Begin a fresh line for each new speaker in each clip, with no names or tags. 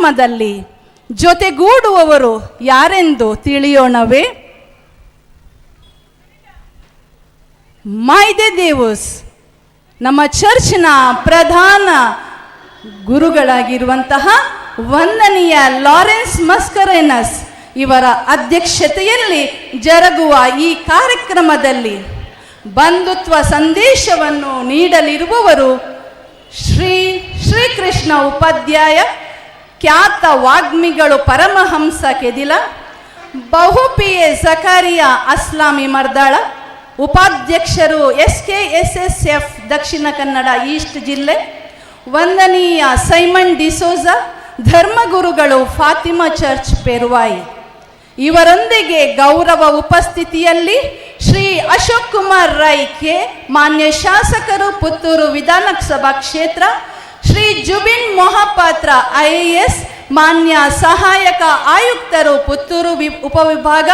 ಕಾರ್ಯಕ್ರಮದಲ್ಲಿ ಜೊತೆಗೂಡುವವರು ಯಾರೆಂದು ತಿಳಿಯೋಣವೇ? ಮಾಯ್ದೆದೇವಸ್ ನಮ್ಮ ಚರ್ಚ್ನ ಪ್ರಧಾನ ಗುರುಗಳಾಗಿರುವಂತಹ ವಂದನೀಯ ಲಾರೆನ್ಸ್ ಮಸ್ಕರೇನಸ್ ಇವರ ಅಧ್ಯಕ್ಷತೆಯಲ್ಲಿ ಜರುಗುವ ಈ ಕಾರ್ಯಕ್ರಮದಲ್ಲಿ ಬಂಧುತ್ವ ಸಂದೇಶವನ್ನು ನೀಡಲಿರುವವರು ಶ್ರೀಕೃಷ್ಣ ಉಪಾಧ್ಯಾಯ, ಖ್ಯಾತ ವಾಗ್ಮಿಗಳು ಪರಮಹಂಸ ಕೆದಿಲ, ಬಹುಪಿಯೆ ಜಕರಿಯಾ ಅಸ್ಲಾಮಿ ಮರ್ದಾಳ, ಉಪಾಧ್ಯಕ್ಷರು SKSSF ದಕ್ಷಿಣ ಕನ್ನಡ ಈಸ್ಟ್ ಜಿಲ್ಲೆ, ವಂದನೀಯ ಸೈಮನ್ ಡಿಸೋಜ, ಧರ್ಮಗುರುಗಳು ಫಾತಿಮಾ ಚರ್ಚ್ ಪೆರುವಾಯಿ. ಇವರೊಂದಿಗೆ ಗೌರವ ಉಪಸ್ಥಿತಿಯಲ್ಲಿ ಶ್ರೀ ಅಶೋಕ್ ಕುಮಾರ್ ರೈ ಕೆ, ಮಾನ್ಯ ಶಾಸಕರು ಪುತ್ತೂರು ವಿಧಾನಸಭಾ ಕ್ಷೇತ್ರ, ಶ್ರೀ ಜುಬಿನ್ ಮೊಹಪಾತ್ರ IAS, ಮಾನ್ಯ ಸಹಾಯಕ ಆಯುಕ್ತರು ಪುತ್ತೂರು ಉಪವಿಭಾಗ,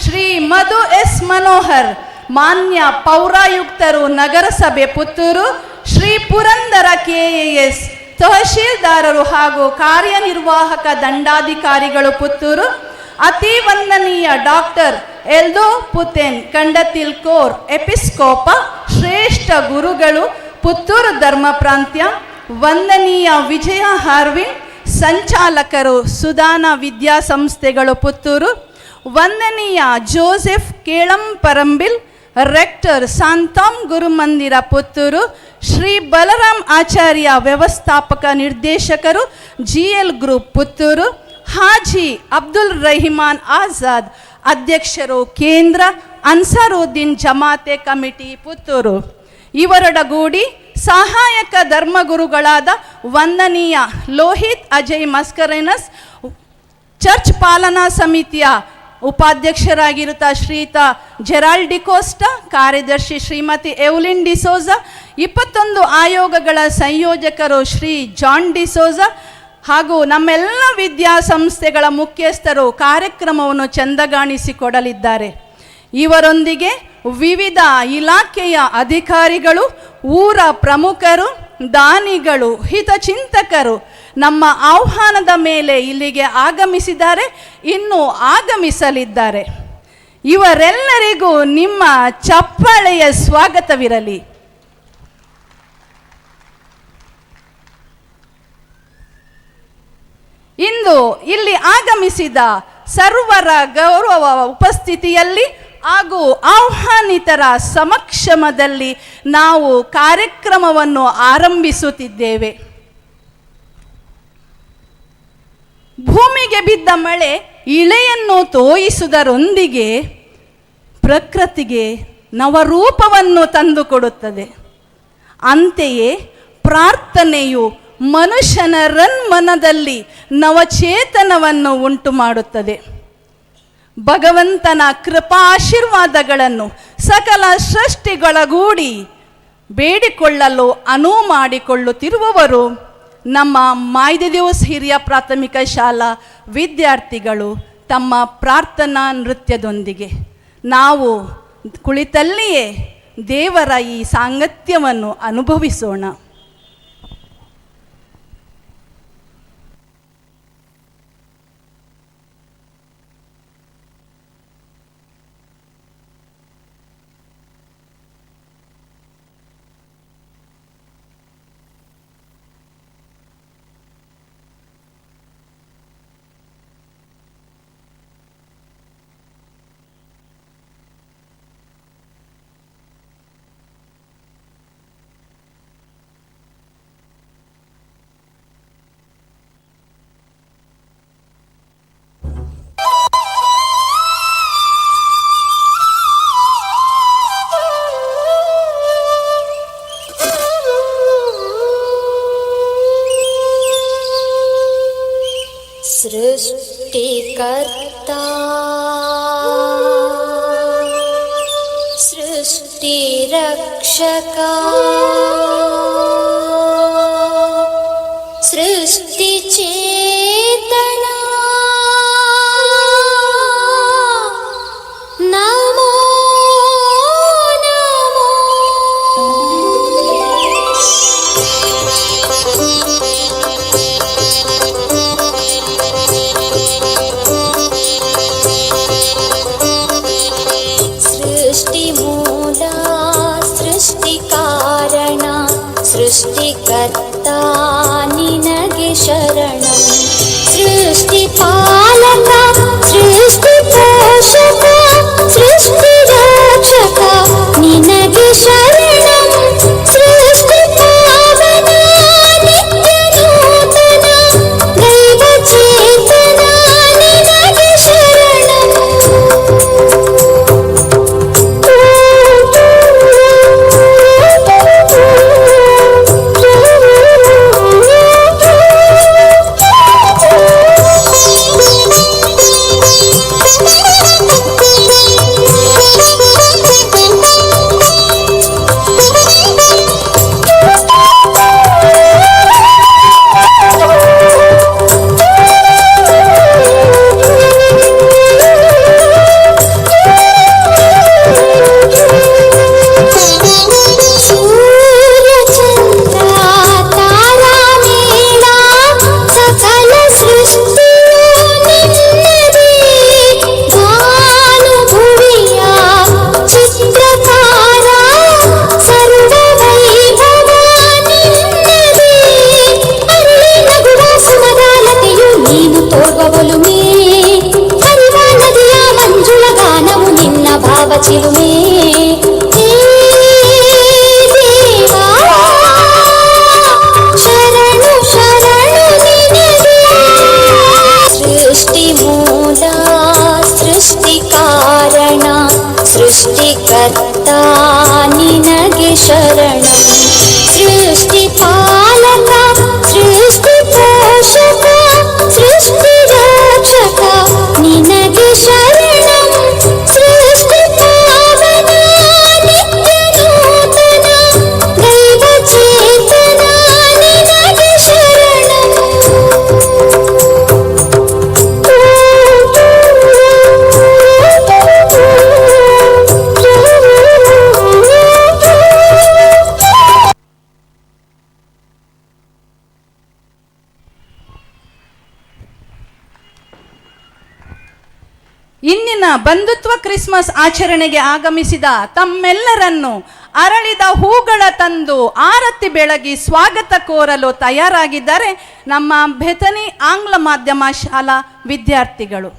ಶ್ರೀ ಮಧು S ಮನೋಹರ್, ಮಾನ್ಯ ಪೌರಾಯುಕ್ತರು ನಗರಸಭೆ ಪುತ್ತೂರು, ಶ್ರೀ ಪುರಂದರ KAS, ತಹಶೀಲ್ದಾರರು ಹಾಗೂ ಕಾರ್ಯನಿರ್ವಾಹಕ ದಂಡಾಧಿಕಾರಿಗಳು ಪುತ್ತೂರು, ಅತಿ ವಂದನೀಯ ಡಾಕ್ಟರ್ ಎಲ್ದೋ ಪುತೆನ್ ಕಂಡತಿಲ್ ಕೋರ್ ಎಪಿಸ್ಕೋಪ, ಶ್ರೇಷ್ಠ ಗುರುಗಳು ಪುತ್ತೂರು ಧರ್ಮ ಪ್ರಾಂತ್ಯ, ವಂದನೀಯ ವಿಜಯ ಹಾರ್ವಿನ್, ಸಂಚಾಲಕರು ಸುಧಾನ ವಿದ್ಯಾಸಂಸ್ಥೆಗಳು ಪುತ್ತೂರು, ವಂದನೀಯ ಜೋಸೆಫ್ ಕೇಳಂಪರಂಬಿಲ್, ರೆಕ್ಟರ್ ಸಾಂತಾಮ್ ಗುರುಮಂದಿರ ಪುತ್ತೂರು, ಶ್ರೀ ಬಲರಾಮ್ ಆಚಾರ್ಯ ವ್ಯವಸ್ಥಾಪಕ ನಿರ್ದೇಶಕರು GL ಗ್ರೂಪ್ ಪುತ್ತೂರು, ಹಾಜಿ ಅಬ್ದುಲ್ ರಹಿಮಾನ್ ಆಜಾದ್, ಅಧ್ಯಕ್ಷರು ಕೇಂದ್ರ ಅನ್ಸಾರುದ್ದೀನ್ ಜಮಾತೆ ಕಮಿಟಿ ಪುತ್ತೂರು. ಇವರೊಡಗೂಡಿ ಸಹಾಯಕ ಧರ್ಮಗುರುಗಳಾದ ವಂದನೀಯ ಲೋಹಿತ್ ಅಜಯ್ ಮಸ್ಕರೇನಸ್, ಚರ್ಚ್ ಪಾಲನಾ ಸಮಿತಿಯ ಉಪಾಧ್ಯಕ್ಷರಾಗಿರುತ್ತ ಶ್ರೀಯುತ ಜೆರಾಲ್ಡ್ ಡಿಕೋಸ್ಟಾ, ಕಾರ್ಯದರ್ಶಿ ಶ್ರೀಮತಿ ಎವ್ಲಿನ್ ಡಿಸೋಜ, 21 ಆಯೋಗಗಳ ಸಂಯೋಜಕರು ಶ್ರೀ ಜಾನ್ ಡಿಸೋಜ ಹಾಗೂ ನಮ್ಮೆಲ್ಲ ವಿದ್ಯಾಸಂಸ್ಥೆಗಳ ಮುಖ್ಯಸ್ಥರು ಕಾರ್ಯಕ್ರಮವನ್ನು ಚಂದಗಾಣಿಸಿಕೊಡಲಿದ್ದಾರೆ. ಇವರೊಂದಿಗೆ ವಿವಿಧ ಇಲಾಖೆಯ ಅಧಿಕಾರಿಗಳು, ಊರ ಪ್ರಮುಖರು, ದಾನಿಗಳು, ಹಿತಚಿಂತಕರು ನಮ್ಮ ಆಹ್ವಾನದ ಮೇಲೆ ಇಲ್ಲಿಗೆ ಆಗಮಿಸಿದ್ದಾರೆ, ಇನ್ನೂ ಆಗಮಿಸಲಿದ್ದಾರೆ. ಇವರೆಲ್ಲರಿಗೂ ನಿಮ್ಮ ಚಪ್ಪಾಳೆಯ ಸ್ವಾಗತವಿರಲಿ. ಇಂದು ಇಲ್ಲಿ ಆಗಮಿಸಿದ ಸರ್ವರ ಗೌರವ ಉಪಸ್ಥಿತಿಯಲ್ಲಿ ಹಾಗೂ ಆಹ್ವಾನಿತರ ಸಮಕ್ಷಮದಲ್ಲಿ ನಾವು ಕಾರ್ಯಕ್ರಮವನ್ನು ಆರಂಭಿಸುತ್ತಿದ್ದೇವೆ. ಭೂಮಿಗೆ ಬಿದ್ದ ಮಳೆ ಇಳೆಯನ್ನು ತೋಯಿಸುವುದರೊಂದಿಗೆ ಪ್ರಕೃತಿಗೆ ನವರೂಪವನ್ನು ತಂದುಕೊಡುತ್ತದೆ. ಅಂತೆಯೇ ಪ್ರಾರ್ಥನೆಯು ಮನುಷ್ಯನ ಮನದಲ್ಲಿ ನವಚೇತನವನ್ನು ಉಂಟು ಮಾಡುತ್ತದೆ. ಭಗವಂತನ ಕೃಪಾಶೀರ್ವಾದಗಳನ್ನು ಸಕಲ ಸೃಷ್ಟಿಗಳಗೂಡಿ ಬೇಡಿಕೊಳ್ಳಲು ಅನುವು ಮಾಡಿಕೊಳ್ಳುತ್ತಿರುವವರು ನಮ್ಮ ಮಾಯ್ದೆದೇವಸ್ ಹಿರಿಯ ಪ್ರಾಥಮಿಕ ಶಾಲಾ ವಿದ್ಯಾರ್ಥಿಗಳು. ತಮ್ಮ ಪ್ರಾರ್ಥನಾ ನೃತ್ಯದೊಂದಿಗೆ ನಾವು ಕುಳಿತಲ್ಲಿಯೇ ದೇವರ ಈ ಸಾಂಗತ್ಯವನ್ನು ಅನುಭವಿಸೋಣ.
सृष्टिकर्ता सृष्टिरक्षका सृष्टिचेतना नमो नमो सृष्टि पालक सृष्टि पोषक सृष्टि रक्षक निनगे शरणं सृष्टि पावन नित्य नूतन दैव चेतन निनगे शरणं ಚಿಲುಮೆ ಹೇ ದೇವಾ ಶರಣು ಶರಣು ನಿನಗೆ ಸೃಷ್ಟಿ ಮೂಲ ಸೃಷ್ಟಿ ಕಾರಣ ಸೃಷ್ಟಿಕರ್ತ ನಿನಗೆ ಶರಣಂ ಸೃಷ್ಟಿ ಪಾಲಕ ಸೃಷ್ಟಿ ಪೋಷಕ ಸೃಷ್ಟಿ ರಕ್ಷಕ ನಿನಗೆ ಶರಣಂ ಸೃಷ್ಟಿ ಪಾವನ ನಿತ್ಯ ನೂತನ ದೈವ ಚೇತನ ನಿನಗೆ ಶರಣಂ
ಇಂದಿನ ಬಂಧುತ್ವ ಕ್ರಿಸ್ಮಸ್ ಆಚರಣೆಗೆ ಆಗಮಿಸಿದ ತಮ್ಮೆಲ್ಲರನ್ನು ಅರಳಿದ ಹೂಗಳ ತಂದು ಆರತಿ ಬೆಳಗಿ ಸ್ವಾಗತ ಕೋರಲು ತಯಾರಾಗಿದ್ದಾರೆ ನಮ್ಮ ಬೆಥನಿ ಆಂಗ್ಲ ಮಾಧ್ಯಮ ಶಾಲಾ ವಿದ್ಯಾರ್ಥಿಗಳು.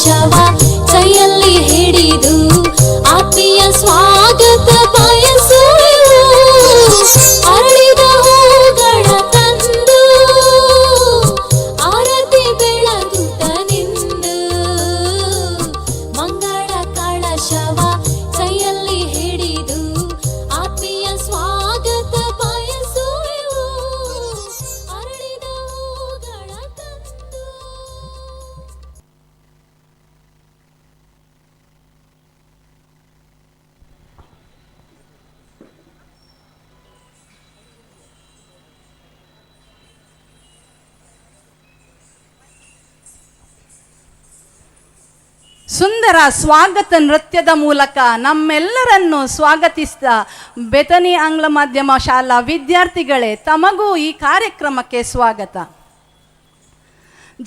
ಕಳಶವ ಕೈಯಲ್ಲಿ ಹಿಡಿದು ಆತ್ಮೀಯ ಸ್ವಾಗತ ಬಯಸುವೆವು. ಅರಳಿದ ಹೂಗಳ ತಂದು ಆರತಿ ಬೆಳಗುತ್ತ ನಿಂದು ಮಂಗಳ ಕಳಶವ ಕೈಯಲ್ಲಿ ಹಿಡಿದು ಆತ್ಮೀಯ ಸ್ವಾಗತ ಬಯಸುವೆವು. ಅರಳಿದ ಹೂಗಳ ತಂದು.
ಸುಂದರ ಸ್ವಾಗತ ನೃತ್ಯದ ಮೂಲಕ ನಮ್ಮೆಲ್ಲರನ್ನು ಸ್ವಾಗತಿಸಿದ ಬೆಥನಿ ಆಂಗ್ಲ ಮಾಧ್ಯಮ ಶಾಲಾ ವಿದ್ಯಾರ್ಥಿಗಳೇ, ತಮಗೂ ಈ ಕಾರ್ಯಕ್ರಮಕ್ಕೆ ಸ್ವಾಗತ.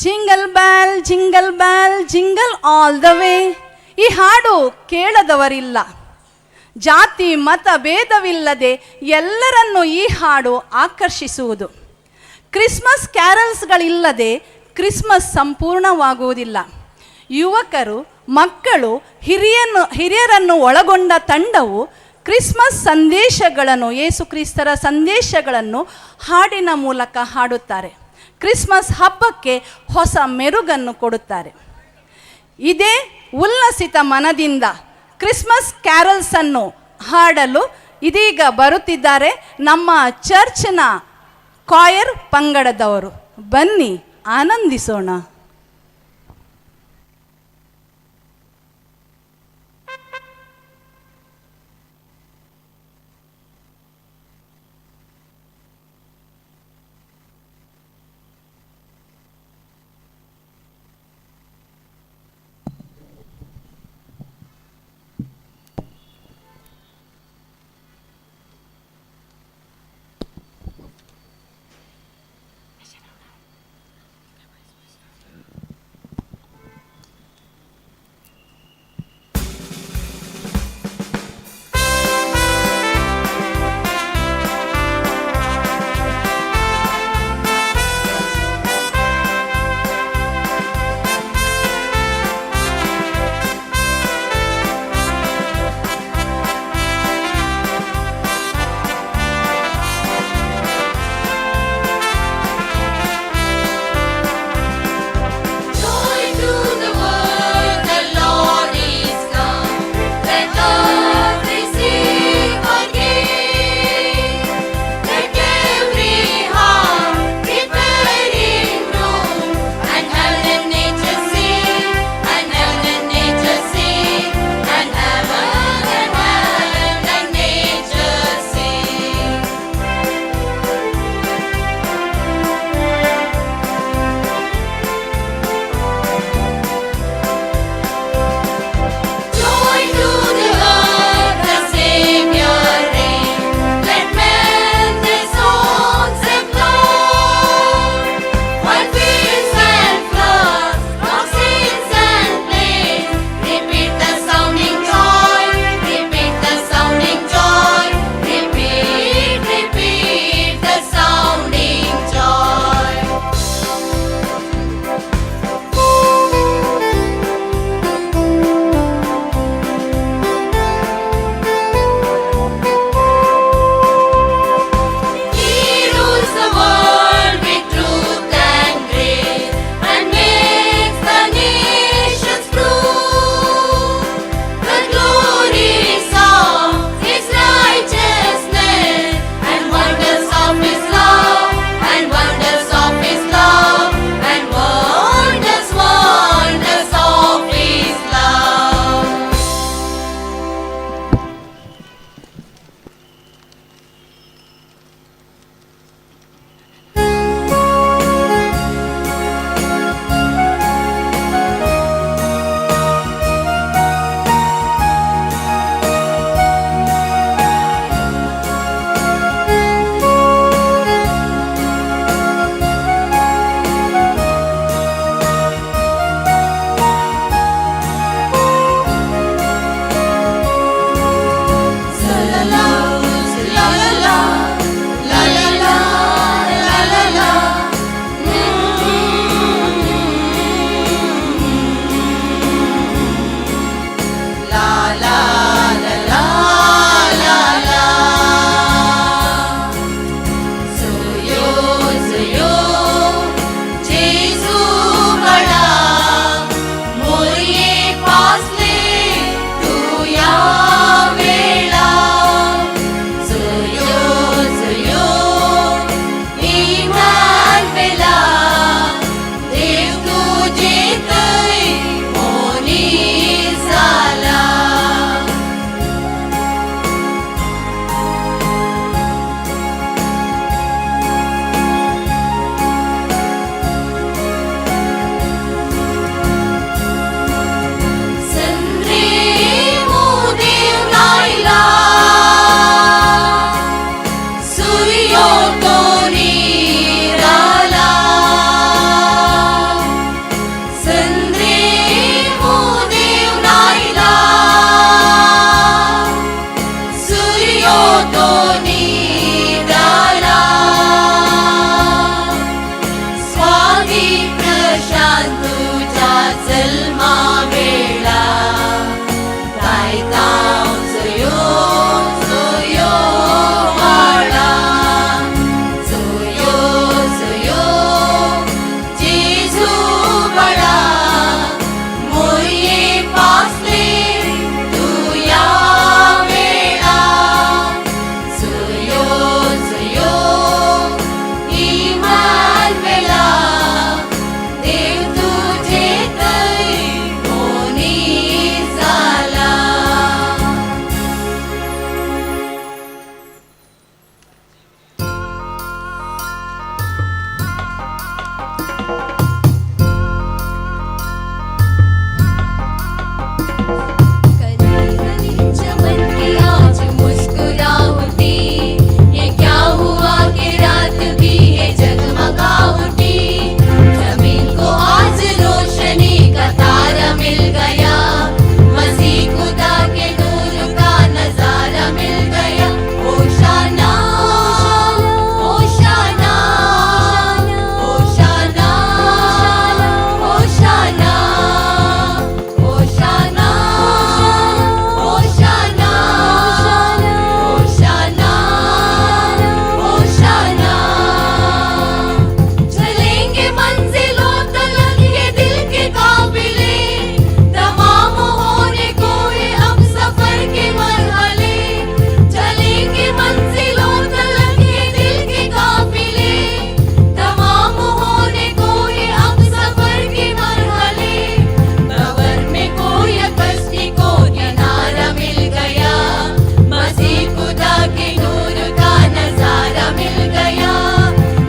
Jingle bell jingle bell jingle all the way. ಈ ಹಾಡು ಕೇಳದವರಿಲ್ಲ. ಜಾತಿ ಮತ ಭೇದವಿಲ್ಲದೆ ಎಲ್ಲರನ್ನು ಈ ಹಾಡು ಆಕರ್ಷಿಸುವುದು. Christmas ಕ್ಯಾರಲ್ಸ್ಗಳಿಲ್ಲದೆ Christmas ಸಂಪೂರ್ಣವಾಗುವುದಿಲ್ಲ. ಯುವಕರು, ಮಕ್ಕಳು, ಹಿರಿಯರನ್ನು ಒಳಗೊಂಡ ತಂಡವು ಕ್ರಿಸ್ಮಸ್ ಸಂದೇಶಗಳನ್ನು, ಯೇಸು ಕ್ರಿಸ್ತರ ಸಂದೇಶಗಳನ್ನು ಹಾಡಿನ ಮೂಲಕ ಹಾಡುತ್ತಾರೆ. ಕ್ರಿಸ್ಮಸ್ ಹಬ್ಬಕ್ಕೆ ಹೊಸ ಮೆರುಗನ್ನು ಕೊಡುತ್ತಾರೆ. ಇದೇ ಉಲ್ಲಸಿತ ಮನದಿಂದ ಕ್ರಿಸ್ಮಸ್ ಕ್ಯಾರಲ್ಸನ್ನು ಹಾಡಲು ಇದೀಗ ಬರುತ್ತಿದ್ದಾರೆ ನಮ್ಮ ಚರ್ಚ್ನ ಕಾಯರ್ ಪಂಗಡದವರು. ಬನ್ನಿ ಆನಂದಿಸೋಣ.
जल्मा वेळा काय काम सुयो सुयो वाळा सुयो सुयो जेजू बळा मोये पासले तू या वेळा सुयो सुयो इमान वेळा देव तुझे तै कोणी झाला. कली चमन की आज मुस्कुरा उठी, ये क्या हुआ कि रात भी है जगमगा उठी. जमीन को आज रोशनी का तारा मिल गया, मसीह खुदा के नूर का नजारा मिल गया. ओशाना ओशाना ओशाना ओशाना ओशाना ओशाना ओशाना ओशाना. चलेंगे मंजिलों तलक ये दिल के काबिले, तमाम होने को ये अब सफर के मरहले. चलेंगे मंजिलों तलक ये दिल के काबिले, तमाम होने को ये अब सफर के मरहले. कबर में कोई कश्ती को किनारा मिल गया, मसीह खुदा के नूर का नजारा मिल गया.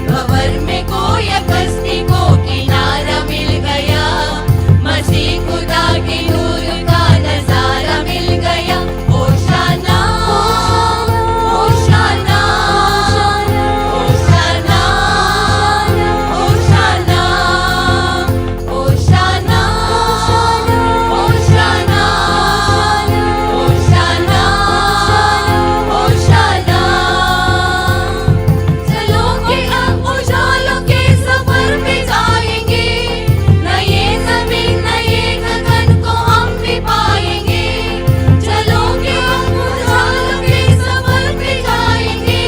कबर में कोई कश्ती को किनारा मिल गया, मसीह खुदा के नूर का नजारा मिल गया. ओशाना ओशाना ओशाना ओशाना ओशाना ओशाना ओशाना ओशाना. चलोगे अब उजालों के सफर पे जाएंगे, न ये जमीन न ये गगन को हम भी पाएंगे. चलोगे अब उजालों के सफर पे जाएंगे,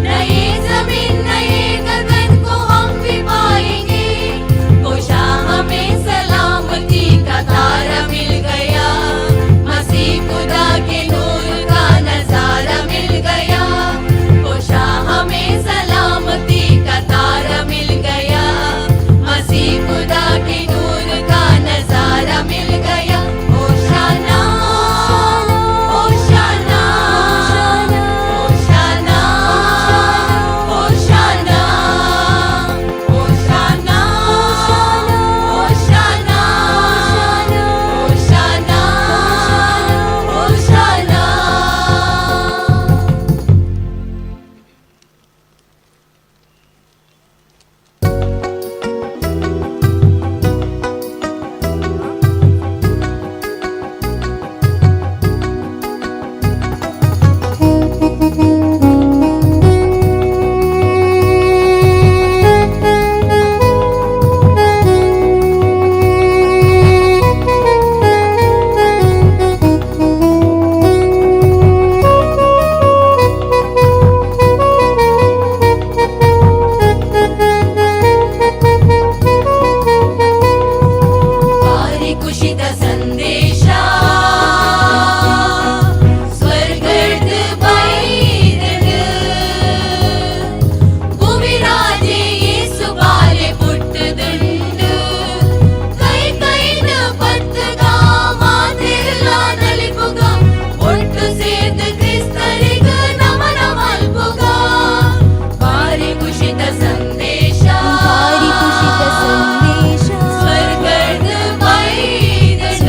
न ये जमीन न ये गगन को हम भी पाएंगे. कोशा हमें सलामती का तारा मिल गया, मसीह खुदा के नूर का नजारा मिल गया. कोशा हमें सलामती का तारा मिल गया, मसीह खुदा के नूर का नजारा मिल गया. ओशाना ओशाना ओशाना ओशाना ओशाना ओशाना ओशाना ओशाना. ಭಾರಿ ಖುಷಿದ ಸಂದೇಶ ಸ್ವರ್ಗದ ಬೈದನು, ಭೂಮಿರಾಜೆ ಯೇಸು ಬಾಲೆ ಪುಟ್ಟದುಂಡು. ಕೈ ಕೈನ ಪತ್ತಗ ಮಾತಿರ್ಲ ನಲಿಪುಗ, ಒಟ್ಟು ಸೇದ ಕ್ರಿಸ್ತರಿಗ ನಮನ ಮಲ್ಪುಗ. ಭಾರಿ ಖುಷಿದ ಸಂದೇಶ ಸ್ವರ್ಗದ ಬೈದನು.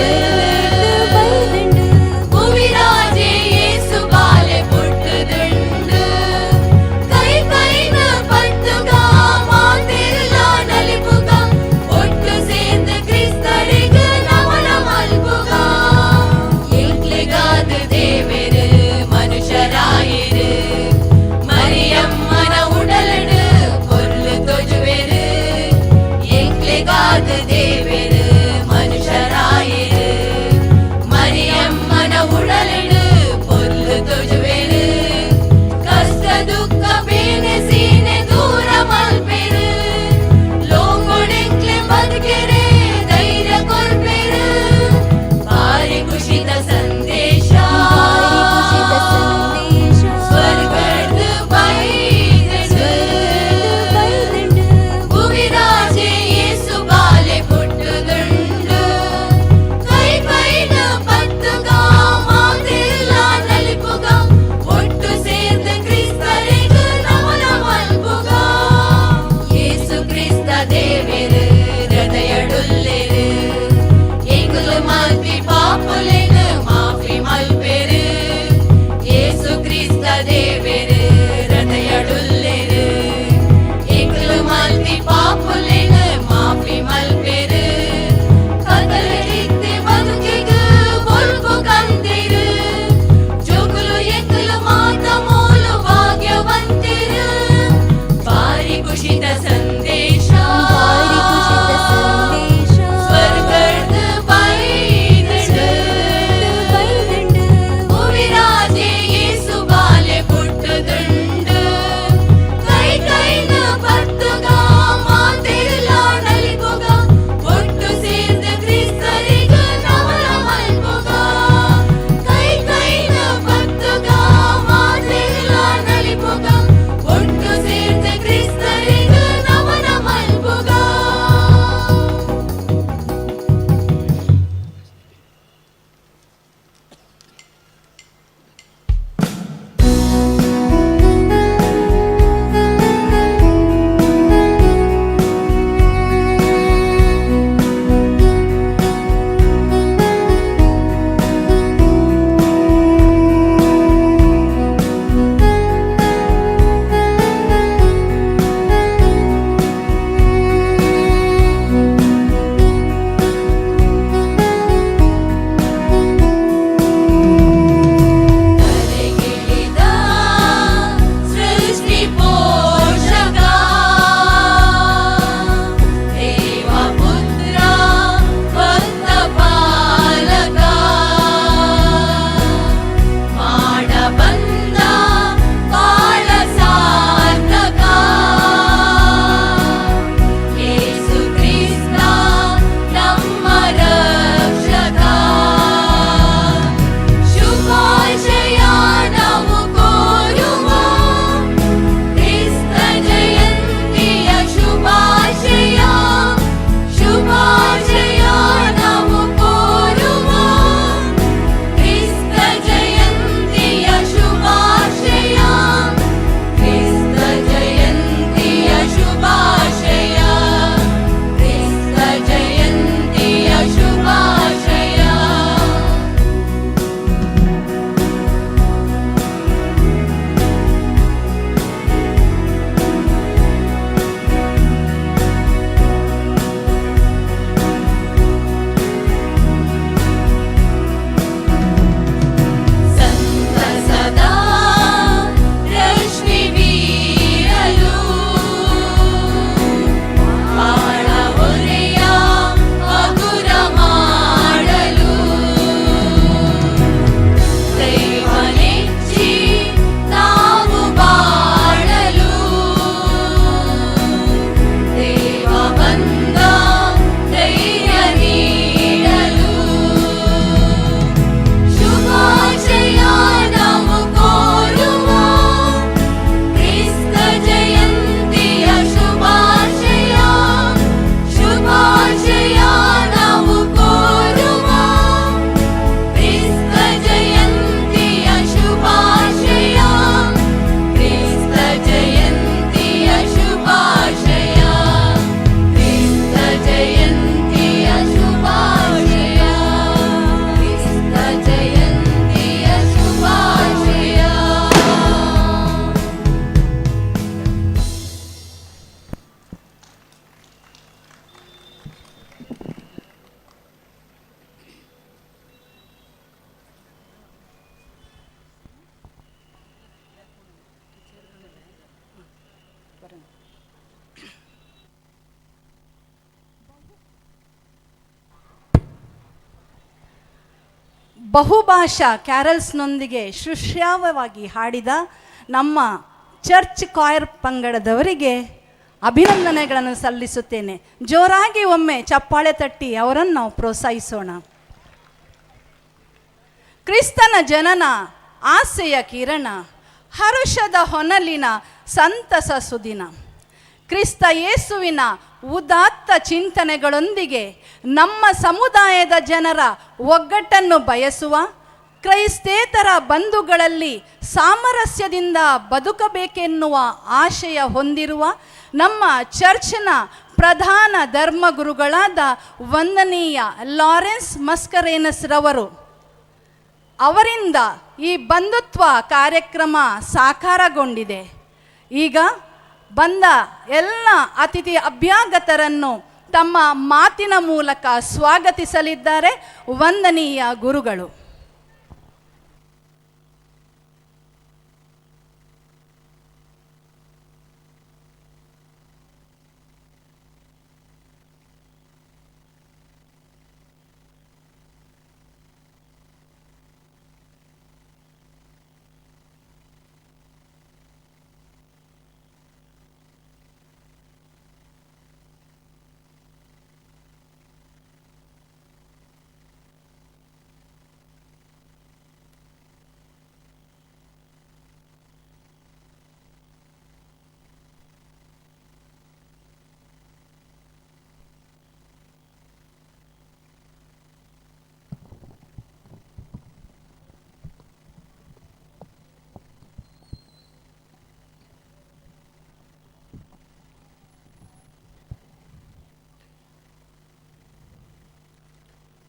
ಬಹುಭಾಷಾ ಕ್ಯಾರಲ್ಸ್ನೊಂದಿಗೆ ಸುಶ್ರಾವ್ಯವಾಗಿ ಹಾಡಿದ ನಮ್ಮ ಚರ್ಚ್ ಕಾಯರ್ ಪಂಗಡದವರಿಗೆ ಅಭಿನಂದನೆಗಳನ್ನು ಸಲ್ಲಿಸುತ್ತೇನೆ. ಜೋರಾಗಿ ಒಮ್ಮೆ ಚಪ್ಪಾಳೆ ತಟ್ಟಿ ಅವರನ್ನು ನಾವು ಪ್ರೋತ್ಸಾಹಿಸೋಣ. ಕ್ರಿಸ್ತನ ಜನನ ಆಸೆಯ ಕಿರಣ, ಹರುಷದ ಹೊನಲಿನ ಸಂತಸ ಸುದಿನ. ಕ್ರಿಸ್ತ ಯೇಸುವಿನ ಉದಾತ್ತ ಚಿಂತನೆಗಳೊಂದಿಗೆ ನಮ್ಮ ಸಮುದಾಯದ ಜನರ ಒಗ್ಗಟ್ಟನ್ನು ಬಯಸುವ, ಕ್ರೈಸ್ತೇತರ ಬಂಧುಗಳಲ್ಲಿ ಸಾಮರಸ್ಯದಿಂದ ಬದುಕಬೇಕೆನ್ನುವ ಆಶಯ ಹೊಂದಿರುವ ನಮ್ಮ ಚರ್ಚ್ನ ಪ್ರಧಾನ ಧರ್ಮಗುರುಗಳಾದ ವಂದನೀಯ ಲಾರೆನ್ಸ್ ಮಸ್ಕರೇನಸ್ ರವರು ಅವರಿಂದ ಈ ಬಂಧುತ್ವ ಕಾರ್ಯಕ್ರಮ ಸಾಕಾರಗೊಂಡಿದೆ. ಈಗ ಬಂದ ಎಲ್ಲ ಅತಿಥಿ ಅಭ್ಯಾಗತರನ್ನು ತಮ್ಮ ಮಾತಿನ ಮೂಲಕ ಸ್ವಾಗತಿಸಲಿದ್ದಾರೆ ವಂದನೀಯ ಗುರುಗಳು.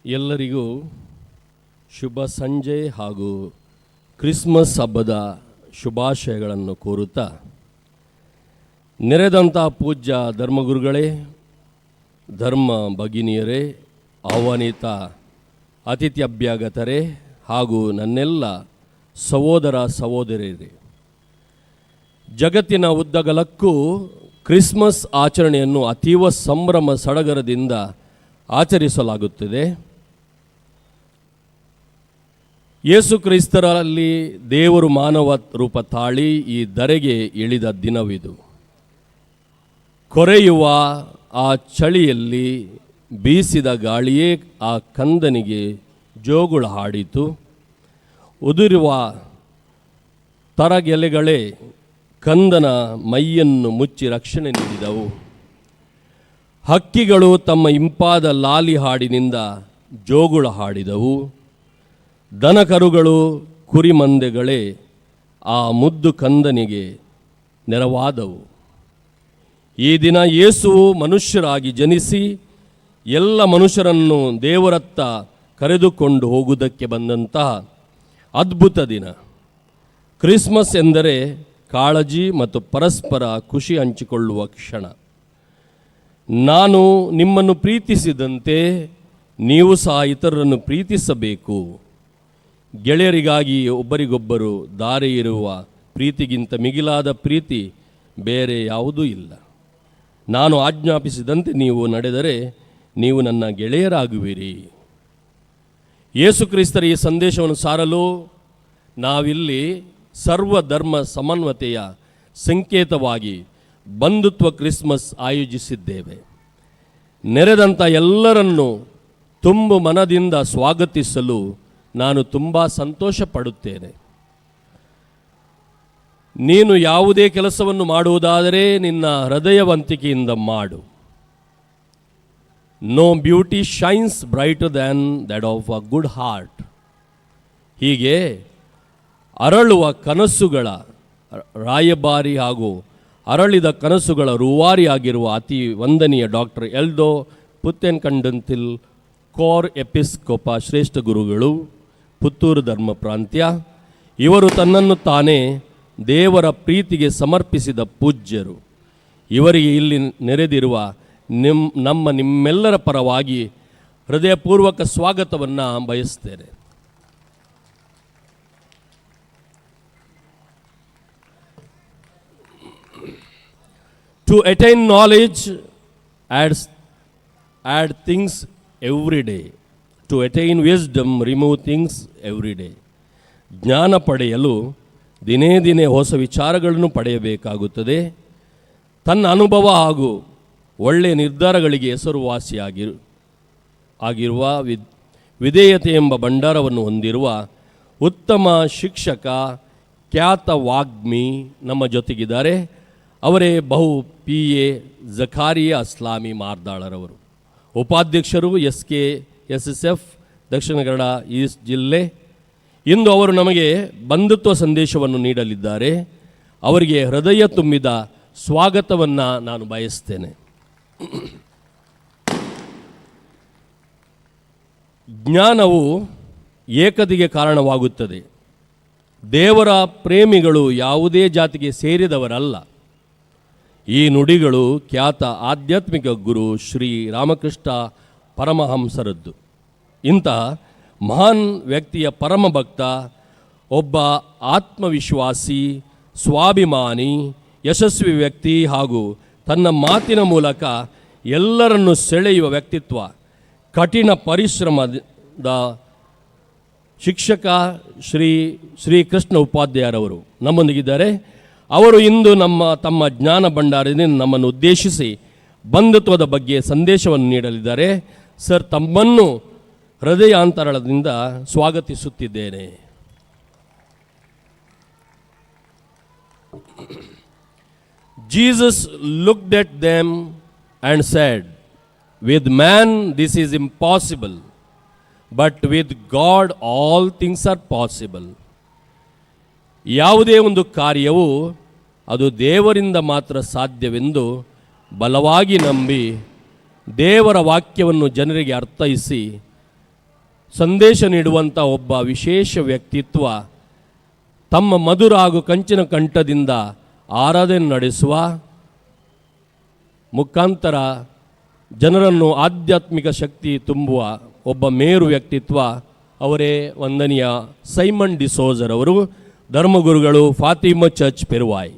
ಎಲ್ಲರಿಗೂ ಶುಭ ಸಂಜೆ ಹಾಗೂ ಕ್ರಿಸ್ಮಸ್ ಹಬ್ಬದ ಶುಭಾಶಯಗಳನ್ನು ಕೋರುತ್ತಾ, ನೆರೆದಂಥ ಪೂಜ್ಯ ಧರ್ಮಗುರುಗಳೇ, ಧರ್ಮ ಭಗಿನಿಯರೇ, ಆಹ್ವಾನಿತ ಅತಿಥಿ ಅಭ್ಯಾಗತರೇ ಹಾಗೂ ನನ್ನೆಲ್ಲ ಸಹೋದರ ಸಹೋದರಿಯರೇ, ಜಗತ್ತಿನ ಉದ್ದಗಲಕ್ಕೂ ಕ್ರಿಸ್ಮಸ್ ಆಚರಣೆಯನ್ನು ಅತೀವ ಸಂಭ್ರಮ ಸಡಗರದಿಂದ ಆಚರಿಸಲಾಗುತ್ತಿದೆ. ಯೇಸು ಕ್ರಿಸ್ತರಲ್ಲಿ ದೇವರು ಮಾನವ ರೂಪ ತಾಳಿ ಈ ಧರೆಗೆ ಇಳಿದ ದಿನವಿದು. ಕೊರೆಯುವ ಆ ಚಳಿಯಲ್ಲಿ ಬೀಸಿದ ಗಾಳಿಯೇ ಆ ಕಂದನಿಗೆ ಜೋಗುಳ ಹಾಡಿತು. ಉದುರುವ ತರಗೆಲೆಗಳೇ ಕಂದನ ಮೈಯನ್ನು ಮುಚ್ಚಿ ರಕ್ಷಣೆ ನೀಡಿದವು. ಹಕ್ಕಿಗಳು ತಮ್ಮ ಇಂಪಾದ ಲಾಲಿ ಹಾಡಿನಿಂದ ಜೋಗುಳ ಹಾಡಿದವು. ದನಕರುಗಳು ಕುರಿಮಂದೆಗಳೇ ಆ ಮುದ್ದು ಕಂದನಿಗೆ ನೆರವಾದವು. ಈ ದಿನ ಯೇಸುವು ಮನುಷ್ಯರಾಗಿ ಜನಿಸಿ ಎಲ್ಲ ಮನುಷ್ಯರನ್ನು ದೇವರತ್ತ ಕರೆದುಕೊಂಡು ಹೋಗುವುದಕ್ಕೆ ಬಂದಂತಹ ಅದ್ಭುತ ದಿನ. ಕ್ರಿಸ್ಮಸ್ ಎಂದರೆ ಕಾಳಜಿ ಮತ್ತು ಪರಸ್ಪರ ಖುಷಿ ಹಂಚಿಕೊಳ್ಳುವ ಕ್ಷಣ. ನಾನು ನಿಮ್ಮನ್ನು ಪ್ರೀತಿಸಿದಂತೆ ನೀವು ಸಹ ಇತರರನ್ನು ಪ್ರೀತಿಸಬೇಕು. ಗೆಳೆಯರಿಗಾಗಿ ಒಬ್ಬರಿಗೊಬ್ಬರು ದಾರಿ ಇರುವ ಪ್ರೀತಿಗಿಂತ ಮಿಗಿಲಾದ ಪ್ರೀತಿ ಬೇರೆ ಯಾವುದೂ ಇಲ್ಲ. ನಾನು ಆಜ್ಞಾಪಿಸಿದಂತೆ ನೀವು ನಡೆದರೆ ನೀವು ನನ್ನ ಗೆಳೆಯರಾಗುವಿರಿ. ಯೇಸು ಕ್ರಿಸ್ತರ ಈ ಸಂದೇಶವನ್ನು ಸಾರಲು ನಾವಿಲ್ಲಿ ಸರ್ವಧರ್ಮ ಸಮನ್ವತೆಯ ಸಂಕೇತವಾಗಿ ಬಂಧುತ್ವ ಕ್ರಿಸ್ಮಸ್ ಆಯೋಜಿಸಿದ್ದೇವೆ. ನೆರೆದಂಥ ಎಲ್ಲರನ್ನು ತುಂಬು ಮನದಿಂದ ಸ್ವಾಗತಿಸಲು ನಾನು ತುಂಬ ಸಂತೋಷ ಪಡುತ್ತೇನೆ. ನೀನು ಯಾವುದೇ ಕೆಲಸವನ್ನು ಮಾಡುವುದಾದರೆ ನಿನ್ನ ಹೃದಯವಂತಿಕೆಯಿಂದ ಮಾಡು. No beauty shines brighter than that of a good heart. ಹೀಗೆ ಅರಳುವ ಕನಸುಗಳ ರಾಯಭಾರಿ ಹಾಗೂ ಅರಳಿದ ಕನಸುಗಳ ರೂವಾರಿಯಾಗಿರುವ ಅತಿ ವಂದನೀಯ ಡಾಕ್ಟರ್ ಎಲ್ಡೋ ಪುತ್ತೆನ್ಕಂಡಂತಿಲ್ ಕೋರ್ ಎಪಿಸ್ಕೋಪ ಶ್ರೇಷ್ಠ ಗುರುಗಳು, ಪುತ್ತೂರು ಧರ್ಮ ಪ್ರಾಂತ್ಯ. ಇವರು ತನ್ನನ್ನು ತಾನೇ ದೇವರ ಪ್ರೀತಿಗೆ ಸಮರ್ಪಿಸಿದ ಪೂಜ್ಯರು. ಇವರಿಗೆ ಇಲ್ಲಿ ನೆರೆದಿರುವ ನಿಮ್ಮೆಲ್ಲರ ಪರವಾಗಿ ಹೃದಯಪೂರ್ವಕ ಸ್ವಾಗತವನ್ನು ಬಯಸ್ತೇನೆ. To attain knowledge, add things every day. To attain wisdom remove things every day. ಜ್ಞಾನ ಪಡೆಯಲು ದಿನೇ ದಿನೇ ಹೊಸ ವಿಚಾರಗಳನ್ನು ಪಡೆಯಬೇಕಾಗುತ್ತದೆ. ತನ್ನ ಅನುಭವ ಹಾಗೂ ಒಳ್ಳೆಯ ನಿರ್ಧಾರಗಳಿಗೆ ಹೆಸರುವಾಸಿಯಾಗಿರುವ ವಿಧೇಯತೆ ಎಂಬ ಭಂಡಾರವನ್ನು ಹೊಂದಿರುವ ಉತ್ತಮ ಶಿಕ್ಷಕ, ಖ್ಯಾತ ವಾಗ್ಮಿ ನಮ್ಮ ಜೊತೆಗಿದ್ದಾರೆ. ಅವರೇ ಬಹು PA ಜಕಾರಿಯಾ ಅಸ್ಲಾಮಿ ಮಾರ್ದಾಳರವರು, ಉಪಾಧ್ಯಕ್ಷರು SKSSF ದಕ್ಷಿಣ ಕನ್ನಡ ಈಸ್ಟ್ ಜಿಲ್ಲೆ. ಇಂದು ಅವರು ನಮಗೆ ಬಂಧುತ್ವ ಸಂದೇಶವನ್ನು ನೀಡಲಿದ್ದಾರೆ. ಅವರಿಗೆ ಹೃದಯ ತುಂಬಿದ ಸ್ವಾಗತವನ್ನು ನಾನು ಬಯಸ್ತೇನೆ. ಜ್ಞಾನವು ಏಕತೆಗೆ ಕಾರಣವಾಗುತ್ತದೆ. ದೇವರ ಪ್ರೇಮಿಗಳು ಯಾವುದೇ ಜಾತಿಗೆ ಸೇರಿದವರಲ್ಲ. ಈ ನುಡಿಗಳು ಖ್ಯಾತ ಆಧ್ಯಾತ್ಮಿಕ ಗುರು ಶ್ರೀ ರಾಮಕೃಷ್ಣ ಪರಮಹಂಸರದ್ದು. ಇಂತಹ ಮಹಾನ್ ವ್ಯಕ್ತಿಯ ಪರಮ ಭಕ್ತ, ಒಬ್ಬ ಆತ್ಮವಿಶ್ವಾಸಿ, ಸ್ವಾಭಿಮಾನಿ, ಯಶಸ್ವಿ ವ್ಯಕ್ತಿ ಹಾಗೂ ತನ್ನ ಮಾತಿನ ಮೂಲಕ ಎಲ್ಲರನ್ನು ಸೆಳೆಯುವ ವ್ಯಕ್ತಿತ್ವ, ಕಠಿಣ ಪರಿಶ್ರಮದ ಶಿಕ್ಷಕ ಶ್ರೀ ಕೃಷ್ಣ ಉಪಾಧ್ಯಾಯರವರು ನಮ್ಮೊಂದಿಗಿದ್ದಾರೆ. ಅವರು ಇಂದು ತಮ್ಮ ಜ್ಞಾನ ಭಂಡಾರದಿಂದ ನಮ್ಮನ್ನು ಉದ್ದೇಶಿಸಿ ಬಂಧುತ್ವದ ಬಗ್ಗೆ ಸಂದೇಶವನ್ನು ನೀಡಲಿದ್ದಾರೆ. ಸರ್, ತಮ್ಮನ್ನು ಹೃದಯಾಂತರಾಳದಿಂದ ಸ್ವಾಗತಿಸುತ್ತಿದ್ದೇನೆ. Jesus looked at them and said, "With man this is impossible, but with God all things are possible." ಯಾವುದೇ ಒಂದು ಕಾರ್ಯವು ಅದು ದೇವರಿಂದ ಮಾತ್ರ ಸಾಧ್ಯವೆಂದು ಬಲವಾಗಿ ನಂಬಿ ದೇವರ ವಾಕ್ಯವನ್ನು ಜನರಿಗೆ ಅರ್ಥೈಸಿ ಸಂದೇಶ ನೀಡುವಂಥ ಒಬ್ಬ ವಿಶೇಷ ವ್ಯಕ್ತಿತ್ವ, ತಮ್ಮ ಮಧುರ ಹಾಗೂ ಕಂಚಿನ ಕಂಠದಿಂದ ಆರಾಧನೆ ನಡೆಸುವ ಮುಖಾಂತರ ಜನರನ್ನು ಆಧ್ಯಾತ್ಮಿಕ ಶಕ್ತಿ ತುಂಬುವ ಒಬ್ಬ ಮೇರು ವ್ಯಕ್ತಿತ್ವ ಅವರೇ ವಂದನೀಯ ಸೈಮನ್ ಡಿಸೋಜರ್ ಅವರು, ಧರ್ಮಗುರುಗಳು, ಫಾತಿಮಾ ಚರ್ಚ್ ಪೆರುವಾಯ್.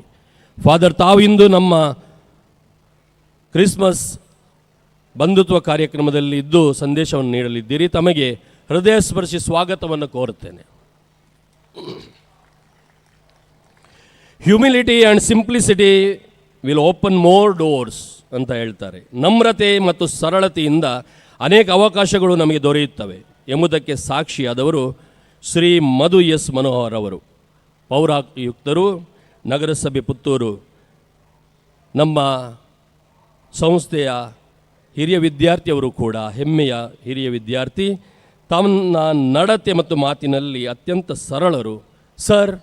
ಫಾದರ್, ತಾವಿಂದು ನಮ್ಮ ಕ್ರಿಸ್ಮಸ್ ಬಂಧುತ್ವ ಕಾರ್ಯಕ್ರಮದಲ್ಲಿ ಇದ್ದು ಸಂದೇಶವನ್ನು ನೀಡಲಿದ್ದೀರಿ. ತಮಗೆ ಹೃದಯ ಸ್ಪರ್ಶಿ ಸ್ವಾಗತವನ್ನು ಕೋರುತ್ತೇನೆ. Humility and simplicity will open more doors ಅಂತ ಹೇಳ್ತಾರೆ. ನಮ್ರತೆ ಮತ್ತು ಸರಳತೆಯಿಂದ ಅನೇಕ ಅವಕಾಶಗಳು ನಮಗೆ ದೊರೆಯುತ್ತವೆ ಎಂಬುದಕ್ಕೆ ಸಾಕ್ಷಿಯಾದವರು ಶ್ರೀ ಮಧು ಎಸ್ ಮನೋಹರ್ ಅವರು, ಪೌರಾಯುಕ್ತರು, ನಗರಸಭೆ ಪುತ್ತೂರು, ನಮ್ಮ ಸಂಸ್ಥೆಯ ಹಿರಿಯ ವಿದ್ಯಾರ್ಥಿಯವರು ಕೂಡ, ಹೆಮ್ಮೆಯ ಹಿರಿಯ ವಿದ್ಯಾರ್ಥಿ. ತಮ್ಮ ನಡತೆ ಮತ್ತು ಮಾತಿನಲ್ಲಿ ಅತ್ಯಂತ ಸರಳರು. ಸರ್,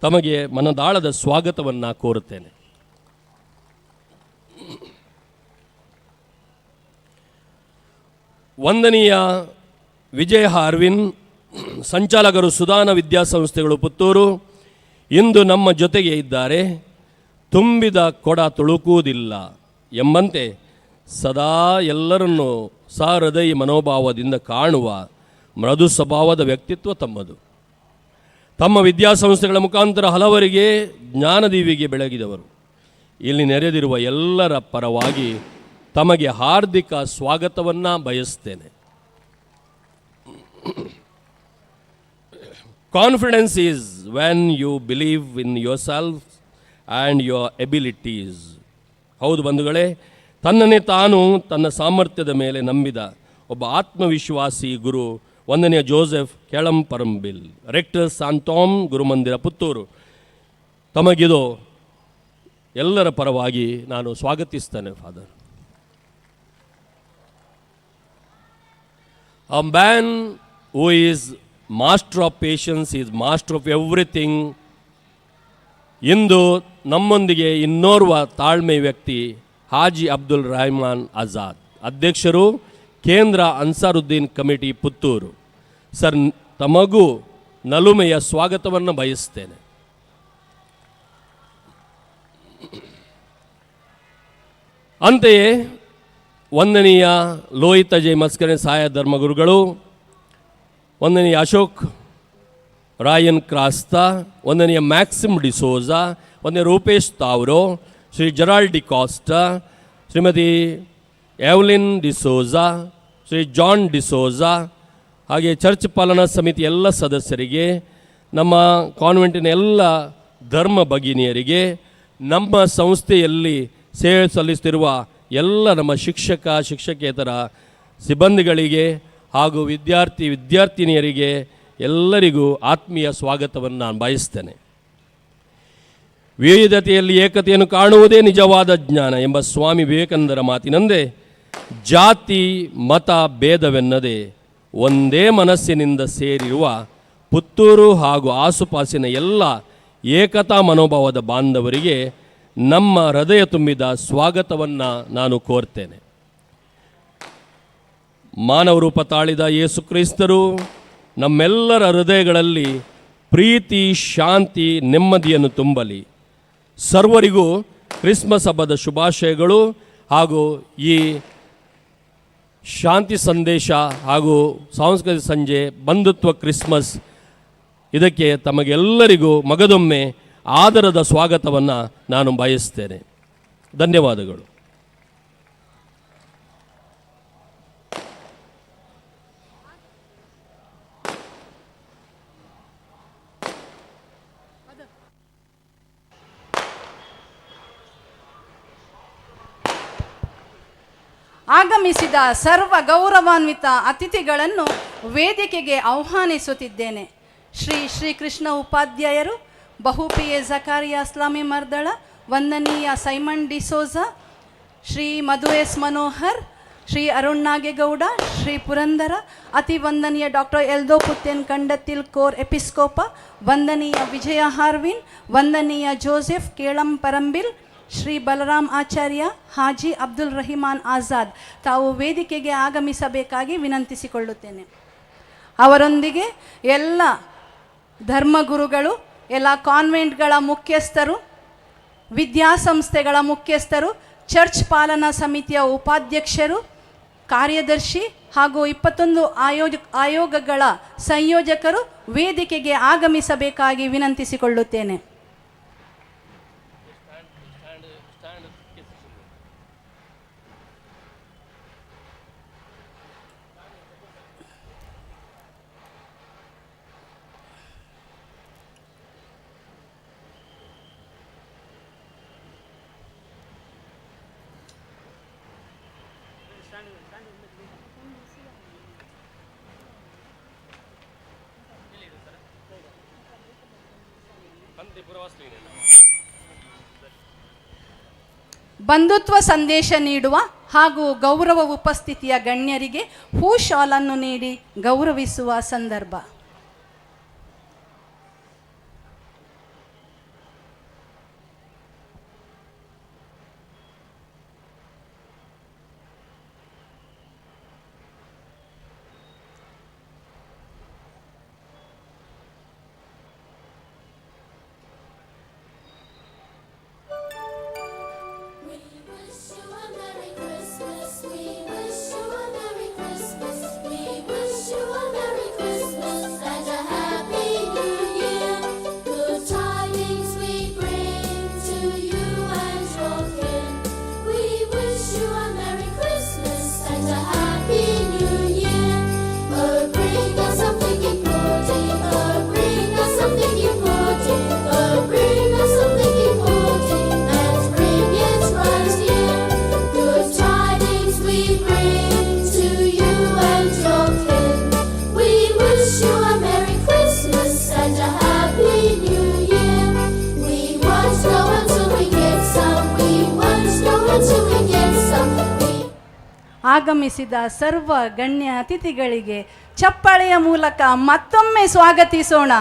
ತಮಗೆ ಮನದಾಳದ ಸ್ವಾಗತವನ್ನು ಕೋರುತ್ತೇನೆ. ವಂದನೀಯ ವಿಜಯ ಅರ್ವಿನ್, ಸಂಚಾಲಕರು, ಸುಧಾನ ವಿದ್ಯಾಸಂಸ್ಥೆಗಳು ಪುತ್ತೂರು, ಇಂದು ನಮ್ಮ ಜೊತೆಗೆ ಇದ್ದಾರೆ. ತುಂಬಿದ ಕೊಡ ತುಳುಕುವುದಿಲ್ಲ ಎಂಬಂತೆ ಸದಾ ಎಲ್ಲರನ್ನೂ ಸಹೃದಯ ಮನೋಭಾವದಿಂದ ಕಾಣುವ ಮೃದು ಸ್ವಭಾವದ ವ್ಯಕ್ತಿತ್ವ ತಮ್ಮದು. ತಮ್ಮ ವಿದ್ಯಾಸಂಸ್ಥೆಗಳ ಮುಖಾಂತರ ಹಲವರಿಗೆ ಜ್ಞಾನದೀವಿಗೆ ಬೆಳಗಿದವರು. ಇಲ್ಲಿ ನೆರೆದಿರುವ ಎಲ್ಲರ ಪರವಾಗಿ ತಮಗೆ ಹಾರ್ದಿಕ ಸ್ವಾಗತವನ್ನು ಬಯಸ್ತೇನೆ. Confidence is when you believe in yourself and your abilities. ಹೌದು ಬಂಧುಗಳೇ, ತನ್ನನ್ನೇ ತಾನು ತನ್ನ ಸಾಮರ್ಥ್ಯದ ಮೇಲೆ ನಂಬಿದ ಒಬ್ಬ ಆತ್ಮವಿಶ್ವಾಸಿ ಗುರು ವಂದನೀಯ ಜೋಸೆಫ್ ಕೆಳಂಪರಂಬಿಲ್, ರೆಕ್ಟರ್ ಸಾಂತೋಮ್ ಗುರುಮಂದಿರ ಪುತ್ತೂರು, ತಮಗಿದು ಎಲ್ಲರ ಪರವಾಗಿ ನಾನು ಸ್ವಾಗತಿಸ್ತೇನೆ. Father, a man who is master of patience is master of everything. ಇಂದು ನಮ್ಮೊಂದಿಗೆ ಇನ್ನೋರ್ವ ತಾಳ್ಮೆ ವ್ಯಕ್ತಿ ಹಾಜಿ ಅಬ್ದುಲ್ ರೆಹಮಾನ್ ಆಜಾದ್, ಅಧ್ಯಕ್ಷರು, ಕೇಂದ್ರ ಅನ್ಸಾರುದ್ದೀನ್ ಕಮಿಟಿ ಪುತ್ತೂರು. ಸರ್, ತಮಗೂ ನಲುಮೆಯ ಸ್ವಾಗತವನ್ನು ಬಯಸ್ತೇನೆ. ಅಂತೆಯೇ ವಂದನೀಯ ಲೋಹಿತ ಜೈ ಮಸ್ಕರೆ ಸಹಾಯ ಧರ್ಮಗುರುಗಳು, ವಂದನೀಯ ಅಶೋಕ್ ರಾಯನ್ ಕ್ರಾಸ್ತಾ, ವಂದನೀಯ ಮ್ಯಾಕ್ಸಿಮ್ ಡಿಸೋಜಾ, ವಂದನೀಯ Rupesh Tauro, Shri Gerald D'Costa, Shrimati Evelyn D'Souza, Shri John D'Souza, ಹಾಗೆ ಚರ್ಚ್ ಪಾಲನಾ ಸಮಿತಿ ಎಲ್ಲ ಸದಸ್ಯರಿಗೆ, ನಮ್ಮ ಕಾನ್ವೆಂಟಿನ ಎಲ್ಲ ಧರ್ಮ ಭಗಿನಿಯರಿಗೆ, ನಮ್ಮ ಸಂಸ್ಥೆಯಲ್ಲಿ ಸೇವೆ ಸಲ್ಲಿಸುತ್ತಿರುವ ಎಲ್ಲ ನಮ್ಮ ಶಿಕ್ಷಕ ಶಿಕ್ಷಕೇತರ ಸಿಬ್ಬಂದಿಗಳಿಗೆ ಹಾಗೂ ವಿದ್ಯಾರ್ಥಿನಿಯರಿಗೆ ಎಲ್ಲರಿಗೂ ಆತ್ಮೀಯ ಸ್ವಾಗತವನ್ನು ನಾನು ಬಯಸ್ತೇನೆ. ವಿವಿಧತೆಯಲ್ಲಿ ಏಕತೆಯನ್ನು ಕಾಣುವುದೇ ನಿಜವಾದ ಜ್ಞಾನ ಎಂಬ ಸ್ವಾಮಿ ವಿವೇಕಾನಂದರ ಮಾತಿನಂತೆ ಜಾತಿ ಮತ ಭೇದವೆನ್ನದೆ ಒಂದೇ ಮನಸ್ಸಿನಿಂದ ಸೇರಿರುವ ಪುತ್ತೂರು ಹಾಗೂ ಆಸುಪಾಸಿನ ಎಲ್ಲ ಏಕತಾ ಮನೋಭಾವದ ಬಾಂಧವರಿಗೆ ನಮ್ಮ ಹೃದಯ ತುಂಬಿದ ಸ್ವಾಗತವನ್ನು ನಾನು ಕೋರ್ತೇನೆ. ಮಾನವ ರೂಪ ತಾಳಿದ ಯೇಸು ಕ್ರಿಸ್ತರು ನಮ್ಮೆಲ್ಲರ ಹೃದಯಗಳಲ್ಲಿ ಪ್ರೀತಿ, ಶಾಂತಿ, ನೆಮ್ಮದಿಯನ್ನು ತುಂಬಲಿ. ಸರ್ವರಿಗೂ ಕ್ರಿಸ್ಮಸ್ ಹಬ್ಬದ ಶುಭಾಶಯಗಳು ಹಾಗೂ ಈ ಶಾಂತಿ ಸಂದೇಶ ಹಾಗೂ ಸಾಂಸ್ಕೃತಿಕ ಸಂಜೆ ಬಂಧುತ್ವ ಕ್ರಿಸ್ಮಸ್ ಇದಕ್ಕೆ ತಮಗೆಲ್ಲರಿಗೂ ಮಗದೊಮ್ಮೆ ಆದರದ ಸ್ವಾಗತವನ್ನು ನಾನು ಬಯಸ್ತೇನೆ. ಧನ್ಯವಾದಗಳು.
ಆಗಮಿಸಿದ ಸರ್ವ ಗೌರವಾನ್ವಿತ ಅತಿಥಿಗಳನ್ನು ವೇದಿಕೆಗೆ ಆಹ್ವಾನಿಸುತ್ತಿದ್ದೇನೆ. ಶ್ರೀ ಕೃಷ್ಣ ಉಪಾಧ್ಯಾಯರು, ಬಹುಪಿಯ ಜಕಾರಿಯಾ ಸ್ಲಾಮಿ ಮರ್ದಳ, ವಂದನೀಯ ಸೈಮನ್ ಡಿಸೋಜಾ, ಶ್ರೀ ಮಧು ಎಸ್ ಮನೋಹರ್, ಶ್ರೀ ಅರುಣ್ ನಾಗೇಗೌಡ, ಶ್ರೀ ಪುರಂದರ, ಅತಿ ವಂದನೀಯ ಡಾಕ್ಟರ್ ಎಲ್ದೋ ಪುತ್ಯನ್ ಕಂಡತಿಲ್ ಕೋರ್ ಎಪಿಸ್ಕೋಪ, ವಂದನೀಯ ವಿಜಯ ಹಾರ್ವಿನ್, ವಂದನೀಯ ಜೋಸೆಫ್ ಕೇಳಂ ಪರಂಬಿಲ್, ಶ್ರೀ ಬಲರಾಮ್ ಆಚಾರ್ಯ, ಹಾಜಿ ಅಬ್ದುಲ್ ರಹಿಮಾನ್ ಆಜಾದ್ ತಾವು ವೇದಿಕೆಗೆ ಆಗಮಿಸಬೇಕಾಗಿ ವಿನಂತಿಸಿಕೊಳ್ಳುತ್ತೇನೆ. ಅವರೊಂದಿಗೆ ಎಲ್ಲ ಧರ್ಮಗುರುಗಳು, ಎಲ್ಲ ಕಾನ್ವೆಂಟ್ಗಳ ಮುಖ್ಯಸ್ಥರು, ವಿದ್ಯಾಸಂಸ್ಥೆಗಳ ಮುಖ್ಯಸ್ಥರು, ಚರ್ಚ್ ಪಾಲನಾ ಸಮಿತಿಯ ಉಪಾಧ್ಯಕ್ಷರು, ಕಾರ್ಯದರ್ಶಿ ಹಾಗೂ 21 ಆಯೋಗಗಳ ಸಂಯೋಜಕರು ವೇದಿಕೆಗೆ ಆಗಮಿಸಬೇಕಾಗಿ ವಿನಂತಿಸಿಕೊಳ್ಳುತ್ತೇನೆ. ಬಂಧುತ್ವ ಸಂದೇಶ ನೀಡುವ ಹಾಗೂ ಗೌರವ ಉಪಸ್ಥಿತಿಯ ಗಣ್ಯರಿಗೆ ಹೂ ಶಾಲನ್ನು ನೀಡಿ ಗೌರವಿಸುವ ಸಂದರ್ಭ. ಆಗಮಿಸಿದ ಸರ್ವ ಗಣ್ಯ ಅತಿಥಿಗಳಿಗೆ ಚಪ್ಪಾಳೆಯ ಮೂಲಕ ಮತ್ತೊಮ್ಮೆ ಸ್ವಾಗತಿಸೋಣ.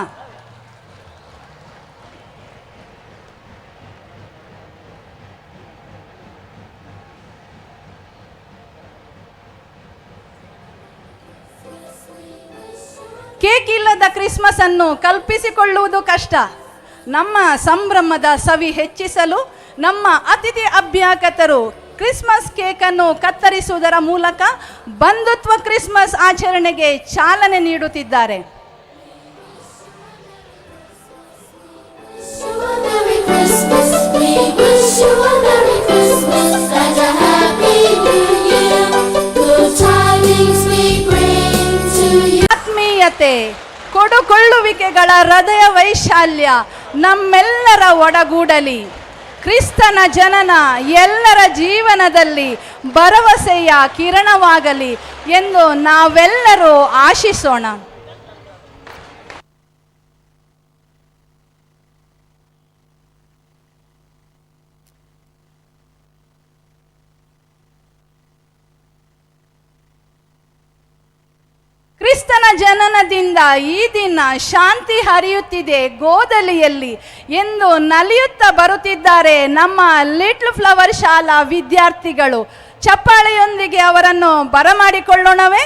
ಕೇಕ್ ಇಲ್ಲದ ಕ್ರಿಸ್ಮಸ್ ಅನ್ನು ಕಲ್ಪಿಸಿಕೊಳ್ಳುವುದು ಕಷ್ಟ. ನಮ್ಮ ಸಂಭ್ರಮದ ಸವಿ ಹೆಚ್ಚಿಸಲು ನಮ್ಮ ಅತಿಥಿ ಅಭ್ಯಾಗತರು ಕ್ರಿಸ್ಮಸ್ ಕೇಕನ್ನು ಕತ್ತರಿಸುವುದರ ಮೂಲಕ ಬಂಧುತ್ವ ಕ್ರಿಸ್ಮಸ್ ಆಚರಣೆಗೆ ಚಾಲನೆ ನೀಡುತ್ತಿದ್ದಾರೆ. ಆತ್ಮೀಯತೆ, ಕೊಡುಕೊಳ್ಳುವಿಕೆಗಳ ಹೃದಯ ವೈಶಾಲ್ಯ ನಮ್ಮೆಲ್ಲರ ಒಡಗೂಡಲಿ. ಕ್ರಿಸ್ತನ ಜನನ ಎಲ್ಲರ ಜೀವನದಲ್ಲಿ ಭರವಸೆಯ ಕಿರಣವಾಗಲಿ ಎಂದು ನಾವೆಲ್ಲರೂ ಆಶಿಸೋಣ. ಕ್ರಿಸ್ತನ ಜನನದಿಂದ ಈ ದಿನ ಶಾಂತಿ ಹರಿಯುತ್ತಿದೆ ಗೋದಲಿಯಲ್ಲಿ ಎಂದು ನಲಿಯುತ್ತಾ ಬರುತ್ತಿದ್ದಾರೆ ನಮ್ಮ ಲಿಟ್ಲ್ ಫ್ಲವರ್ ಶಾಲಾ ವಿದ್ಯಾರ್ಥಿಗಳು. ಚಪ್ಪಾಳೆಯೊಂದಿಗೆ ಅವರನ್ನು ಬರಮಾಡಿಕೊಳ್ಳೋಣವೇ?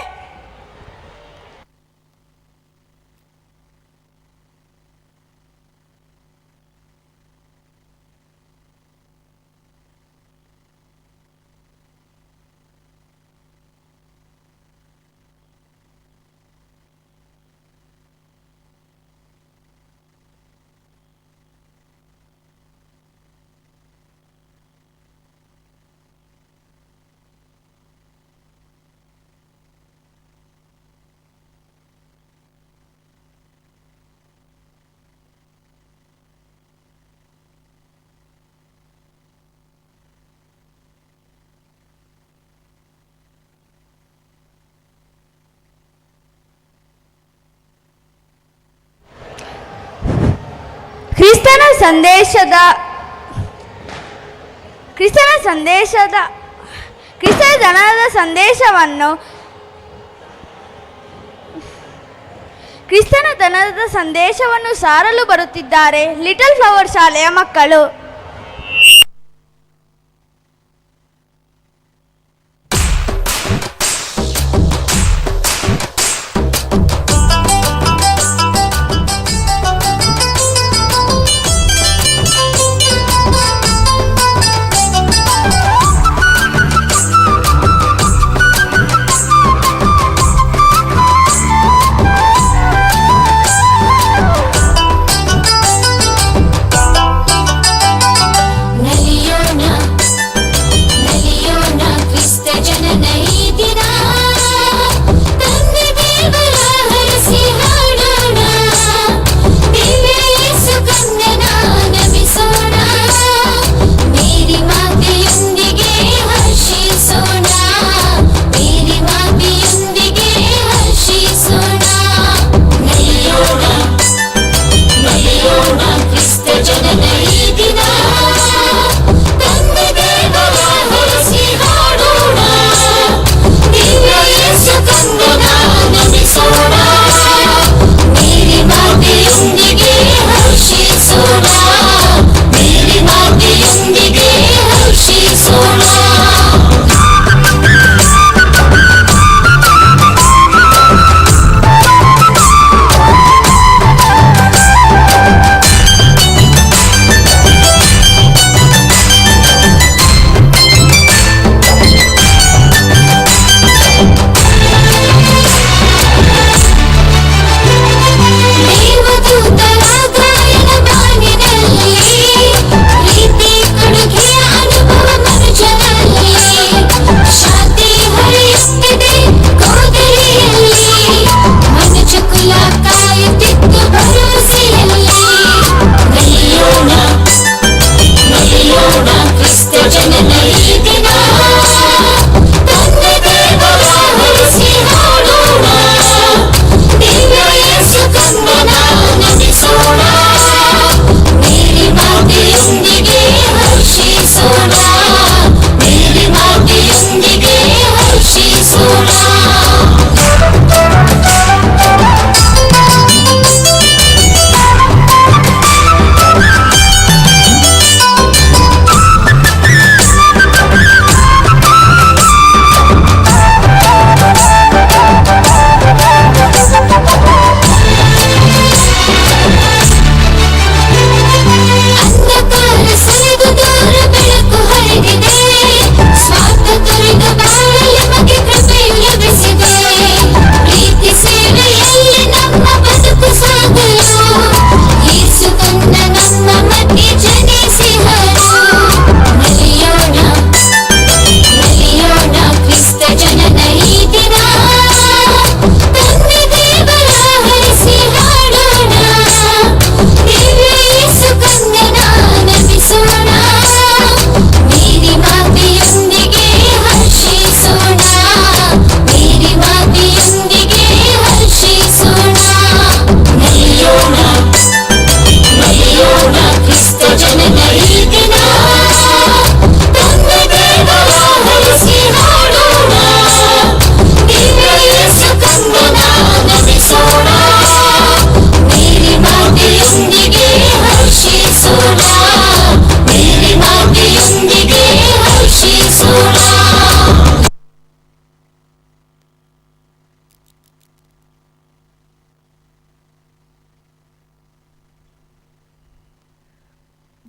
ಕ್ರಿಸ್ತನ ಜನನದ ಸಂದೇಶವನ್ನು ಸಾರಲು ಬರುತ್ತಿದ್ದಾರೆ ಲಿಟಲ್ ಫ್ಲವರ್ ಶಾಲೆಯ ಮಕ್ಕಳು.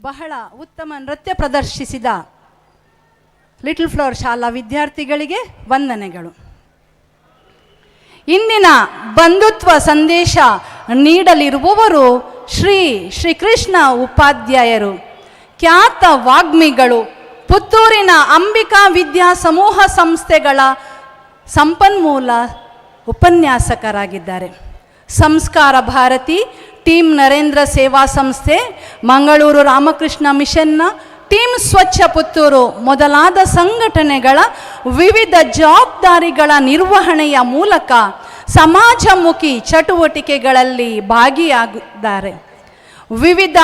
ಬಹಳ ಉತ್ತಮ ನೃತ್ಯ ಪ್ರದರ್ಶಿಸಿದ ಲಿಟಲ್ ಫ್ಲವರ್ ಶಾಲಾ ವಿದ್ಯಾರ್ಥಿಗಳಿಗೆ ವಂದನೆಗಳು. ಇಂದಿನ ಬಂಧುತ್ವ ಸಂದೇಶ ನೀಡಲಿರುವವರು ಶ್ರೀಕೃಷ್ಣ ಉಪಾಧ್ಯಾಯರು, ಖ್ಯಾತ ವಾಗ್ಮಿಗಳು, ಪುತ್ತೂರಿನ ಅಂಬಿಕಾ ವಿದ್ಯಾ ಸಮೂಹ ಸಂಸ್ಥೆಗಳ ಸಂಪನ್ಮೂಲ ಉಪನ್ಯಾಸಕರಾಗಿದ್ದಾರೆ. ಸಂಸ್ಕಾರ ಭಾರತಿ, ಟೀಮ್ ನರೇಂದ್ರ ಸೇವಾ ಸಂಸ್ಥೆ, ಮಂಗಳೂರು ರಾಮಕೃಷ್ಣ ಮಿಷನ್ನ ಟೀಮ್ ಸ್ವಚ್ಛ ಪುತ್ತೂರು ಮೊದಲಾದ ಸಂಘಟನೆಗಳ ವಿವಿಧ ಜವಾಬ್ದಾರಿಗಳ ನಿರ್ವಹಣೆಯ ಮೂಲಕ ಸಮಾಜಮುಖಿ ಚಟುವಟಿಕೆಗಳಲ್ಲಿ ಭಾಗಿಯಾಗಿದ್ದಾರೆ. ವಿವಿಧ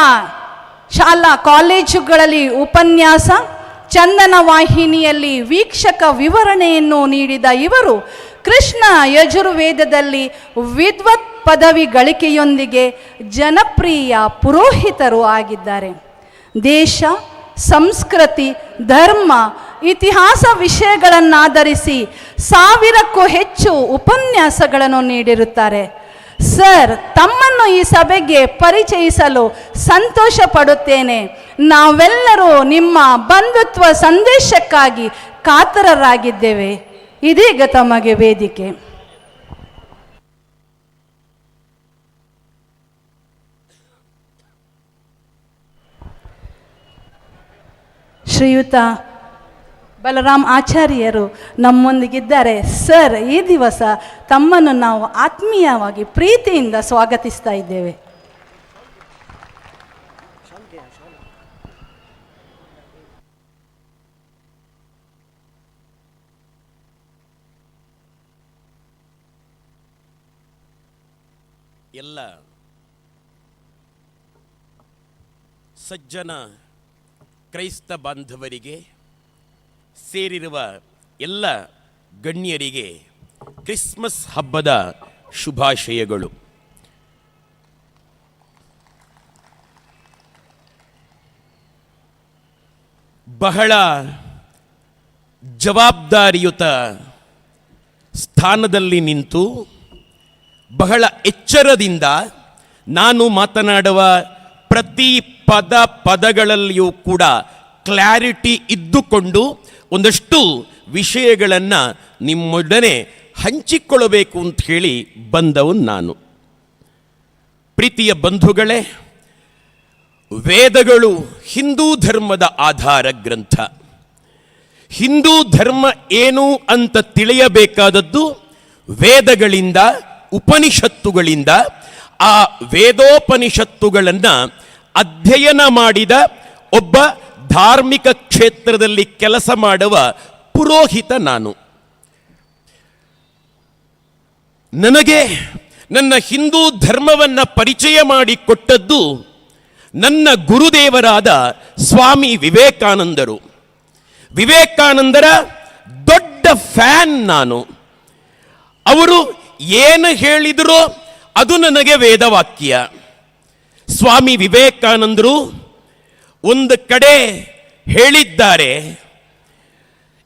ಶಾಲಾ ಕಾಲೇಜುಗಳಲ್ಲಿ ಉಪನ್ಯಾಸ, ಚಂದನ ವಾಹಿನಿಯಲ್ಲಿ ವೀಕ್ಷಕ ವಿವರಣೆಯನ್ನು ನೀಡಿದ ಇವರು ಕೃಷ್ಣ ಯಜುರ್ವೇದದಲ್ಲಿ ವಿದ್ವತ್ ಪದವಿ ಗಳಿಕೆಯೊಂದಿಗೆ ಜನಪ್ರಿಯ ಪುರೋಹಿತರು ಆಗಿದ್ದಾರೆ. ದೇಶ, ಸಂಸ್ಕೃತಿ, ಧರ್ಮ, ಇತಿಹಾಸ ವಿಷಯಗಳನ್ನಾಧರಿಸಿ 1000ಕ್ಕೂ ಹೆಚ್ಚು ಉಪನ್ಯಾಸಗಳನ್ನು ನೀಡಿರುತ್ತಾರೆ. ಸರ್, ತಮ್ಮನ್ನು ಈ ಸಭೆಗೆ ಪರಿಚಯಿಸಲು ಸಂತೋಷ ಪಡುತ್ತೇನೆ. ನಾವೆಲ್ಲರೂ ನಿಮ್ಮ ಬಂಧುತ್ವ ಸಂದೇಶಕ್ಕಾಗಿ ಕಾತರರಾಗಿದ್ದೇವೆ. ಇದೀಗ ತಮಗೆ ವೇದಿಕೆ. ಶ್ರೀಯುತ ಬಲರಾಮ್ ಆಚಾರ್ಯರು ನಮ್ಮೊಂದಿಗಿದ್ದಾರೆ. ಸರ್, ಈ ದಿವಸ ತಮ್ಮನ್ನು ನಾವು ಆತ್ಮೀಯವಾಗಿ ಪ್ರೀತಿಯಿಂದ ಸ್ವಾಗತಿಸ್ತಾ ಇದ್ದೇವೆ.
ಎಲ್ಲ ಸಜ್ಜನ ಕ್ರೈಸ್ತ ಬಾಂಧವರಿಗೆ, ಸೇರಿರುವ ಎಲ್ಲ ಗಣ್ಯರಿಗೆ ಕ್ರಿಸ್ಮಸ್ ಹಬ್ಬದ ಶುಭಾಶಯಗಳು. ಬಹಳ ಜವಾಬ್ದಾರಿಯುತ ಸ್ಥಾನದಲ್ಲಿ ನಿಂತು ಬಹಳ ಎಚ್ಚರದಿಂದ ನಾನು ಮಾತನಾಡುವ ಪ್ರತಿ ಪದಗಳಲ್ಲಿಯೂ ಕೂಡ ಕ್ಲಾರಿಟಿ ಇದ್ದುಕೊಂಡು ಒಂದಷ್ಟು ವಿಷಯಗಳನ್ನು ನಿಮ್ಮೊಡನೆ ಹಂಚಿಕೊಳ್ಳಬೇಕು ಅಂತ ಹೇಳಿ ಬಂದವನು ನಾನು. ಪ್ರೀತಿಯ ಬಂಧುಗಳೇ, ವೇದಗಳು ಹಿಂದೂ ಧರ್ಮದ ಆಧಾರ ಗ್ರಂಥ. ಹಿಂದೂ ಧರ್ಮ ಏನು ಅಂತ ತಿಳಿಯಬೇಕಾದದ್ದು ವೇದಗಳಿಂದ, ಉಪನಿಷತ್ತುಗಳಿಂದ. ಆ ವೇದೋಪನಿಷತ್ತುಗಳನ್ನು ಅಧ್ಯಯನ ಮಾಡಿದ ಒಬ್ಬ ಧಾರ್ಮಿಕ ಕ್ಷೇತ್ರದಲ್ಲಿ ಕೆಲಸ ಮಾಡುವ ಪುರೋಹಿತ ನಾನು. ನನಗೆ ನನ್ನ ಹಿಂದೂ ಧರ್ಮವನ್ನು ಪರಿಚಯ ಮಾಡಿಕೊಟ್ಟದ್ದು ನನ್ನ ಗುರುದೇವರಾದ ಸ್ವಾಮಿ ವಿವೇಕಾನಂದರು. ವಿವೇಕಾನಂದರ ದೊಡ್ಡ ಫ್ಯಾನ್ ನಾನು. ಅವರು ಏನು ಹೇಳಿದರೋ ಅದು ನನಗೆ ವೇದವಾಕ್ಯ. ಸ್ವಾಮಿ ವಿವೇಕಾನಂದರು ಒಂದು ಕಡೆ ಹೇಳಿದ್ದಾರೆ,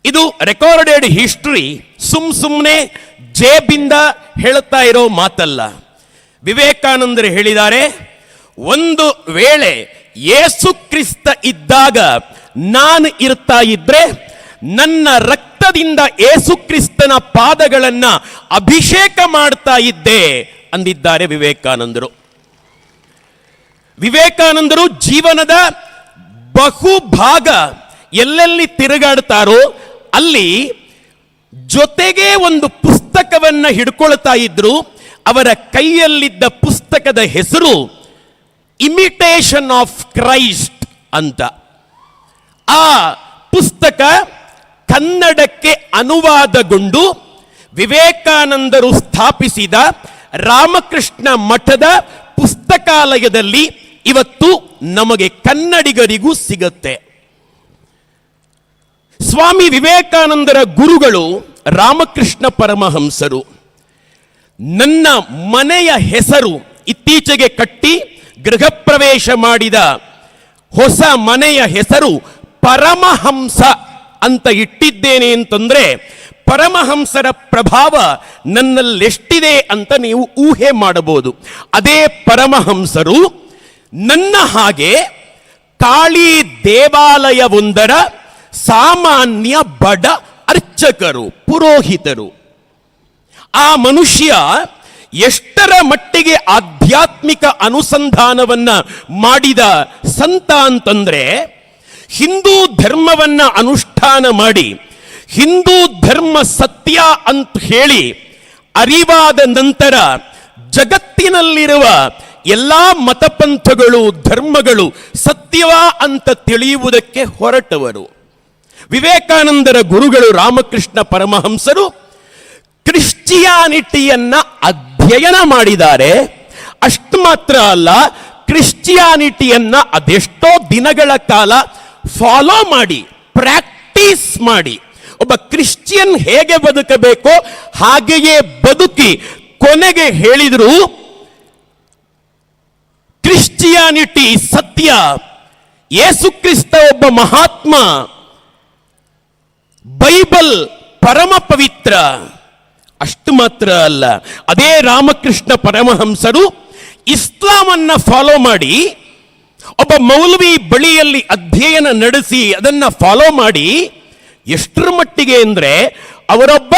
ಇದು ರೆಕಾರ್ಡೆಡ್ ಹಿಸ್ಟ್ರಿ, ಸುಮ್ಮನೆ ಜೇಬಿಂದ ಹೇಳ್ತಾ ಇರೋ ಮಾತಲ್ಲ. ವಿವೇಕಾನಂದರು ಹೇಳಿದ್ದಾರೆ, ಒಂದು ವೇಳೆ ಯೇಸು ಕ್ರಿಸ್ತ ಇದ್ದಾಗ ನಾನು ಇರ್ತಾ ಇದ್ರೆ ನನ್ನ ರಕ್ತದಿಂದ ಯೇಸು ಕ್ರಿಸ್ತನ ಪಾದಗಳನ್ನು ಅಭಿಷೇಕ ಮಾಡ್ತಾ ಇದ್ದೆ ಅಂದಿದ್ದಾರೆ ವಿವೇಕಾನಂದರು. ವಿವೇಕಾನಂದರು ಜೀವನದ ಬಹುಭಾಗ ಎಲ್ಲೆಲ್ಲಿ ತಿರುಗಾಡ್ತಾರೋ ಅಲ್ಲಿ ಜೊತೆಗೆ ಒಂದು ಪುಸ್ತಕವನ್ನು ಹಿಡ್ಕೊಳ್ತಾ ಇದ್ರು. ಅವರ ಕೈಯಲ್ಲಿದ್ದ ಪುಸ್ತಕದ ಹೆಸರು ಇಮಿಟೇಷನ್ ಆಫ್ ಕ್ರೈಸ್ಟ್ ಅಂತ. ಆ ಪುಸ್ತಕ ಕನ್ನಡಕ್ಕೆ ಅನುವಾದಗೊಂಡು ವಿವೇಕಾನಂದರು ಸ್ಥಾಪಿಸಿದ ರಾಮಕೃಷ್ಣ ಮಠದ ಪುಸ್ತಕಾಲಯದಲ್ಲಿ ಇವತ್ತು ನಮಗೆ ಕನ್ನಡಿಗರಿಗೂ ಸಿಗುತ್ತೆ. ಸ್ವಾಮಿ ವಿವೇಕಾನಂದರ ಗುರುಗಳು ರಾಮಕೃಷ್ಣ ಪರಮಹಂಸರು. ನನ್ನ ಮನೆಯ ಹೆಸರು ಇತ್ತೀಚೆಗೆ ಕಟ್ಟಿ ಗೃಹ ಪ್ರವೇಶ ಮಾಡಿದ ಹೊಸ ಮನೆಯ ಹೆಸರು ಪರಮಹಂಸ ಅಂತ ಇಟ್ಟಿದ್ದೇನೆ ಅಂತಂದ್ರೆ ಪರಮಹಂಸರ ಪ್ರಭಾವ ನನ್ನಲ್ಲೆಷ್ಟಿದೆ ಅಂತ ನೀವು ಊಹೆ ಮಾಡಬಹುದು. ಅದೇ ಪರಮಹಂಸರು ನನ್ನ ಹಾಗೆ ಕಾಳಿ ದೇವಾಲಯವೊಂದರ ಸಾಮಾನ್ಯ ಬಡ ಅರ್ಚಕರು, ಪುರೋಹಿತರು. ಆ ಮನುಷ್ಯ ಎಷ್ಟರ ಮಟ್ಟಿಗೆ ಆಧ್ಯಾತ್ಮಿಕ ಅನುಸಂಧಾನವನ್ನ ಮಾಡಿದ ಸಂತ ಅಂತಂದ್ರೆ, ಹಿಂದೂ ಧರ್ಮವನ್ನ ಅನುಷ್ಠಾನ ಮಾಡಿ ಹಿಂದೂ ಧರ್ಮ ಸತ್ಯ ಅಂತ ಹೇಳಿ ಅರಿವಾದ ನಂತರ ಜಗತ್ತಿನಲ್ಲಿರುವ ಎಲ್ಲಾ ಮತಪಂಥಗಳು, ಧರ್ಮಗಳು ಸತ್ಯವ ಅಂತ ತಿಳಿಯುವುದಕ್ಕೆ ಹೊರಟವರು. ವಿವೇಕಾನಂದರ ಗುರುಗಳು ರಾಮಕೃಷ್ಣ ಪರಮಹಂಸರು ಕ್ರಿಶ್ಚಿಯಾನಿಟಿಯನ್ನ ಅಧ್ಯಯನ ಮಾಡಿದ್ದಾರೆ. ಅಷ್ಟು ಮಾತ್ರ ಅಲ್ಲ, ಕ್ರಿಶ್ಚಿಯಾನಿಟಿಯನ್ನ ಅದೆಷ್ಟೋ ದಿನಗಳ ಕಾಲ ಫಾಲೋ ಮಾಡಿ, ಪ್ರಾಕ್ಟೀಸ್ ಮಾಡಿ, ಒಬ್ಬ ಕ್ರಿಶ್ಚಿಯನ್ ಹೇಗೆ ಬದುಕಬೇಕೋ ಹಾಗೆಯೇ ಬದುಕಿ ಕೊನೆಗೆ ಹೇಳಿದ್ರು, ಕ್ರಿಶ್ಚಿಯಾನಿಟಿ ಸತ್ಯ, ಯೇಸು ಕ್ರಿಸ್ತ ಒಬ್ಬ ಮಹಾತ್ಮ, ಬೈಬಲ್ ಪರಮ ಪವಿತ್ರ. ಅಷ್ಟು ಮಾತ್ರ ಅಲ್ಲ, ಅದೇ ರಾಮಕೃಷ್ಣ ಪರಮಹಂಸರು ಇಸ್ಲಾಮನ್ನ ಫಾಲೋ ಮಾಡಿ ಒಬ್ಬ ಮೌಲ್ವಿ ಬಳಿಯಲ್ಲಿ ಅಧ್ಯಯನ ನಡೆಸಿ ಅದನ್ನ ಫಾಲೋ ಮಾಡಿ ಎಷ್ಟರ ಮಟ್ಟಿಗೆ ಅಂದ್ರೆ, ಅವರೊಬ್ಬ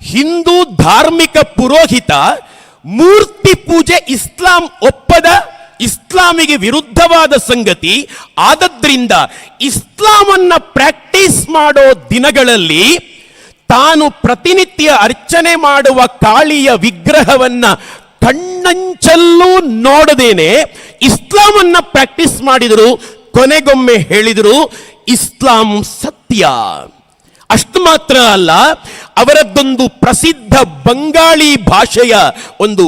ಹಿಂದೂ ಧಾರ್ಮಿಕ ಪುರೋಹಿತ ಮೂರ್ತಿ ಪೂಜೆ ಇಸ್ಲಾಂ ಒಪ್ಪದ, ಇಸ್ಲಾಮಿಗೆ ವಿರುದ್ಧವಾದ ಸಂಗತಿ ಆದದ್ರಿಂದ ಇಸ್ಲಾಮನ್ನ ಪ್ರಾಕ್ಟೀಸ್ ಮಾಡೋ ದಿನಗಳಲ್ಲಿ ತಾನು ಪ್ರತಿನಿತ್ಯ ಅರ್ಚನೆ ಮಾಡುವ ಕಾಳಿಯ ವಿಗ್ರಹವನ್ನ ಕಣ್ಣಂಚಲ್ಲೂ ನೋಡದೇನೆ ಇಸ್ಲಾಮನ್ನ ಪ್ರಾಕ್ಟೀಸ್ ಮಾಡಿದರು. ಕೊನೆಗೊಮ್ಮೆ ಹೇಳಿದರು, ಇಸ್ಲಾಂ ಸತ್ಯ. ಅಷ್ಟು ಮಾತ್ರ ಅಲ್ಲ, ಅವರದ್ದೊಂದು ಪ್ರಸಿದ್ಧ ಬಂಗಾಳಿ ಭಾಷೆಯ ಒಂದು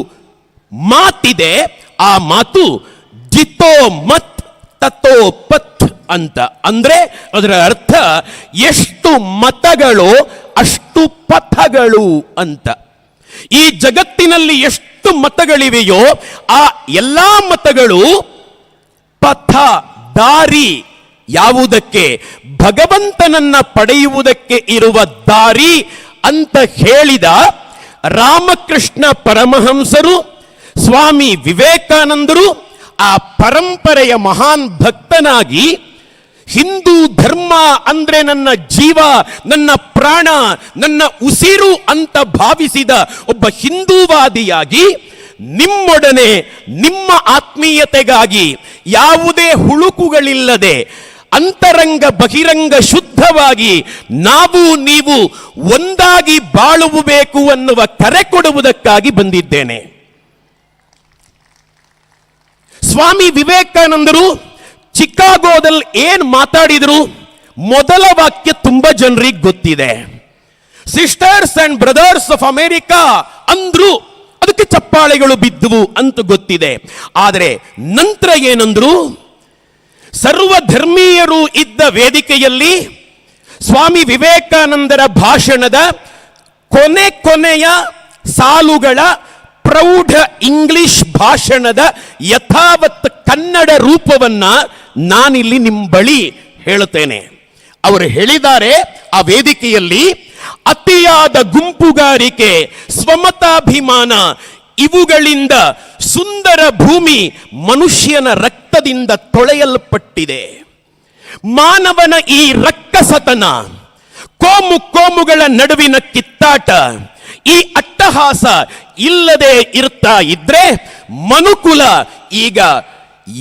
ಮಾತಿದೆ. ಆ ಮಾತು ಜಿತೋ ಮತ್ ತತೋ ಪಥ್ ಅಂತ. ಅಂದ್ರೆ ಅದರ ಅರ್ಥ ಎಷ್ಟು ಮತಗಳು ಅಷ್ಟು ಪಥಗಳು ಅಂತ. ಈ ಜಗತ್ತಿನಲ್ಲಿ ಎಷ್ಟು ಮತಗಳಿವೆಯೋ ಆ ಎಲ್ಲಾ ಮತಗಳು ಪಥ, ದಾರಿ, ಯಾವುದಕ್ಕೆ? ಭಗವಂತನನ್ನ ಪಡೆಯುವುದಕ್ಕೆ ಇರುವ ದಾರಿ ಅಂತ ಹೇಳಿದ ರಾಮಕೃಷ್ಣ ಪರಮಹಂಸರು, ಸ್ವಾಮಿ ವಿವೇಕಾನಂದರು ಆ ಪರಂಪರೆಯ ಮಹಾನ್ ಭಕ್ತನಾಗಿ ಹಿಂದೂ ಧರ್ಮ ಅಂದ್ರೆ ನನ್ನ ಜೀವ, ನನ್ನ ಪ್ರಾಣ, ನನ್ನ ಉಸಿರು ಅಂತ ಭಾವಿಸಿದ ಒಬ್ಬ ಹಿಂದೂವಾದಿಯಾಗಿ ನಿಮ್ಮೊಡನೆ ನಿಮ್ಮ ಆತ್ಮೀಯತೆಗಾಗಿ ಯಾವುದೇ ಹುಳುಕುಗಳಿಲ್ಲದೆ ಅಂತರಂಗ ಬಹಿರಂಗ ಶುದ್ಧವಾಗಿ ನಾವು ನೀವು ಒಂದಾಗಿ ಬಾಳುವುದು ಅನ್ನುವ ಕರೆ ಕೊಡುವುದಕ್ಕಾಗಿ ಬಂದಿದ್ದೇನೆ. ಸ್ವಾಮಿ ವಿವೇಕಾನಂದರು ಚಿಕಾಗೋದಲ್ಲಿ ಏನ್ ಮಾತಾಡಿದ್ರು? ಮೊದಲ ವಾಕ್ಯ ತುಂಬಾ ಜನರಿಗೆ ಗೊತ್ತಿದೆ. Sisters and brothers of America ಅಂದ್ರು, ಅದಕ್ಕೆ ಚಪ್ಪಾಳೆಗಳು ಬಿದ್ದುವು ಅಂತ ಗೊತ್ತಿದೆ. ಆದರೆ ನಂತರ ಏನಂದ್ರು? ಸರ್ವಧರ್ಮೀಯರು ಇದ್ದ ವೇದಿಕೆಯಲ್ಲಿ ಸ್ವಾಮಿ ವಿವೇಕಾನಂದರ ಭಾಷಣದ ಕೊನೆಯ ಸಾಲುಗಳ ಪ್ರೌಢ ಇಂಗ್ಲಿಷ್ ಭಾಷಣದ ಯಥಾವತ್ ಕನ್ನಡ ರೂಪವನ್ನ ನಾನಿಲ್ಲಿ ನಿಮ್ಮ ಬಳಿ ಹೇಳುತ್ತೇನೆ. ಅವರು ಹೇಳಿದ್ದಾರೆ ಆ ವೇದಿಕೆಯಲ್ಲಿ, ಅತಿಯಾದ ಗುಂಪುಗಾರಿಕೆ, ಸ್ವಮತಾಭಿಮಾನ ಇವುಗಳಿಂದ ಸುಂದರ ಭೂಮಿ ಮನುಷ್ಯನ ರಕ್ತದಿಂದ ತೊಳೆಯಲ್ಪಟ್ಟಿದೆ. ಮಾನವನ ಈ ರಕ್ಕಸತನ, ಕೋಮುಗಳ ನಡುವಿನ ಕಿತ್ತಾಟ, ಈ ಅಟ್ಟಹಾಸ ಇಲ್ಲದೆ ಇರ್ತಾ ಇದ್ರೆ ಮನುಕುಲ ಈಗ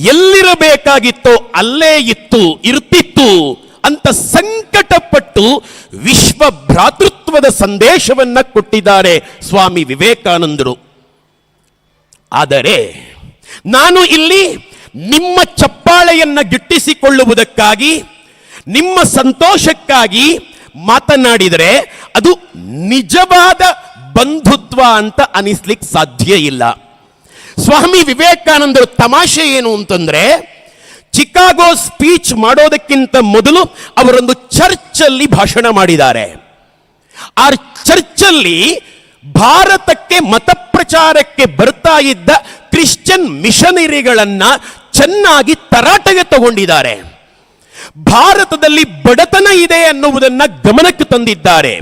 ಎಲ್ಲಿರಬೇಕಾಗಿತ್ತೋ ಅಲ್ಲೇ ಇರ್ತಿತ್ತು ಅಂತ ಸಂಕಟಪಟ್ಟು ವಿಶ್ವ ಭ್ರಾತೃತ್ವದ ಸಂದೇಶವನ್ನ ಕೊಟ್ಟಿದ್ದಾರೆ ಸ್ವಾಮಿ ವಿವೇಕಾನಂದರು. ಆದರೆ ನಾನು ಇಲ್ಲಿ ನಿಮ್ಮ ಚಪ್ಪಾಳೆಯನ್ನ ಗಿಟ್ಟಿಸಿಕೊಳ್ಳುವುದಕ್ಕಾಗಿ, ನಿಮ್ಮ ಸಂತೋಷಕ್ಕಾಗಿ ಮಾತನಾಡಿದರೆ ಅದು ನಿಜವಾದ ಬಂಧುತ್ವ ಅಂತ ಅನಿಸ್ಲಿಕ್ಕೆ ಸಾಧ್ಯ ಇಲ್ಲ. ಸ್ವಾಮಿ ವಿವೇಕಾನಂದರು ತಮಾಷೆ ಏನು ಅಂತಂದ್ರೆ, ಚಿಕಾಗೋ ಸ್ಪೀಚ್ ಮಾಡೋದಕ್ಕಿಂತ ಮೊದಲು ಅವರೊಂದು ಚರ್ಚಲ್ಲಿ ಭಾಷಣ ಮಾಡಿದ್ದಾರೆ. ಆ ಚರ್ಚಲ್ಲಿ ಭಾರತಕ್ಕೆ ಮತ ಪ್ರಚಾರಕ್ಕೆ ಬರ್ತಾ ಇದ್ದ ಕ್ರಿಶ್ಚಿಯನ್ ಮಿಷನರಿಗಳನ್ನ ಚೆನ್ನಾಗಿ ತರಾಟೆಗೆ ತಗೊಂಡಿದ್ದಾರೆ. ಭಾರತದಲ್ಲಿ ಬಡತನ ಇದೆ ಅನ್ನುವುದನ್ನ ಗಮನಕ್ಕೆ ತಂದಿದ್ದಾರೆ.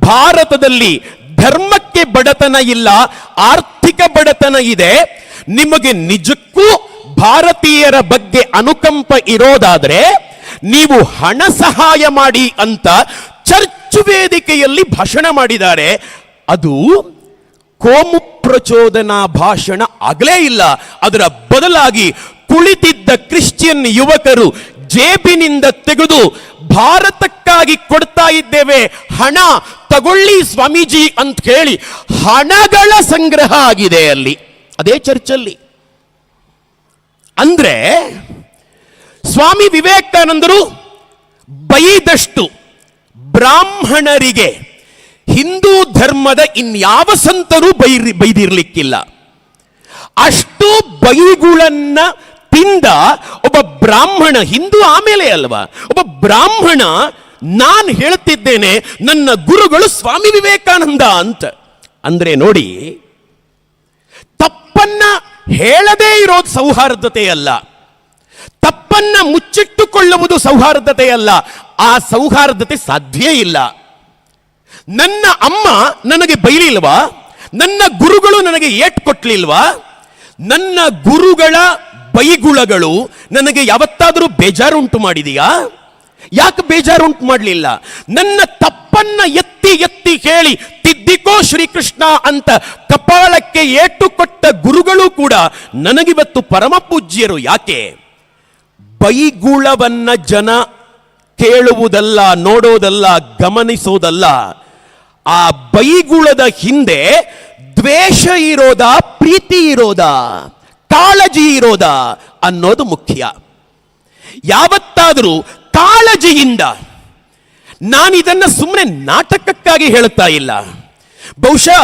ಭಾರತದಲ್ಲಿ ಧರ್ಮಕ್ಕೆ ಬಡತನ ಇಲ್ಲ, ಆರ್ಥಿಕ ಬಡತನ ಇದೆ. ನಿಮಗೆ ನಿಜಕ್ಕೂ ಭಾರತೀಯರ ಬಗ್ಗೆ ಅನುಕಂಪ ಇರೋದಾದ್ರೆ ನೀವು ಹಣ ಸಹಾಯ ಮಾಡಿ ಅಂತ ಚರ್ಚ್ ವೇದಿಕೆಯಲ್ಲಿ ಭಾಷಣ ಮಾಡಿದ್ದಾರೆ. ಅದು ಕೋಮು ಪ್ರಚೋದನಾ ಭಾಷಣ ಆಗಲೇ ಇಲ್ಲ. ಅದರ ಬದಲಾಗಿ ಕುಳಿತಿದ್ದ ಕ್ರಿಶ್ಚಿಯನ್ ಯುವಕರು ಜೇಬಿನಿಂದ ತೆಗೆದು ಭಾರತಕ್ಕಾಗಿ ಕೊಡ್ತಾ ಇದ್ದೇವೆ, ಹಣ ತಗೊಳ್ಳಿ ಸ್ವಾಮೀಜಿ ಅಂತ ಹೇಳಿ ಹಣಗಳ ಸಂಗ್ರಹ ಆಗಿದೆ ಅಲ್ಲಿ, ಅದೇ ಚರ್ಚಲ್ಲಿ. ಅಂದ್ರೆ ಸ್ವಾಮಿ ವಿವೇಕಾನಂದರು ಬೈದಷ್ಟು ಬ್ರಾಹ್ಮಣರಿಗೆ ಹಿಂದೂ ಧರ್ಮದ ಇನ್ಯಾವ ಸಂತರು ಬೈದಿರ್ಲಿಕ್ಕಿಲ್ಲ. ಅಷ್ಟು ಬೈಗುಳನ್ನ ತಿಂದ ಒಬ್ಬ ಬ್ರಾಹ್ಮಣ, ಹಿಂದೂ ಆಮೇಲೆ ಅಲ್ವಾ, ಒಬ್ಬ ಬ್ರಾಹ್ಮಣ ನಾನು ಹೇಳ್ತಿದ್ದೇನೆ ನನ್ನ ಗುರುಗಳು ಸ್ವಾಮಿ ವಿವೇಕಾನಂದ ಅಂತ. ಅಂದ್ರೆ ನೋಡಿ, ತಪ್ಪನ್ನ ಹೇಳದೇ ಇರೋದು ಸೌಹಾರ್ದತೆಯಲ್ಲ, ತಪ್ಪನ್ನ ಮುಚ್ಚಿಟ್ಟುಕೊಳ್ಳುವುದು ಸೌಹಾರ್ದತೆಯಲ್ಲ. ಆ ಸೌಹಾರ್ದತೆ ಸಾಧ್ಯ ಇಲ್ಲ. ನನ್ನ ಅಮ್ಮ ನನಗೆ ಬೈಲಿಲ್ವಾ? ನನ್ನ ಗುರುಗಳು ನನಗೆ ಏಟ್ ಕೊಟ್ಲಿಲ್ವಾ? ನನ್ನ ಗುರುಗಳ ಬೈಗುಳಗಳು ನನಗೆ ಯಾವತ್ತಾದರೂ ಬೇಜಾರುಂಟು ಮಾಡಿದೆಯಾ? ಯಾಕೆ ಬೇಜಾರುಂಟು ಮಾಡಲಿಲ್ಲ? ನನ್ನ ತಪ್ಪನ್ನ ಎತ್ತಿ ಎತ್ತಿ ಹೇಳಿ ತಿದ್ದಿಕೋ ಶ್ರೀಕೃಷ್ಣ ಅಂತ ಕಪಾಳಕ್ಕೆ ಏಟು ಕೊಟ್ಟ ಗುರುಗಳು ಕೂಡ ನನಗಿವತ್ತು ಪರಮ ಪೂಜ್ಯರು. ಯಾಕೆ? ಬೈಗುಳವನ್ನ ಜನ ಕೇಳುವುದಲ್ಲ, ನೋಡೋದಲ್ಲ, ಗಮನಿಸೋದಲ್ಲ. ಆ ಬೈಗುಳದ ಹಿಂದೆ ದ್ವೇಷ ಇರೋದಾ, ಪ್ರೀತಿ ಇರೋದಾ, ಕಾಳಜಿ ಇರೋದಾ ಅನ್ನೋದು ಮುಖ್ಯ. ಯಾವತ್ತಾದರೂ ಕಾಳಜಿಯಿಂದ, ನಾನಿದನ್ನ ಸುಮ್ಮನೆ ನಾಟಕಕ್ಕಾಗಿ ಹೇಳುತ್ತಾ ಇಲ್ಲ. ಬಹುಶಃ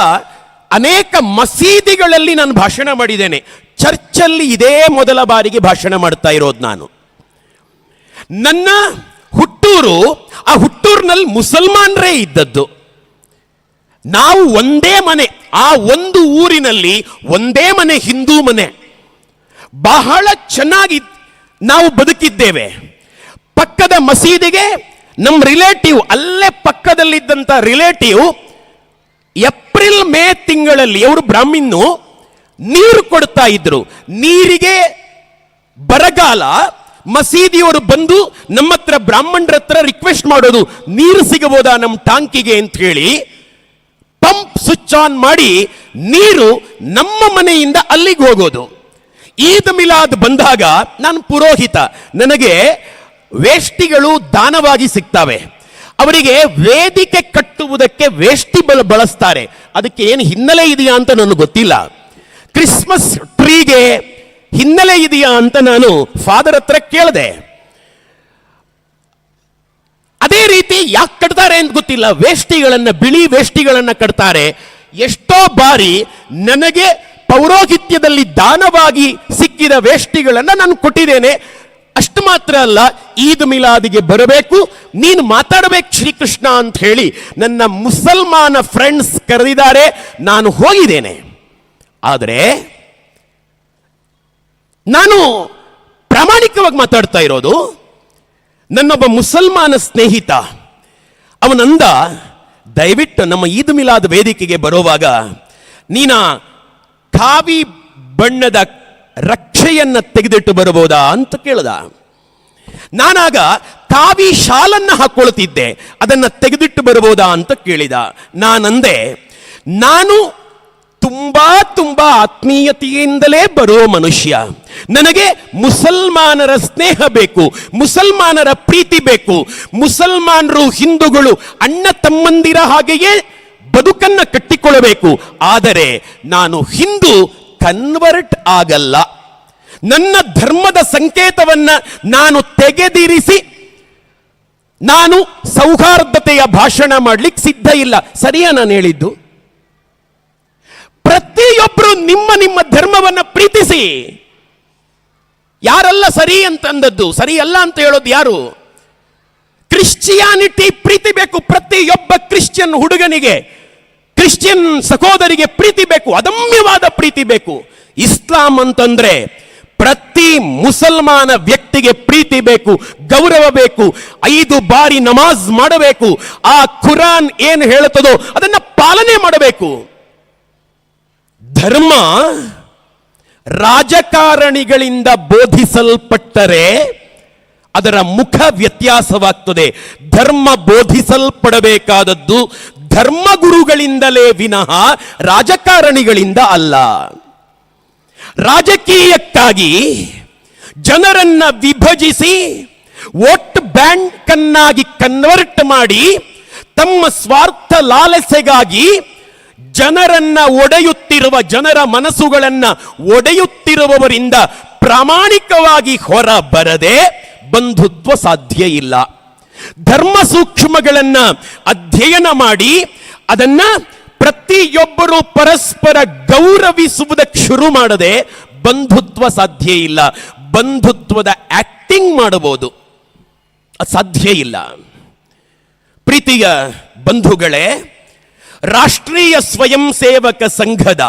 ಅನೇಕ ಮಸೀದಿಗಳಲ್ಲಿ ನಾನು ಭಾಷಣ ಮಾಡಿದ್ದೇನೆ. ಚರ್ಚಲ್ಲಿ ಇದೇ ಮೊದಲ ಬಾರಿಗೆ ಭಾಷಣ ಮಾಡ್ತಾ ಇರೋದು ನಾನು. ನನ್ನ ಹುಟ್ಟೂರು, ಆ ಹುಟ್ಟೂರಿನಲ್ಲಿ ಮುಸಲ್ಮಾನರೇ ಇದ್ದದ್ದು. ನಾವು ಒಂದೇ ಮನೆ, ಆ ಒಂದು ಊರಿನಲ್ಲಿ ಒಂದೇ ಮನೆ, ಹಿಂದೂ ಮನೆ. ಬಹಳ ಚೆನ್ನಾಗಿ ನಾವು ಬದುಕಿದ್ದೇವೆ. ಪಕ್ಕದ ಮಸೀದಿಗೆ ನಮ್ಮ ರಿಲೇಟಿವ್, ಅಲ್ಲೇ ಪಕ್ಕದಲ್ಲಿದ್ದಂಥ ರಿಲೇಟಿವ್ ಏಪ್ರಿಲ್ ಮೇ ತಿಂಗಳಲ್ಲಿ ಅವರು ಬ್ರಾಹ್ಮಿನ್ನು ನೀರು ಕೊಡ್ತಾ ಇದ್ರು. ನೀರಿಗೆ ಬರಗಾಲ, ಮಸೀದಿಯವರು ಬಂದು ನಮ್ಮ ಹತ್ರ ಬ್ರಾಹ್ಮಣರ ಹತ್ರ ರಿಕ್ವೆಸ್ಟ್ ಮಾಡೋದು, ನೀರು ಸಿಗಬಹುದಾ ನಮ್ಮ ಟಾಂಕಿಗೆ ಅಂತ ಹೇಳಿ. ಪಂಪ್ ಸ್ವಿಚ್ ಆನ್ ಮಾಡಿ ನೀರು ನಮ್ಮ ಮನೆಯಿಂದ ಅಲ್ಲಿಗೆ ಹೋಗೋದು. ಈದ್ ಮಿಲಾದ್ ಬಂದಾಗ ನಾನು ಪುರೋಹಿತ, ನನಗೆ ವೇಷ್ಟಿಗಳು ದಾನವಾಗಿ ಸಿಗ್ತವೆ. ಅವರಿಗೆ ವೇದಿಕೆ ಕಟ್ಟುವುದಕ್ಕೆ ವೇಷ್ಟಿ ಬಳಸ್ತಾರೆ. ಅದಕ್ಕೆ ಏನು ಹಿನ್ನೆಲೆ ಇದೆಯಾ ಅಂತ ನನಗೆ ಗೊತ್ತಿಲ್ಲ. ಕ್ರಿಸ್ಮಸ್ ಟ್ರೀಗೆ ಹಿನ್ನೆಲೆ ಇದೆಯಾ ಅಂತ ನಾನು ಫಾದರ್ ಹತ್ರ ಕೇಳಿದೆ. ಅದೇ ರೀತಿ ಯಾಕೆ ಕಟ್ತಾರೆ ಅಂತ ಗೊತ್ತಿಲ್ಲ. ವೇಷ್ಟಿಗಳನ್ನ, ಬಿಳಿ ವೇಷ್ಟಿಗಳನ್ನ ಕಟ್ತಾರೆ. ಎಷ್ಟೋ ಬಾರಿ ನನಗೆ ಪೌರೋಹಿತ್ಯದಲ್ಲಿ ದಾನವಾಗಿ ಸಿಕ್ಕಿದ ವೇಷ್ಟಿಗಳನ್ನ ನಾನು ಕೊಟ್ಟಿದ್ದೇನೆ. ಅಷ್ಟು ಮಾತ್ರ ಅಲ್ಲ, ಈದ್ ಮಿಲಾದಿಗೆ ಬರಬೇಕು, ನೀನು ಮಾತಾಡಬೇಕು ಶ್ರೀಕೃಷ್ಣ ಅಂತ ಹೇಳಿ ನನ್ನ ಮುಸಲ್ಮಾನ ಫ್ರೆಂಡ್ಸ್ ಕರೆದಿದ್ದಾರೆ, ನಾನು ಹೋಗಿದ್ದೇನೆ. ಆದರೆ ನಾನು ಪ್ರಾಮಾಣಿಕವಾಗಿ ಮಾತಾಡ್ತಾ ಇರೋದು. ನನ್ನೊಬ್ಬ ಮುಸಲ್ಮಾನ ಸ್ನೇಹಿತ ಅವನಂದ, ದಯವಿಟ್ಟು ನಮ್ಮ ಈದ್ ಮಿಲಾದ್ ವೇದಿಕೆಗೆ ಬರುವಾಗ ನೀನ ಖಾವಿ ಬಣ್ಣದ ರಕ್ಷೆಯನ್ನ ತೆಗೆದಿಟ್ಟು ಬರಬಹುದಾ ಅಂತ ಕೇಳ್ದ. ನಾನಾಗ ಖಾವಿ ಶಾಲನ್ನ ಹಾಕೊಳ್ತಿದ್ದೆ, ಅದನ್ನ ತೆಗೆದಿಟ್ಟು ಬರಬಹುದಾ ಅಂತ ಕೇಳಿದ. ನಾನಂದೆ, ನಾನು ತುಂಬಾ ಆತ್ಮೀಯತೆಯಿಂದಲೇ ಬರೋ ಮನುಷ್ಯ. ನನಗೆ ಮುಸಲ್ಮಾನರ ಸ್ನೇಹ ಬೇಕು, ಮುಸಲ್ಮಾನರ ಪ್ರೀತಿ ಬೇಕು. ಮುಸಲ್ಮಾನರು ಹಿಂದೂಗಳು ಅಣ್ಣ ತಮ್ಮಂದಿರ ಹಾಗೆಯೇ ಬದುಕನ್ನ ಕಟ್ಟಿಕೊಳ್ಳಬೇಕು. ಆದರೆ ನಾನು ಹಿಂದೂ ಕನ್ವರ್ಟ್ ಆಗಲ್ಲ. ನನ್ನ ಧರ್ಮದ ಸಂಕೇತವನ್ನ ನಾನು ತೆಗೆದಿರಿಸಿ ನಾನು ಸೌಹಾರ್ದತೆಯ ಭಾಷಣ ಮಾಡ್ಲಿಕ್ಕೆ ಸಿದ್ಧ ಇಲ್ಲ. ಸರಿಯಾ ನಾನು ಹೇಳಿದ್ದು? ಪ್ರತಿಯೊಬ್ಬರು ನಿಮ್ಮ ನಿಮ್ಮ ಧರ್ಮವನ್ನ ಪ್ರೀತಿಸಿ. ಯಾರಲ್ಲ ಸರಿ ಅಂತಂದದ್ದು, ಸರಿ ಅಲ್ಲ ಅಂತ ಹೇಳೋದು ಯಾರು? ಕ್ರಿಶ್ಚಿಯಾನಿಟಿ ಪ್ರೀತಿ ಬೇಕು. ಪ್ರತಿಯೊಬ್ಬ ಕ್ರಿಶ್ಚಿಯನ್ ಹುಡುಗನಿಗೆ, ಕ್ರಿಶ್ಚಿಯನ್ ಸಹೋದರಿಗೆ ಪ್ರೀತಿ ಬೇಕು, ಅದಮ್ಯವಾದ ಪ್ರೀತಿ ಬೇಕು. ಇಸ್ಲಾಂ ಅಂತಂದ್ರೆ ಪ್ರತಿ ಮುಸಲ್ಮಾನ ವ್ಯಕ್ತಿಗೆ ಪ್ರೀತಿ ಬೇಕು, ಗೌರವ ಬೇಕು, 5 ಬಾರಿ ನಮಾಜ್ ಮಾಡಬೇಕು, ಆ ಖುರಾನ್ ಏನು ಹೇಳುತ್ತದೋ ಅದನ್ನ ಪಾಲನೆ ಮಾಡಬೇಕು. ಧರ್ಮ ರಾಜಕಾರಣಿಗಳಿಂದ ಬೋಧಿಸಲ್ಪಟ್ಟರೆ ಅದರ ಮುಖ ವ್ಯತ್ಯಾಸವಾಗ್ತದೆ. ಧರ್ಮ ಬೋಧಿಸಲ್ಪಡಬೇಕಾದದ್ದು ಧರ್ಮಗುರುಗಳಿಂದಲೇ ವಿನಃ ರಾಜಕಾರಣಿಗಳಿಂದ ಅಲ್ಲ. ರಾಜಕೀಯಕ್ಕಾಗಿ ಜನರನ್ನ ವಿಭಜಿಸಿ ವೋಟ್ ಬ್ಯಾಂಕ್ ಅನ್ನಾಗಿ ಕನ್ವರ್ಟ್ ಮಾಡಿ ತಮ್ಮ ಸ್ವಾರ್ಥ ಲಾಲಸೆಗಾಗಿ ಜನರನ್ನ ಒಡೆಯುತ್ತಿರುವ, ಜನರ ಮನಸ್ಸುಗಳನ್ನ ಒಡೆಯುತ್ತಿರುವವರಿಂದ ಪ್ರಾಮಾಣಿಕವಾಗಿ ಹೊರ ಬರದೆ ಬಂಧುತ್ವ ಸಾಧ್ಯ ಇಲ್ಲ. ಧರ್ಮ ಸೂಕ್ಷ್ಮಗಳನ್ನ ಅಧ್ಯಯನ ಮಾಡಿ ಅದನ್ನ ಪ್ರತಿಯೊಬ್ಬರು ಪರಸ್ಪರ ಗೌರವಿಸುವುದಕ್ಕೆ ಶುರು ಮಾಡದೆ ಬಂಧುತ್ವ ಸಾಧ್ಯ ಇಲ್ಲ. ಬಂಧುತ್ವದ ಆಕ್ಟಿಂಗ್ ಮಾಡಬಹುದು, ಅದು ಸಾಧ್ಯ ಇಲ್ಲ. ಪ್ರೀತಿಯ ಬಂಧುಗಳೇ, ರಾಷ್ಟ್ರೀಯ ಸ್ವಯಂ ಸೇವಕ ಸಂಘದ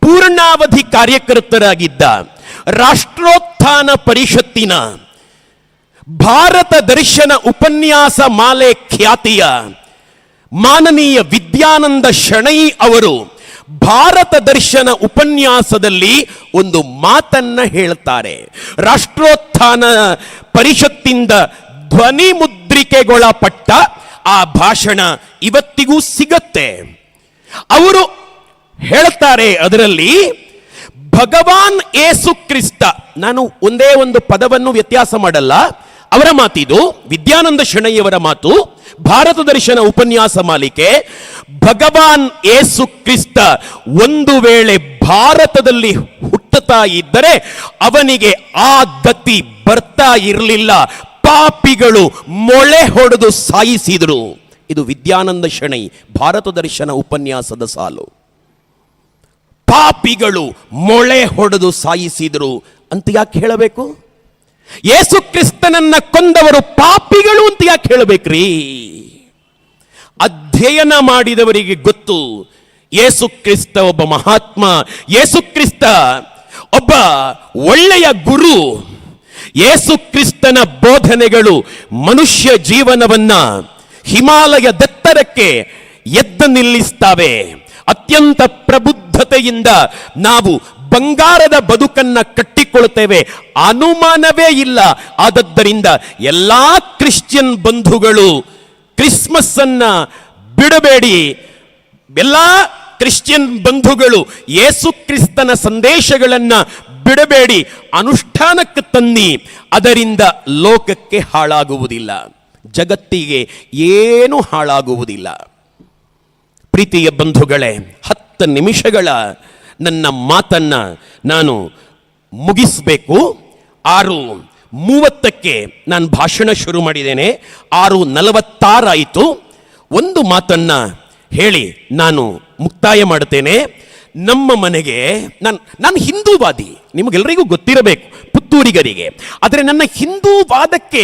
ಪೂರ್ಣಾವಧಿ ಕಾರ್ಯಕರ್ತರಾಗಿದ್ದ ರಾಷ್ಟ್ರೋತ್ಥಾನ ಪರಿಷತ್ತಿನ ಭಾರತ ದರ್ಶನ ಉಪನ್ಯಾಸ ಮಾಲೆ ಖ್ಯಾತಿಯ ಮಾನನೀಯ ವಿದ್ಯಾನಂದ ಶಣೈ ಅವರು ಭಾರತ ದರ್ಶನ ಉಪನ್ಯಾಸದಲ್ಲಿ ಒಂದು ಮಾತನ್ನ ಹೇಳ್ತಾರೆ. ರಾಷ್ಟ್ರೋತ್ಥಾನ ಪರಿಷತ್ತಿಂದ ಧ್ವನಿ ಮುದ್ರಿಕೆಗೊಳಪಟ್ಟ ಆ ಭಾಷಣ ಇವತ್ತಿಗೂ ಸಿಗತ್ತೆ. ಅವರು ಹೇಳ್ತಾರೆ ಅದರಲ್ಲಿ, ಭಗವಾನ್ ಏಸು ಕ್ರಿಸ್ತ, ನಾನು ಒಂದೇ ಒಂದು ಪದವನ್ನು ವ್ಯತ್ಯಾಸ ಮಾಡಲ್ಲ, ಅವರ ಮಾತಿದು, ವಿದ್ಯಾನಂದ ಶೆಣೈಯವರ ಮಾತು, ಭಾರತ ದರ್ಶನ ಉಪನ್ಯಾಸ ಮಾಲಿಕೆ. ಭಗವಾನ್ ಏಸು ಕ್ರಿಸ್ತ ಒಂದು ವೇಳೆ ಭಾರತದಲ್ಲಿ ಹುಟ್ಟುತ್ತಾ ಇದ್ದರೆ ಅವನಿಗೆ ಆ ಗತಿ ಬರ್ತಾ ಇರಲಿಲ್ಲ. ಪಾಪಿಗಳು ಮೊಳೆ ಹೊಡೆದು ಸಾಯಿಸಿದರು. ಇದು ವಿದ್ಯಾನಂದ ಶೆಣೈ ಭಾರತ ದರ್ಶನ ಉಪನ್ಯಾಸದ ಸಾಲು. ಪಾಪಿಗಳು ಮೊಳೆ ಹೊಡೆದು ಸಾಯಿಸಿದರು ಅಂತ ಯಾಕೆ ಹೇಳಬೇಕು? ಯೇಸು ಕ್ರಿಸ್ತನನ್ನ ಕೊಂದವರು ಪಾಪಿಗಳು ಅಂತ ಯಾಕೆ ಹೇಳಬೇಕ್ರಿ? ಅಧ್ಯಯನ ಮಾಡಿದವರಿಗೆ ಗೊತ್ತು, ಯೇಸು ಕ್ರಿಸ್ತ ಒಬ್ಬ ಮಹಾತ್ಮ, ಯೇಸು ಕ್ರಿಸ್ತ ಒಬ್ಬ ಒಳ್ಳೆಯ ಗುರು. ಯೇಸು ಕ್ರಿಸ್ತನ ಬೋಧನೆಗಳು ಮನುಷ್ಯ ಜೀವನವನ್ನ ಹಿಮಾಲಯ ದೆತ್ತರಕ್ಕೆ ಎದ್ದು ನಿಲ್ಲಿಸ್ತವೆ. ಅತ್ಯಂತ ಪ್ರಬುದ್ಧತೆಯಿಂದ ನಾವು ಬಂಗಾರದ ಬದುಕನ್ನ ಕಟ್ಟಿಕೊಳ್ಳುತ್ತೇವೆ, ಅನುಮಾನವೇ ಇಲ್ಲ. ಆದದ್ದರಿಂದ ಎಲ್ಲಾ ಕ್ರಿಶ್ಚಿಯನ್ ಬಂಧುಗಳು ಕ್ರಿಸ್ಮಸ್ ಅನ್ನ ಬಿಡಬೇಡಿ. ಎಲ್ಲಾ ಕ್ರಿಶ್ಚಿಯನ್ ಬಂಧುಗಳು ಯೇಸು ಕ್ರಿಸ್ತನ ಸಂದೇಶಗಳನ್ನ ಬಿಡಬೇಡಿ, ಅನುಷ್ಠಾನಕ್ಕೆ ತನ್ನಿ. ಅದರಿಂದ ಲೋಕಕ್ಕೆ ಹಾಳಾಗುವುದಿಲ್ಲ, ಜಗತ್ತಿಗೆ ಏನು ಹಾಳಾಗುವುದಿಲ್ಲ. ಪ್ರೀತಿಯ ಬಂಧುಗಳೇ, 10 ನಿಮಿಷಗಳ ನನ್ನ ಮಾತನ್ನ ನಾನು ಮುಗಿಸಬೇಕು. 6:30ಕ್ಕೆ ನಾನು ಭಾಷಣ ಶುರು ಮಾಡಿದ್ದೇನೆ, 6:46 ಆಯಿತು. ಒಂದು ಮಾತನ್ನ ಹೇಳಿ ನಾನು ಮುಕ್ತಾಯ ಮಾಡ್ತೇನೆ. ನಮ್ಮ ಮನೆಗೆ ನಾನು ಹಿಂದೂವಾದಿ, ನಿಮಗೆಲ್ಲರಿಗೂ ಗೊತ್ತಿರಬೇಕು, ಪುತ್ತೂರಿಗರಿಗೆ. ಆದರೆ ನನ್ನ ಹಿಂದೂವಾದಕ್ಕೆ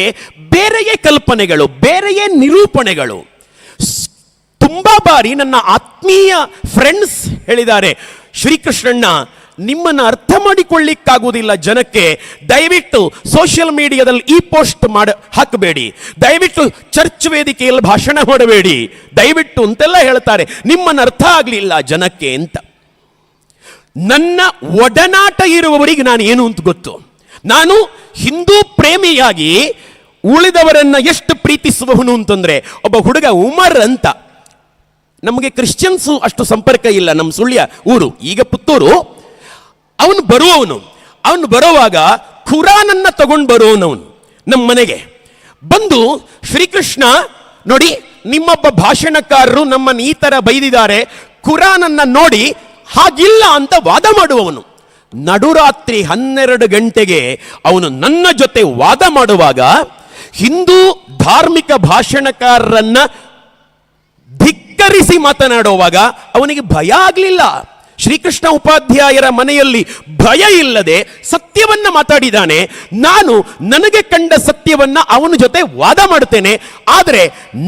ಬೇರೆಯೇ ಕಲ್ಪನೆಗಳು, ಬೇರೆಯೇ ನಿರೂಪಣೆಗಳು. ತುಂಬಾ ಬಾರಿ ನನ್ನ ಆತ್ಮೀಯ ಫ್ರೆಂಡ್ಸ್ ಹೇಳಿದ್ದಾರೆ, ಶ್ರೀಕೃಷ್ಣಣ್ಣ ನಿಮ್ಮನ್ನು ಅರ್ಥ ಮಾಡಿಕೊಳ್ಳಿಕ್ಕಾಗುವುದಿಲ್ಲ ಜನಕ್ಕೆ, ದಯವಿಟ್ಟು ಸೋಷಿಯಲ್ ಮೀಡಿಯಾದಲ್ಲಿ ಈ ಪೋಸ್ಟ್ ಹಾಕಬೇಡಿ, ದಯವಿಟ್ಟು ಚರ್ಚ್ ವೇದಿಕೆಯಲ್ಲಿ ಭಾಷಣ ಮಾಡಬೇಡಿ, ದಯವಿಟ್ಟು ಅಂತೆಲ್ಲ ಹೇಳ್ತಾರೆ, ನಿಮ್ಮನ್ನು ಅರ್ಥ ಆಗಲಿಲ್ಲ ಜನಕ್ಕೆ ಅಂತ. ನನ್ನ ಒಡನಾಟ ಇರುವವರಿಗೆ ನಾನು ಏನು ಅಂತ ಗೊತ್ತು. ನಾನು ಹಿಂದೂ ಪ್ರೇಮಿಯಾಗಿ ಉಳಿದವರನ್ನ ಎಷ್ಟು ಪ್ರೀತಿಸುವವನು ಅಂತಂದ್ರೆ, ಒಬ್ಬ ಹುಡುಗ ಉಮರ್ ಅಂತ, ನಮಗೆ ಕ್ರಿಶ್ಚಿಯನ್ಸು ಅಷ್ಟು ಸಂಪರ್ಕ ಇಲ್ಲ, ನಮ್ಮ ಸುಳ್ಯ ಊರು, ಈಗ ಪುತ್ತೂರು. ಅವನು ಬರುವಾಗ ಖುರಾನನ್ನ ತಗೊಂಡು ಬರುವವನವನು ನಮ್ಮ ಮನೆಗೆ ಬಂದು, ಶ್ರೀಕೃಷ್ಣ ನೋಡಿ ನಿಮ್ಮೊಬ್ಬ ಭಾಷಣಕಾರರು ನಮ್ಮನ್ನು ಈ ತರ ಬೈದಿದ್ದಾರೆ, ಖುರಾನನ್ನ ನೋಡಿ ಹಾಗಿಲ್ಲ ಅಂತ ವಾದ ಮಾಡುವವನು. ನಡುರಾತ್ರಿ 12 ಗಂಟೆಗೆ ಅವನು ನನ್ನ ಜೊತೆ ವಾದ ಮಾಡುವಾಗ, ಹಿಂದೂ ಧಾರ್ಮಿಕ ಭಾಷಣಕಾರರನ್ನ ಧಿಕ್ಕರಿಸಿ ಮಾತನಾಡುವಾಗ ಅವನಿಗೆ ಭಯ ಆಗಲಿಲ್ಲ. ಶ್ರೀಕೃಷ್ಣ ಉಪಾಧ್ಯಾಯರ ಮನೆಯಲ್ಲಿ ಭಯ ಇಲ್ಲದೆ ಸತ್ಯವನ್ನ ಮಾತಾಡಿದ್ದಾನೆ. ನಾನು ನನಗೆ ಕಂಡ ಸತ್ಯವನ್ನ ಅವನ ಜೊತೆ ವಾದ ಮಾಡುತ್ತೇನೆ. ಆದರೆ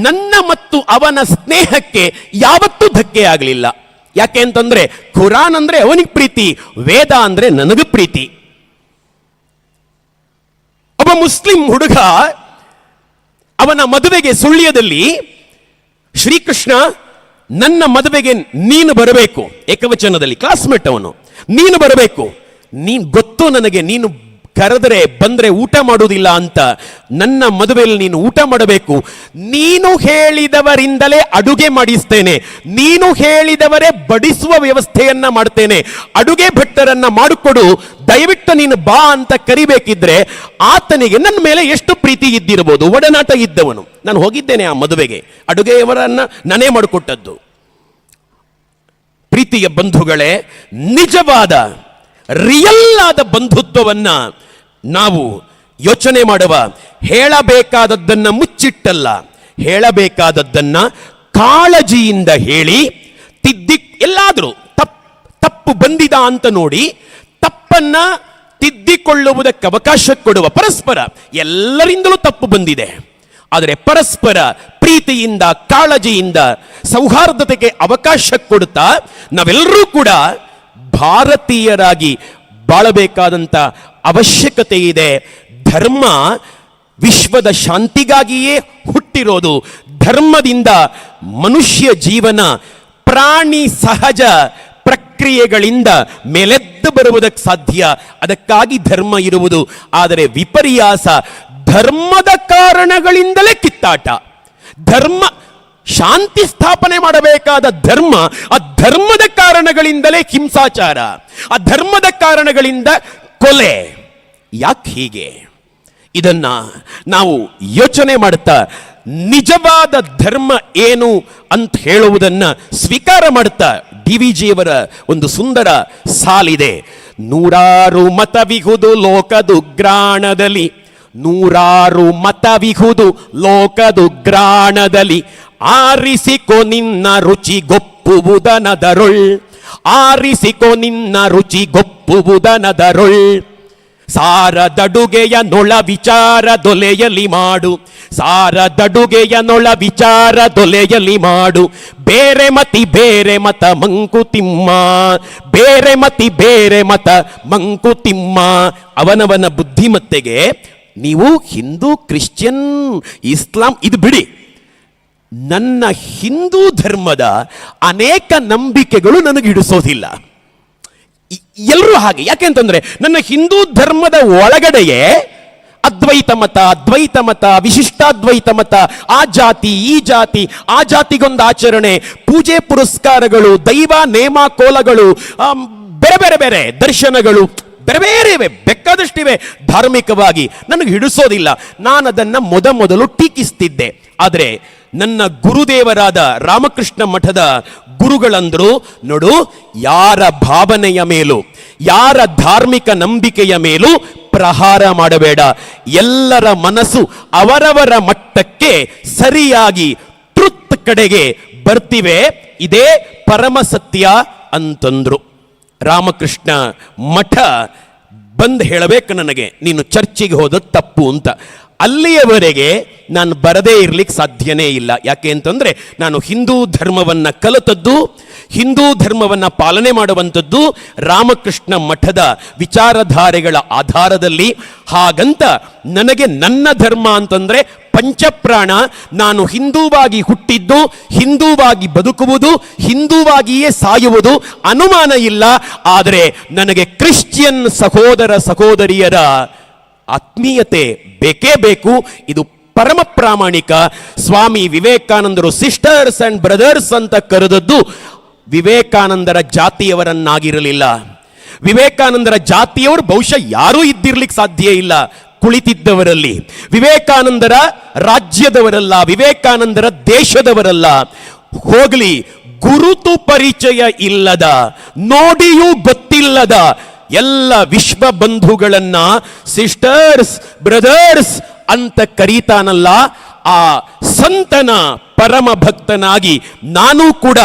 ನನ್ನ ಮತ್ತು ಅವನ ಸ್ನೇಹಕ್ಕೆ ಯಾವತ್ತೂ ಧಕ್ಕೆ ಆಗಲಿಲ್ಲ. ಯಾಕೆ ಅಂತಂದ್ರೆ ಖುರಾನ್ ಅಂದ್ರೆ ಅವನಿಗೆ ಪ್ರೀತಿ, ವೇದ ಅಂದ್ರೆ ನನಗೆ ಪ್ರೀತಿ. ಒಬ್ಬ ಮುಸ್ಲಿಂ ಹುಡುಗ ಅವನ ಮದುವೆಗೆ ಸುಳ್ಯದಲ್ಲಿ, ಶ್ರೀಕೃಷ್ಣ ನನ್ನ ಮದುವೆಗೆ ನೀನು ಬರಬೇಕು, ಏಕವಚನದಲ್ಲಿ, ಕ್ಲಾಸ್ಮೇಟ್ ಅವನು, ನೀನು ಬರಬೇಕು, ನೀನು ಗೊತ್ತು ನನಗೆ, ನೀನು ಕರೆದರೆ ಬಂದರೆ ಊಟ ಮಾಡುವುದಿಲ್ಲ ಅಂತ. ನನ್ನ ಮದುವೆಯಲ್ಲಿ ನೀನು ಊಟ ಮಾಡಬೇಕು. ನೀನು ಹೇಳಿದವರಿಂದಲೇ ಅಡುಗೆ ಮಾಡಿಸ್ತೇನೆ, ನೀನು ಹೇಳಿದವರೇ ಬಡಿಸುವ ವ್ಯವಸ್ಥೆಯನ್ನ ಮಾಡ್ತೇನೆ, ಅಡುಗೆ ಭಟ್ಟರನ್ನ ಮಾಡಿಕೊಡು, ದಯವಿಟ್ಟು ನೀನು ಬಾ ಅಂತ ಕರಿಬೇಕಿದ್ರೆ ಆತನಿಗೆ ನನ್ನ ಮೇಲೆ ಎಷ್ಟು ಪ್ರೀತಿ ಇದ್ದಿರಬಹುದು, ಒಡನಾಟ ಇದ್ದವನು. ನಾನು ಹೋಗಿದ್ದೇನೆ ಆ ಮದುವೆಗೆ, ಅಡುಗೆಯವರನ್ನ ನಾನೇ ಮಾಡಿಕೊಟ್ಟದ್ದು. ಪ್ರೀತಿಯ ಬಂಧುಗಳೇ, ನಿಜವಾದ ರಿಯಲ್ ಆದ ಬಂಧುತ್ವವನ್ನ ನಾವು ಯೋಚನೆ ಮಾಡುವ. ಹೇಳಬೇಕಾದದ್ದನ್ನ ಮುಚ್ಚಿಟ್ಟಲ್ಲ, ಹೇಳಬೇಕಾದದ್ದನ್ನ ಕಾಳಜಿಯಿಂದ ಹೇಳಿ ತಿದ್ದಿ, ಎಲ್ಲಾದರೂ ತಪ್ಪು ಬಂದಿದ ಅಂತ ನೋಡಿ ತಪ್ಪನ್ನ ತಿದ್ದಿಕೊಳ್ಳುವುದಕ್ಕೆ ಅವಕಾಶ ಕೊಡುವ. ಪರಸ್ಪರ ಎಲ್ಲರಿಂದಲೂ ತಪ್ಪು ಬಂದಿದೆ, ಆದರೆ ಪರಸ್ಪರ ಪ್ರೀತಿಯಿಂದ ಕಾಳಜಿಯಿಂದ ಸೌಹಾರ್ದತೆಗೆ ಅವಕಾಶ ಕೊಡುತ್ತಾ ನಾವೆಲ್ಲರೂ ಕೂಡ ಭಾರತೀಯರಾಗಿ ಬಾಳಬೇಕಾದಂಥ ಅವಶ್ಯಕತೆ ಇದೆ. ಧರ್ಮ ವಿಶ್ವದ ಶಾಂತಿಗಾಗಿಯೇ ಹುಟ್ಟಿರೋದು. ಧರ್ಮದಿಂದ ಮನುಷ್ಯ ಜೀವನ ಪ್ರಾಣಿ ಸಹಜ ಪ್ರಕ್ರಿಯೆಗಳಿಂದ ಮೇಲೆದ್ದು ಬರುವುದಕ್ಕೆ ಸಾಧ್ಯ. ಅದಕ್ಕಾಗಿ ಧರ್ಮ ಇರುವುದು. ಆದರೆ ವಿಪರ್ಯಾಸ, ಧರ್ಮದ ಕಾರಣಗಳಿಂದಲೇ ಕಿತ್ತಾಟ. ಧರ್ಮ ಶಾಂತಿ ಸ್ಥಾಪನೆ ಮಾಡಬೇಕಾದ ಧರ್ಮ, ಆ ಧರ್ಮದ ಕಾರಣಗಳಿಂದಲೇ ಹಿಂಸಾಚಾರ, ಆ ಧರ್ಮದ ಕಾರಣಗಳಿಂದ ಕೊಲೆ. ಯಾಕೆ ಹೀಗೆ? ಇದನ್ನ ನಾವು ಯೋಚನೆ ಮಾಡುತ್ತಾ ನಿಜವಾದ ಧರ್ಮ ಏನು ಅಂತ ಹೇಳುವುದನ್ನ ಸ್ವೀಕಾರ ಮಾಡುತ್ತಾ DVಜಿಯವರ ಒಂದು ಸುಂದರ ಸಾಲಿದೆ. ನೂರಾರು ಮತವಿಹುದು ಲೋಕದುಗ್ರಾಣದಲ್ಲಿ, ನೂರಾರು ಮತವಿಹುದು ಲೋಕದುಗ್ರಾಣದಲ್ಲಿ, ಆರಿಸಿಕೊ ನಿನ್ನ ರುಚಿಗೊಪ್ಪುವುದನದರೊಳ್, ಆರಿಸಿಕೊ ನಿನ್ನ ರುಚಿಗೊಪ್ಪುವುದನದರೊಳ್. ಸಾರದಡುಗೆಯ ನೊಳ ವಿಚಾರ ದೊಲೆಯಲಿ ಮಾಡು, ಸಾರದಡುಗೆಯ ನೊಳ ವಿಚಾರ ದೊಲೆಯಲಿ ಮಾಡು. ಬೇರೆ ಮತಿ ಬೇರೆ ಮತ ಮಂಕುತಿಮ್ಮ, ಬೇರೆ ಮತಿ ಬೇರೆ ಮತ ಮಂಕುತಿಮ್ಮ. ಅವನವನ ಬುದ್ಧಿಮತ್ತೆಗೆ ನೀವು ಹಿಂದೂ, ಕ್ರಿಶ್ಚಿಯನ್, ಇಸ್ಲಾಂ ಇದು ಬಿಡಿ. ನನ್ನ ಹಿಂದೂ ಧರ್ಮದ ಅನೇಕ ನಂಬಿಕೆಗಳು ನನಗೆ ಹಿಡಿಸೋದಿಲ್ಲ. ಎಲ್ಲರೂ ಹಾಗೆ. ಯಾಕೆಂತಂದ್ರೆ ನನ್ನ ಹಿಂದೂ ಧರ್ಮದ ಒಳಗಡೆಯೇ ಅದ್ವೈತ ಮತ, ಅದ್ವೈತ ಮತ, ವಿಶಿಷ್ಟಾದ್ವೈತ ಮತ, ಆ ಜಾತಿ ಈ ಜಾತಿ, ಆ ಜಾತಿಗೊಂದು ಆಚರಣೆ, ಪೂಜೆ ಪುರಸ್ಕಾರಗಳು, ದೈವ ನೇಮ ಕೋಲಗಳು, ಬೇರೆ ಬೇರೆ ಬೇರೆ ದರ್ಶನಗಳು, ಬೇರೆ ಬೇರೆ ಇವೆ, ಬೇಕಾದಷ್ಟಿವೆ. ಧಾರ್ಮಿಕವಾಗಿ ನನಗೆ ಹಿಡಿಸೋದಿಲ್ಲ. ನಾನು ಅದನ್ನು ಮೊದಲು ಟೀಕಿಸ್ತಿದ್ದೆ. ಆದರೆ ನನ್ನ ಗುರುದೇವರಾದ ರಾಮಕೃಷ್ಣ ಮಠದ ಗುರುಗಳಂದ್ರು, ನೋಡು, ಯಾರ ಭಾವನೆಯ ಮೇಲೂ, ಯಾರ ಧಾರ್ಮಿಕ ನಂಬಿಕೆಯ ಮೇಲೂ ಪ್ರಹಾರ ಮಾಡಬೇಡ. ಎಲ್ಲರ ಮನಸ್ಸು ಅವರವರ ಮಟ್ಟಕ್ಕೆ ಸರಿಯಾಗಿ ಟ್ರುತ್ ಕಡೆಗೆ ಬರ್ತಿವೆ. ಇದೇ ಪರಮ ಸತ್ಯ ಅಂತಂದ್ರು. ರಾಮಕೃಷ್ಣ ಮಠ ಬಂದು ಹೇಳಬೇಕು ನನಗೆ, ನೀನು ಚರ್ಚಿಗೆ ಹೋದದ್ದು ತಪ್ಪು ಅಂತ. ಅಲ್ಲಿಯವರೆಗೆ ನಾನು ಬರದೇ ಇರ್ಲಿಕ್ಕೆ ಸಾಧ್ಯನೇ ಇಲ್ಲ. ಯಾಕೆ ಅಂತಂದ್ರೆ ನಾನು ಹಿಂದೂ ಧರ್ಮವನ್ನ ಕಲಿತದ್ದು, ಹಿಂದೂ ಧರ್ಮವನ್ನ ಪಾಲನೆ ಮಾಡುವಂಥದ್ದು ರಾಮಕೃಷ್ಣ ಮಠದ ವಿಚಾರಧಾರೆಗಳ ಆಧಾರದಲ್ಲಿ. ಹಾಗಂತ ನನಗೆ ನನ್ನ ಧರ್ಮ ಅಂತಂದ್ರೆ ಪಂಚಪ್ರಾಣ. ನಾನು ಹಿಂದೂವಾಗಿ ಹುಟ್ಟಿದ್ದು, ಹಿಂದೂವಾಗಿ ಬದುಕುವುದು, ಹಿಂದೂವಾಗಿಯೇ ಸಾಯುವುದು, ಅನುಮಾನ ಇಲ್ಲ. ಆದರೆ ನನಗೆ ಕ್ರಿಶ್ಚಿಯನ್ ಸಹೋದರ ಸಹೋದರಿಯರ ಆತ್ಮೀಯತೆ ಬೇಕೇ ಬೇಕು. ಇದು ಪರಮ ಪ್ರಾಮಾಣಿಕ. ಸ್ವಾಮಿ ವಿವೇಕಾನಂದರು ಸಿಸ್ಟರ್ಸ್ ಅಂಡ್ ಬ್ರದರ್ಸ್ ಅಂತ ಕರೆದದ್ದು ವಿವೇಕಾನಂದರ ಜಾತಿಯವರನ್ನಾಗಿರಲಿಲ್ಲ. ವಿವೇಕಾನಂದರ ಜಾತಿಯವರು ಬಹುಶಃ ಯಾರೂ ಇದ್ದಿರ್ಲಿಕ್ಕೆ ಸಾಧ್ಯ ಇಲ್ಲ ಕುಳಿತಿದ್ದವರಲ್ಲಿ. ವಿವೇಕಾನಂದರ ರಾಜ್ಯದವರಲ್ಲ, ವಿವೇಕಾನಂದರ ದೇಶದವರಲ್ಲ. ಹೋಗಲಿ, ಗುರುತು ಪರಿಚಯ ಇಲ್ಲದ, ನೋಡಿಯೂ ಗೊತ್ತಿಲ್ಲದ ಎಲ್ಲ ವಿಶ್ವ ಬಂಧುಗಳನ್ನ ಸಿಸ್ಟರ್ಸ್ ಬ್ರದರ್ಸ್ ಅಂತ ಕರೀತಾನಲ್ಲ, ಆ ಸಂತನ ಪರಮ ಭಕ್ತನಾಗಿ ನಾನು ಕೂಡ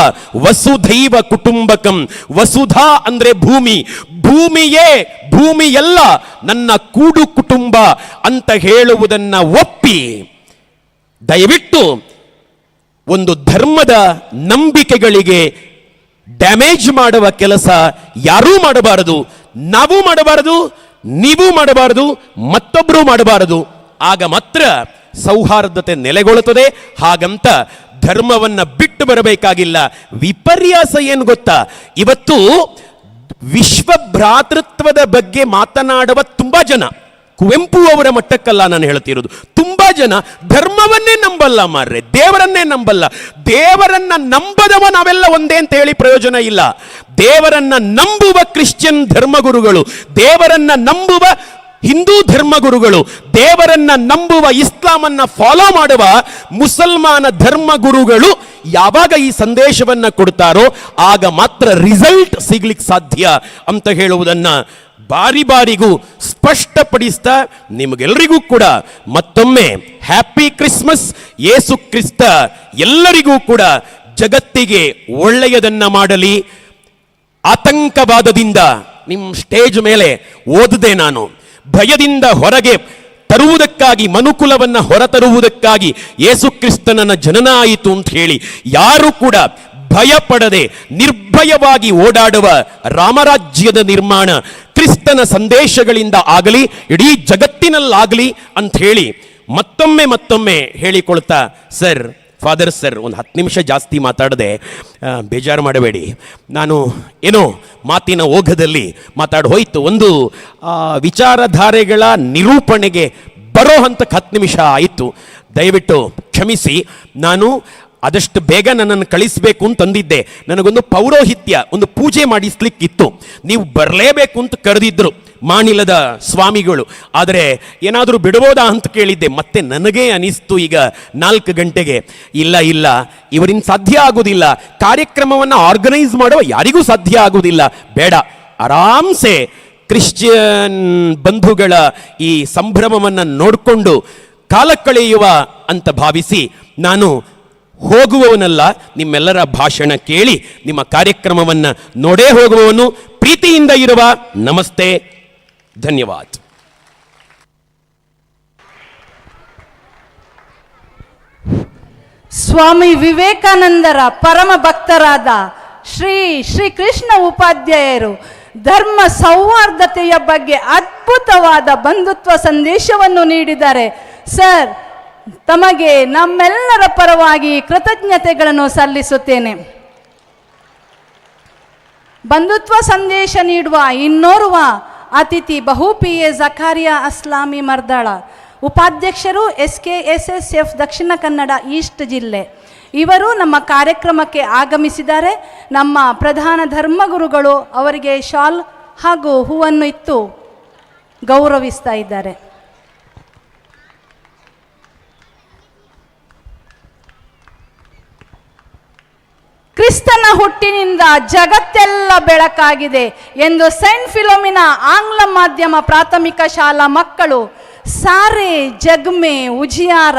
ವಸುಧೈವ ಕುಟುಂಬಕಂ, ವಸುಧಾ ಅಂದ್ರೆ ಭೂಮಿ, ಭೂಮಿಯೇ ಭೂಮಿಯೆಲ್ಲ ನನ್ನ ಕೂಡು ಕುಟುಂಬ ಅಂತ ಹೇಳುವುದನ್ನ ಒಪ್ಪಿ, ದಯವಿಟ್ಟು ಒಂದು ಧರ್ಮದ ನಂಬಿಕೆಗಳಿಗೆ ಡ್ಯಾಮೇಜ್ ಮಾಡುವ ಕೆಲಸ ಯಾರೂ ಮಾಡಬಾರದು. ನಾವು ಮಾಡಬಾರದು, ನೀವು ಮಾಡಬಾರದು, ಮತ್ತೊಬ್ಬರು ಮಾಡಬಾರದು. ಆಗ ಮಾತ್ರ ಸೌಹಾರ್ದತೆ ನೆಲೆಗೊಳ್ಳುತ್ತದೆ. ಹಾಗಂತ ಧರ್ಮವನ್ನ ಬಿಟ್ಟು ಬರಬೇಕಾಗಿಲ್ಲ. ವಿಪರ್ಯಾಸ ಏನು ಗೊತ್ತಾ? ಇವತ್ತು ವಿಶ್ವ ಭ್ರಾತೃತ್ವ ಮಹತ್ವದ ಬಗ್ಗೆ ಮಾತನಾಡುವ ತುಂಬಾ ಜನ, ಕುವೆಂಪು ಅವರ ಮಟ್ಟಕ್ಕಲ್ಲ ನಾನು ಹೇಳ್ತಿರೋದು, ತುಂಬಾ ಜನ ಧರ್ಮವನ್ನೇ ನಂಬಲ್ಲ ಮಾರ್ರೆ, ದೇವರನ್ನೇ ನಂಬಲ್ಲ. ದೇವರನ್ನ ನಂಬದವ ನಾವೆಲ್ಲ ಒಂದೇ ಅಂತ ಹೇಳಿ ಪ್ರಯೋಜನ ಇಲ್ಲ. ದೇವರನ್ನ ನಂಬುವ ಕ್ರಿಶ್ಚಿಯನ್ ಧರ್ಮಗುರುಗಳು, ದೇವರನ್ನ ನಂಬುವ ಹಿಂದೂ ಧರ್ಮಗುರುಗಳು, ದೇವರನ್ನ ನಂಬುವ ಇಸ್ಲಾಮನ್ನ ಫಾಲೋ ಮಾಡುವ ಮುಸಲ್ಮಾನ ಧರ್ಮಗುರುಗಳು ಯಾವಾಗ ಈ ಸಂದೇಶವನ್ನ ಕೊಡ್ತಾರೋ ಆಗ ಮಾತ್ರ ರಿಸಲ್ಟ್ ಸಿಗ್ಲಿಕ್ಕೆ ಸಾಧ್ಯ ಅಂತ ಹೇಳುವುದನ್ನ ಬಾರಿ ಬಾರಿಗೂ ಸ್ಪಷ್ಟಪಡಿಸ್ತಾ ನಿಮಗೆಲ್ಲರಿಗೂ ಕೂಡ ಮತ್ತೊಮ್ಮೆ ಹ್ಯಾಪಿ ಕ್ರಿಸ್ಮಸ್. ಯೇಸು ಕ್ರಿಸ್ತ ಎಲ್ಲರಿಗೂ ಕೂಡ ಜಗತ್ತಿಗೆ ಒಳ್ಳೆಯದನ್ನ ಮಾಡಲಿ. ಆತಂಕವಾದದಿಂದ ನಿಮ್ಮ ಸ್ಟೇಜ್ ಮೇಲೆ ಓದದೆ, ನಾನು ಭಯದಿಂದ ಹೊರಗೆ ತರುವುದಕ್ಕಾಗಿ, ಮನುಕುಲವನ್ನ ಹೊರತರುವುದಕ್ಕಾಗಿ ಯೇಸು ಕ್ರಿಸ್ತನನ್ನ ಜನನ ಆಯಿತು ಅಂತ ಹೇಳಿ ಯಾರು ಕೂಡ ಭಯಪಡದೆ ನಿರ್ಭಯವಾಗಿ ಓಡಾಡುವ ರಾಮರಾಜ್ಯದ ನಿರ್ಮಾಣ ಕ್ರಿಸ್ತನ ಸಂದೇಶಗಳಿಂದ ಆಗಲಿ, ಇಡೀ ಜಗತ್ತಿನಲ್ಲಾಗಲಿ ಅಂತ ಹೇಳಿ ಮತ್ತೊಮ್ಮೆ ಹೇಳಿಕೊಳ್ತಾ, ಸರ್, ಫಾದರ್ ಸರ್, ಒಂದು 10 ನಿಮಿಷ ಜಾಸ್ತಿ ಮಾತಾಡದೆ ಬೇಜಾರು ಮಾಡಬೇಡಿ. ನಾನು ಏನೋ ಮಾತಿನ ಓಘದಲ್ಲಿ ಮಾತಾಡಿ ಹೋಯ್ತು. ಒಂದು ವಿಚಾರಧಾರೆಗಳ ನಿರೂಪಣೆಗೆ ಬರೋ ಹಂತಕ್ಕೆ 10 ನಿಮಿಷ ಆಯಿತು. ದಯವಿಟ್ಟು ಕ್ಷಮಿಸಿ. ನಾನು ಆದಷ್ಟು ಬೇಗ ನನ್ನನ್ನು ಕಳಿಸಬೇಕು ಅಂತಂದಿದ್ದೆ. ನನಗೊಂದು ಪೌರೋಹಿತ್ಯ, ಒಂದು ಪೂಜೆ ಮಾಡಿಸ್ಲಿಕ್ಕಿತ್ತು. ನೀವು ಬರಲೇಬೇಕು ಅಂತ ಕರೆದಿದ್ರು ಮಾಣಿಲದ ಸ್ವಾಮಿಗಳು. ಆದರೆ ಏನಾದರೂ ಬಿಡ್ಬೋದಾ ಅಂತ ಕೇಳಿದ್ದೆ. ಮತ್ತೆ ನನಗೇ ಅನಿಸ್ತು ಈಗ 4 ಗಂಟೆಗೆ, ಇಲ್ಲ, ಇವರಿಂದ ಸಾಧ್ಯ ಆಗುವುದಿಲ್ಲ, ಕಾರ್ಯಕ್ರಮವನ್ನು ಆರ್ಗನೈಸ್ ಮಾಡುವ ಯಾರಿಗೂ ಸಾಧ್ಯ ಆಗುವುದಿಲ್ಲ, ಬೇಡ, ಆರಾಮ್ಸೆ ಕ್ರಿಶ್ಚಿಯನ್ ಬಂಧುಗಳ ಈ ಸಂಭ್ರಮವನ್ನು ನೋಡಿಕೊಂಡು ಕಾಲ ಕಳೆಯುವ ಅಂತ ಭಾವಿಸಿ ನಾನು ಹೋಗುವವನಲ್ಲ, ನಿಮ್ಮೆಲ್ಲರ ಭಾಷಣ ಕೇಳಿ ನಿಮ್ಮ ಕಾರ್ಯಕ್ರಮವನ್ನು ನೋಡೇ ಹೋಗುವವನು. ಪ್ರೀತಿಯಿಂದ ಇರುವ ನಮಸ್ತೆ, ಧನ್ಯವಾದ.
ಸ್ವಾಮಿ ವಿವೇಕಾನಂದರ ಪರಮ ಭಕ್ತರಾದ ಶ್ರೀ ಕೃಷ್ಣ ಉಪಾಧ್ಯಾಯರು ಧರ್ಮ ಸೌಹಾರ್ದತೆಯ ಬಗ್ಗೆ ಅದ್ಭುತವಾದ ಬಂಧುತ್ವ ಸಂದೇಶವನ್ನು ನೀಡಿದ್ದಾರೆ. ಸರ್, ತಮಗೆ ನಮ್ಮೆಲ್ಲರ ಪರವಾಗಿ ಕೃತಜ್ಞತೆಗಳನ್ನು ಸಲ್ಲಿಸುತ್ತೇನೆ. ಬಂಧುತ್ವ ಸಂದೇಶ ನೀಡುವ ಇನ್ನೋರ್ವ ಅತಿಥಿ ಬಹುಪಿಎ ಜಕಾರಿಯಾ ಅಸ್ಲಾಮಿ ಮರ್ದಾಳ, ಉಪಾಧ್ಯಕ್ಷರು SKSSF ದಕ್ಷಿಣ ಕನ್ನಡ ಈಸ್ಟ್ ಜಿಲ್ಲೆ. ಇವರು ನಮ್ಮ ಕಾರ್ಯಕ್ರಮಕ್ಕೆ ಆಗಮಿಸಿದ್ದಾರೆ. ನಮ್ಮ ಪ್ರಧಾನ ಧರ್ಮಗುರುಗಳು ಅವರಿಗೆ ಶಾಲ್ ಹಾಗೂ ಹೂವನ್ನು ಇತ್ತು ಗೌರವಿಸ್ತಾ ಇದ್ದಾರೆ. ಕ್ರಿಸ್ತನ ಹುಟ್ಟಿನಿಂದ ಜಗತ್ತೆಲ್ಲ ಬೆಳಕಾಗಿದೆ ಎಂದು ಸೈಂಟ್ ಫಿಲೋಮಿನಾ ಆಂಗ್ಲ ಮಾಧ್ಯಮ ಪ್ರಾಥಮಿಕ ಶಾಲಾ ಮಕ್ಕಳು ಸಾರೆ ಜಗ್ಮೆ ಉಜಿಯಾರ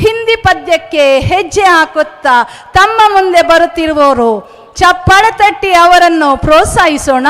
ಹಿಂದಿ ಪದ್ಯಕ್ಕೆ ಹೆಜ್ಜೆ ಹಾಕುತ್ತಾ ತಮ್ಮ ಮುಂದೆ ಬರುತ್ತಿರುವವರು. ಚಪ್ಪಾಳೆ ತಟ್ಟಿ ಅವರನ್ನು ಪ್ರೋತ್ಸಾಹಿಸೋಣ.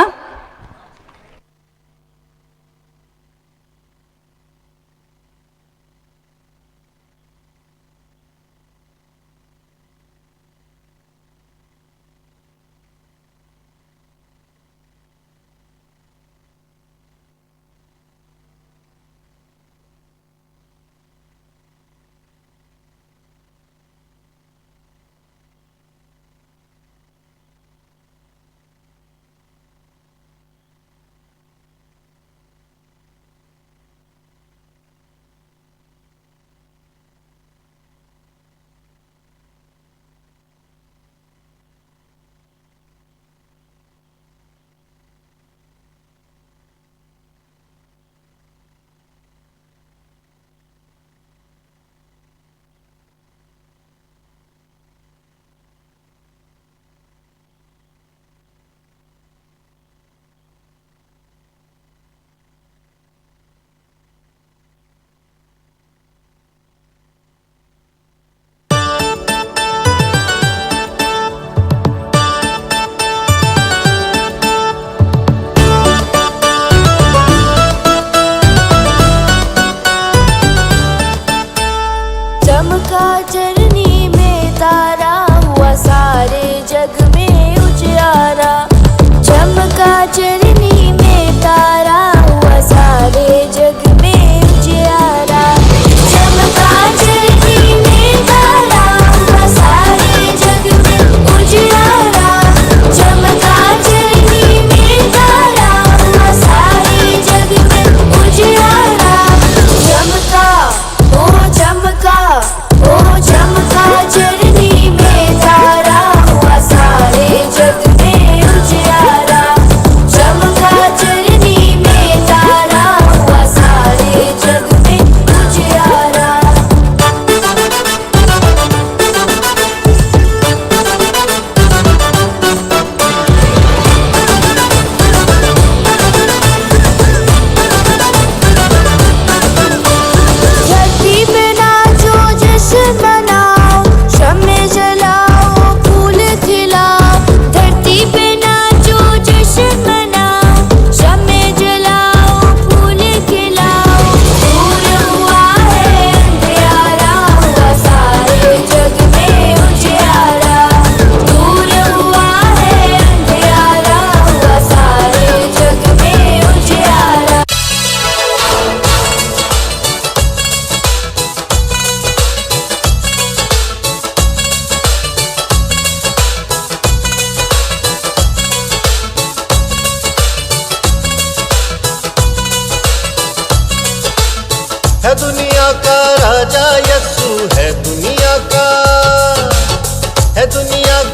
है दुनिया का राजा यस्सु, है दुनिया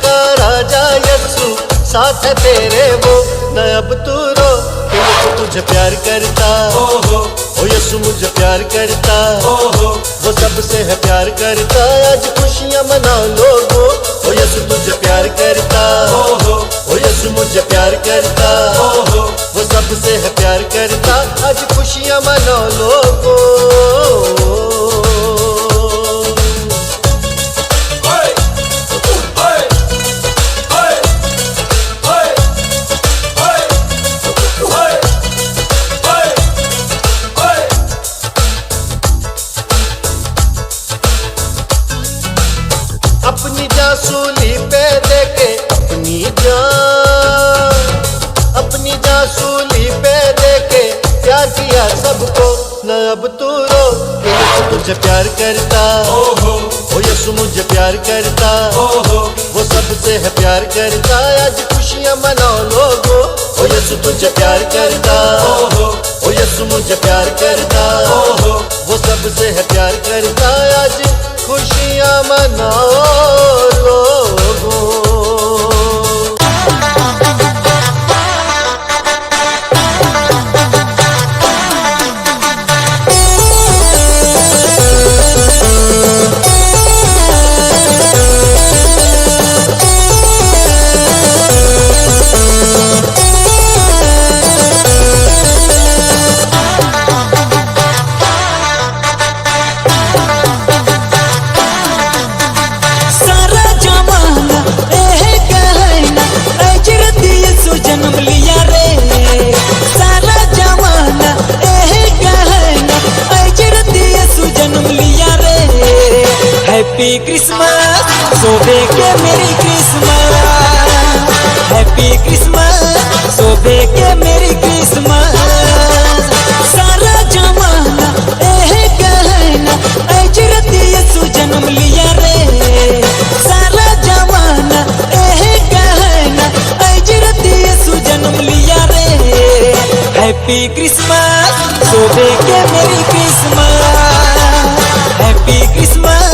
का राजा यस्सु, साथ है तेरे वो न अब तू रो, यीशु तुझे प्यार करता, ओ यीशु मुझे प्यार करता, वो सबसे है प्यार करता, आज खुशियां मनाओ लोगो, ओ यीशु तुझे प्यार करता, ओ यीशु मुझे प्यार करता, वो सबसे है प्यार करता, आज खुशियां मनाओ लोगो। अपनी जान सूली पे देके अपनी जान सूली पे देके प्यार किया सबको, न अब तू रो, यीशु तुझे प्यार करता, ओ यीशु मुझे प्यार करता, वो सबसे है प्यार करता, आज खुशियां मनाओ लोगो, ओ यीशु तुझे प्यार करता, ओ यीशु मुझे प्यार करता, वो सबसे है प्यार करता, आज खुशियां मनाओ लोगो।
हैप्पी क्रिसमस सोबे के मेरी क्रिसमस, हैप्पी क्रिसमस सोबे के मेरी क्रिसमस, सारा जमाना ए कहना अजरत यीशु जन्म लिया रे, सारा जमाना ए कहना अजरत यीशु जन्म लिया रे, हैप्पी क्रिसमस सोबे के मेरी क्रिसमस, हैप्पी क्रिसमस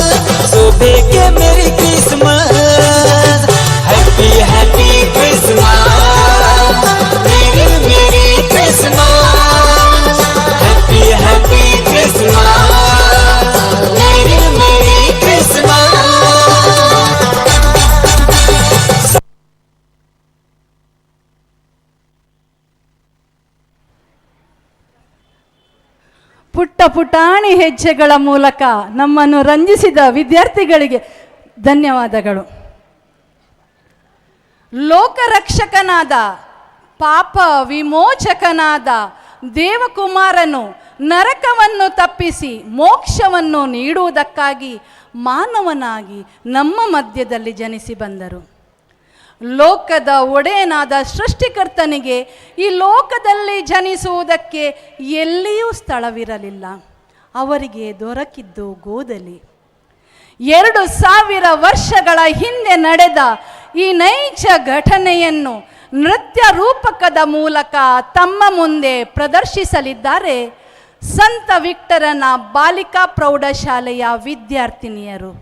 सोबे के मेरी क्रिसमस, हैप्पी हैप्पी क्रिसमस मेरी मेरी क्रिसमस, हैप्पी हैप्पी क्रिसमस मेरी मेरी क्रिसमस।
ಪುಟ್ಟ ಪುಟಾಣಿ ಹೆಜ್ಜೆಗಳ ಮೂಲಕ ನಮ್ಮನ್ನು ರಂಜಿಸಿದ ವಿದ್ಯಾರ್ಥಿಗಳಿಗೆ ಧನ್ಯವಾದಗಳು. ಲೋಕರಕ್ಷಕನಾದ ಪಾಪ ವಿಮೋಚಕನಾದ ದೇವಕುಮಾರನು ನರಕವನ್ನು ತಪ್ಪಿಸಿ ಮೋಕ್ಷವನ್ನು ನೀಡುವುದಕ್ಕಾಗಿ ಮಾನವನಾಗಿ ನಮ್ಮ ಮಧ್ಯದಲ್ಲಿ ಜನಿಸಿ ಬಂದರು. ಲೋಕದ ಒಡೆಯನಾದ ಸೃಷ್ಟಿಕರ್ತನಿಗೆ ಈ ಲೋಕದಲ್ಲಿ ಜನಿಸುವುದಕ್ಕೆ ಎಲ್ಲಿಯೂ ಸ್ಥಳವಿರಲಿಲ್ಲ. ಅವರಿಗೆ ದೊರಕಿದ್ದು ಗೋದಲಿ. 2000 ವರ್ಷಗಳ ಹಿಂದೆ ನಡೆದ ಈ ನೈಜ ಘಟನೆಯನ್ನು ನೃತ್ಯ ರೂಪಕದ ಮೂಲಕ ತಮ್ಮ ಮುಂದೆ ಪ್ರದರ್ಶಿಸಲಿದ್ದಾರೆ ಸಂತ ವಿಕ್ಟರನ ಬಾಲಿಕಾ ಪ್ರೌಢಶಾಲೆಯ ವಿದ್ಯಾರ್ಥಿನಿಯರು.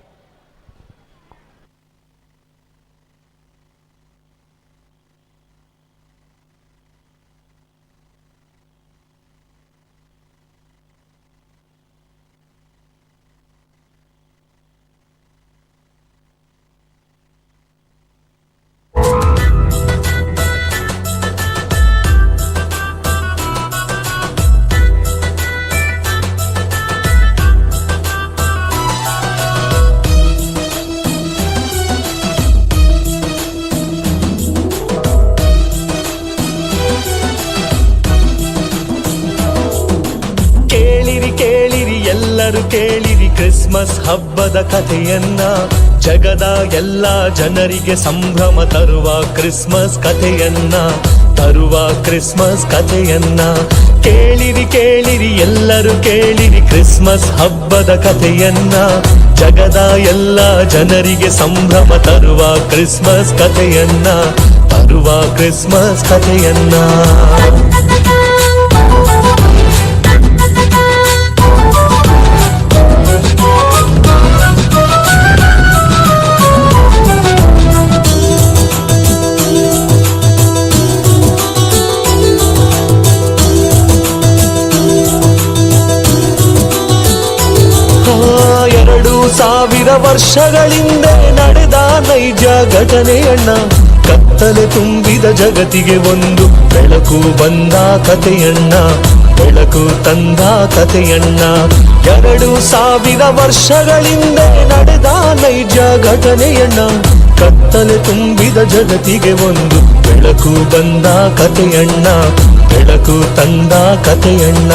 ಎಲ್ಲರೂ ಕೇಳಿರಿ ಕ್ರಿಸ್ಮಸ್ ಹಬ್ಬದ ಕಥೆಯನ್ನ, ಜಗದ ಎಲ್ಲ ಜನರಿಗೆ ಸಂಭ್ರಮ ತರುವ ಕ್ರಿಸ್ಮಸ್ ಕಥೆಯನ್ನ, ತರುವ ಕ್ರಿಸ್ಮಸ್ ಕಥೆಯನ್ನ. ಕೇಳಿರಿ ಕೇಳಿರಿ ಎಲ್ಲರೂ ಕೇಳಿರಿ ಕ್ರಿಸ್ಮಸ್ ಹಬ್ಬದ ಕಥೆಯನ್ನ, ಜಗದ ಎಲ್ಲ ಜನರಿಗೆ ಸಂಭ್ರಮ ತರುವ ಕ್ರಿಸ್ಮಸ್ ಕಥೆಯನ್ನ, ತರುವ ಕ್ರಿಸ್ಮಸ್ ಕಥೆಯನ್ನ. ಸಾವಿರ ವರ್ಷಗಳಿಂದ ನಡೆದ ನೈಜ ಘಟನೆಯಣ್ಣ. ಕತ್ತಲೆ ತುಂಬಿದ ಜಗತ್ತಿಗೆ ಒಂದು ಬೆಳಕು ಬಂದ ಕಥೆಯಣ್ಣ, ಬೆಳಕು ತಂದ ಕಥೆಯಣ್ಣ. 2000 ವರ್ಷಗಳಿಂದ ನಡೆದ ನೈಜ ಘಟನೆಯಣ್ಣ. ಕತ್ತಲೆ ತುಂಬಿದ ಜಗತ್ತಿಗೆ ಒಂದು ಬೆಳಕು ಬಂದ ಕಥೆಯಣ್ಣ, ಬೆಳಕು ತಂದ ಕಥೆಯಣ್ಣ.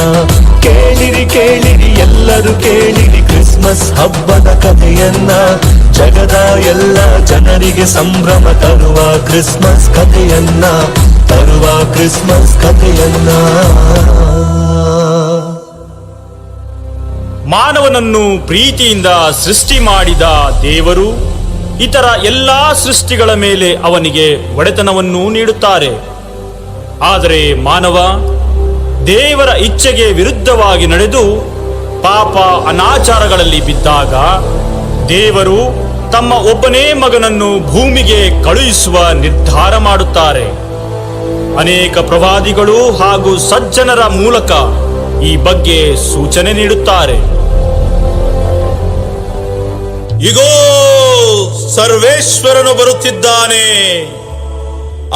ಕೇಳಿರಿ ಕೇಳಿರಿ ಎಲ್ಲರೂ ಕೇಳಿರಿ ಕ್ರಿಸ್ಮಸ್ ಹಬ್ಬದ ಕಥೆಯನ್ನ. ಜಗದ ಎಲ್ಲ ಜನರಿಗೆ ಸಂಭ್ರಮ ತರುವ ಕ್ರಿಸ್ಮಸ್ ಕಥೆಯನ್ನ, ತರುವ ಕ್ರಿಸ್ಮಸ್ ಕಥೆಯನ್ನ.
ಮಾನವನನ್ನು ಪ್ರೀತಿಯಿಂದ ಸೃಷ್ಟಿ ಮಾಡಿದ ದೇವರು ಇತರ ಎಲ್ಲಾ ಸೃಷ್ಟಿಗಳ ಮೇಲೆ ಅವನಿಗೆ ಒಡೆತನವನ್ನು ನೀಡುತ್ತಾರೆ. ಆದರೆ ಮಾನವ ದೇವರ ಇಚ್ಛೆಗೆ ವಿರುದ್ಧವಾಗಿ ನಡೆದು ಪಾಪ ಅನಾಚಾರಗಳಲ್ಲಿ ಬಿದ್ದಾಗ ದೇವರು ತಮ್ಮ ಒಬ್ಬನೇ ಮಗನನ್ನು ಭೂಮಿಗೆ ಕಳುಹಿಸುವ ನಿರ್ಧಾರ ಮಾಡುತ್ತಾರೆ. ಅನೇಕ ಪ್ರವಾದಿಗಳು ಹಾಗೂ ಸಜ್ಜನರ ಮೂಲಕ ಈ ಬಗ್ಗೆ ಸೂಚನೆ ನೀಡುತ್ತಾರೆ.
ಇಗೋ ಸರ್ವೇಶ್ವರನು ಬರುತ್ತಿದ್ದಾನೆ,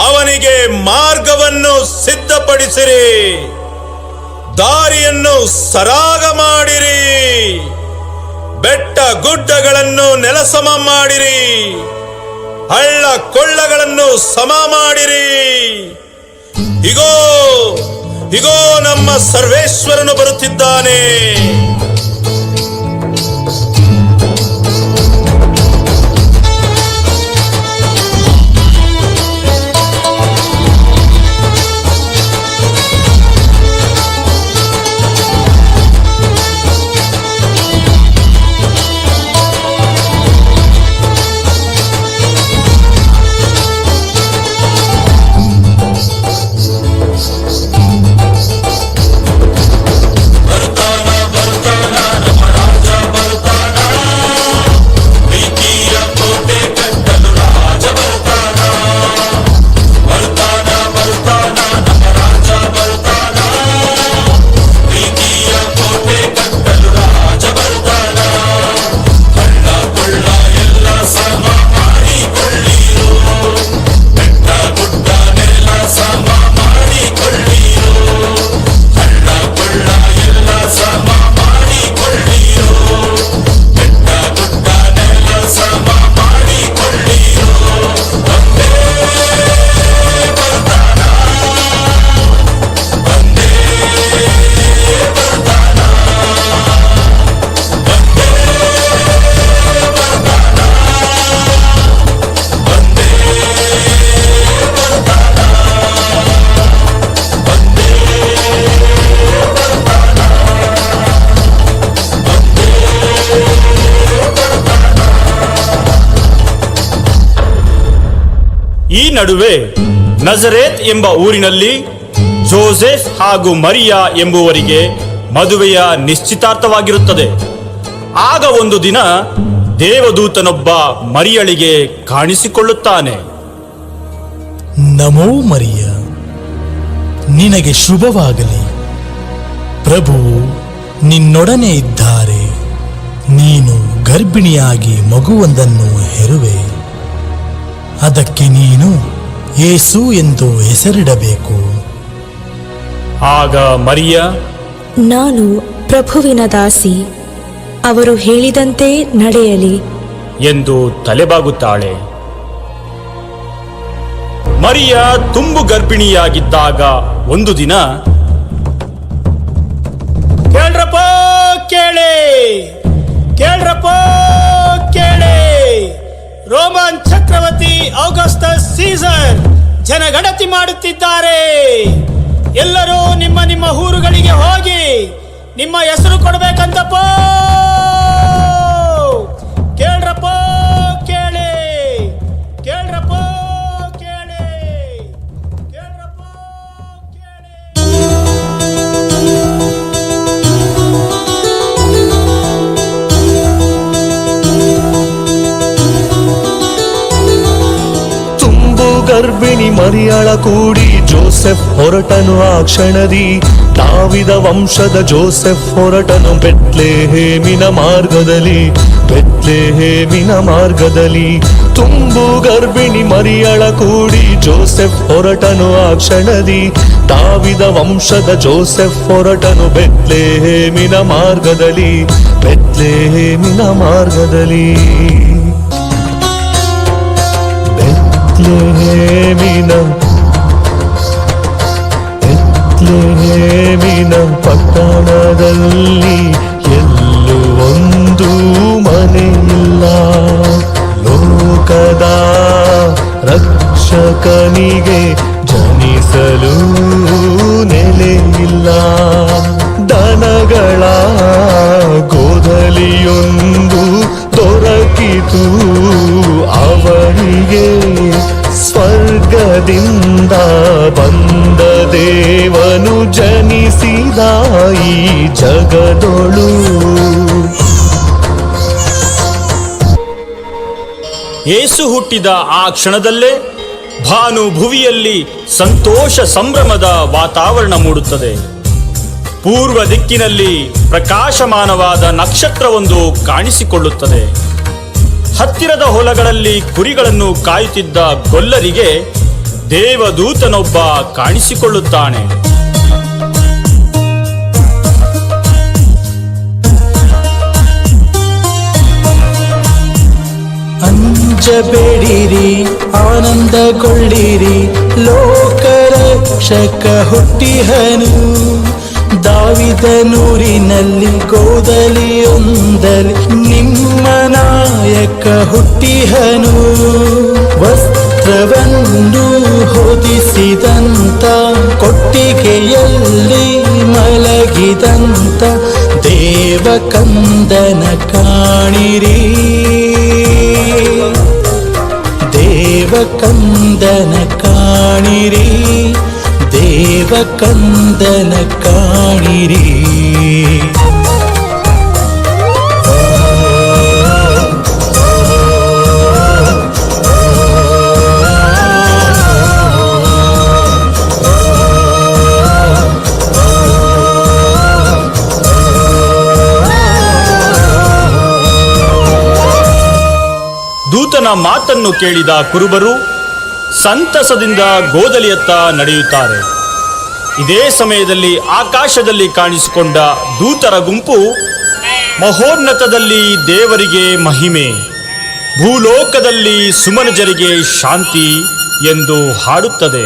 ಅವನಿಗೆ ಮಾರ್ಗವನ್ನು ಸಿದ್ಧಪಡಿಸಿರಿ, ದಾರಿಯನ್ನು ಸರಾಗ ಮಾಡಿರಿ, ಬೆಟ್ಟ ಗುಡ್ಡಗಳನ್ನು ನೆಲಸಮ ಮಾಡಿರಿ, ಹಳ್ಳ ಕೊಳ್ಳಗಳನ್ನು ಸಮ ಮಾಡಿರಿ. ಇಗೋ ಇಗೋ ನಮ್ಮ ಸರ್ವೇಶ್ವರನು ಬರುತ್ತಿದ್ದಾನೆ.
ಈ ನಡುವೆ ನಜರೇತ್ ಎಂಬ ಊರಿನಲ್ಲಿ ಜೋಸೆಫ್ ಹಾಗೂ ಮರಿಯಾ ಎಂಬುವರಿಗೆ ಮದುವೆಯ ನಿಶ್ಚಿತಾರ್ಥವಾಗಿರುತ್ತದೆ. ಆಗ ಒಂದು ದಿನ ದೇವದೂತನೊಬ್ಬ ಮರಿಯಳಿಗೆ ಕಾಣಿಸಿಕೊಳ್ಳುತ್ತಾನೆ.
ನಮೋ ಮರಿಯ, ನಿನಗೆ ಶುಭವಾಗಲಿ, ಪ್ರಭುವು ನಿನ್ನೊಡನೆ ಇದ್ದಾರೆ, ನೀನು ಗರ್ಭಿಣಿಯಾಗಿ ಮಗುವೊಂದನ್ನು ಹೆರುವೆ, ಅದಕ್ಕೆ ನೀನು ಯೇಸು ಎಂದು ಹೆಸರಿಡಬೇಕು.
ಆಗ ಮರಿಯ,
ನಾನು ಪ್ರಭುವಿನ ದಾಸಿ, ಅವರು ಹೇಳಿದಂತೆ ನಡೆಯಲಿ
ಎಂದು ತಲೆಬಾಗುತ್ತಾಳೆ. ಮರಿಯ ತುಂಬು ಗರ್ಭಿಣಿಯಾಗಿದ್ದಾಗ ಒಂದು ದಿನ, ಕೇಳ್ರಪ್ಪ ಕೇಳಿ, ಕೇಳ್ರಪ್ಪ ಕೇಳಿ, ರೋಮನ್ ಚಕ್ರವರ್ತಿ ಆಗಸ್ಟಸ್ ಸೀಸರ್ ಜನಗಣತಿ ಮಾಡುತ್ತಿದ್ದಾರೆ. ಎಲ್ಲರೂ ನಿಮ್ಮ ನಿಮ್ಮ ಊರುಗಳಿಗೆ ಹೋಗಿ ನಿಮ್ಮ ಹೆಸರು ಕೊಡಬೇಕಂತಪ್ಪ. ಕೇಳ್ರಪ್ಪ ಕೇಳಿ, ಕೇಳ್ರಪ್ಪ ಕೇಳಿ, ಕೇಳ್ರಪ್ಪ ಕೇಳಿ.
ತುಂಬು ಗರ್ಭಿಣಿ ಮರಿ
ಮರಿಯಳ ಕೂಡಿ ಜೋಸೆಫ್ ಹೊರಟನು ಆ ಕ್ಷಣದಿ. ದಾವಿದ ವಂಶದ ಜೋಸೆಫ್ ಹೊರಟನು ಬೆತ್ಲೆಹೇಮಿನ ಮಾರ್ಗದಲ್ಲಿ, ಬೆತ್ಲೆಹೇಮಿನ ಮಾರ್ಗದಲ್ಲಿ. ತುಂಬು ಗರ್ಭಿಣಿ ಮರಿಯಳ ಕೂಡಿ ಜೋಸೆಫ್ ಹೊರಟನು ಆ ಕ್ಷಣದಿ. ದಾವಿದ ವಂಶದ ಜೋಸೆಫ್ ಹೊರಟನು ಬೆತ್ಲೆಹೇಮಿನ ಮಾರ್ಗದಲ್ಲಿ, ಬೆತ್ಲೆಹೇಮಿನ ಮಾರ್ಗದಲ್ಲಿ. ಬೆತ್ಲೆಹೇಮಿನ ಪಟ್ಟಣದಲ್ಲಿ ಎಲ್ಲೂ ಒಂದು ಮನೆಯಿಲ್ಲ. ಲೋಕದ ರಕ್ಷಕನಿಗೆ ಜನಿಸಲು ನೆಲೆಯಿಲ್ಲ. ದನಗಳ ಗೋದಲಿಯೊಂದು ದೊರಕಿತು ಅವನಿಗೆ. ಸ್ವರ್ಗದಿಂದ ಬಂದ ದೇವನು ಜನಿಸಿದ ಈ ಜಗದೊಳು.
ಯೇಸು ಹುಟ್ಟಿದ ಆ ಕ್ಷಣದಲ್ಲೇ ಭಾನು ಭುವಿಯಲ್ಲಿ ಸಂತೋಷ ಸಂಭ್ರಮದ ವಾತಾವರಣ ಮೂಡುತ್ತದೆ. ಪೂರ್ವ ದಿಕ್ಕಿನಲ್ಲಿ ಪ್ರಕಾಶಮಾನವಾದ ನಕ್ಷತ್ರವೊಂದು ಕಾಣಿಸಿಕೊಳ್ಳುತ್ತದೆ. ಹತ್ತಿರದ ಹೊಲಗಳಲ್ಲಿ ಕುರಿಗಳನ್ನು ಕಾಯುತ್ತಿದ್ದ ಗೊಲ್ಲರಿಗೆ ದೇವದೂತನೊಬ್ಬ ಕಾಣಿಸಿಕೊಳ್ಳುತ್ತಾನೆ.
ಅಂಜಬೇಡಿರಿ, ಆನಂದಗೊಳ್ಳಿರಿ, ಲೋಕರಕ್ಷಕ ಹುಟ್ಟಿಹನು. ದಾವಿದನೂರಿನಲ್ಲಿ ಗೋದಲಿಯೊಂದಲಿ ನಿಮ್ಮ ನಾಯಕ ಹುಟ್ಟಿಹನು. ವಸ್ತ್ರವನ್ನು ಹೊದಿಸಿದಂತ, ಕೊಟ್ಟಿಗೆಯಲ್ಲಿ ಮಲಗಿದಂತ ದೇವಕಂದನ ಕಾಣಿರಿ, ದೇವಕಂದನ ಕಾಣಿರಿ, ದೇವಕಂದನ ಕಾಣಿರಿ.
ದೂತನ ಮಾತನ್ನು ಕೇಳಿದ ಕುರುಬರು ಸಂತಸದಿಂದ ಗೋದಲಿಯತ್ತ ನಡೆಯುತ್ತಾರೆ. ಇದೇ ಸಮಯದಲ್ಲಿ ಆಕಾಶದಲ್ಲಿ ಕಾಣಿಸಿಕೊಂಡ ದೂತರ ಗುಂಪು ಮಹೋನ್ನತದಲ್ಲಿ ದೇವರಿಗೆ ಮಹಿಮೆ, ಭೂಲೋಕದಲ್ಲಿ ಸುಮನಜರಿಗೆ ಶಾಂತಿ ಎಂದು ಹಾಡುತ್ತದೆ.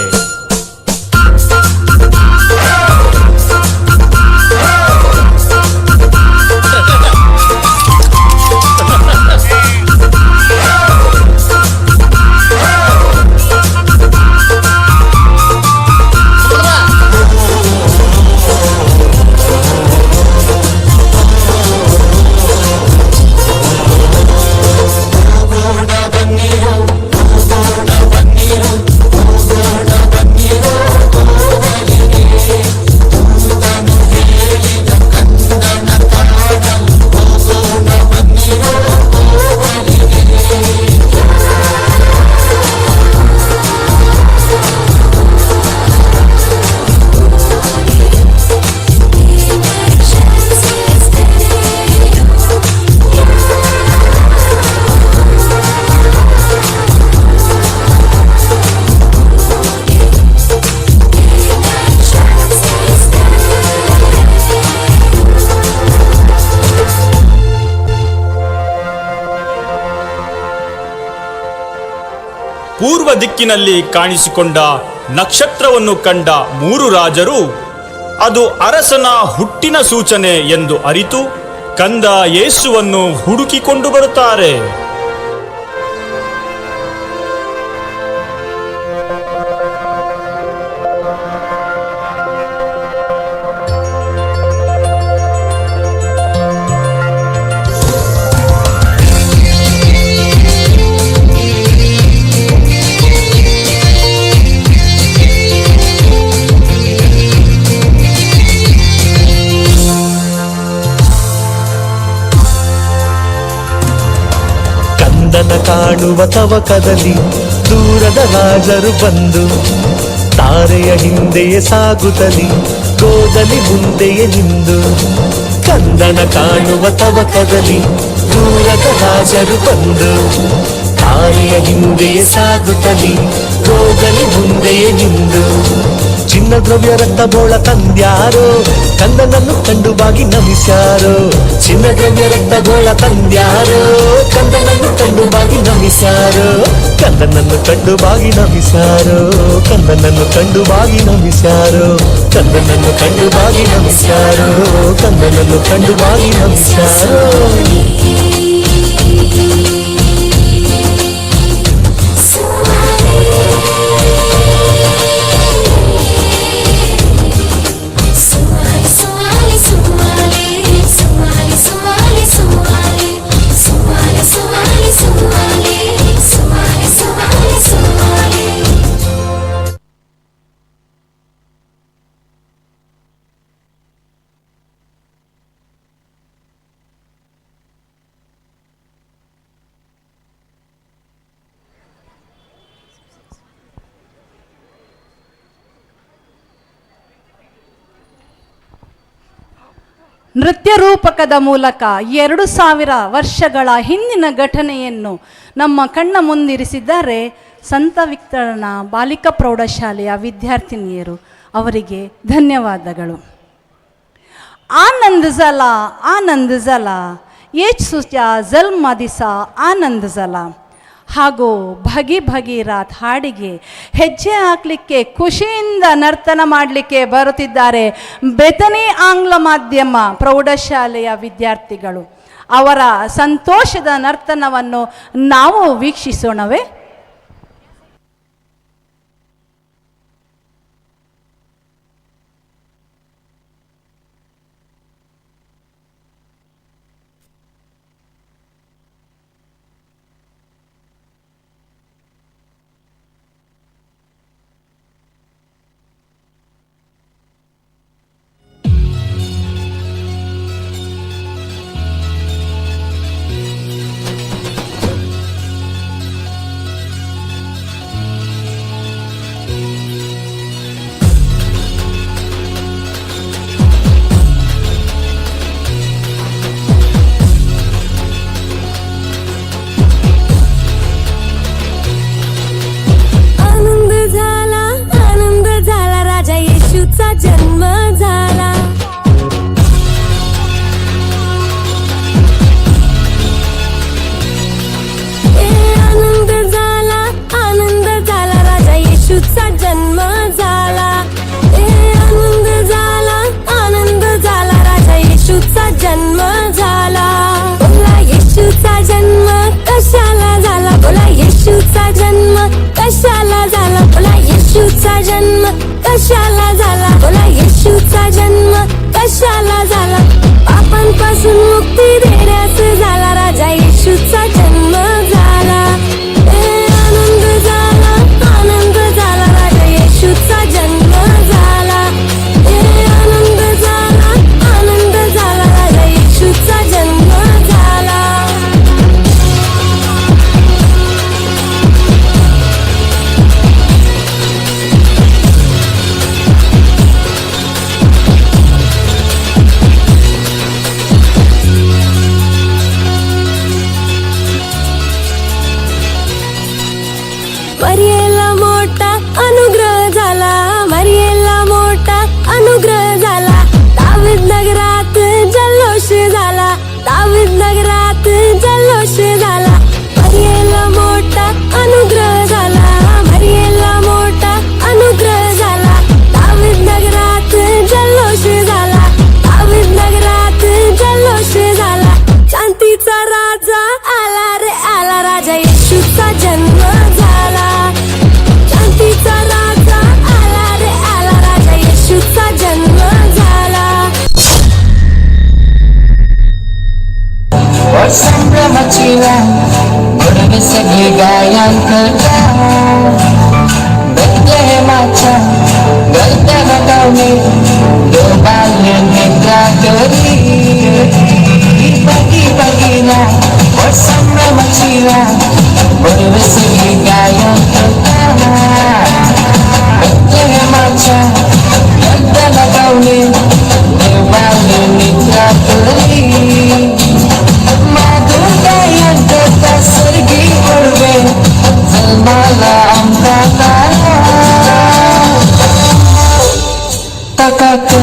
ಪೂರ್ವ ದಿಕ್ಕಿನಲ್ಲಿ ಕಾಣಿಸಿಕೊಂಡ ನಕ್ಷತ್ರವನ್ನು ಕಂಡ ಮೂರು ರಾಜರು ಅದು ಅರಸನ ಹುಟ್ಟಿನ ಸೂಚನೆ ಎಂದು ಅರಿತು ಕಂದ ಯೇಸುವನ್ನು ಹುಡುಕಿಕೊಂಡು ಬರುತ್ತಾರೆ.
ಕಂದನ ಕಾಣುವ ತವಕದಲ್ಲಿ ದೂರದ ರಾಜರು ಬಂದು ತಾರೆಯ ಹಿಂದೆಯೇ ಸಾಗುತ್ತಲಿ ಗೋದಲಿ ಮುಂದೆಯೇ ನಿಂದು ಕಂದನ ಕಾಣುವ ತವಕದಲ್ಲಿ ದೂರದ ರಾಜರು ಬಂದು ತಾರೆಯ ಹಿಂದೆಯೇ ಸಾಗುತ್ತಲಿ ಗೋದಲಿ ಮುಂದೆಯೇ ನಿಂದು ಚಿನ್ನ ದ್ರವ್ಯ ರಕ್ತ ಬೋಳ ತಂದ್ಯಾರೋ ಕಂದನನ್ನು ಕಂಡು ಬಾಗಿ ನಮಿಸ್ಯಾರೋ ಚಿನ್ನ ದ್ರವ್ಯ ರಕ್ತ ಬೋಳ ತಂದ್ಯಾರೋ ಕಂದನನ್ನು ಕಂಡು ಬಾಗಿ ನಮಿಸ್ಯಾರೋ ಕಂದನನ್ನು ಕಂಡು ಬಾಗಿ ನಮಿಸ್ಯಾರೋ ಕಂದನನ್ನು ಕಂಡು ಬಾಗಿ ನಮಿಸ್ಯಾರೋ ಕಂದನನ್ನು ಕಂಡು ಬಾಗಿ ನಮಿಸ್ಯಾರೋ ಕಂದನನ್ನು ಕಂಡು ಬಾಗಿ ನಮಿಸ್ಯಾರೋ
ನೃತ್ಯ ರೂಪಕದ ಮೂಲಕ 2000 ವರ್ಷಗಳ ಹಿಂದಿನ ಘಟನೆಯನ್ನು ನಮ್ಮ ಕಣ್ಣ ಮುಂದಿರಿಸಿದ್ದಾರೆ ಸಂತ ವಿಕ್ಟರನ ಬಾಲಿಕಾ ಪ್ರೌಢಶಾಲೆಯ ವಿದ್ಯಾರ್ಥಿನಿಯರು. ಅವರಿಗೆ ಧನ್ಯವಾದಗಳು. ಆನಂದ ಜಲ ಏಚ್ ಸುಚಾ ಜಲ್ಮ ದಿಸ ಆನಂದ ಜಲ ಹಾಗೂ ಭಗೀರಥ್ ಹಾಡಿಗೆ ಹೆಜ್ಜೆ ಹಾಕಲಿಕ್ಕೆ ಖುಷಿಯಿಂದ ನರ್ತನ ಮಾಡಲಿಕ್ಕೆ ಬರುತ್ತಿದ್ದಾರೆ ಬೆತನಿ ಆಂಗ್ಲ ಮಾಧ್ಯಮ ಪ್ರೌಢಶಾಲೆಯ ವಿದ್ಯಾರ್ಥಿಗಳು. ಅವರ ಸಂತೋಷದ ನರ್ತನವನ್ನು ನಾವು ವೀಕ್ಷಿಸೋಣವೇ?
जन्म झाला आनंद झाला राजा येशूचा जन्म झाला आनंद झाला राजा येशूचा जन्म झाला बोला येशूचा जन्म कशाला झाला बोला येशूचा जन्म कशाला झाला बोला येशूचा जन्म कशाला झाला बोला येशूचा जन्म कशाला झाला पापांपासून मुक्ती देण्यास झाला राजा येशूचा जन्म झाला आनंद झाला राजा येशूचा जन्म झाला आनंद झाला राजा येशूचा जन्म झाला मरियेला मोठा अनुग्रह झाला मरियेला मोठा अनुग्रह झाला दावीद नगरात जल्लोष झाला दावीद नगरात जल्लोष झाला मरियेला मोठा अनुग्रह झाला मरियेला मोठा अनुग्रह झाला दावीद नगरात जल्लोष झाला दावीद नगरात जल्लोष झाला शांतीचा राजा आला रे आला राजा येशूचा जन्म झाला शांतीचा राजा आला रे आला राजा येशूचा जन्म झाला
संभ्रमाचीला बडवे सगळे गायन करता बेथलेहेमाच्या गलत्याला गावली दोबाल्य निद्रा करी बगी बगीला संभ्रमाचीला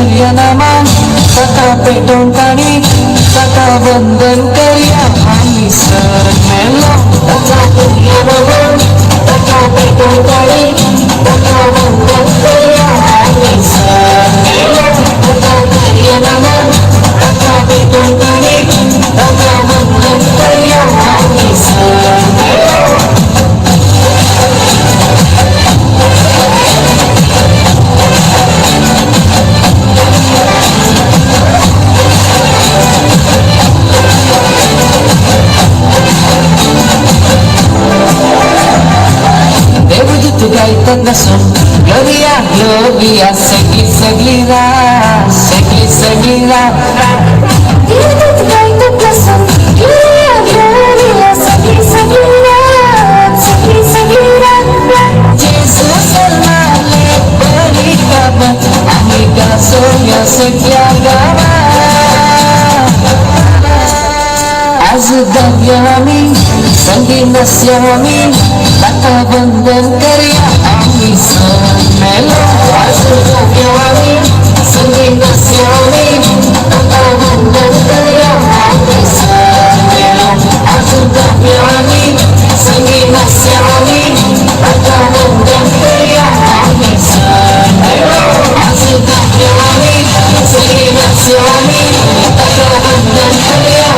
सूर्य नमन तथा पेटों कणी तथा वंदन करिया हामी सर मेलो तथा सूर्य नमन तथा पेटों कणी तथा वंदन करिया हामी सर मेलो तथा सूर्य नमन तथा पेटों कणी तथा वंदन करिया हामी सर मेलो Debutu gaitanda son Gloria, Gloria, segui, seguirá Segui, seguirá Debutu gaitanda son Gloria, Gloria, segui, seguirá Segui, seguirá Jesus el male berikaba Amiga soya sekiagama Azudavyami Sanginasyaami Tata vandan karya Ami Melo Azudavyami Sanginasyaami Tata vandan karya Ami Melo Azudavyami Sanginasyaami Tata vandan karya Ami Melo Azudavyami Sanginasyaami Tata vandan karya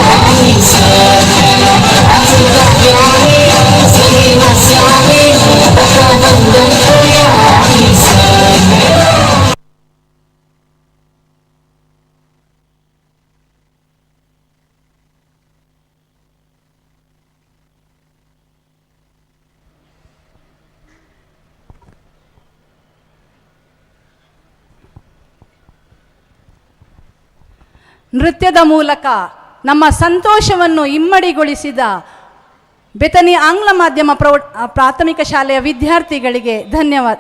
Ami
ನೃತ್ಯದ ಮೂಲಕ ನಮ್ಮ ಸಂತೋಷವನ್ನು ಇಮ್ಮಡಿಗೊಳಿಸಿದ ಬೆತನಿ ಆಂಗ್ಲ ಮಾಧ್ಯಮ ಪ್ರಾಥಮಿಕ ಶಾಲೆಯ ವಿದ್ಯಾರ್ಥಿಗಳಿಗೆ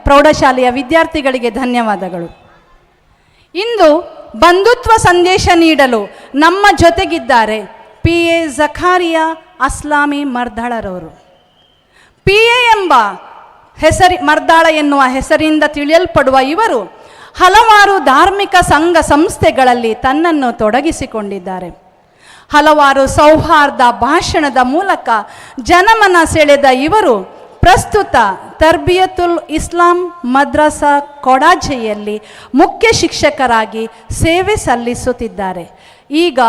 ಪ್ರೌಢಶಾಲೆಯ ವಿದ್ಯಾರ್ಥಿಗಳಿಗೆ ಧನ್ಯವಾದಗಳು. ಇಂದು ಬಂಧುತ್ವ ಸಂದೇಶ ನೀಡಲು ನಮ್ಮ ಜೊತೆಗಿದ್ದಾರೆ PA ಜಖಾರಿಯಾ ಅಸ್ಲಾಮಿ ಮರ್ದಾಳರವರು. PA ಎಂಬ ಮರ್ದಾಳ ಎನ್ನುವ ಹೆಸರಿಂದ ತಿಳಿಯಲ್ಪಡುವ ಇವರು ಹಲವಾರು ಧಾರ್ಮಿಕ ಸಂಘ ಸಂಸ್ಥೆಗಳಲ್ಲಿ ತನ್ನನ್ನು ತೊಡಗಿಸಿಕೊಂಡಿದ್ದಾರೆ. ಹಲವಾರು ಸೌಹಾರ್ದ ಭಾಷಣದ ಮೂಲಕ ಜನಮನ ಸೆಳೆದ ಇವರು ಪ್ರಸ್ತುತ ತರ್ಬಿಯತುಲ್ ಇಸ್ಲಾಂ ಮದ್ರಸಾ ಕೊಡಾಜೆಯಲ್ಲಿ ಮುಖ್ಯ ಶಿಕ್ಷಕರಾಗಿ ಸೇವೆ ಸಲ್ಲಿಸುತ್ತಿದ್ದಾರೆ. ಈಗ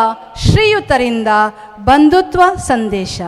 ಶ್ರೀಯುತರಿಂದ ಬಂಧುತ್ವ ಸಂದೇಶ.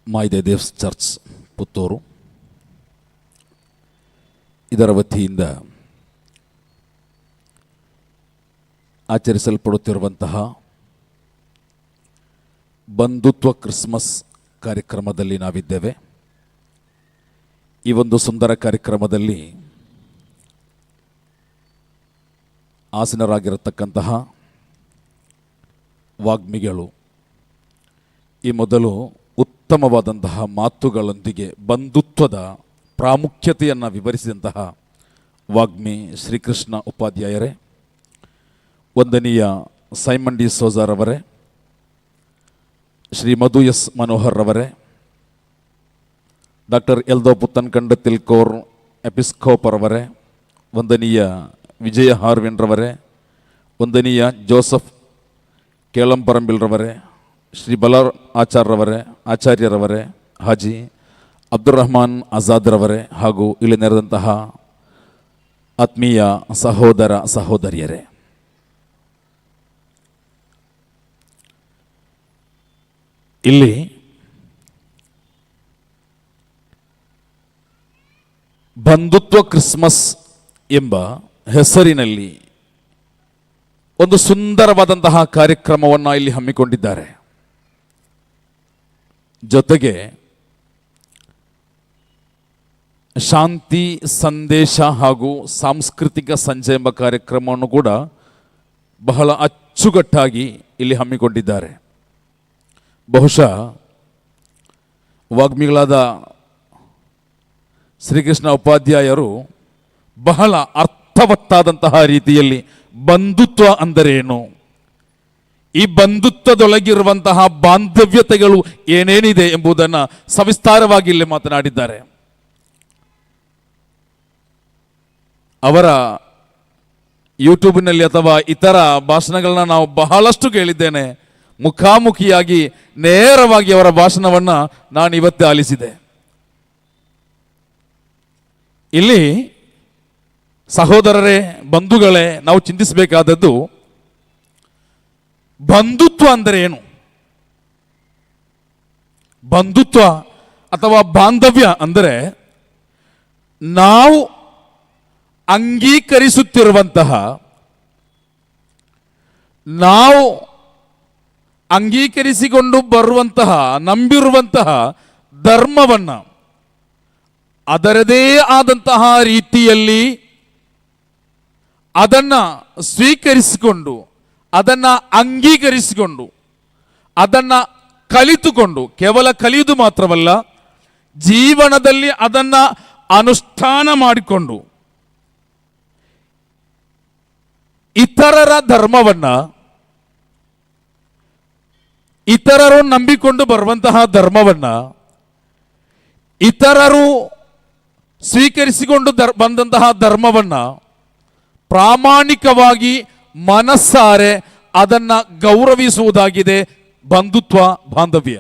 ಮಾಯ್ದೇವ್ಸ್ ಚರ್ಚ್ ಪುತ್ತೂರು ಇದರ ವತಿಯಿಂದ ಆಚರಿಸಲ್ಪಡುತ್ತಿರುವಂತಹ ಬಂಧುತ್ವ ಕ್ರಿಸ್ಮಸ್ ಕಾರ್ಯಕ್ರಮದಲ್ಲಿ ನಾವಿದ್ದೇವೆ. ಈ ಒಂದು ಸುಂದರ ಕಾರ್ಯಕ್ರಮದಲ್ಲಿ ಆಸೀನರಾಗಿರತಕ್ಕಂತಹ ವಾಗ್ಮಿಗಳು ಈ ಮೊದಲು ಉತ್ತಮವಾದಂತಹ ಮಾತುಗಳೊಂದಿಗೆ ಬಂಧುತ್ವದ ಪ್ರಾಮುಖ್ಯತೆಯನ್ನು ವಿವರಿಸಿದಂತಹ ವಾಗ್ಮಿ ಶ್ರೀಕೃಷ್ಣ ಉಪಾಧ್ಯಾಯರೇ, ವಂದನೀಯ ಸೈಮನ್ ಡಿ ಸೋಜಾರವರೇ, ಶ್ರೀ ಮಧು ಎಸ್ ಮನೋಹರ್ ರವರೇ, ಡಾಕ್ಟರ್ ಎಲ್ದೋ ಪುತ್ತನ್ಕಂಡ ತಿಲ್ಕೋರ್ ಎಪಿಸ್ಕೋಪರ್ ಅವರೇ, ವಂದನೀಯ ವಿಜಯ ಹಾರ್ವಿನ್ ರವರೇ, ವಂದನೀಯ ಜೋಸಫ್ ಕೇಳಂಪರಂಬಿಲ್ ರವರೇ, ಶ್ರೀ ಬಲಾರ್ ಆಚಾರ್ಯರವರೇ, ಹಾಜಿ ಅಬ್ದುಲ್ ರಹಮಾನ್ ಆಜಾದ್ ರವರೇ ಹಾಗೂ ಇಲ್ಲಿ ನೆರೆದಂತಹ ಆತ್ಮೀಯ ಸಹೋದರ ಸಹೋದರಿಯರೇ, ಇಲ್ಲಿ ಬಂಧುತ್ವ ಕ್ರಿಸ್ಮಸ್ ಎಂಬ ಹೆಸರಿನಲ್ಲಿ ಒಂದು ಸುಂದರವಾದಂತಹ ಕಾರ್ಯಕ್ರಮವನ್ನು ಇಲ್ಲಿ ಹಮ್ಮಿಕೊಂಡಿದ್ದಾರೆ. ಜೊತೆಗೆ ಶಾಂತಿ ಸಂದೇಶ ಹಾಗೂ ಸಾಂಸ್ಕೃತಿಕ ಸಂಜೆ ಎಂಬ ಕಾರ್ಯಕ್ರಮವನ್ನು ಕೂಡ ಬಹಳ ಅಚ್ಚುಕಟ್ಟಾಗಿ ಇಲ್ಲಿ ಹಮ್ಮಿಕೊಂಡಿದ್ದಾರೆ. ಬಹುಶಃ ವಾಗ್ಮಿಗಳಾದ ಶ್ರೀಕೃಷ್ಣ ಉಪಾಧ್ಯಾಯರು ಬಹಳ ಅರ್ಥವತ್ತಾದಂತಹ ರೀತಿಯಲ್ಲಿ ಬಂಧುತ್ವ ಅಂದರೇನು, ಈ ಬಂಧುತ್ವದೊಳಗಿರುವಂತಹ ಬಾಂಧವ್ಯತೆಗಳು ಏನೇನಿದೆ ಎಂಬುದನ್ನು ಸವಿಸ್ತಾರವಾಗಿ ಇಲ್ಲಿ ಮಾತನಾಡಿದ್ದಾರೆ. ಅವರ ಯೂಟ್ಯೂಬ್ನಲ್ಲಿ ಅಥವಾ ಇತರ ಭಾಷಣಗಳನ್ನ ನಾವು ಬಹಳಷ್ಟು ಕೇಳಿದ್ದೇನೆ. ಮುಖಾಮುಖಿಯಾಗಿ ನೇರವಾಗಿ ಅವರ ಭಾಷಣವನ್ನು ನಾನು ಇವತ್ತೇ ಆಲಿಸಿದೆ. ಇಲ್ಲಿ ಸಹೋದರರೇ, ಬಂಧುಗಳೇ, ನಾವು ಚಿಂತಿಸಬೇಕಾದದ್ದು ಬಂಧುತ್ವ ಅಂದರೆ ಏನು. ಬಂಧುತ್ವ ಅಥವಾ ಬಾಂಧವ್ಯ ಅಂದರೆ ನಾವು ಅಂಗೀಕರಿಸುತ್ತಿರುವಂತಹ, ನಾವು ಅಂಗೀಕರಿಸಿಕೊಂಡು ಬರುವಂತಹ, ನಂಬಿರುವಂತಹ ಧರ್ಮವನ್ನು ಅದರದೇ ಆದಂತಹ ರೀತಿಯಲ್ಲಿ ಅದನ್ನು ಸ್ವೀಕರಿಸಿಕೊಂಡು, ಅದನ್ನು ಅಂಗೀಕರಿಸಿಕೊಂಡು, ಅದನ್ನು ಕಲಿತುಕೊಂಡು, ಕೇವಲ ಕಲಿಯುವುದು ಮಾತ್ರವಲ್ಲ, ಜೀವನದಲ್ಲಿ ಅದನ್ನು ಅನುಷ್ಠಾನ ಮಾಡಿಕೊಂಡು ಇತರರ ಧರ್ಮವನ್ನು, ಇತರರು ನಂಬಿಕೊಂಡು ಬರುವಂತಹ ಧರ್ಮವನ್ನು, ಇತರರು ಸ್ವೀಕರಿಸಿಕೊಂಡು ಬಂದಂತಹ ಧರ್ಮವನ್ನು ಪ್ರಾಮಾಣಿಕವಾಗಿ ಮನಸ್ಸಾರೆ ಅದನ್ನು ಗೌರವಿಸುವುದಾಗಿದೆ ಬಂಧುತ್ವ, ಬಾಂಧವ್ಯ.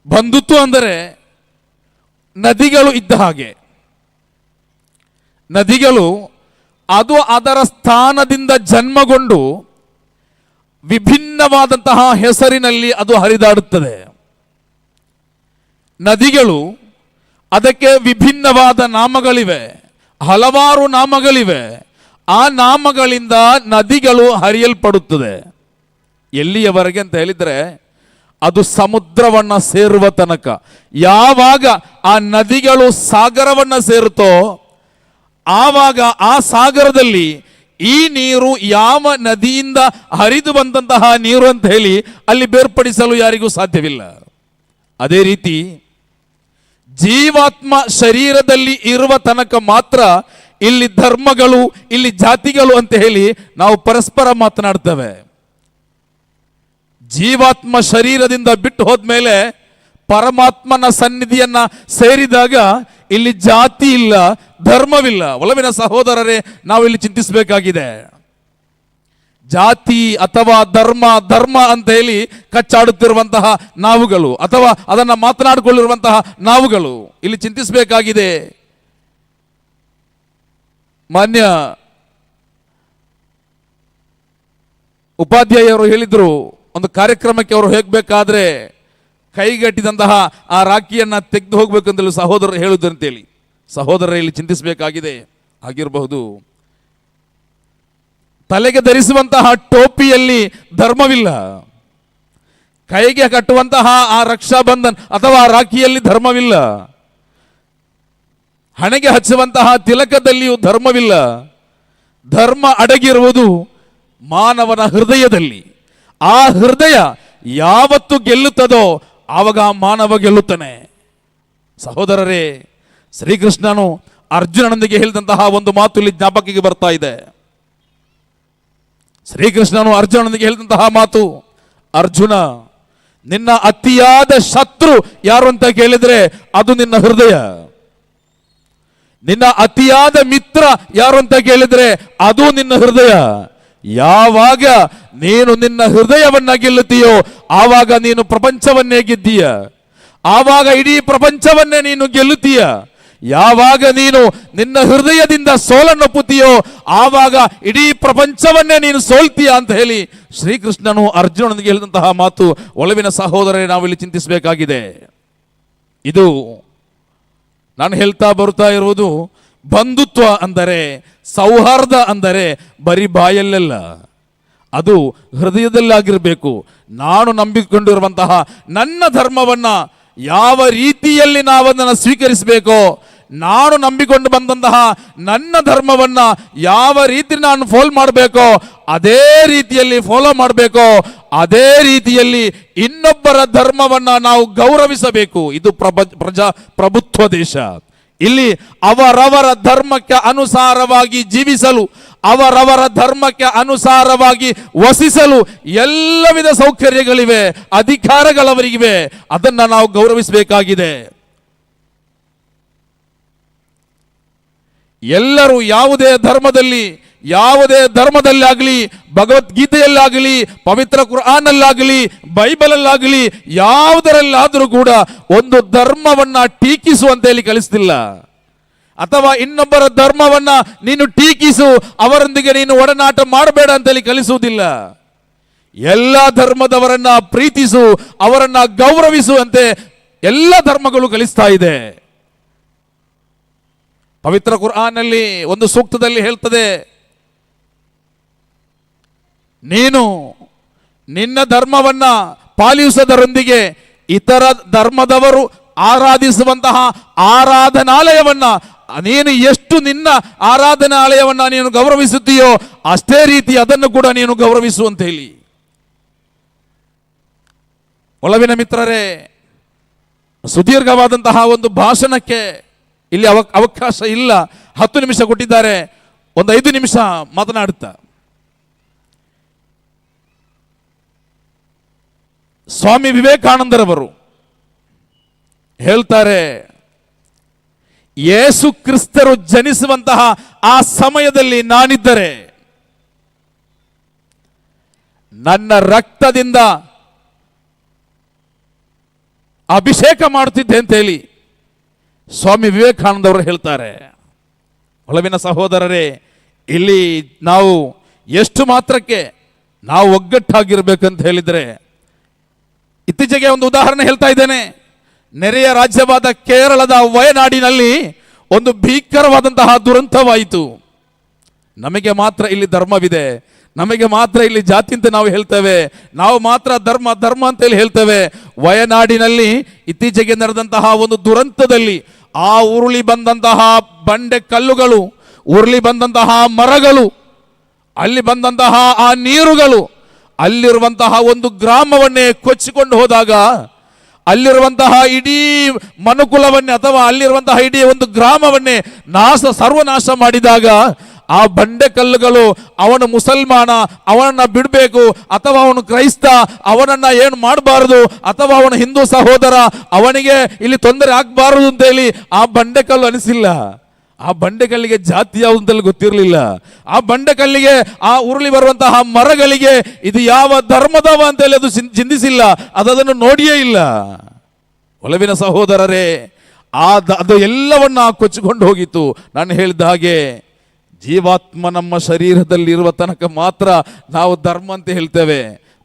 ಬಂಧುತ್ವ ಅಂದರೆ ನದಿಗಳು ಇದ್ದ ಹಾಗೆ. ನದಿಗಳು ಅದು ಅದರ ಸ್ಥಾನದಿಂದ ಜನ್ಮಗೊಂಡು ವಿಭಿನ್ನವಾದಂತಹ ಹೆಸರಿನಲ್ಲಿ ಅದು ಹರಿದಾಡುತ್ತದೆ. ನದಿಗಳು ಅದಕ್ಕೆ ವಿಭಿನ್ನವಾದ ನಾಮಗಳಿವೆ, ಹಲವಾರು ನಾಮಗಳಿವೆ. ಆ ನಾಮಗಳಿಂದ ನದಿಗಳು ಹರಿಯಲ್ಪಡುತ್ತದೆ. ಎಲ್ಲಿಯವರೆಗೆ ಅಂತ ಹೇಳಿದರೆ, ಅದು ಸಮುದ್ರವನ್ನು ಸೇರುವ ತನಕ. ಯಾವಾಗ ಆ ನದಿಗಳು ಸಾಗರವನ್ನು ಸೇರುತ್ತೋ ಆವಾಗ ಆ ಸಾಗರದಲ್ಲಿ ಈ ನೀರು ಯಾವ ನದಿಯಿಂದ ಹರಿದು ಬಂದಂತಹ ನೀರು ಅಂತ ಹೇಳಿ ಅಲ್ಲಿ ಬೇರ್ಪಡಿಸಲು ಯಾರಿಗೂ ಸಾಧ್ಯವಿಲ್ಲ. ಅದೇ ರೀತಿ ಜೀವಾತ್ಮ ಶರೀರದಲ್ಲಿ ಇರುವ ತನಕ ಮಾತ್ರ ಇಲ್ಲಿ ಧರ್ಮಗಳು, ಇಲ್ಲಿ ಜಾತಿಗಳು ಅಂತ ಹೇಳಿ ನಾವು ಪರಸ್ಪರ ಮಾತನಾಡ್ತೇವೆ. ಜೀವಾತ್ಮ ಶರೀರದಿಂದ ಬಿಟ್ಟು ಹೋದ್ಮೇಲೆ ಪರಮಾತ್ಮನ ಸನ್ನಿಧಿಯನ್ನ ಸೇರಿದಾಗ ಇಲ್ಲಿ ಜಾತಿ ಇಲ್ಲ, ಧರ್ಮವಿಲ್ಲ. ಒಲವಿನ ಸಹೋದರರೇ, ನಾವು ಇಲ್ಲಿ ಚಿಂತಿಸಬೇಕಾಗಿದೆ. ಜಾತಿ ಅಥವಾ ಧರ್ಮ ಧರ್ಮ ಅಂತ ಹೇಳಿ ಕಚ್ಚಾಡುತ್ತಿರುವಂತಹ ನಾವುಗಳು, ಅಥವಾ ಅದನ್ನು ಮಾತನಾಡಿಕೊಳ್ಳಿರುವಂತಹ ನಾವುಗಳು ಇಲ್ಲಿ ಚಿಂತಿಸಬೇಕಾಗಿದೆ. ಮಾನ್ಯ ಉಪಾಧ್ಯಾಯರು ಹೇಳಿದ್ರು, ಒಂದು ಕಾರ್ಯಕ್ರಮಕ್ಕೆ ಅವರು ಹೋಗಬೇಕಾದ್ರೆ ಕೈಗಟ್ಟಿದಂತಹ ಆ ರಾಖಿಯನ್ನು ತೆಗೆದು ಹೋಗ್ಬೇಕಂತೇಳಿ ಸಹೋದರರು ಹೇಳುದಂತೇಳಿ. ಸಹೋದರರು ಇಲ್ಲಿ ಚಿಂತಿಸಬೇಕಾಗಿದೆ. ಆಗಿರಬಹುದು, ತಲೆಗೆ ಧರಿಸುವಂತಹ ಟೋಪಿಯಲ್ಲಿ ಧರ್ಮವಿಲ್ಲ, ಕೈಗೆ ಕಟ್ಟುವಂತಹ ಆ ರಕ್ಷಾಬಂಧನ್ ಅಥವಾ ರಾಖಿಯಲ್ಲಿ ಧರ್ಮವಿಲ್ಲ, ಹಣೆಗೆ ಹಚ್ಚುವಂತಹ ತಿಲಕದಲ್ಲಿಯೂ ಧರ್ಮವಿಲ್ಲ. ಧರ್ಮ ಅಡಗಿರುವುದು ಮಾನವನ ಹೃದಯದಲ್ಲಿ. ಆ ಹೃದಯ ಯಾವತ್ತು ಗೆಲ್ಲುತ್ತದೋ ಆವಾಗ ಮಾನವ ಗೆಲ್ಲುತ್ತಾನೆ. ಸಹೋದರರೇ, ಶ್ರೀಕೃಷ್ಣನು ಅರ್ಜುನನೊಂದಿಗೆ ಹೇಳಿದಂತಹ ಒಂದು ಮಾತು ಇಲ್ಲಿ ಜ್ಞಾಪಕಿಗೆ ಬರ್ತಾ ಇದೆ. ಶ್ರೀಕೃಷ್ಣನು ಅರ್ಜುನನೊಂದಿಗೆ ಹೇಳಿದಂತಹ ಮಾತು, ಅರ್ಜುನ, ನಿನ್ನ ಅತಿಯಾದ ಶತ್ರು ಯಾರು ಅಂತ ಕೇಳಿದ್ರೆ ಅದು ನಿನ್ನ ಹೃದಯ. ನಿನ್ನ ಅತಿಯಾದ ಮಿತ್ರ ಯಾರು ಅಂತ ಕೇಳಿದ್ರೆ ಅದು ನಿನ್ನ ಹೃದಯ. ಯಾವಾಗ ನೀನು ನಿನ್ನ ಹೃದಯವನ್ನ ಗೆಲ್ಲುತ್ತೀಯೋ ಆವಾಗ ನೀನು ಪ್ರಪಂಚವನ್ನೇ ಗೆದ್ದೀಯ. ಆವಾಗ ಇಡೀ ಪ್ರಪಂಚವನ್ನೇ ನೀನು ಗೆಲ್ಲುತ್ತೀಯ. ಯಾವಾಗ ನೀನು ನಿನ್ನ ಹೃದಯದಿಂದ ಸೋಲನ್ನೊಪ್ಪುತ್ತೀಯೋ ಆವಾಗ ಇಡೀ ಪ್ರಪಂಚವನ್ನೇ ನೀನು ಸೋಲ್ತೀಯ ಅಂತ ಹೇಳಿ ಶ್ರೀಕೃಷ್ಣನು ಅರ್ಜುನನಿಗೆ ಹೇಳಿದಂತಹ ಮಾತು. ಒಲವಿನ ಸಹೋದರರೇ, ನಾವಿಲ್ಲಿ ಚಿಂತಿಸಬೇಕಾಗಿದೆ. ಇದು ನಾನು ಹೇಳ್ತಾ ಬರುತ್ತಾ ಇರುವುದು ಬಂಧುತ್ವ ಅಂದರೆ, ಸೌಹಾರ್ದ ಅಂದರೆ ಬರೀ ಬಾಯಲ್ಲೆಲ್ಲ, ಅದು ಹೃದಯದಲ್ಲಾಗಿರಬೇಕು. ನಾನು ನಂಬಿಕೊಂಡಿರುವಂತಹ ನನ್ನ ಧರ್ಮವನ್ನ ಯಾವ ರೀತಿಯಲ್ಲಿ ನಾವು ಅದನ್ನು ಸ್ವೀಕರಿಸಬೇಕೋ, ನಾನು ನಂಬಿಕೊಂಡು ಬಂದಂತಹ ನನ್ನ ಧರ್ಮವನ್ನ ಯಾವ ರೀತಿ ನಾನು ಫಾಲೋ ಮಾಡಬೇಕೋ ಅದೇ ರೀತಿಯಲ್ಲಿ ಫಾಲೋ ಮಾಡಬೇಕೋ ಅದೇ ರೀತಿಯಲ್ಲಿ ಇನ್ನೊಬ್ಬರ ಧರ್ಮವನ್ನ ನಾವು ಗೌರವಿಸಬೇಕು. ಇದು ಪ್ರಜಾಪ್ರಭುತ್ವ ದೇಶ. ಇಲ್ಲಿ ಅವರವರ ಧರ್ಮಕ್ಕೆ ಅನುಸಾರವಾಗಿ ಜೀವಿಸಲು, ಅವರವರ ಧರ್ಮಕ್ಕೆ ಅನುಸಾರವಾಗಿ ವಸಿಸಲು ಎಲ್ಲ ವಿಧ ಸೌಕರ್ಯಗಳಿವೆ, ಅಧಿಕಾರಗಳವರಿಗಿವೆ. ಅದನ್ನ ನಾವು ಗೌರವಿಸಬೇಕಾಗಿದೆ. ಎಲ್ಲರೂ ಯಾವುದೇ ಧರ್ಮದಲ್ಲಾಗಲಿ, ಭಗವದ್ಗೀತೆಯಲ್ಲಾಗಲಿ, ಪವಿತ್ರ ಕುರ್ಆನಲ್ಲಾಗಲಿ, ಬೈಬಲಲ್ಲಾಗಲಿ, ಯಾವುದರಲ್ಲಾದರೂ ಕೂಡ ಒಂದು ಧರ್ಮವನ್ನ ಟೀಕಿಸುವಂತೆ ಇಲ್ಲಿ ಕಲಿಸ್ತಿಲ್ಲ. ಅಥವಾ ಇನ್ನೊಬ್ಬರ ಧರ್ಮವನ್ನ ನೀನು ಟೀಕಿಸು, ಅವರೊಂದಿಗೆ ನೀನು ಒಡನಾಟ ಮಾಡಬೇಡ ಅಂತೇಳಿ ಕಲಿಸುವುದಿಲ್ಲ. ಎಲ್ಲ ಧರ್ಮದವರನ್ನ ಪ್ರೀತಿಸು, ಅವರನ್ನ ಗೌರವಿಸುವಂತೆ ಎಲ್ಲ ಧರ್ಮಗಳು ಕಲಿಸ್ತಾ ಇದೆ. ಪವಿತ್ರ ಕುರ್ಆನ್ನಲ್ಲಿ ಒಂದು ಸೂಕ್ತದಲ್ಲಿ ಹೇಳ್ತದೆ, ನೀನು ನಿನ್ನ ಧರ್ಮವನ್ನ ಪಾಲಿಸುವುದರೊಂದಿಗೆ ಇತರ ಧರ್ಮದವರು ಆರಾಧಿಸುವಂತಹ ಆರಾಧನಾಲಯವನ್ನ ನೀನು ಎಷ್ಟು ನಿನ್ನ ಆರಾಧನಾಲಯವನ್ನ ನೀನು ಗೌರವಿಸುತ್ತೀಯೋ ಅಷ್ಟೇ ರೀತಿ ಅದನ್ನು ಕೂಡ ನೀನು ಗೌರವಿಸು ಅಂತ ಹೇಳಿ. ಒಲವಿನ ಮಿತ್ರರೇ, ಸುದೀರ್ಘವಾದಂತಹ ಒಂದು ಭಾಷಣಕ್ಕೆ ಇಲ್ಲಿ ಅವಕಾಶ ಇಲ್ಲ. 10 ನಿಮಿಷ ಕೊಟ್ಟಿದ್ದಾರೆ, ಒಂದು 5 ನಿಮಿಷ ಮಾತನಾಡುತ್ತಾ ಸ್ವಾಮಿ ವಿವೇಕಾನಂದರವರು ಹೇಳ್ತಾರೆ, ಯೇಸು ಕ್ರಿಸ್ತರು ಜನಿಸುವಂತಹ ಆ ಸಮಯದಲ್ಲಿ ನಾನಿದ್ದರೆ ನನ್ನ ರಕ್ತದಿಂದ ಅಭಿಷೇಕ ಮಾಡುತ್ತಿದ್ದೆ ಅಂತ ಹೇಳಿ ಸ್ವಾಮಿ ವಿವೇಕಾನಂದವರು ಹೇಳ್ತಾರೆ. ಒಲವಿನ ಸಹೋದರರೇ, ಇಲ್ಲಿ ನಾವು ಎಷ್ಟು ಮಾತ್ರಕ್ಕೆ ನಾವು ಒಗ್ಗಟ್ಟಾಗಿರ್ಬೇಕಂತ ಹೇಳಿದರೆ, ಇತ್ತೀಚೆಗೆ ಒಂದು ಉದಾಹರಣೆ ಹೇಳ್ತಾ ಇದ್ದೇನೆ. ನೆರೆಯ ರಾಜ್ಯವಾದ ಕೇರಳದ ವಯನಾಡಿನಲ್ಲಿ ಒಂದು ಭೀಕರವಾದಂತಹ ದುರಂತವಾಯಿತು. ನಮಗೆ ಮಾತ್ರ ಇಲ್ಲಿ ಧರ್ಮವಿದೆ, ನಮಗೆ ಮಾತ್ರ ಇಲ್ಲಿ ಜಾತಿ ಅಂತ ನಾವು ಹೇಳ್ತೇವೆ, ನಾವು ಮಾತ್ರ ಧರ್ಮ ಅಂತ ಹೇಳಿ ಹೇಳ್ತೇವೆ. ವಯನಾಡಿನಲ್ಲಿ ಇತ್ತೀಚೆಗೆ ನಡೆದಂತಹ ಒಂದು ದುರಂತದಲ್ಲಿ ಆ ಉರುಳಿ ಬಂದಂತಹ ಬಂಡೆ ಕಲ್ಲುಗಳು, ಉರುಳಿ ಬಂದಂತಹ ಮರಗಳು, ಅಲ್ಲಿ ಬಂದಂತಹ ಆ ನೀರುಗಳು ಅಲ್ಲಿರುವಂತಹ ಒಂದು ಗ್ರಾಮವನ್ನೇ ಕೊಚ್ಚಿಕೊಂಡು ಹೋದಾಗ, ಅಲ್ಲಿರುವಂತಹ ಇಡೀ ಮನುಕುಲವನ್ನೇ ಅಥವಾ ಅಲ್ಲಿರುವಂತಹ ಇಡೀ ಒಂದು ಗ್ರಾಮವನ್ನೇ ಸರ್ವನಾಶ ಮಾಡಿದಾಗ, ಆ ಬಂಡೆ ಕಲ್ಲುಗಳು ಅವನು ಮುಸಲ್ಮಾನ ಅವನನ್ನ ಬಿಡಬೇಕು, ಅಥವಾ ಅವನು ಕ್ರೈಸ್ತ ಅವನನ್ನ ಏನು ಮಾಡಬಾರದು, ಅಥವಾ ಅವನ ಹಿಂದೂ ಸಹೋದರ ಅವನಿಗೆ ಇಲ್ಲಿ ತೊಂದರೆ ಆಗಬಾರದು ಅಂತೇಳಿ ಆ ಬಂಡೆ ಕಲ್ಲು ಅನಿಸಿಲ್ಲ. ಆ ಬಂಡೆಕಲ್ಲಿಗೆ ಜಾತಿ ಯಾವುದಂತಲ್ಲಿ ಗೊತ್ತಿರಲಿಲ್ಲ. ಆ ಬಂಡೆಕಲ್ಲಿಗೆ, ಆ ಉರುಳಿ ಬರುವಂತಹ ಮರಗಳಿಗೆ ಇದು ಯಾವ ಧರ್ಮದವ ಅಂತೇಳಿ ಅದು ಚಿಂತಿಸಿಲ್ಲ, ಅದನ್ನು ನೋಡಿಯೇ ಇಲ್ಲ. ಒಲವಿನ ಸಹೋದರರೇ, ಅದು ಎಲ್ಲವನ್ನ ಕೊಚ್ಚಿಕೊಂಡು ಹೋಗಿತ್ತು. ನಾನು ಹೇಳಿದ ಹಾಗೆ ಜೀವಾತ್ಮ ನಮ್ಮ ಶರೀರದಲ್ಲಿ ಇರುವ ತನಕ ಮಾತ್ರ ನಾವು ಧರ್ಮ ಅಂತ ಹೇಳ್ತೇವೆ.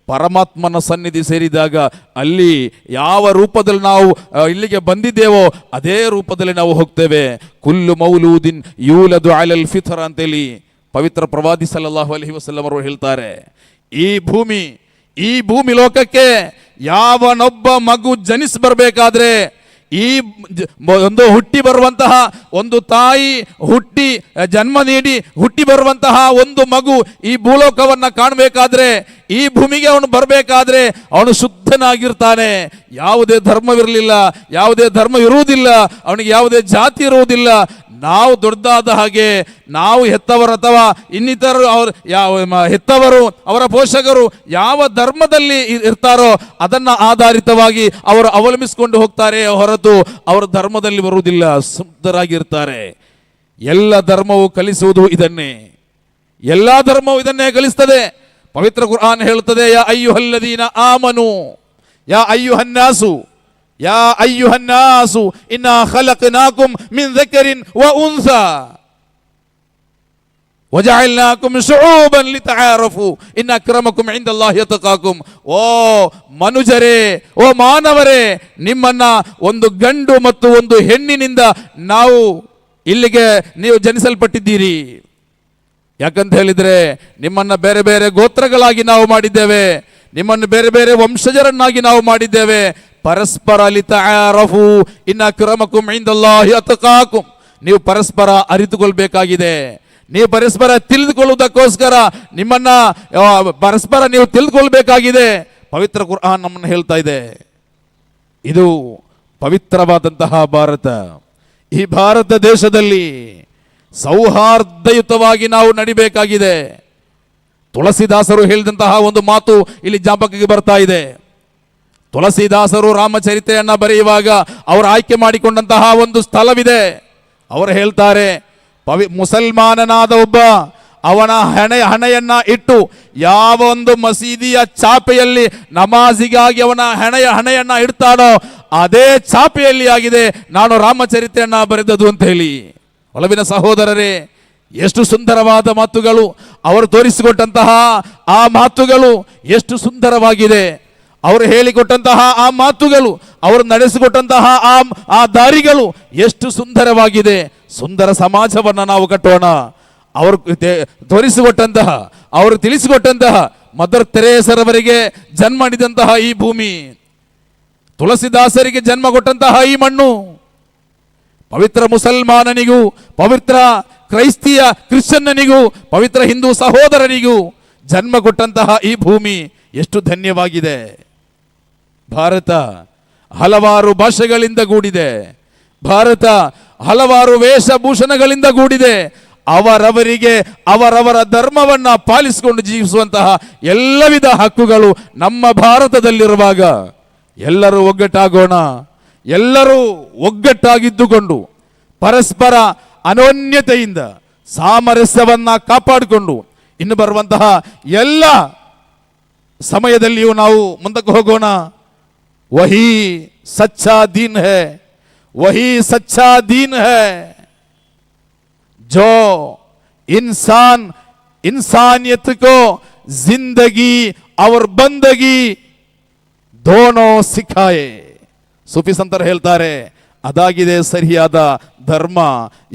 ಪರಮಾತ್ಮನ ಸನ್ನಿಧಿ ಸೇರಿದಾಗ ಅಲ್ಲಿ ಯಾವ ರೂಪದಲ್ಲಿ ನಾವು ಇಲ್ಲಿಗೆ ಬಂದಿದ್ದೇವೋ ಅದೇ ರೂಪದಲ್ಲಿ ನಾವು ಹೋಗ್ತೇವೆ. ಕುಲ್ಲು ಮೌಲೂದಿನ್ ಯೂಲದು ಅಲಲ್ ಫಿತ್ರ ಅಂತೇಳಿ ಪವಿತ್ರ ಪ್ರವಾದಿ ಸಲ್ಲಲ್ಲಾಹು ಅಲೈಹಿ ವಸಲ್ಲಂ ಅವರು ಹೇಳ್ತಾರೆ. ಈ ಭೂಮಿ ಲೋಕಕ್ಕೆ ಯಾವನೊಬ್ಬ ಮಗು ಜನಿಸಿ ಬರಬೇಕಾದ್ರೆ, ಈ ಒಂದು ಹುಟ್ಟಿ ಬರುವಂತಹ ಒಂದು ತಾಯಿ ಹುಟ್ಟಿ ಜನ್ಮ ನೀಡಿ ಹುಟ್ಟಿ ಬರುವಂತಹ ಒಂದು ಮಗು ಈ ಭೂಲೋಕವನ್ನ ಕಾಣಬೇಕಾದ್ರೆ, ಈ ಭೂಮಿಗೆ ಅವನು ಬರಬೇಕಾದ್ರೆ ಅವನು ಶುದ್ಧನಾಗಿರ್ತಾನೆ. ಯಾವುದೇ ಧರ್ಮವಿರಲಿಲ್ಲ, ಯಾವುದೇ ಧರ್ಮ ಇರುವುದಿಲ್ಲ, ಅವನಿಗೆ ಯಾವುದೇ ಜಾತಿ ಇರುವುದಿಲ್ಲ. ನಾವು ದೊಡ್ಡದಾದ ಹಾಗೆ ನಾವು ಹೆತ್ತವರು ಅಥವಾ ಇನ್ನಿತರರು ಹೆತ್ತವರು ಅವರ ಪೋಷಕರು ಯಾವ ಧರ್ಮದಲ್ಲಿ ಇರ್ತಾರೋ ಅದನ್ನ ಆಧಾರಿತವಾಗಿ ಅವರು ಅವಲಂಬಿಸಿಕೊಂಡು ಹೋಗ್ತಾರೆ ಹೊರತು ಅವರ ಧರ್ಮದಲ್ಲಿ ಬರುವುದಿಲ್ಲ, ಶುದ್ಧರಾಗಿರ್ತಾರೆ. ಎಲ್ಲ ಧರ್ಮವು ಕಲಿಸುವುದು ಇದನ್ನೇ, ಎಲ್ಲ ಧರ್ಮವು ಇದನ್ನೇ ಕಲಿಸ್ತದೆ. ಪವಿತ್ರ ಕುರ್ಆನ್ ಹೇಳುತ್ತದೆ, ಯಾ ಅಯ್ಯುಹಲ್ಲದೀನ ಆಮನು ಯಾ ಅಯ್ಯುಹನ್ನಾಸು ಯಾ ಅಯ್ಯುಹನ್ನಾಸು ಇನ್ನಾ ಖಲಕ್ನಾಕುಂ ಮಿನ್ ذكرٍ وأنثى وجعلناكم شعوبا لتعارفوا إن أكرمكم عند الله يتقاكم. ಓ ಮನುಜರೇ, ಓ ಮಾನವರೇ, ನಿಮ್ಮನ್ನ ಒಂದು ಗಂಡು ಮತ್ತು ಒಂದು ಹೆಣ್ಣಿನಿಂದ ನಾವು ಇಲ್ಲಿಗೆ ನೀವು ಜನಿಸಲ್ಪಟ್ಟಿದ್ದೀರಿ. ಯಾಕಂತ ಹೇಳಿದ್ರೆ ನಿಮ್ಮನ್ನ ಬೇರೆ ಬೇರೆ ಗೋತ್ರಗಳಾಗಿ ನಾವು ಮಾಡಿದ್ದೇವೆ, ನಿಮ್ಮನ್ನು ಬೇರೆ ಬೇರೆ ವಂಶಜರನ್ನಾಗಿ ನಾವು ಮಾಡಿದ್ದೇವೆ. ಪರಸ್ಪರ ಲಿತಆರಫು ಇನ್ನ ಅಕ್ರಮಕುಂ ಇಂದಲ್ಲಾಹಿ ಅತ್ಕಾಕುಂ. ನೀವು ಪರಸ್ಪರ ಅರಿತುಕೊಳ್ಬೇಕಾಗಿದೆ. ನೀವು ಪರಸ್ಪರ ತಿಳಿದುಕೊಳ್ಳುವುದಕ್ಕೋಸ್ಕರ ನಿಮ್ಮನ್ನ ಪರಸ್ಪರ ನೀವು ತಿಳಿದುಕೊಳ್ಬೇಕಾಗಿದೆ. ಪವಿತ್ರ ಕುರ್ಆನ್ ನಮ್ಮನ್ನು ಹೇಳ್ತಾ ಇದೆ, ಇದು ಪವಿತ್ರವಾದಂತಹ ಭಾರತ. ಈ ಭಾರತ ದೇಶದಲ್ಲಿ ಸೌಹಾರ್ದಯುತವಾಗಿ ನಾವು ನಡಿಬೇಕಾಗಿದೆ. ತುಳಸಿದಾಸರು ಹೇಳಿದಂತಹ ಒಂದು ಮಾತು ಇಲ್ಲಿ ಜ್ಞಾಪಕಕ್ಕೆ ಬರ್ತಾ ಇದೆ. ತುಳಸಿದಾಸರು ರಾಮಚರಿತ್ರೆಯನ್ನ ಬರೆಯುವಾಗ ಅವರು ಆಯ್ಕೆ ಮಾಡಿಕೊಂಡಂತಹ ಒಂದು ಸ್ಥಳವಿದೆ. ಅವರು ಹೇಳ್ತಾರೆ, ಮುಸಲ್ಮಾನನಾದ ಒಬ್ಬ ಅವನ ಹಣೆಯನ್ನ ಇಟ್ಟು ಯಾವ ಒಂದು ಮಸೀದಿಯ ಚಾಪೆಯಲ್ಲಿ ನಮಾಜಿಗಾಗಿ ಅವನ ಹಣೆಯನ್ನ ಇಡ್ತಾನೋ ಅದೇ ಚಾಪೆಯಲ್ಲಿ ಆಗಿದೆ ನಾನು ರಾಮಚರಿತ್ರೆಯನ್ನ ಬರೆದದು ಅಂತ ಹೇಳಿ. ಒಲವಿನ ಸಹೋದರರೇ, ಎಷ್ಟು ಸುಂದರವಾದ ಮಾತುಗಳು ಅವರು ತೋರಿಸಿಕೊಟ್ಟಂತಹ ಆ ಮಾತುಗಳು ಎಷ್ಟು ಸುಂದರವಾಗಿದೆ. ಅವರು ಹೇಳಿಕೊಟ್ಟಂತಹ ಆ ಮಾತುಗಳು, ಅವರು ನಡೆಸಿಕೊಟ್ಟಂತಹ ಆ ದಾರಿಗಳು ಎಷ್ಟು ಸುಂದರವಾಗಿದೆ. ಸುಂದರ ಸಮಾಜವನ್ನು ನಾವು ಕಟ್ಟೋಣ. ಅವರು ತೋರಿಸಿಕೊಟ್ಟಂತಹ, ಅವರು ತಿಳಿಸಿಕೊಟ್ಟಂತಹ ಮದರ್ ತೆರೇಸರವರಿಗೆ ಜನ್ಮ ನೀಡಿದಂತಹ ಈ ಭೂಮಿ, ತುಳಸಿದಾಸರಿಗೆ ಜನ್ಮ ಕೊಟ್ಟಂತಹ ಈ ಮಣ್ಣು, ಪವಿತ್ರ ಮುಸಲ್ಮಾನನಿಗೂ ಪವಿತ್ರ ಕ್ರಿಶ್ಚಿಯನ್ನನಿಗೂ ಪವಿತ್ರ ಹಿಂದೂ ಸಹೋದರನಿಗೂ ಜನ್ಮ ಕೊಟ್ಟಂತಹ ಈ ಭೂಮಿ ಎಷ್ಟು ಧನ್ಯವಾಗಿದೆ. ಭಾರತ ಹಲವಾರು ಭಾಷೆಗಳಿಂದ ಕೂಡಿದೆ. ಭಾರತ ಹಲವಾರು ವೇಷಭೂಷಣಗಳಿಂದ ಕೂಡಿದೆ. ಅವರವರಿಗೆ ಅವರವರ ಧರ್ಮವನ್ನ ಪಾಲಿಸಿಕೊಂಡು ಜೀವಿಸುವಂತಹ ಎಲ್ಲ ವಿಧ ಹಕ್ಕುಗಳು ನಮ್ಮ ಭಾರತದಲ್ಲಿರುವಾಗ ಎಲ್ಲರೂ ಒಗ್ಗಟ್ಟಾಗೋಣ. ಎಲ್ಲರೂ ಒಗ್ಗಟ್ಟಾಗಿದ್ದುಕೊಂಡು ಪರಸ್ಪರ ಅನೋನ್ಯತೆಯಿಂದ ಸಾಮರಸ್ಯವನ್ನ ಕಾಪಾಡಿಕೊಂಡು ಇನ್ನು ಬರುವಂತಹ ಎಲ್ಲ ಸಮಯದಲ್ಲಿಯೂ ನಾವು ಮುಂದಕ್ಕೆ ಹೋಗೋಣ. ವಹಿ ಸಚ್ಚಾ ದೀನ್ ಹೈ, वही सच्चा दीन है जो इंसानियत को जिंदगी और बंदगी दोनों सिखाए. ಸೂಫಿ ಸಂತರು ಹೇಳ್ತಾರೆ, ಅದಾಗಿದೆ ಸರಿಯಾದ ಧರ್ಮ.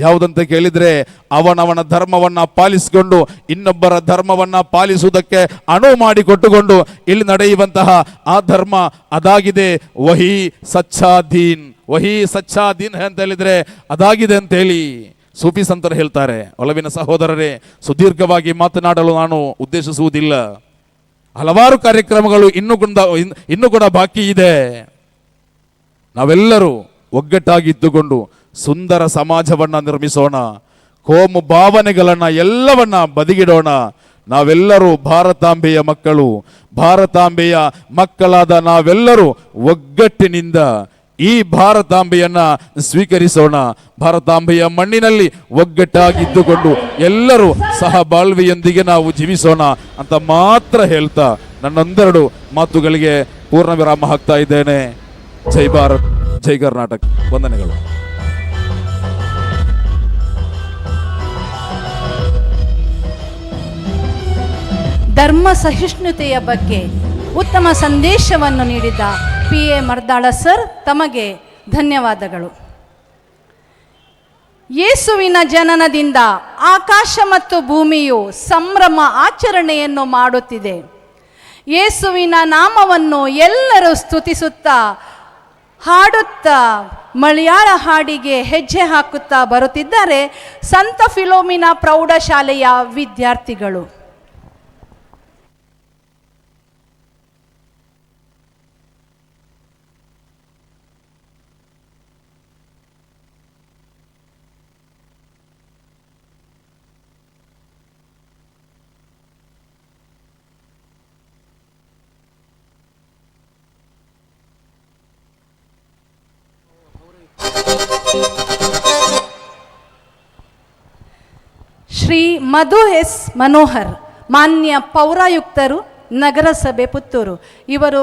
ಯಾವುದಂತ ಕೇಳಿದ್ರೆ ಅವನವನ ಧರ್ಮವನ್ನ ಪಾಲಿಸಿಕೊಂಡು ಇನ್ನೊಬ್ಬರ ಧರ್ಮವನ್ನ ಪಾಲಿಸುವುದಕ್ಕೆ ಅನುವು ಮಾಡಿಕೊಟ್ಟುಕೊಂಡು ಇಲ್ಲಿ ನಡೆಯುವಂತಹ ಆ ಧರ್ಮ ಅದಾಗಿದೆ. ವಹಿ ಸಚ್ಚಾ ದೀನ್, ವಹಿ ಸಚ್ಚಾ ದೀನ್ ಅಂತ ಹೇಳಿದ್ರೆ ಅದಾಗಿದೆ ಅಂತ ಹೇಳಿ ಸೂಫಿ ಸಂತರು ಹೇಳ್ತಾರೆ. ಒಲವಿನ ಸಹೋದರರೇ, ಸುದೀರ್ಘವಾಗಿ ಮಾತನಾಡಲು ನಾನು ಉದ್ದೇಶಿಸುವುದಿಲ್ಲ. ಹಲವಾರು ಕಾರ್ಯಕ್ರಮಗಳು ಇನ್ನೂ ಕೂಡ ಬಾಕಿ ಇದೆ. ನಾವೆಲ್ಲರೂ ಒಗ್ಗಟ್ಟಾಗಿದ್ದುಕೊಂಡು ಸುಂದರ ಸಮಾಜವನ್ನ ನಿರ್ಮಿಸೋಣ. ಕೋಮು ಭಾವನೆಗಳನ್ನ ಎಲ್ಲವನ್ನ ಬದಿಗಿಡೋಣ. ನಾವೆಲ್ಲರೂ ಭಾರತಾಂಬೆಯ ಮಕ್ಕಳು. ಭಾರತಾಂಬೆಯ ಮಕ್ಕಳಾದ ನಾವೆಲ್ಲರೂ ಒಗ್ಗಟ್ಟಿನಿಂದ ಈ ಭಾರತಾಂಬೆಯನ್ನ ಸ್ವೀಕರಿಸೋಣ. ಭಾರತಾಂಬೆಯ ಮಣ್ಣಿನಲ್ಲಿ ಒಗ್ಗಟ್ಟಾಗಿದ್ದುಕೊಂಡು ಎಲ್ಲರೂ ಸಹ ಬಾಳ್ವೆಯೊಂದಿಗೆ ನಾವು ಜೀವಿಸೋಣ ಅಂತ ಮಾತ್ರ ಹೇಳ್ತಾ ನನ್ನೊಂದೆರಡು ಮಾತುಗಳಿಗೆ ಪೂರ್ಣ ವಿರಾಮ ಹಾಕ್ತಾ ಇದ್ದೇನೆ. ಜೈ ಭಾರತ್, ಜೈ ಕರ್ನಾಟಕ. ವಂದನೆಗಳು.
ಧರ್ಮ ಸಹಿಷ್ಣುತೆಯ ಬಗ್ಗೆ ಉತ್ತಮ ಸಂದೇಶವನ್ನು ನೀಡಿದ PA ಮರ್ದಾಳ ಸರ್, ತಮಗೆ ಧನ್ಯವಾದಗಳು. ಯೇಸುವಿನ ಜನನದಿಂದ ಆಕಾಶ ಮತ್ತು ಭೂಮಿಯು ಸಂಭ್ರಮ ಆಚರಣೆಯನ್ನು ಮಾಡುತ್ತಿದೆ. ಯೇಸುವಿನ ನಾಮವನ್ನು ಎಲ್ಲರೂ ಸ್ತುತಿಸುತ್ತಾ ಹಾಡುತ್ತಾ ಮಲಯಾಳ ಹಾಡಿಗೆ ಹೆಜ್ಜೆ ಹಾಕುತ್ತಾ ಬರುತ್ತಿದ್ದಾರೆ ಸಂತ ಫಿಲೋಮಿನಾ ಪ್ರೌಢಶಾಲೆಯ ವಿದ್ಯಾರ್ಥಿಗಳು. ಶ್ರೀ ಮಧು ಎಸ್ ಮನೋಹರ್, ಮಾನ್ಯ ಪೌರಾಯುಕ್ತರು, ನಗರಸಭೆ ಪುತ್ತೂರು, ಇವರು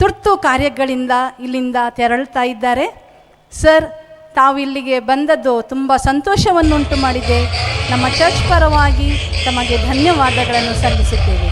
ತುರ್ತು ಕಾರ್ಯಗಳಿಂದ ಇಲ್ಲಿಂದ ತೆರಳುತ್ತಾ ಇದ್ದಾರೆ. ಸರ್, ತಾವು ಇಲ್ಲಿಗೆ ಬಂದದ್ದು ತುಂಬ ಸಂತೋಷವನ್ನುಂಟು ಮಾಡಿದೆ. ನಮ್ಮ ಚರ್ಚ್ ಪರವಾಗಿ ತಮಗೆ ಧನ್ಯವಾದಗಳನ್ನು ಸಲ್ಲಿಸುತ್ತೇವೆ.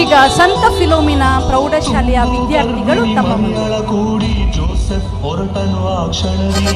ಇದೀಗ ಸಂತ ಫಿಲೋಮಿನಾ ಪ್ರೌಢಶಾಲೆಯ ವಿದ್ಯಾರ್ಥಿಗಳು ತಮ್ಮ
ಮನೆಗಳ ಕೂಡಿ ಜೋಸೆಫ್ ಹೊರಟನು ಆ ಕ್ಷಣವೇ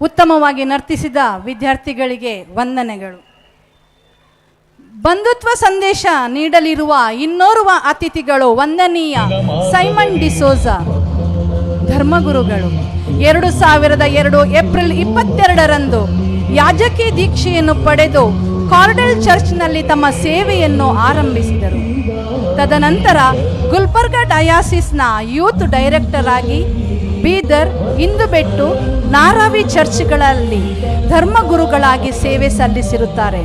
ಉತ್ತಮವಾಗಿ ನರ್ತಿಸಿದ ವಿದ್ಯಾರ್ಥಿಗಳಿಗೆ ವಂದನೆಗಳು. ಬಂಧುತ್ವ ಸಂದೇಶ ನೀಡಲಿರುವ ಇನ್ನೋರ್ವ ಅತಿಥಿಗಳು ವಂದನೀಯ ಸೈಮನ್ ಡಿಸೋಜ ಧರ್ಮಗುರುಗಳು. 2002 ಏಪ್ರಿಲ್ 22ರಂದು ಯಾಜಕಿ ದೀಕ್ಷೆಯನ್ನು ಪಡೆದು ಕಾರ್ಡೆಲ್ ಚರ್ಚ್ನಲ್ಲಿ ತಮ್ಮ ಸೇವೆಯನ್ನು ಆರಂಭಿಸಿದರು. ತದನಂತರ ಗುಲ್ಬರ್ಗ ಡಯಾಸಿಸ್ನ ಯೂತ್ ಡೈರೆಕ್ಟರ್ ಆಗಿ ಬೀದರ್, ಇಂದುಬೆಟ್ಟು, ನಾರಾವಿ ಚರ್ಚ್ಗಳಲ್ಲಿ ಧರ್ಮಗುರುಗಳಾಗಿ ಸೇವೆ ಸಲ್ಲಿಸಿರುತ್ತಾರೆ.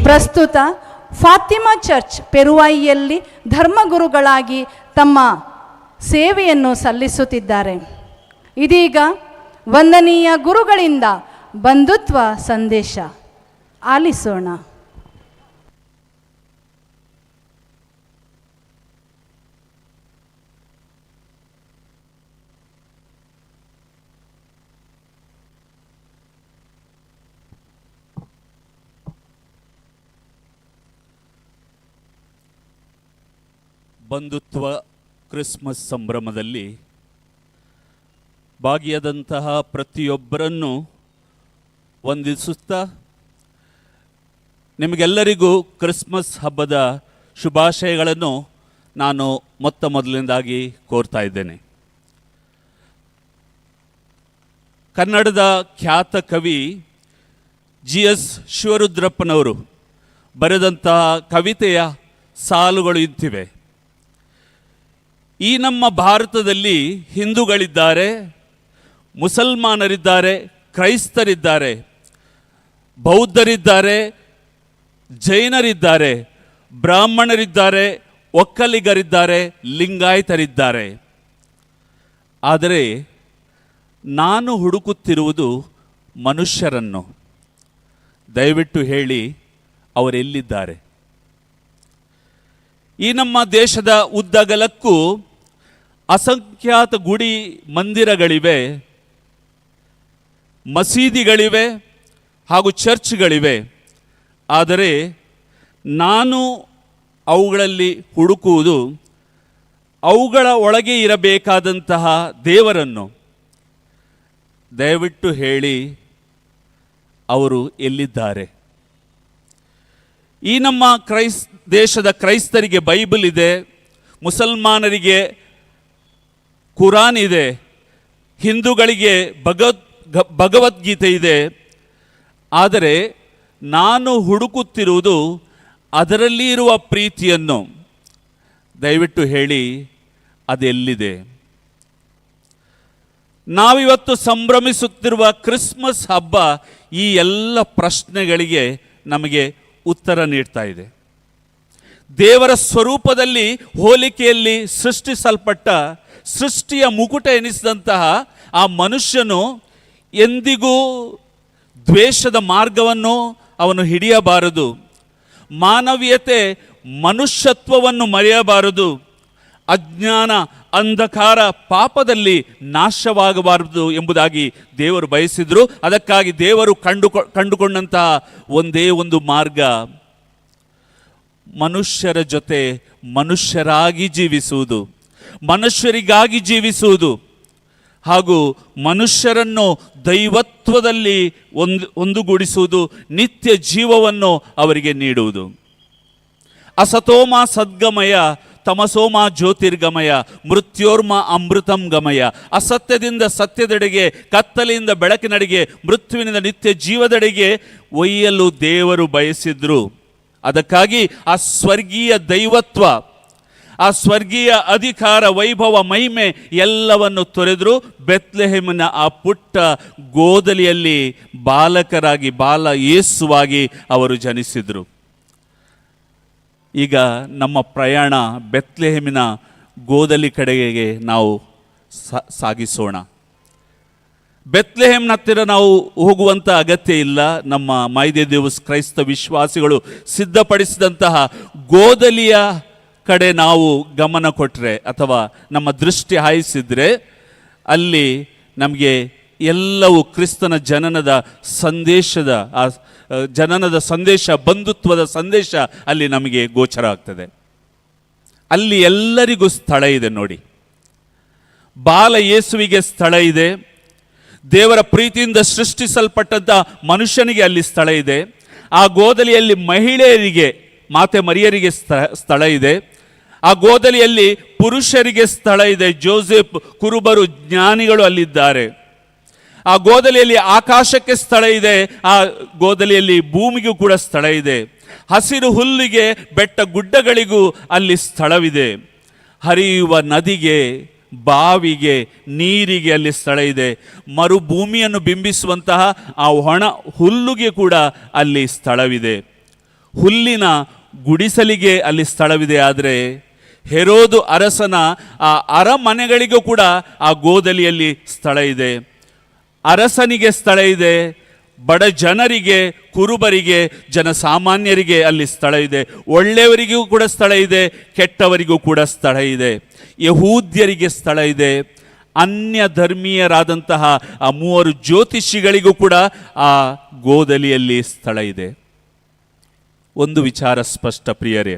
ಪ್ರಸ್ತುತ ಫಾತಿಮಾ ಚರ್ಚ್ ಪೆರುವಾಯಿಯಲ್ಲಿ ಧರ್ಮಗುರುಗಳಾಗಿ ತಮ್ಮ ಸೇವೆಯನ್ನು ಸಲ್ಲಿಸುತ್ತಿದ್ದಾರೆ. ಇದೀಗ ವಂದನೀಯ ಗುರುಗಳಿಂದ ಬಂಧುತ್ವ ಸಂದೇಶ ಆಲಿಸೋಣ.
ಬಂಧುತ್ವ ಕ್ರಿಸ್ಮಸ್ ಸಂಭ್ರಮದಲ್ಲಿ ಭಾಗಿಯಾದಂತಹ ಪ್ರತಿಯೊಬ್ಬರನ್ನು ವಂದಿಸುತ್ತಾ ನಿಮಗೆಲ್ಲರಿಗೂ ಕ್ರಿಸ್ಮಸ್ ಹಬ್ಬದ ಶುಭಾಶಯಗಳನ್ನು ನಾನು ಮೊದಲಿಂದಾಗಿ ಕೋರ್ತಾ ಇದ್ದೇನೆ. ಕನ್ನಡದ ಖ್ಯಾತ ಕವಿ GS ಶಿವರುದ್ರಪ್ಪನವರು ಬರೆದಂತಹ ಕವಿತೆಯ ಸಾಲುಗಳು ಇಂತಿವೆ. ಈ ನಮ್ಮ ಭಾರತದಲ್ಲಿ ಹಿಂದೂಗಳಿದ್ದಾರೆ, ಮುಸಲ್ಮಾನರಿದ್ದಾರೆ, ಕ್ರೈಸ್ತರಿದ್ದಾರೆ, ಬೌದ್ಧರಿದ್ದಾರೆ, ಜೈನರಿದ್ದಾರೆ, ಬ್ರಾಹ್ಮಣರಿದ್ದಾರೆ, ಒಕ್ಕಲಿಗರಿದ್ದಾರೆ, ಲಿಂಗಾಯತರಿದ್ದಾರೆ. ಆದರೆ ನಾನು ಹುಡುಕುತ್ತಿರುವುದು ಮನುಷ್ಯರನ್ನು. ದಯವಿಟ್ಟು ಹೇಳಿ, ಅವರೆಲ್ಲಿದ್ದಾರೆ? ಈ ನಮ್ಮ ದೇಶದ ಉದ್ದಗಲಕ್ಕೂ ಅಸಂಖ್ಯಾತ ಗುಡಿ ಮಂದಿರಗಳಿವೆ, ಮಸೀದಿಗಳಿವೆ ಹಾಗೂ ಚರ್ಚ್ಗಳಿವೆ. ಆದರೆ ನಾನು ಅವುಗಳಲ್ಲಿ ಹುಡುಕುವುದು ಅವುಗಳ ಒಳಗೆ ಇರಬೇಕಾದಂತಹ ದೇವರನ್ನು. ದಯವಿಟ್ಟು ಹೇಳಿ, ಅವರು ಎಲ್ಲಿದ್ದಾರೆ? ಈ ನಮ್ಮ ದೇಶದ ಕ್ರೈಸ್ತರಿಗೆ ಬೈಬಲ್ ಇದೆ, ಮುಸಲ್ಮಾನರಿಗೆ ಕುರಾನ್ ಇದೆ, ಹಿಂದೂಗಳಿಗೆ ಭಗವದ್ಗೀತೆ ಇದೆ. ಆದರೆ ನಾನು ಹುಡುಕುತ್ತಿರುವುದು ಅದರಲ್ಲಿ ಇರುವ ಪ್ರೀತಿಯನ್ನು. ದಯವಿಟ್ಟು ಹೇಳಿ, ಅದೆಲ್ಲಿದೆ? ನಾವಿವತ್ತು ಸಂಭ್ರಮಿಸುತ್ತಿರುವ ಕ್ರಿಸ್ಮಸ್ ಹಬ್ಬ ಈ ಎಲ್ಲ ಪ್ರಶ್ನೆಗಳಿಗೆ ನಮಗೆ ಉತ್ತರ ನೀಡ್ತಾ ಇದೆ. ದೇವರ ಸ್ವರೂಪದಲ್ಲಿ ಹೋಲಿಕೆಯಲ್ಲಿ ಸೃಷ್ಟಿಸಲ್ಪಟ್ಟ ಸೃಷ್ಟಿಯ ಮುಕುಟ ಎನಿಸಿದಂತಹ ಆ ಮನುಷ್ಯನು ಎಂದಿಗೂ ದ್ವೇಷದ ಮಾರ್ಗವನ್ನು ಅವನು ಹಿಡಿಯಬಾರದು. ಮಾನವೀಯತೆ ಮನುಷ್ಯತ್ವವನ್ನು ಮರೆಯಬಾರದು. ಅಜ್ಞಾನ, ಅಂಧಕಾರ, ಪಾಪದಲ್ಲಿ ನಾಶವಾಗಬಾರದು ಎಂಬುದಾಗಿ ದೇವರು ಬಯಸಿದರು. ಅದಕ್ಕಾಗಿ ದೇವರು ಕಂಡುಕೊಂಡಂತಹ ಒಂದೇ ಒಂದು ಮಾರ್ಗ, ಮನುಷ್ಯರ ಜೊತೆ ಮನುಷ್ಯರಾಗಿ ಜೀವಿಸುವುದು, ಮನುಷ್ಯರಿಗಾಗಿ ಜೀವಿಸುವುದು ಹಾಗೂ ಮನುಷ್ಯರನ್ನು ದೈವತ್ವದಲ್ಲಿ ಒಂದುಗೂಡಿಸುವುದು, ನಿತ್ಯ ಜೀವವನ್ನು ಅವರಿಗೆ ನೀಡುವುದು. ಅಸತೋಮ ಸದ್ಗಮಯ, ತಮಸೋಮ ಜ್ಯೋತಿರ್ಗಮಯ, ಮೃತ್ಯೋರ್ಮ ಅಮೃತಂ ಗಮಯ. ಅಸತ್ಯದಿಂದ ಸತ್ಯದೆಡೆಗೆ, ಕತ್ತಲೆಯಿಂದ ಬೆಳಕಿನಡೆಗೆ, ಮೃತ್ಯುವಿನಿಂದ ನಿತ್ಯ ಜೀವದೆಡೆಗೆ ಒಯ್ಯಲು ದೇವರು ಬಯಸಿದ್ರು. ಅದಕ್ಕಾಗಿ ಆ ಸ್ವರ್ಗೀಯ ದೈವತ್ವ, ಆ ಸ್ವರ್ಗೀಯ ಅಧಿಕಾರ, ವೈಭವ, ಮಹಿಮೆ ಎಲ್ಲವನ್ನು ತೊರೆದರು. ಬೆತ್ಲೆಹೇಮಿನ ಆ ಪುಟ್ಟ ಗೋದಲಿಯಲ್ಲಿ ಬಾಲಕರಾಗಿ, ಬಾಲ ಯೇಸುವಾಗಿ ಅವರು ಜನಿಸಿದರು. ಈಗ ನಮ್ಮ ಪ್ರಯಾಣ ಬೆತ್ಲೆಹೇಮಿನ ಗೋದಲಿ ಕಡೆಗೆ ನಾವು ಸಾಗಿಸೋಣ. ಬೆತ್ಲೆಹೇಮ್ನ ಹತ್ತಿರ ನಾವು ಹೋಗುವಂಥ ಅಗತ್ಯ ಇಲ್ಲ. ನಮ್ಮ ಮೈದೆ ದೇವಸ್ ಕ್ರೈಸ್ತ ವಿಶ್ವಾಸಿಗಳು ಸಿದ್ಧಪಡಿಸಿದಂತಹ ಗೋದಲಿಯ ಕಡೆ ನಾವು ಗಮನ ಕೊಟ್ಟರೆ ಅಥವಾ ನಮ್ಮ ದೃಷ್ಟಿ ಹಾಯಿಸಿದರೆ ಅಲ್ಲಿ ನಮಗೆ ಎಲ್ಲವೂ ಕ್ರಿಸ್ತನ ಜನನದ ಸಂದೇಶದ ಜನನದ ಸಂದೇಶ, ಬಂಧುತ್ವದ ಸಂದೇಶ ಅಲ್ಲಿ ನಮಗೆ ಗೋಚರ ಆಗ್ತದೆ. ಅಲ್ಲಿ ಎಲ್ಲರಿಗೂ ಸ್ಥಳ ಇದೆ ನೋಡಿ. ಬಾಲ ಯೇಸುವಿಗೆ ಸ್ಥಳ ಇದೆ. ದೇವರ ಪ್ರೀತಿಯಿಂದ ಸೃಷ್ಟಿಸಲ್ಪಟ್ಟಂಥ ಮನುಷ್ಯನಿಗೆ ಅಲ್ಲಿ ಸ್ಥಳ ಇದೆ. ಆ ಗೋದಲಿಯಲ್ಲಿ ಮಹಿಳೆಯರಿಗೆ, ಮಾತೆ ಮರಿಯರಿಗೆ ಸ್ಥಳ ಇದೆ. ಆ ಗೋದಲಿಯಲ್ಲಿ ಪುರುಷರಿಗೆ ಸ್ಥಳ ಇದೆ. ಜೋಸೆಫ್, ಕುರುಬರು, ಜ್ಞಾನಿಗಳು ಅಲ್ಲಿದ್ದಾರೆ. ಆ ಗೋದಲಿಯಲ್ಲಿ ಆಕಾಶಕ್ಕೆ ಸ್ಥಳ ಇದೆ. ಆ ಗೋದಲಿಯಲ್ಲಿ ಭೂಮಿಗೂ ಕೂಡ ಸ್ಥಳ ಇದೆ. ಹಸಿರು ಹುಲ್ಲಿಗೆ, ಬೆಟ್ಟ ಗುಡ್ಡಗಳಿಗೂ ಅಲ್ಲಿ ಸ್ಥಳವಿದೆ. ಹರಿಯುವ ನದಿಗೆ, ಬಾವಿಗೆ, ನೀರಿಗೆ ಅಲ್ಲಿ ಸ್ಥಳ ಇದೆ. ಮರುಭೂಮಿಯನ್ನು ಬಿಂಬಿಸುವಂತಹ ಆ ಒಣ ಹುಲ್ಲುಗೆ ಕೂಡ ಅಲ್ಲಿ ಸ್ಥಳವಿದೆ. ಹುಲ್ಲಿನ ಗುಡಿಸಲಿಗೆ ಅಲ್ಲಿ ಸ್ಥಳವಿದೆ. ಆದರೆ ಹೆರೋದು ಅರಸನ ಆ ಅರಮನೆಗಳಿಗೂ ಕೂಡ ಆ ಗೋದಲಿಯಲ್ಲಿ ಸ್ಥಳ ಇದೆ. ಅರಸನಿಗೆ ಸ್ಥಳ ಇದೆ. ಬಡ ಜನರಿಗೆ, ಕುರುಬರಿಗೆ, ಜನಸಾಮಾನ್ಯರಿಗೆ ಅಲ್ಲಿ ಸ್ಥಳ ಇದೆ. ಒಳ್ಳೆಯವರಿಗೂ ಕೂಡ ಸ್ಥಳ ಇದೆ, ಕೆಟ್ಟವರಿಗೂ ಕೂಡ ಸ್ಥಳ ಇದೆ. ಯಹೂದ್ಯರಿಗೆ ಸ್ಥಳ ಇದೆ. ಅನ್ಯ ಧರ್ಮೀಯರಾದಂತಹ ಆ 3 ಜ್ಯೋತಿಷಿಗಳಿಗೂ ಕೂಡ ಆ ಗೋದಲಿಯಲ್ಲಿ ಸ್ಥಳ ಇದೆ. ಒಂದು ವಿಚಾರ ಸ್ಪಷ್ಟ ಪ್ರಿಯರೇ,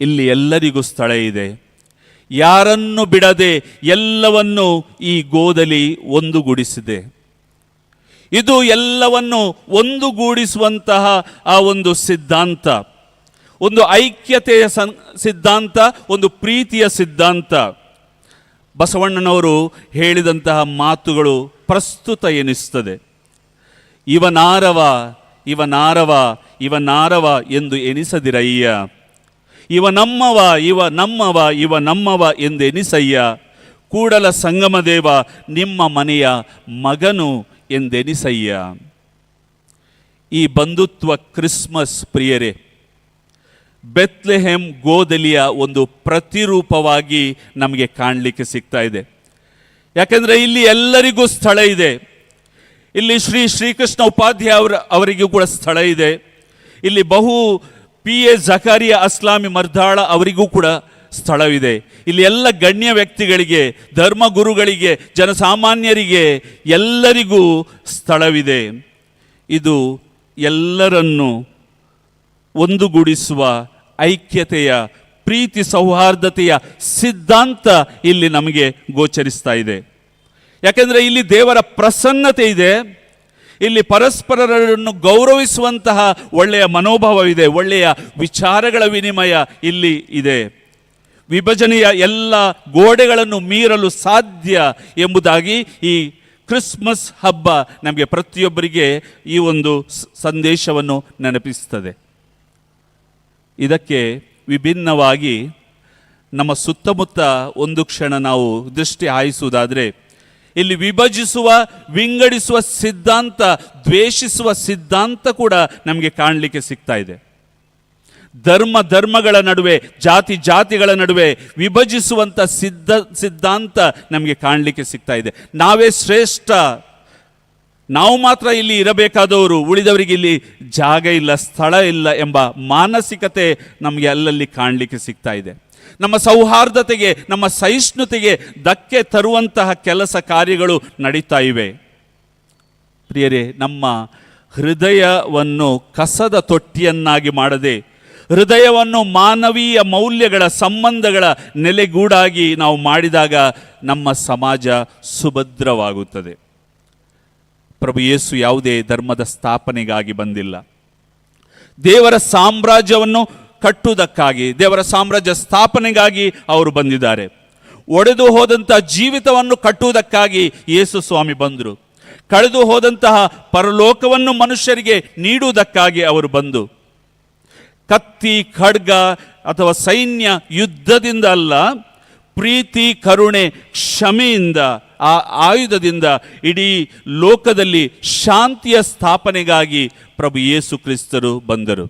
ಇಲ್ಲಿ ಎಲ್ಲರಿಗೂ ಸ್ಥಳ ಇದೆ. ಯಾರನ್ನು ಬಿಡದೆ ಎಲ್ಲವನ್ನು ಈ ಗೋದಲಿ ಒಂದುಗೂಡಿಸಿದೆ. ಇದು ಎಲ್ಲವನ್ನು ಒಂದುಗೂಡಿಸುವಂತಹ ಆ ಒಂದು ಸಿದ್ಧಾಂತ, ಒಂದು ಐಕ್ಯತೆಯ ಸಿದ್ಧಾಂತ, ಒಂದು ಪ್ರೀತಿಯ ಸಿದ್ಧಾಂತ. ಬಸವಣ್ಣನವರು ಹೇಳಿದಂತಹ ಮಾತುಗಳು ಪ್ರಸ್ತುತ ಎನಿಸ್ತದೆ. ಇವನಾರವ ಇವನಾರವ ಇವನಾರವ ಎಂದು ಎನಿಸದಿರಯ್ಯ, ಇವ ನಮ್ಮವ ಇವ ನಮ್ಮವ ಇವ ನಮ್ಮವ ಎಂದು ಎನಿಸಯ್ಯ, ಕೂಡಲ ಸಂಗಮದೇವ ನಿಮ್ಮ ಮನೆಯ ಮಗನು ಎಂದೆನಿಸಯ್ಯ. ಈ ಬಂಧುತ್ವ ಕ್ರಿಸ್ಮಸ್ ಪ್ರಿಯರೇ, ಬೆತ್ಲೆಹೆಮ್ ಗೋದಲಿಯ ಒಂದು ಪ್ರತಿರೂಪವಾಗಿ ನಮಗೆ ಕಾಣಲಿಕ್ಕೆ ಸಿಗ್ತಾ ಇದೆ. ಯಾಕೆಂದರೆ ಇಲ್ಲಿ ಎಲ್ಲರಿಗೂ ಸ್ಥಳ ಇದೆ. ಇಲ್ಲಿ ಶ್ರೀಕೃಷ್ಣ ಉಪಾಧ್ಯಾಯ ಅವರಿಗೂ ಕೂಡ ಸ್ಥಳ ಇದೆ. ಇಲ್ಲಿ PA ಜಕಾರಿಯಾ ಅಸ್ಲಾಮಿ ಮರ್ದಾಳ ಅವರಿಗೂ ಕೂಡ ಸ್ಥಳವಿದೆ. ಇಲ್ಲಿ ಎಲ್ಲ ಗಣ್ಯ ವ್ಯಕ್ತಿಗಳಿಗೆ, ಧರ್ಮಗುರುಗಳಿಗೆ, ಜನಸಾಮಾನ್ಯರಿಗೆ ಎಲ್ಲರಿಗೂ ಸ್ಥಳವಿದೆ. ಇದು ಎಲ್ಲರನ್ನು ಒಂದುಗೂಡಿಸುವ ಐಕ್ಯತೆಯ, ಪ್ರೀತಿ ಸೌಹಾರ್ದತೆಯ ಸಿದ್ಧಾಂತ ಇಲ್ಲಿ ನಮಗೆ ಗೋಚರಿಸ್ತಾ ಇದೆ. ಯಾಕೆಂದರೆ ಇಲ್ಲಿ ದೇವರ ಪ್ರಸನ್ನತೆ ಇದೆ. ಇಲ್ಲಿ ಪರಸ್ಪರರನ್ನು ಗೌರವಿಸುವಂತಹ ಒಳ್ಳೆಯ ಮನೋಭಾವವಿದೆ, ಒಳ್ಳೆಯ ವಿಚಾರಗಳ ವಿನಿಮಯ ಇಲ್ಲಿ ಇದೆ. ವಿಭಜನೆಯ ಎಲ್ಲ ಗೋಡೆಗಳನ್ನು ಮೀರಲು ಸಾಧ್ಯ ಎಂಬುದಾಗಿ ಈ ಕ್ರಿಸ್ಮಸ್ ಹಬ್ಬ ನಮಗೆ ಪ್ರತಿಯೊಬ್ಬರಿಗೆ ಈ ಒಂದು ಸಂದೇಶವನ್ನು ನೆನಪಿಸ್ತದೆ. ಇದಕ್ಕೆ ವಿಭಿನ್ನವಾಗಿ ನಮ್ಮ ಸುತ್ತಮುತ್ತ ಒಂದು ಕ್ಷಣ ನಾವು ದೃಷ್ಟಿ ಹಾಯಿಸುವುದಾದರೆ, ಇಲ್ಲಿ ವಿಭಜಿಸುವ, ವಿಂಗಡಿಸುವ ಸಿದ್ಧಾಂತ, ದ್ವೇಷಿಸುವ ಸಿದ್ಧಾಂತ ಕೂಡ ನಮಗೆ ಕಾಣಲಿಕ್ಕೆ ಸಿಗ್ತಾ ಇದೆ. ಧರ್ಮಗಳ ನಡುವೆ, ಜಾತಿಗಳ ನಡುವೆ ವಿಭಜಿಸುವಂಥ ಸಿದ್ಧಾಂತ ನಮಗೆ ಕಾಣಲಿಕ್ಕೆ ಸಿಗ್ತಾ ಇದೆ. ನಾವೇ ಶ್ರೇಷ್ಠ, ನಾವು ಮಾತ್ರ ಇಲ್ಲಿ ಇರಬೇಕಾದವರು, ಉಳಿದವರಿಗೆ ಇಲ್ಲಿ ಜಾಗ ಇಲ್ಲ, ಸ್ಥಳ ಇಲ್ಲ ಎಂಬ ಮಾನಸಿಕತೆ ನಮಗೆ ಅಲ್ಲಲ್ಲಿ ಕಾಣಲಿಕ್ಕೆ ಸಿಗ್ತಾ ಇದೆ. ನಮ್ಮ ಸೌಹಾರ್ದತೆಗೆ, ನಮ್ಮ ಸಹಿಷ್ಣುತೆಗೆ ಧಕ್ಕೆ ತರುವಂತಹ ಕೆಲಸ ಕಾರ್ಯಗಳು ನಡೀತಾ ಇವೆ. ಪ್ರಿಯರೇ, ನಮ್ಮ ಹೃದಯವನ್ನು ಕಸದ ತೊಟ್ಟಿಯನ್ನಾಗಿ ಮಾಡದೆ, ಹೃದಯವನ್ನು ಮಾನವೀಯ ಮೌಲ್ಯಗಳ, ಸಂಬಂಧಗಳ ನೆಲೆಗೂಡಾಗಿ ನಾವು ಮಾಡಿದಾಗ ನಮ್ಮ ಸಮಾಜ ಸುಭದ್ರವಾಗುತ್ತದೆ. ಪ್ರಭು ಯೇಸು ಯಾವುದೇ ಧರ್ಮದ ಸ್ಥಾಪನೆಗಾಗಿ ಬಂದಿಲ್ಲ. ದೇವರ ಸಾಮ್ರಾಜ್ಯವನ್ನು ಕಟ್ಟುವುದಕ್ಕಾಗಿ, ದೇವರ ಸಾಮ್ರಾಜ್ಯ ಸ್ಥಾಪನೆಗಾಗಿ ಅವರು ಬಂದಿದ್ದಾರೆ. ಒಡೆದು ಹೋದಂತಹ ಜೀವಿತವನ್ನು ಕಟ್ಟುವುದಕ್ಕಾಗಿ ಯೇಸು ಸ್ವಾಮಿ ಬಂದರು. ಕಳೆದು ಹೋದಂತಹ ಪರಲೋಕವನ್ನು ಮನುಷ್ಯರಿಗೆ ನೀಡುವುದಕ್ಕಾಗಿ ಅವರು ಬಂದು, ಕತ್ತಿ, ಖಡ್ಗ ಅಥವಾ ಸೈನ್ಯ ಯುದ್ಧದಿಂದ ಅಲ್ಲ, ಪ್ರೀತಿ, ಕರುಣೆ, ಕ್ಷಮೆಯಿಂದ, ಆ ಆಯುಧದಿಂದ ಇಡೀ ಲೋಕದಲ್ಲಿ ಶಾಂತಿಯ ಸ್ಥಾಪನೆಗಾಗಿ ಪ್ರಭು ಯೇಸು ಕ್ರಿಸ್ತರು ಬಂದರು.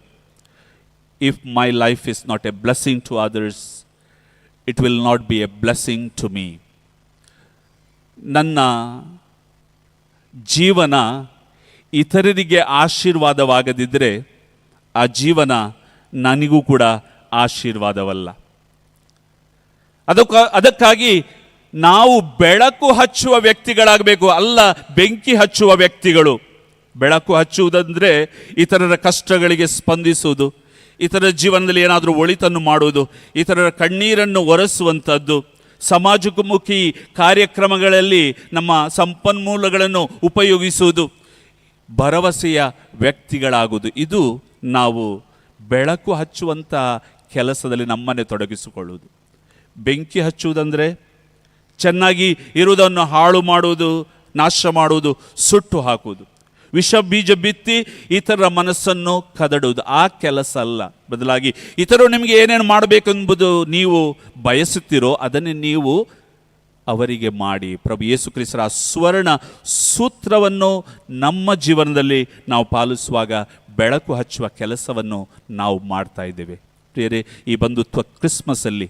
If my life is not a blessing to others, it will not be a blessing to me. ನನ್ನ ಜೀವನ ಇತರರಿಗೆ ಆಶೀರ್ವಾದವಾಗದಿದ್ದರೆ ಆ ಜೀವನ ನನಗೂ ಕೂಡ ಆಶೀರ್ವಾದವಲ್ಲ. ಅದಕ್ಕಾಗಿ ನಾವು ಬೆಳಕು ಹಚ್ಚುವ ವ್ಯಕ್ತಿಗಳಾಗಬೇಕು, ಅಲ್ಲ ಬೆಂಕಿ ಹಚ್ಚುವ ವ್ಯಕ್ತಿಗಳು. ಬೆಳಕು ಹಚ್ಚುವುದಂದರೆ ಇತರರ ಕಷ್ಟಗಳಿಗೆ ಸ್ಪಂದಿಸುವುದು, ಇತರರ ಜೀವನದಲ್ಲಿ ಏನಾದರೂ ಒಳಿತನ್ನು ಮಾಡುವುದು, ಇತರರ ಕಣ್ಣೀರನ್ನು ಒರೆಸುವಂಥದ್ದು, ಸಮಾಜಮುಖಿ ಕಾರ್ಯಕ್ರಮಗಳಲ್ಲಿ ನಮ್ಮ ಸಂಪನ್ಮೂಲಗಳನ್ನು ಉಪಯೋಗಿಸುವುದು, ಭರವಸೆಯ ವ್ಯಕ್ತಿಗಳಾಗುವುದು. ಇದು ನಾವು ಬೆಳಕು ಹಚ್ಚುವಂಥ ಕೆಲಸದಲ್ಲಿ ನಮ್ಮನ್ನೇ ತೊಡಗಿಸಿಕೊಳ್ಳುವುದು. ಬೆಂಕಿ ಹಚ್ಚುವುದಂದರೆ ಚೆನ್ನಾಗಿ ಇರುವುದನ್ನು ಹಾಳು ಮಾಡುವುದು, ನಾಶ ಮಾಡುವುದು, ಸುಟ್ಟು ಹಾಕುವುದು, ವಿಷ ಬೀಜ ಬಿತ್ತಿ ಇತರರ ಮನಸ್ಸನ್ನು ಕದಡುವುದು. ಆ ಕೆಲಸ ಅಲ್ಲ. ಬದಲಾಗಿ ಇತರರು ನಿಮಗೆ ಏನೇನು ಮಾಡಬೇಕೆಂಬುದು ನೀವು ಬಯಸುತ್ತೀರೋ ಅದನ್ನೇ ನೀವು ಅವರಿಗೆ ಮಾಡಿ. ಪ್ರಭು ಯೇಸು ಕ್ರಿಸ್ತರ ಸ್ವರ್ಣ ಸೂತ್ರವನ್ನು ನಮ್ಮ ಜೀವನದಲ್ಲಿ ನಾವು ಪಾಲಿಸುವಾಗ ಬೆಳಕು ಹಚ್ಚುವ ಕೆಲಸವನ್ನು ನಾವು ಮಾಡ್ತಾ ಇದ್ದೇವೆ. ಪ್ರಿಯರೇ, ಈ ಬಂಧುತ್ವ ಕ್ರಿಸ್ಮಸ್ಸಲ್ಲಿ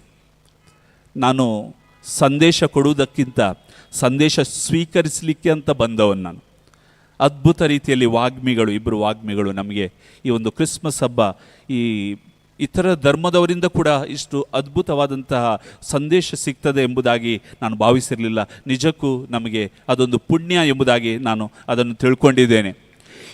ನಾನು ಸಂದೇಶ ಕೊಡುವುದಕ್ಕಿಂತ ಸಂದೇಶ ಸ್ವೀಕರಿಸಲಿಕ್ಕೆ ಅಂತ ಬಂದವನು ನಾನು. ಅದ್ಭುತ ರೀತಿಯಲ್ಲಿ ಇಬ್ಬರು ವಾಗ್ಮಿಗಳು ನಮಗೆ ಈ ಒಂದು ಕ್ರಿಸ್ಮಸ್ ಹಬ್ಬ ಈ ಇತರ ಧರ್ಮದವರಿಂದ ಕೂಡ ಇಷ್ಟು ಅದ್ಭುತವಾದಂತಹ ಸಂದೇಶ ಸಿಗ್ತದೆ ಎಂಬುದಾಗಿ ನಾನು ಭಾವಿಸಿರಲಿಲ್ಲ. ನಿಜಕ್ಕೂ ನಮಗೆ ಅದೊಂದು ಪುಣ್ಯ ಎಂಬುದಾಗಿ ನಾನು ಅದನ್ನು ತಿಳ್ಕೊಂಡಿದ್ದೇನೆ.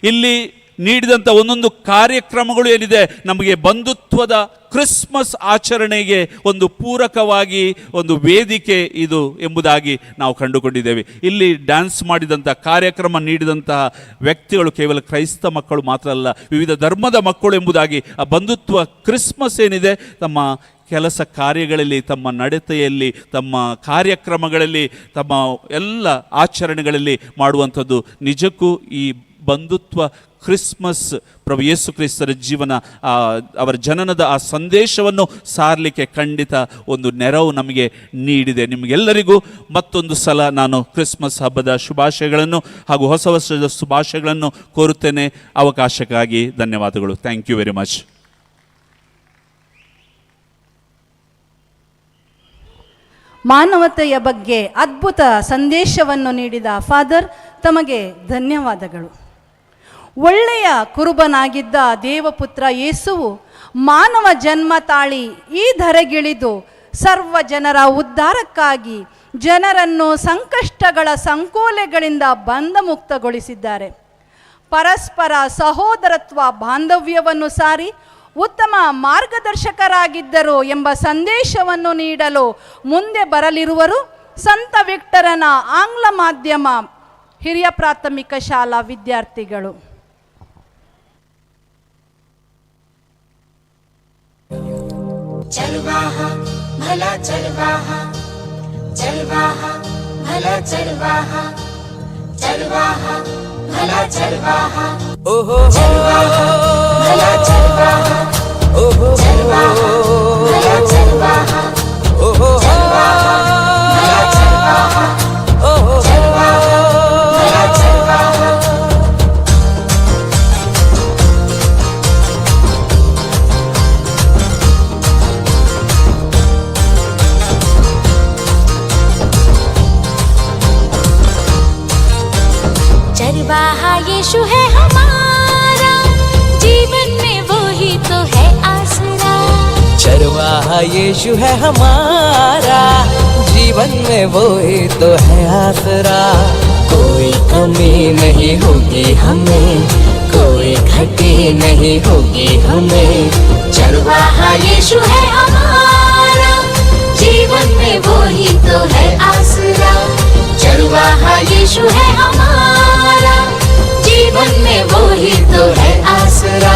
ಇಲ್ಲಿ ನೀಡಿದಂಥ ಒಂದೊಂದು ಕಾರ್ಯಕ್ರಮಗಳು ಏನಿದೆ, ನಮಗೆ ಬಂಧುತ್ವದ ಕ್ರಿಸ್ಮಸ್ ಆಚರಣೆಗೆ ಒಂದು ಪೂರಕವಾಗಿ ಒಂದು ವೇದಿಕೆ ಇದು ಎಂಬುದಾಗಿ ನಾವು ಕಂಡುಕೊಂಡಿದ್ದೇವೆ. ಇಲ್ಲಿ ಡ್ಯಾನ್ಸ್ ಮಾಡಿದಂಥ, ಕಾರ್ಯಕ್ರಮ ನೀಡಿದಂತಹ ವ್ಯಕ್ತಿಗಳು ಕೇವಲ ಕ್ರೈಸ್ತ ಮಕ್ಕಳು ಮಾತ್ರ ಅಲ್ಲ, ವಿವಿಧ ಧರ್ಮದ ಮಕ್ಕಳು ಎಂಬುದಾಗಿ ಆ ಬಂಧುತ್ವ ಕ್ರಿಸ್ಮಸ್ ಏನಿದೆ ನಮ್ಮ ಕೆಲಸ ಕಾರ್ಯಗಳಲ್ಲಿ, ತಮ್ಮ ನಡತೆಯಲ್ಲಿ, ತಮ್ಮ ಕಾರ್ಯಕ್ರಮಗಳಲ್ಲಿ, ತಮ್ಮ ಎಲ್ಲ ಆಚರಣೆಗಳಲ್ಲಿ ಮಾಡುವಂಥದ್ದು ನಿಜಕ್ಕೂ ಈ ಬಂಧುತ್ವ ಕ್ರಿಸ್ಮಸ್ ಪ್ರಭು ಯೇಸು ಕ್ರಿಸ್ತರ ಜೀವನ, ಅವರ ಜನನದ ಆ ಸಂದೇಶವನ್ನು ಸಾರಲಿಕ್ಕೆ ಖಂಡಿತ ಒಂದು ನೆರವು ನಮಗೆ ನೀಡಿದೆ. ನಿಮಗೆಲ್ಲರಿಗೂ ಮತ್ತೊಂದು ಸಲ ನಾನು ಕ್ರಿಸ್ಮಸ್ ಹಬ್ಬದ ಶುಭಾಶಯಗಳನ್ನು ಹಾಗೂ ಹೊಸ ವರ್ಷದ ಶುಭಾಶಯಗಳನ್ನು ಕೋರುತ್ತೇನೆ. ಅವಕಾಶಕ್ಕಾಗಿ ಧನ್ಯವಾದಗಳು. Thank you very much.
ಮಾನವತೆಯ ಬಗ್ಗೆ ಅದ್ಭುತ ಸಂದೇಶವನ್ನು ನೀಡಿದ ಫಾದರ್, ತಮಗೆ ಧನ್ಯವಾದಗಳು. ಒಳ್ಳೆಯ ಕುರುಬನಾಗಿದ್ದ ದೇವಪುತ್ರ ಯೇಸುವು ಮಾನವ ಜನ್ಮ ತಾಳಿ ಈ ಧರೆಗಿಳಿದು ಸರ್ವ ಜನರ ಉದ್ಧಾರಕ್ಕಾಗಿ ಜನರನ್ನು ಸಂಕಷ್ಟಗಳ ಸಂಕೋಲೆಗಳಿಂದ ಬಂಧಮುಕ್ತಗೊಳಿಸಿದ್ದಾರೆ. ಪರಸ್ಪರ ಸಹೋದರತ್ವ ಬಾಂಧವ್ಯವನ್ನು ಸಾರಿ ಉತ್ತಮ ಮಾರ್ಗದರ್ಶಕರಾಗಿದ್ದರು ಎಂಬ ಸಂದೇಶವನ್ನು ನೀಡಲು ಮುಂದೆ ಬರಲಿರುವರು ಸಂತ ವಿಕ್ಟರನ ಆಂಗ್ಲ ಮಾಧ್ಯಮ ಹಿರಿಯ ಪ್ರಾಥಮಿಕ ಶಾಲಾ ವಿದ್ಯಾರ್ಥಿಗಳು.
चरवाहा भला चरवाहा, चरवाहा भला चरवाहा, चरवाहा भला चरवाहा, ओहो चरवाहा भला चरवाहा, ओहो चरवाहा भला चरवाहा, ओहो चरवाहा भला चरवाहा, ओहो चरवाहा भला चरवाहा. चरवाहा यीशु है हमारा, जीवन में वो ही तो है आसरा.
चरवाहा यीशु है हमारा, जीवन में वो ही तो है आसरा. कोई कमी नहीं होगी हमें, कोई घटी नहीं होगी हमें.
चरवाहा यीशु है हमारा, जीवन में वो ही तो है आसरा. चरवाहा यीशु है हमारा, जीवन में वो ही तो है आसरा.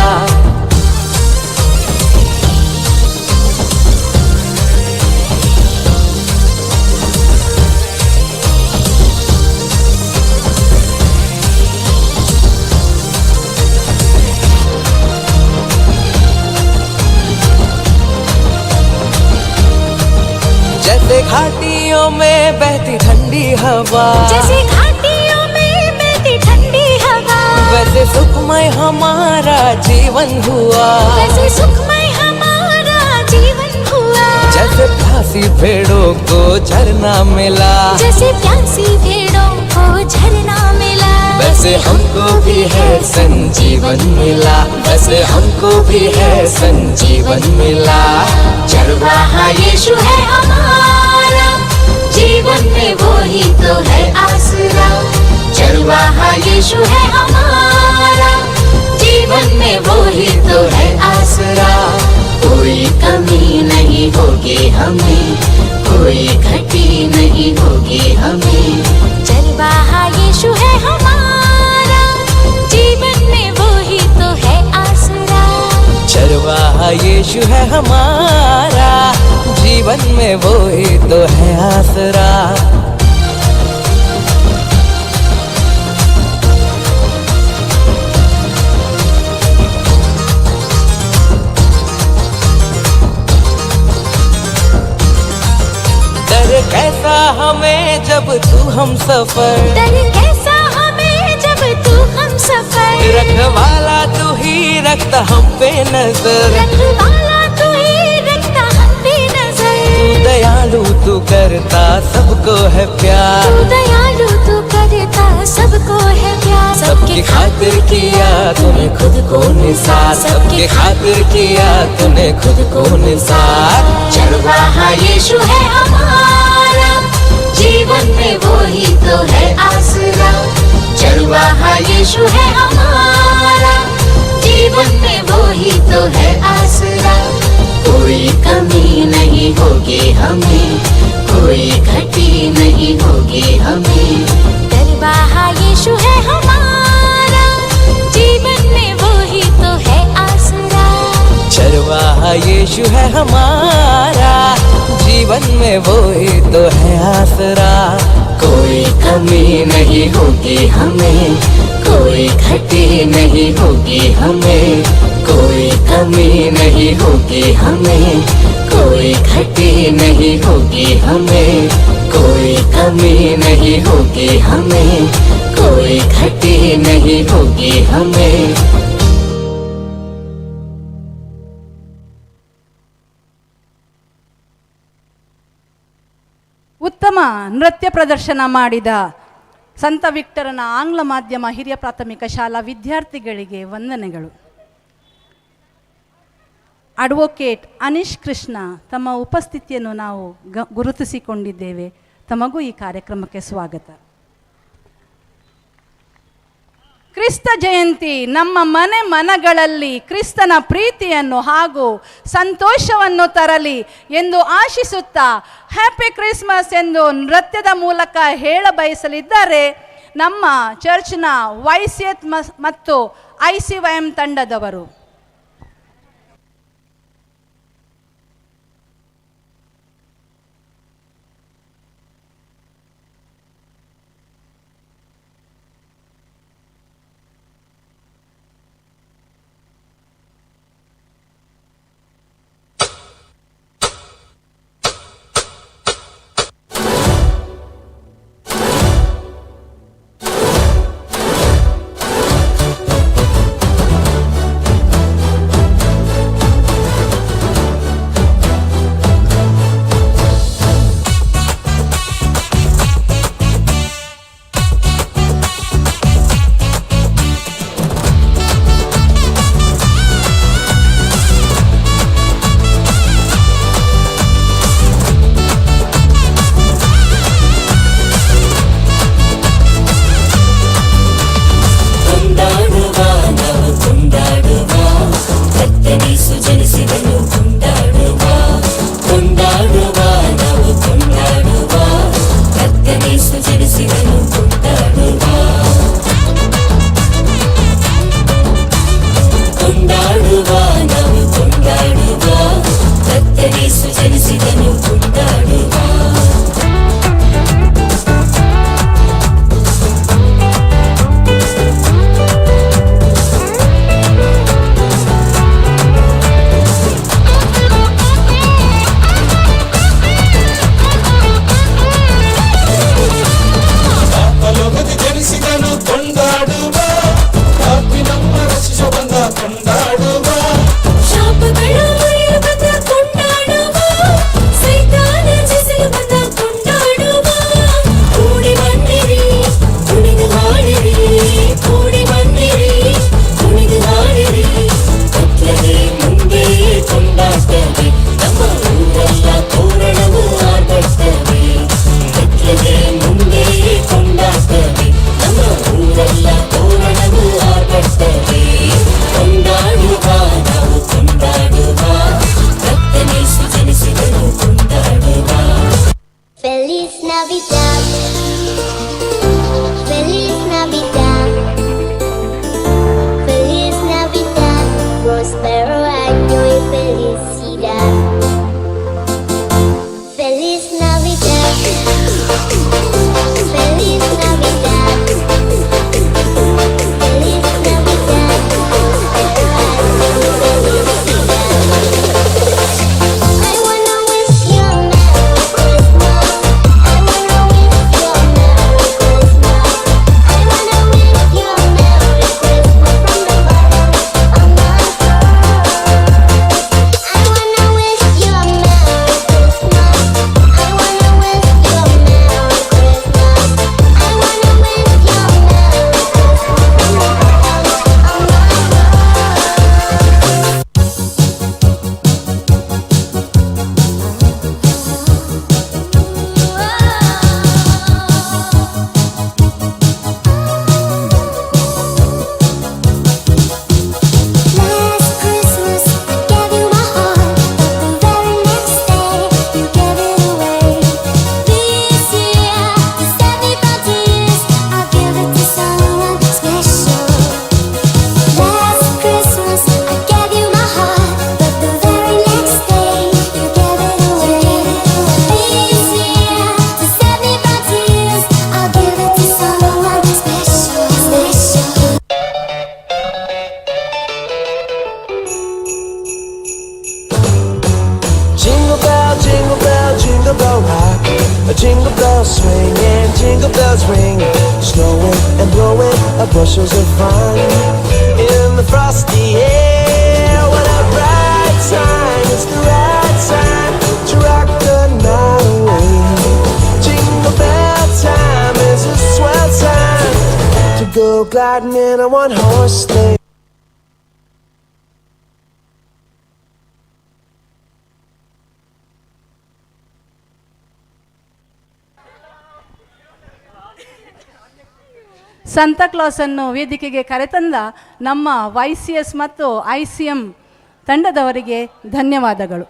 जैसे घाटियों में बहती ठंडी हवा,
जैसे घाटियों में बहती ठंडी हवा,
वैसे सुखमय हमारा जीवन हुआ,
वैसे सुखमय हमारा जीवन हुआ.
जैसे प्यासी भेड़ों को झरना मिला,
जैसे प्यासी भेड़ों को झरना मिला,
वैसे हमको भी है संजीवन मिला, वैसे हमको भी है संजीवन मिला.
चरवाहा यीशु है हमारा, जीवन में वो ही तो है आसरा. चरवाहा यीशु है हमारा, जीवन में वो ही तो है आसरा. कोई कमी नहीं होगी हमें, कोई घटी नहीं होगी हमें. चरवाहा यीशु है हमारा, जीवन में वो ही तो है आसरा.
चरवाहा यीशु है हमारा, जीवन में वो ही तो है आसरा. डर कैसा हमें जब तू हम सफर,
डर कैसा हमें जब तू हम सफर.
रखवाला तू ही रखता हम पे नजर,
रखवाला तू ही रखता हम पे नजर.
तू दयालु तू करता सबको है प्यार,
तू दयालु तू करता सबको है प्यार.
सबकी खातिर किया तूने खुद को निसार, सबकी खातिर किया तूने खुद को निसार.
चरवाहा यीशु है हमारा, जीवन में वो ही तो है आसरा. चरवाहा यीशु है हमारा, जीवन में वो ही तो है आसरा. कोई कमी नहीं होगी हमें, कोई घटी नहीं होगी हमें. चरवाहा यीशु है हमारा, जीवन में वो ही तो है आसरा.
चरवाहा यीशु है हमारा, जीवन में वो ही तो है आसरा। कोई कमी नहीं होगी हमें, कोई घटी नहीं होगी हमें, कोई कमी नहीं होगी हमें, कोई घटी नहीं होगी हमें, कोई कमी नहीं होगी हमें, कोई घटी नहीं होगी हमें।
ಉತ್ತಮ ನೃತ್ಯ ಪ್ರದರ್ಶನ ಮಾಡಿದ ಸಂತ ವಿಕ್ಟರನ ಆಂಗ್ಲ ಮಾಧ್ಯಮ ಹಿರಿಯ ಪ್ರಾಥಮಿಕ ಶಾಲಾ ವಿದ್ಯಾರ್ಥಿಗಳಿಗೆ ವಂದನೆಗಳು. ಅಡ್ವೊಕೇಟ್ ಅನೀಶ್ ಕೃಷ್ಣ ತಮ್ಮ ಉಪಸ್ಥಿತಿಯನ್ನು ನಾವು ಗುರುತಿಸಿಕೊಂಡಿದ್ದೇವೆ. ತಮಗೂ ಈ ಕಾರ್ಯಕ್ರಮಕ್ಕೆ ಸ್ವಾಗತ. ಕ್ರಿಸ್ತ ಜಯಂತಿ ನಮ್ಮ ಮನೆ ಮನಗಳಲ್ಲಿ ಕ್ರಿಸ್ತನ ಪ್ರೀತಿಯನ್ನು ಹಾಗೂ ಸಂತೋಷವನ್ನು ತರಲಿ ಎಂದು ಆಶಿಸುತ್ತಾ ಹ್ಯಾಪಿ ಕ್ರಿಸ್ಮಸ್ ಎಂದು ನೃತ್ಯದ ಮೂಲಕ ಹೇಳ ಬಯಸಲಿದ್ದಾರೆ ನಮ್ಮ ಚರ್ಚ್ನ YCF ಮತ್ತು ICYM ತಂಡದವರು.
Jingle bells swing and jingle bells ring, snowing and blowing bushels of fun. In the frosty air, what a bright time, it's the right time to rock the night away. Jingle bell time is a swell time to go gliding in a one-horse sleigh.
ಸಂತಾಕ್ಲಾಸನ್ನು ವೇದಿಕೆಗೆ ಕರೆತಂದ ನಮ್ಮ YCS ಮತ್ತು ICM ತಂಡದವರಿಗೆ ಧನ್ಯವಾದಗಳು.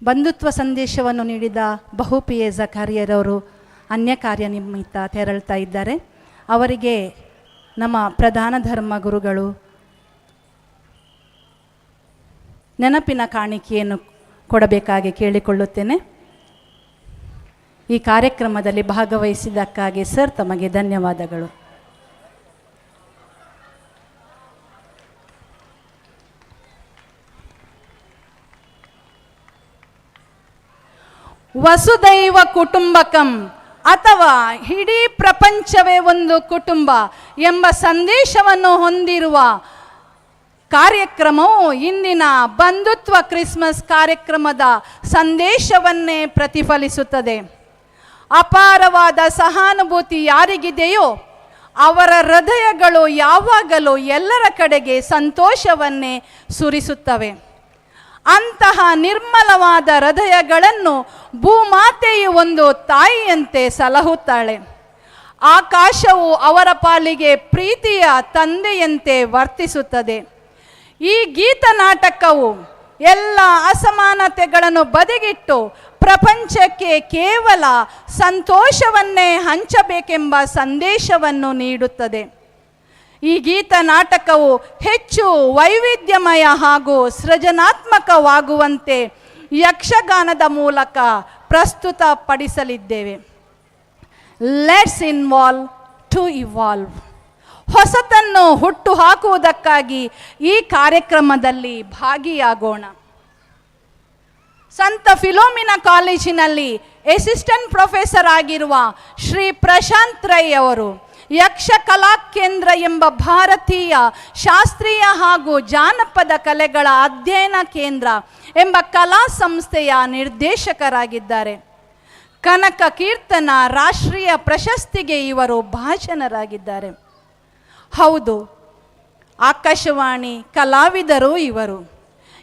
ಬಂಧುತ್ವ ಸಂದೇಶವನ್ನು ನೀಡಿದ ಬಹುಪಿಯೆ ಜಕಾರಿಯರವರು ಅನ್ಯ ಕಾರ್ಯ ನಿಮಿತ್ತ ತೆರಳ್ತಾ ಇದ್ದಾರೆ. ಅವರಿಗೆ ನಮ್ಮ ಪ್ರಧಾನ ಧರ್ಮ ಗುರುಗಳು ನೆನಪಿನ ಕಾಣಿಕೆಯನ್ನು ಕೊಡಬೇಕಾಗಿ ಕೇಳಿಕೊಳ್ಳುತ್ತೇನೆ. ಈ ಕಾರ್ಯಕ್ರಮದಲ್ಲಿ ಭಾಗವಹಿಸಿದ್ದಕ್ಕಾಗಿ ಸರ್ ತಮಗೆ ಧನ್ಯವಾದಗಳು. ವಸುದೈವ ಕುಟುಂಬಕಂ ಅಥವಾ ಇಡೀ ಪ್ರಪಂಚವೇ ಒಂದು ಕುಟುಂಬ ಎಂಬ ಸಂದೇಶವನ್ನು ಹೊಂದಿರುವ ಕಾರ್ಯಕ್ರಮವು ಇಂದಿನ ಬಂಧುತ್ವ ಕ್ರಿಸ್ಮಸ್ ಕಾರ್ಯಕ್ರಮದ ಸಂದೇಶವನ್ನೇ ಪ್ರತಿಫಲಿಸುತ್ತದೆ. ಅಪಾರವಾದ ಸಹಾನುಭೂತಿ ಯಾರಿಗಿದೆಯೋ ಅವರ ಹೃದಯಗಳು ಯಾವಾಗಲೂ ಎಲ್ಲರ ಕಡೆಗೆ ಸಂತೋಷವನ್ನೇ ಸುರಿಸುತ್ತವೆ. ಅಂತಹ ನಿರ್ಮಲವಾದ ಹೃದಯಗಳನ್ನು ಭೂಮಾತೆಯು ಒಂದು ತಾಯಿಯಂತೆ ಸಲಹುತ್ತಾಳೆ. ಆಕಾಶವು ಅವರ ಪಾಲಿಗೆ ಪ್ರೀತಿಯ ತಂದೆಯಂತೆ ವರ್ತಿಸುತ್ತದೆ. ಈ ಗೀತ ನಾಟಕವು ಎಲ್ಲ ಅಸಮಾನತೆಗಳನ್ನು ಬದಿಗಿಟ್ಟು ಪ್ರಪಂಚಕ್ಕೆ ಕೇವಲ ಸಂತೋಷವನ್ನೇ ಹಂಚಬೇಕೆಂಬ ಸಂದೇಶವನ್ನು ನೀಡುತ್ತದೆ. ಈ ಗೀತ ನಾಟಕವು ಹೆಚ್ಚು ವೈವಿಧ್ಯಮಯ ಹಾಗೂ ಸೃಜನಾತ್ಮಕವಾಗುವಂತೆ ಯಕ್ಷಗಾನದ ಮೂಲಕ ಪ್ರಸ್ತುತಪಡಿಸಲಿದ್ದೇವೆ. Let's involve to evolve. ಹೊಸತನ್ನು ಹುಟ್ಟು ಹಾಕುವುದಕ್ಕಾಗಿ ಈ ಕಾರ್ಯಕ್ರಮದಲ್ಲಿ ಭಾಗಿಯಾಗೋಣ. ಸಂತ ಫಿಲೋಮಿನಾ ಕಾಲೇಜಿನಲ್ಲಿ ಅಸಿಸ್ಟೆಂಟ್ ಪ್ರೊಫೆಸರ್ ಆಗಿರುವ ಶ್ರೀ ಪ್ರಶಾಂತ್ ರೈ ಅವರು ಯಕ್ಷ ಕಲಾ ಕೇಂದ್ರ ಎಂಬ ಭಾರತೀಯ ಶಾಸ್ತ್ರೀಯ ಹಾಗೂ ಜಾನಪದ ಕಲೆಗಳ ಅಧ್ಯಯನ ಕೇಂದ್ರ ಎಂಬ ಕಲಾ ಸಂಸ್ಥೆಯ ನಿರ್ದೇಶಕರಾಗಿದ್ದಾರೆ. ಕನಕ ಕೀರ್ತನ ರಾಷ್ಟ್ರೀಯ ಪ್ರಶಸ್ತಿಗೆ ಇವರು ಭಾಜನರಾಗಿದ್ದಾರೆ. ಹೌದು, ಆಕಾಶವಾಣಿ ಕಲಾವಿದರು ಇವರು.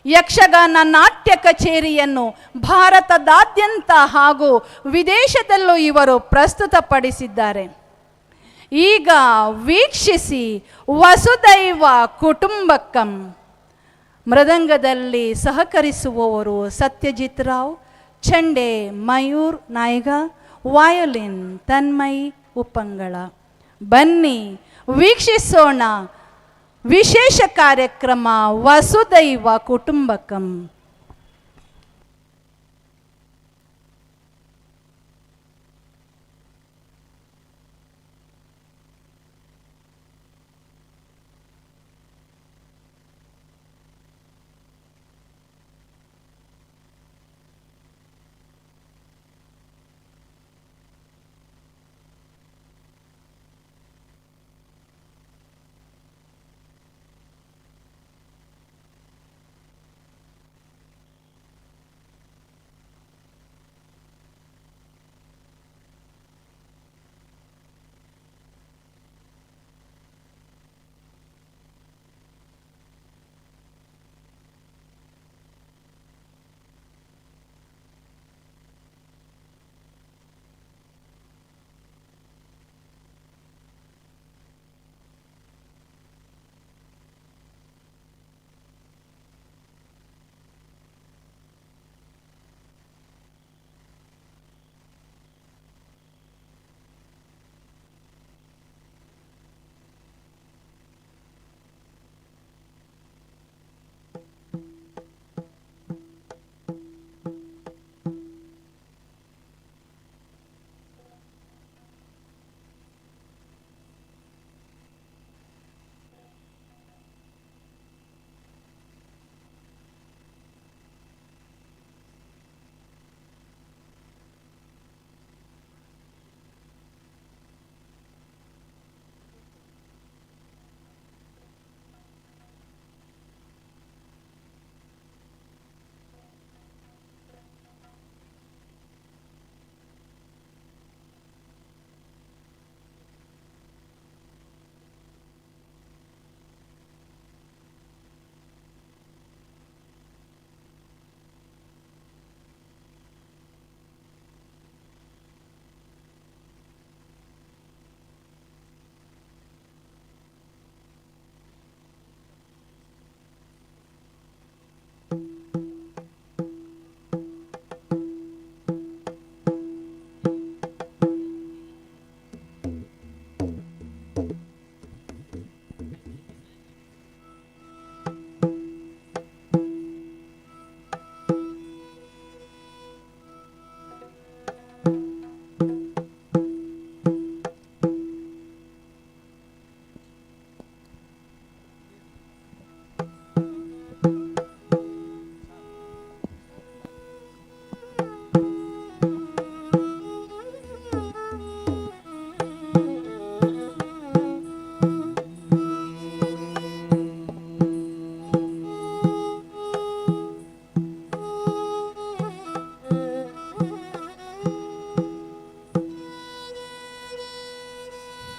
ಯಕ್ಷಗಾನ ನಾಟ್ಯ ಕಚೇರಿಯನ್ನು ಭಾರತದಾದ್ಯಂತ ಹಾಗೂ ವಿದೇಶದಲ್ಲೂ ಇವರು ಪ್ರಸ್ತುತಪಡಿಸಿದ್ದಾರೆ. ಈಗ ವೀಕ್ಷಿಸಿ ವಸುದೈವ ಕುಟುಂಬಕಂ. ಮೃದಂಗದಲ್ಲಿ ಸಹಕರಿಸುವವರು ಸತ್ಯಜಿತ್ ರಾವ್, ಚೆಂಡೆ ಮಯೂರ್ ನಾಯ್ಗ, ವಯೋಲಿನ್ ತನ್ಮಯ್ ಉಪ್ಪಂಗಳ. ಬನ್ನಿ ವೀಕ್ಷಿಸೋಣ ವಿಶೇಷ ಕಾರ್ಯಕ್ರಮ Vasudhaiva Kutumbakam.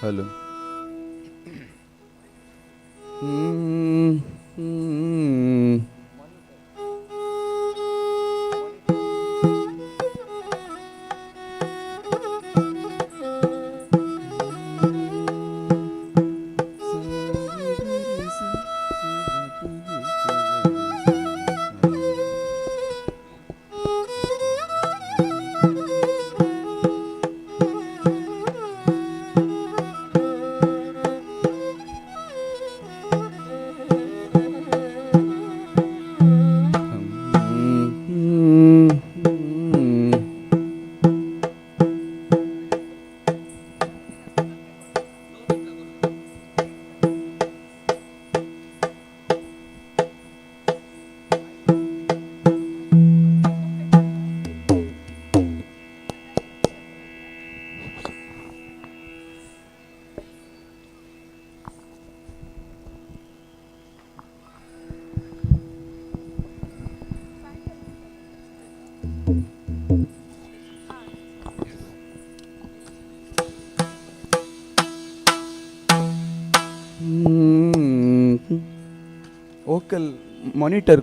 Hello. Vocal monitor.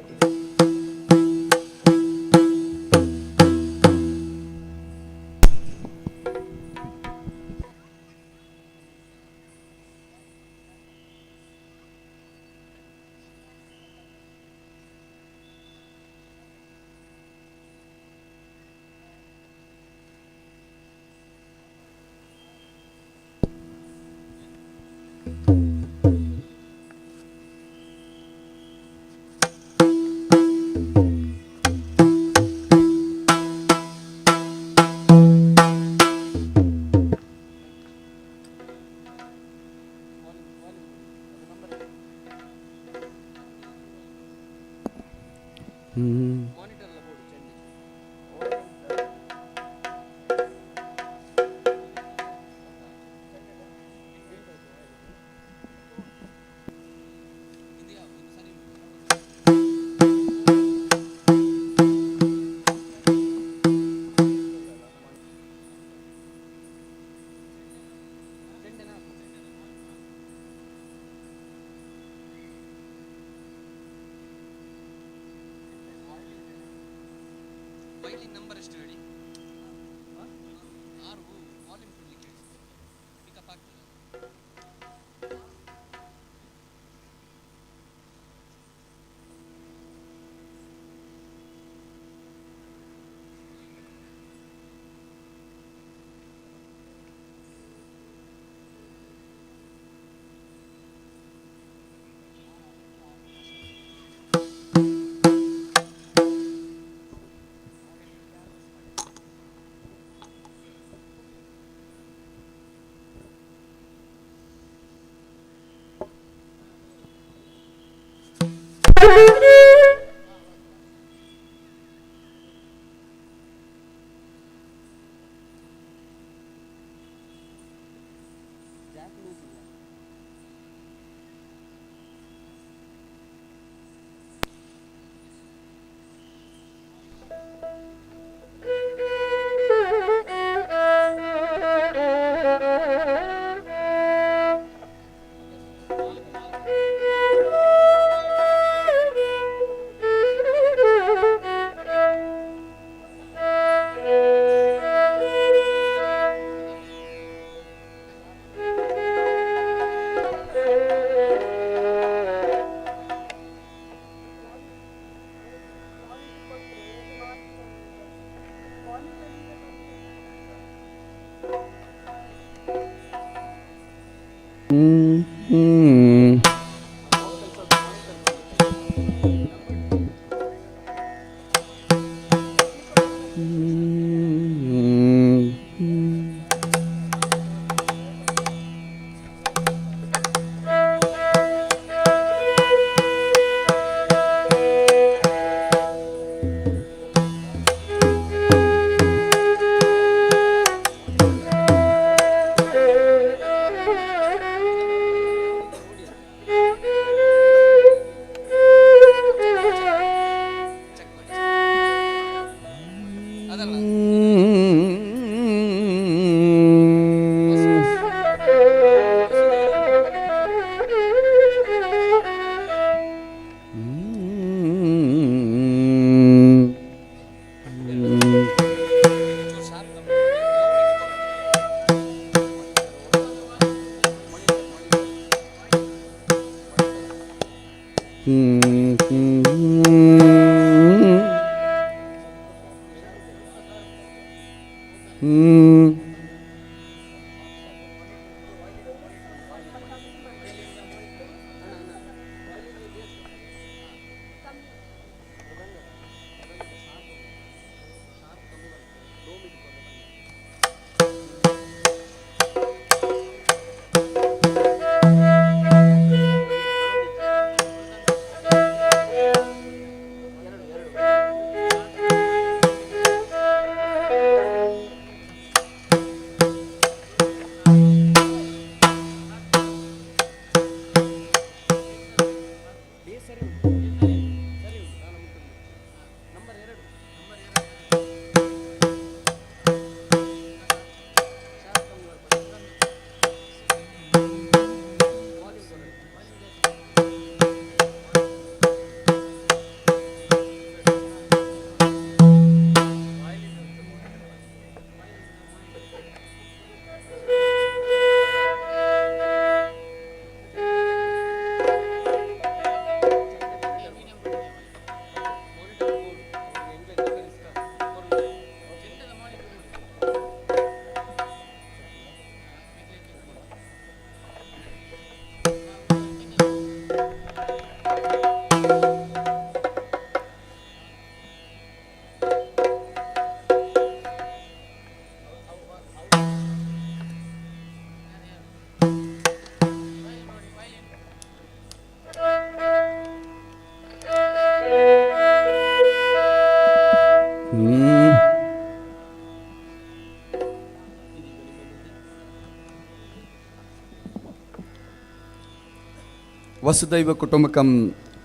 Vasudhaiva Kutumbakam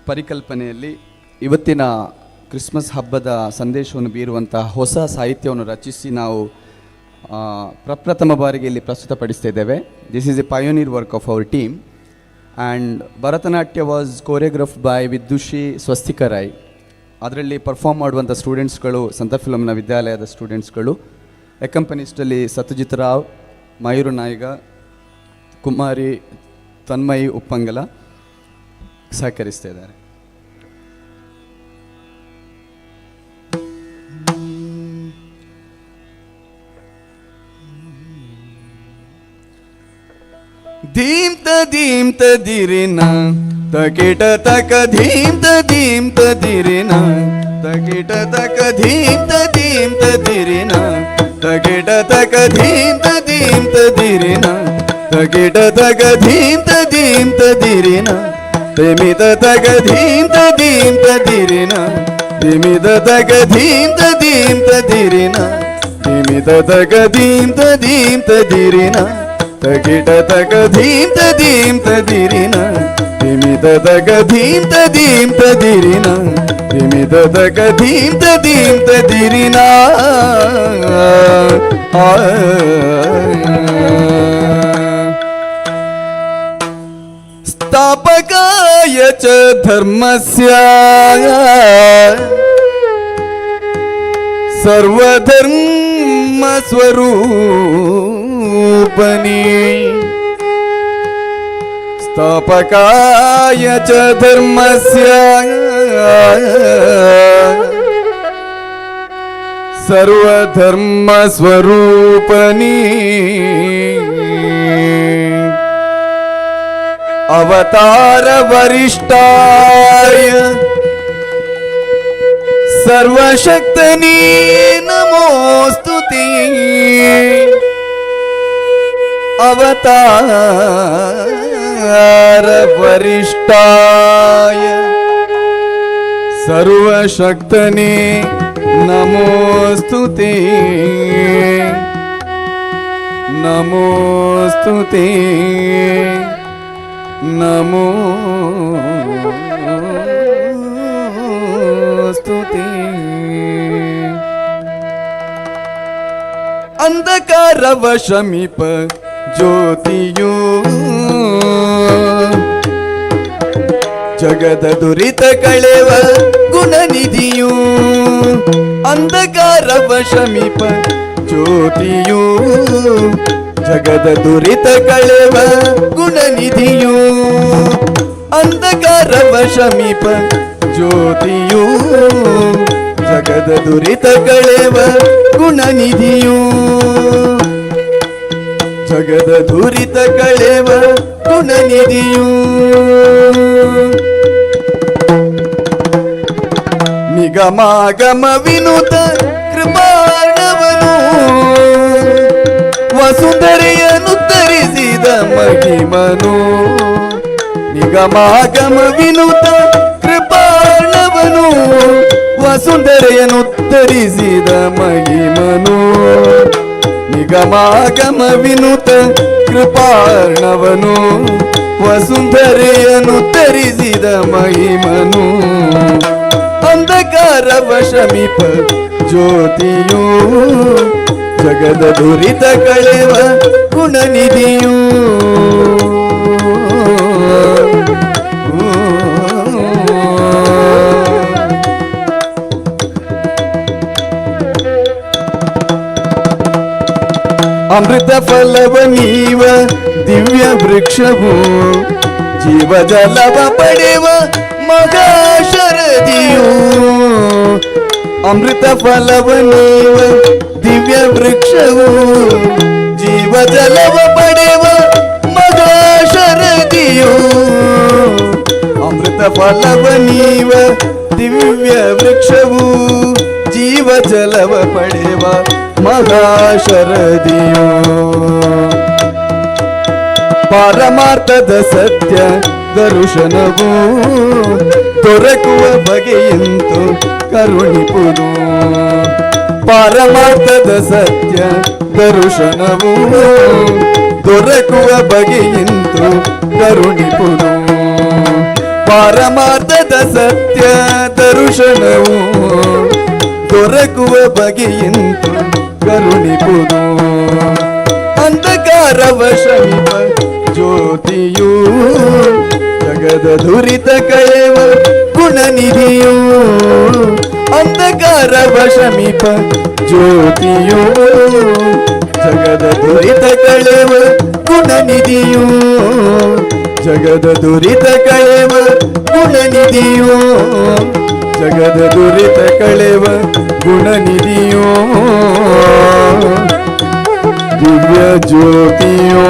ಪರಿಕಲ್ಪನೆಯಲ್ಲಿ ಇವತ್ತಿನ ಕ್ರಿಸ್ಮಸ್ ಹಬ್ಬದ ಸಂದೇಶವನ್ನು ಬೀರುವಂತಹ ಹೊಸ ಸಾಹಿತ್ಯವನ್ನು ರಚಿಸಿ ನಾವು ಪ್ರಪ್ರಥಮ ಬಾರಿಗೆ ಇಲ್ಲಿ ಪ್ರಸ್ತುತಪಡಿಸ್ತಿದ್ದೇವೆ. This is a pioneer work of our team and Bharatanatyam was choreograph by Vidushi Swastika Rai. ಅದರಲ್ಲಿ ಪರ್ಫಾರ್ಮ್ ಮಾಡುವಂಥ ಸ್ಟೂಡೆಂಟ್ಸ್ಗಳು ಸಂತ ಫಿಲಮ್ನ ವಿದ್ಯಾಲಯದ ಸ್ಟೂಡೆಂಟ್ಸ್ಗಳು. ಎಕಂಪನಿಸ್ಟಲ್ಲಿ ಸತ್ಯಜಿತ್ ರಾವ್, ಮಯೂರು ನಾಯ್ಗ, ಕುಮಾರಿ ತನ್ಮಯಿ ಉಪ್ಪಂಗಲ ಸಹಕರಿಸ್ತಾ ಇದ್ದಾರೆ. ಧೀಮ್ತ ಧೀಮ್ತ ದಿರಿನ ತಕಿಟ ತಕ ಧೀಮ್ತ ಧೀಮ್ತ ದಿರಿನ ತಕಿಟ ತಕ ಧೀಮ್ತ ಧೀಮ್ತ ದಿರಿನ ತಕಿಟ ತಕ ಧೀಮ್ತ ಧೀಮ್ತ ದಿರಿನ ತಕಿಟ ತಕ ಧೀಮ್ತ ಧೀಮ್ತ ದಿರಿನ ತಿಮಿತ ತಕ ಧೀಮ್ತ ಧೀಮ್ತ ದಿರಿನ ತಿಮಿತ ತಕ ಧೀಮ್ತ ಧೀಮ್ತ ದಿರಿನ ತಿಮಿತ ತಕ ಧೀಮ್ತ ಧೀಮ್ತ ದಿರಿನ ತಕಿಟ ತಕ ಧೀಮ್ತ ಧೀಮ್ತ ದಿರಿನ ತಿಮಿತ ತಕ ಧೀಮ್ತ ಧೀಮ್ತ ದಿರಿನ ತಿಮಿತ ತಕ ಧೀಮ್ತ ಧೀಮ್ತ ದಿರಿನ ಸ್ಥಾಪಕಾಯ ಚ ಧರ್ಮಸ್ಯ ಸರ್ವಧರ್ಮ ಸ್ವರೂಪನಿ ಸ್ಥಾಪಕಾಯ ಚ ಧರ್ಮಸ್ಯ ಸರ್ವಧರ್ಮ ಸ್ವರೂಪನಿ ಅವತಾರ ವರಿಷ್ಠಾಯ ಸರ್ವಶಕ್ತನೇ ನಮೋಸ್ತುತೇ ಅವತಾರ ವರಿಷ್ಠಾಯ ಸರ್ವಶಕ್ತನೇ ನಮೋಸ್ತುತೇ ನಮೋಸ್ತುತೇ ನಮೋಸ್ತುತೇ. ಅಂಧಕಾರವ ಶಮೀಪ ಜ್ಯೋತಿಯು ಜಗದ ದುರಿತ ಕಳೆವ ಗುಣನಿಧಿಯು ಅಂಧಕಾರವ ಶಮೀಪ ಜ್ಯೋತಿಯು ಜಗದ ದುರಿತ ಕಳೆವ ಗುಣನಿಧಿಯು ಅಂಧಕಾರವ ಶಮೀಪ ಜ್ಯೋತಿಯು ಜಗದ ದುರಿತ ಕಳೆವ ಗುಣನಿಧಿಯು ಜಗದ ದುರಿತ ಕಳೆವ ಗುಣನಿಧಿಯು ನಿಗಮಾಗಮ ವಿನುತ ಕೃಪಾಣವನು ವಸುಂಧರೆಯನ್ನು ತರಿಸಿದ ಮಹಿಮನು ನಿಗಮಾಗಮ ವಿನುತ ಕೃಪಾಣವನು ವಸುಂಧರೆಯನ್ನು ತರಿಸಿದ ಮಹಿಮನು ನಿಗಮಾಗಮ ವಿನುತ ಕೃಪಾರ್ಣವನು ವಸುಂಧರೆಯನ್ನು ತರಿಸಿದ ಮಹಿಮನು ಅಂಧಕಾರವ ಶಮಿಪ ಜ್ಯೋತಿಯು ಜಗದ ದುರಿತ ಕಳೆವ ಗುಣನಿಧಿಯು ಅಮೃತ ಫಲವ ನೀವ ದಿವ್ಯ ವೃಕ್ಷವು ಜೀವ ಜಲವ ಪಡೆವ ಮಹಾಶರದಿಯು ಅಮೃತ ಫಲವ ನೀವ ದಿವ್ಯ ವೃಕ್ಷವು ಜೀವ ಜಲವ ಪಡೆವ ಮಹಾಶರದಿಯು ಅಮೃತ ಫಲವ ನೀವ ದಿವ್ಯ ವೃಕ್ಷವು ಜೀವ ಜಲವ ಪಡೆವ ಮಹಾಶರದಿಯೋ ಪಾರಮಾರ್ಥದ ಸತ್ಯ ದರ್ಶನವು ದೊರಕುವ ಬಗೆಯಂತು ಕರುಣಿಪುದು ಪಾರಮಾರ್ಥದ ಸತ್ಯ ದರ್ಶನವು ದೊರಕುವ ಬಗೆಯಂತು ಕರುಣಿಪುದು ಪಾರಮಾರ್ಥದ ಸತ್ಯ ದರ್ಶನವು ದೊರಕುವ ಬಗೆಯಂತು ಕರುಣಿಪುದು ಅಂಧಕಾರವ ಶಮಿಪ ಜ್ಯೋತಿಯು ಜಗದ ದುರಿತ ಕಳೆವ ಗುಣನಿಧಿಯು ಅಂಧಕಾರವ ಶಮಿಪ ಜ್ಯೋತಿಯು ಜಗದ ದುರಿತ ಕಳೆವ ಗುಣನಿಧಿಯು ಜಗದ ದುರಿತ ಕಳೆವ ಗುಣನಿಧಿಯು ಜಗದ ದುರಿತ ಕಳೆವ ಗುಣನಿಧಿಯೋ ದಿವ್ಯ ಜ್ಯೋತಿಯೋ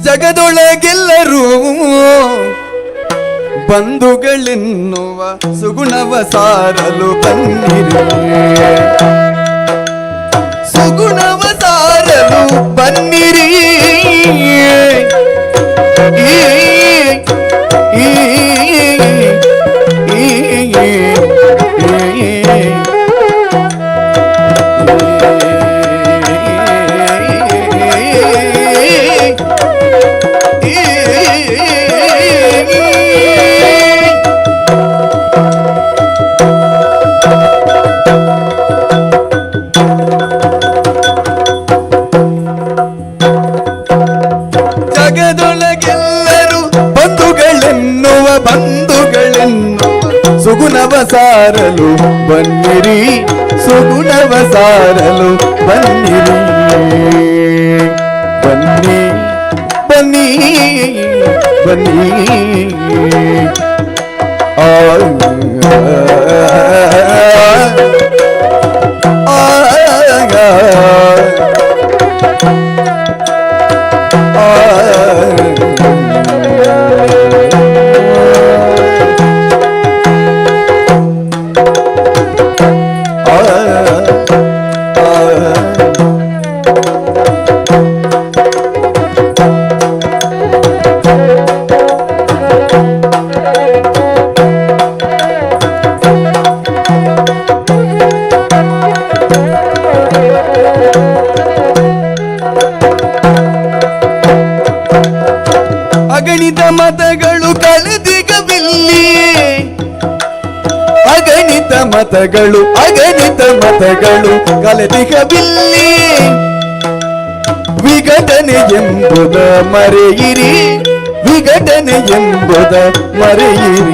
ಜಗದೊಳಗೆಲ್ಲರೂ ಬಂಧುಗಳೆನ್ನುವ ಸುಗುಣವ ಸಾರಲು ಬನ್ನಿರಿ ಸುಗುಣವ ಸಾರಲು ಬನ್ನಿರಿ ಜಗದೊಳಗೆಲ್ಲರೂ ಬಂಧುಗಳೆನ್ನುವ ಸುಗುಣವ ಸಾರಲು ಬನ್ನಿರಿ ಸುಗುಣವ ಸಾರಲು ಬನ್ನಿರಿ ಬನ್ನಿ ಬನ್ನಿ ಬನ್ನಿ ಆ ಅಗಣಿತ ಮತಗಳು ಕಳೆದಿಗವಿಲ್ಲಿ ಅಗಣಿತ ಮತಗಳು ಕಳೆದಿಗವಿಲ್ಲಿ ವಿಘಟನೆ ಎಂಬುದ ಮರೆಯಿರಿ ವಿಘಟನೆ ಎಂಬುದ ಮರೆಯಿರಿ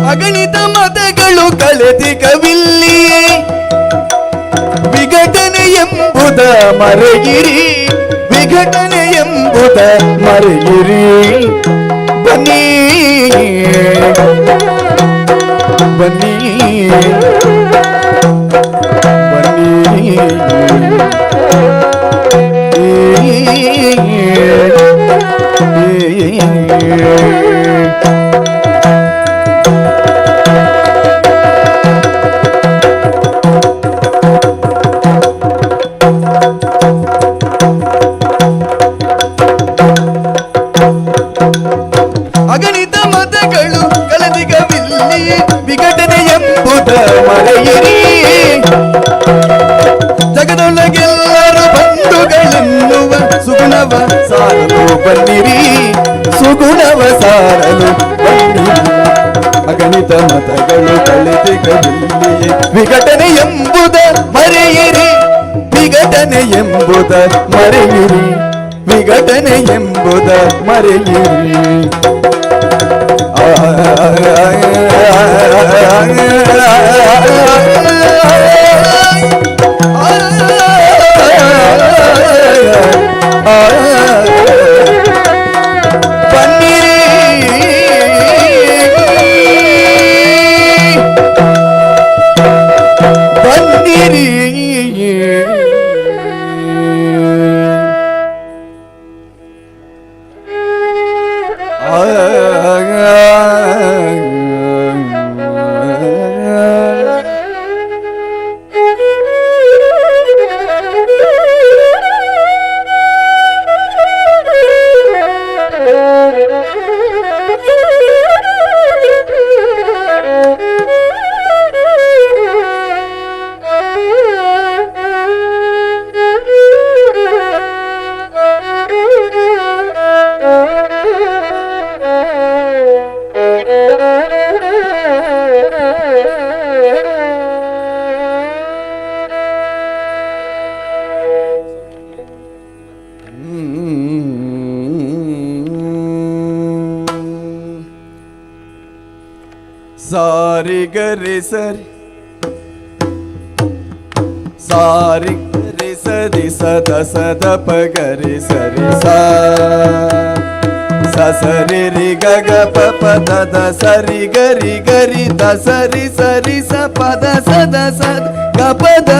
ಅಗಣಿತ ಮತಗಳು ಕಳೆದಿಗವಿಲ್ಲಿ ವಿಘಟನೆ ಎಂಬುದ ಮರೆಯಿರಿ ವಿಘಟನೆ ಎಂಬುದ ಮರೆಯಿರಿ ಬನ್ನಿ ಬನ್ನಿ ಅಗಣಿತ ಮತಗಳು ಕಳೆದಿಗವಿಲ್ಲಿ ವಿಘಟನೆ ಎಂಬುದ ಮರೆಯಿರಿ ಜಗದೊಳಗೆಲ್ಲರೂ ಬಂಧುಗಳೆನ್ನುವ ಸುಗುಣವ ಸಾರಲು ಬನ್ನಿರಿ ಸುಗುಣವ ಸಾರಲು ಬನ್ನಿರಿ ಅಗಣಿತ ಮತಗಳು ಕಳೆದಿಗವಿಲ್ಲಿ ವಿಘಟನೆ ಎಂಬುದ ಮರೆಯಿರಿ ವಿಘಟನೆ ಎಂಬುದ ಮರೆಯಿರಿ ವಿಘಟನೆ ಎಂಬುದ ಮರೆಯಿರಿ ಸಾರಿ ಗರಿ ಸರಿ ಸಾರಿ ಗರಿ ಸರಿ ಸದ ಸದ ಪಗರಿ ಸರಿ ಸರಿ ರಿ ಗ ಗ ಪ ಪ ದ ದ ಸರಿ ಗರಿ ಗರಿ ದ ಸರಿ ಸರಿ ಸ ಪದ ಸದ ಸದ ಗ ಪ ದ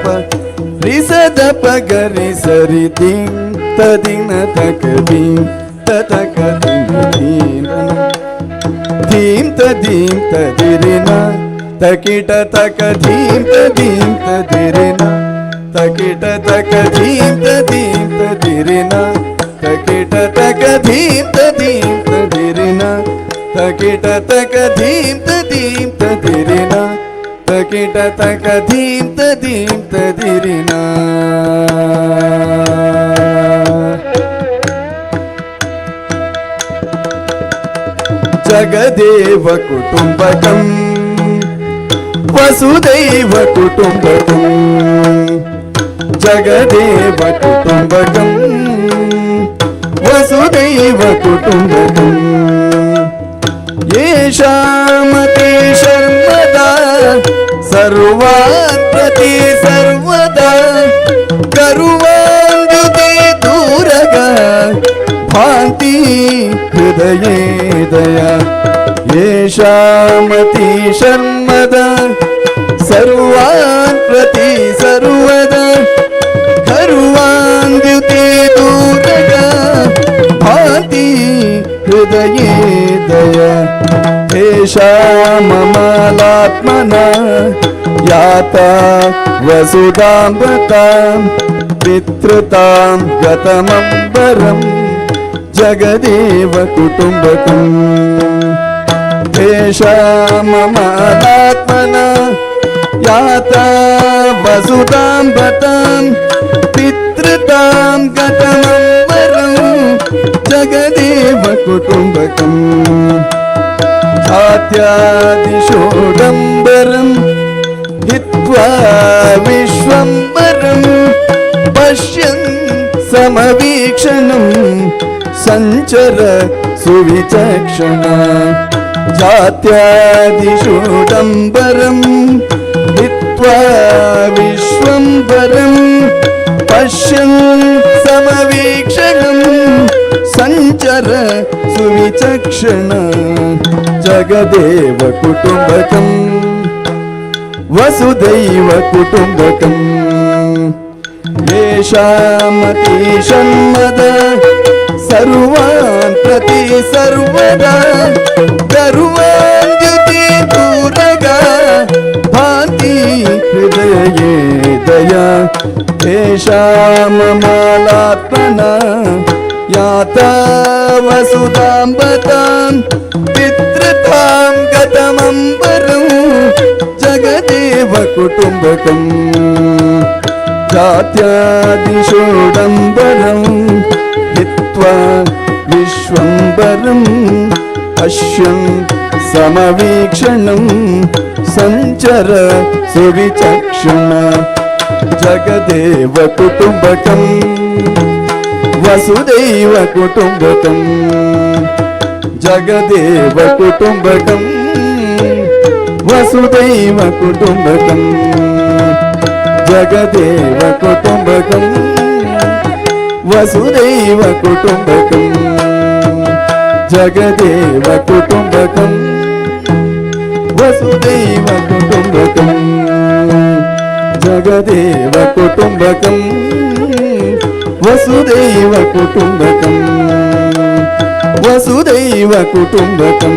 ಪ ರಿ ಸ ದ ಪ ಗರಿ ಸರಿ ದಿಂ ತ ದಿನ ತಕ ದಿಂ ತ ತಕ ದಿನ ದಿಂ ತ ದಿರಿನ ತಕಿಟ ತಕ ಧೀಂ ತ ದಿರಿನ ತಕಿಟ ತಕ ಧೀಂ ತ ದಿರಿನ ತಕಿಟ ತಕ ಧೀಂ ತ ದಿರಿನ ತಕಿಟ ತಕ ಧೀಂ ತ ದಿರಿನ ತಕಿಟ ತಕ ಧೀಂ ತ ದಿರಿನ ಜಗದೇವ ಕುಟುಂಬಕಂ ವಸುದೈವ ಕುಟುಂಬಕಂ ಜಗದೇವ ಕುಟುಂಬಕಂ ವಸುದೈವ ಕುಟುಂಬಕಂ ಯೇಷಾಮತಿ ಶರ್ಮದಾ ಸರ್ವಾತ್ ಪ್ರತಿ ಸರ್ವದಾ ಕರುವಾಂಜುತಿ ದೂರಗ ಭಾಂತಿ ಹೃದಯೇ ದಯ ಯೇಷಾಮತಿ ಶರ್ಮದ ಸರ್ವಾನ್ ಪ್ರತಿ ಸರ್ವದ ಕರುವಾಂದ್ಯುತಿ ದೂರಗ ಭಾಂತಿ ಹೃದಯೇ ದಯ ಯೇಷಾಮಲಾತ್ಮನ ಯಾತ ವಸುಧಾಮೃತಾಂ ಪಿತೃತಾಂ ಗತಮಂಬರಂ ಜಗದೇವ ಕುಟುಂಬಕಂ ಯೇಷಾಮಲಾತ್ಮನ ಯಾತ ವಸುಧಾಂ ಗತಾಂ ಪಿತೃತಾಂ ಗತಮಂಬರಂ ಜಗದೇವ ಕುಟುಂಬಕಂ ಛಾತ್ಯಾದಿಶೋಡಂಬರಂ ಹಿತ್ವಾ ವಿಶ್ವಂಬರಂ ಪಶ್ಯನ್ ಸಮವೀಕ್ಷಣಂ ಸಂಚರ ಸುವಿಚಕ್ಷಣ ಜಾತ್ಯಾದಿಶೋಡಂಬರಂ ಹಿತ್ವಾ ವಿಶ್ವಂಬರಂ ಪಶ್ಯನ್ ಸಮವೀಕ್ಷಣಂ ಸಂಚರ ಸುವಿಚಕ್ಷಣ ಜಗದೇವ ಕುಟುಂಬಕಂ ವಸುದೈವ ಕುಟುಂಬಕಂ ಯೇಷಾಮತಿ ಷಣ್ಮದ ಸರ್ವಾನ್ ಪ್ರತಿ ಸರ್ವದಾ ಕರುವಾಂದ್ಯುತಿ ದೂರಗ ಭಾಂತಿ ಹೃದಯೇ ದಯ ಯೇಷಾಮಲಾತ್ಮನ ಯಾತ ವಸುಧಾಂಬತಾಂ ಪಿತೃತಾಂ ಗತಮಂಬರಂ ಜಗದೇವ ಕುಟುಂಬಕಂ ಜಾತ್ಯಾದಿಶೋಡಂಬರಂ ಹಿತ್ವಾ ವಿಶ್ವಂಬರಂ ಪಶ್ಯನ್ ಸಮವೀಕ್ಷಣಂ ಸಂಚರ ಸುವಿಚಕ್ಷಣ ಜಗದೇವ ಕುಟುಂಬಕಂ ವಸುದೈವ ಕುಟುಂಬಕಂ ಜಗದೇವ ಕುಟುಂಬಕಂ ವಸುದೈವ ಕುಟುಂಬಕಂ ಜಗದೇವ ಕುಟುಂಬಕಂ ವಸುದೈವ ಕುಟುಂಬಕಂ ಜಗದೇವ ಕುಟುಂಬಕಂ ವಸುದೈವ ಕುಟುಂಬಕಂ ಜಗದೇವ ಕುಟುಂಬಕಂ ವಸುದೈವ ಕುಟುಂಬಕಂ ವಸುದೈವ ಕುಟುಂಬಕಂ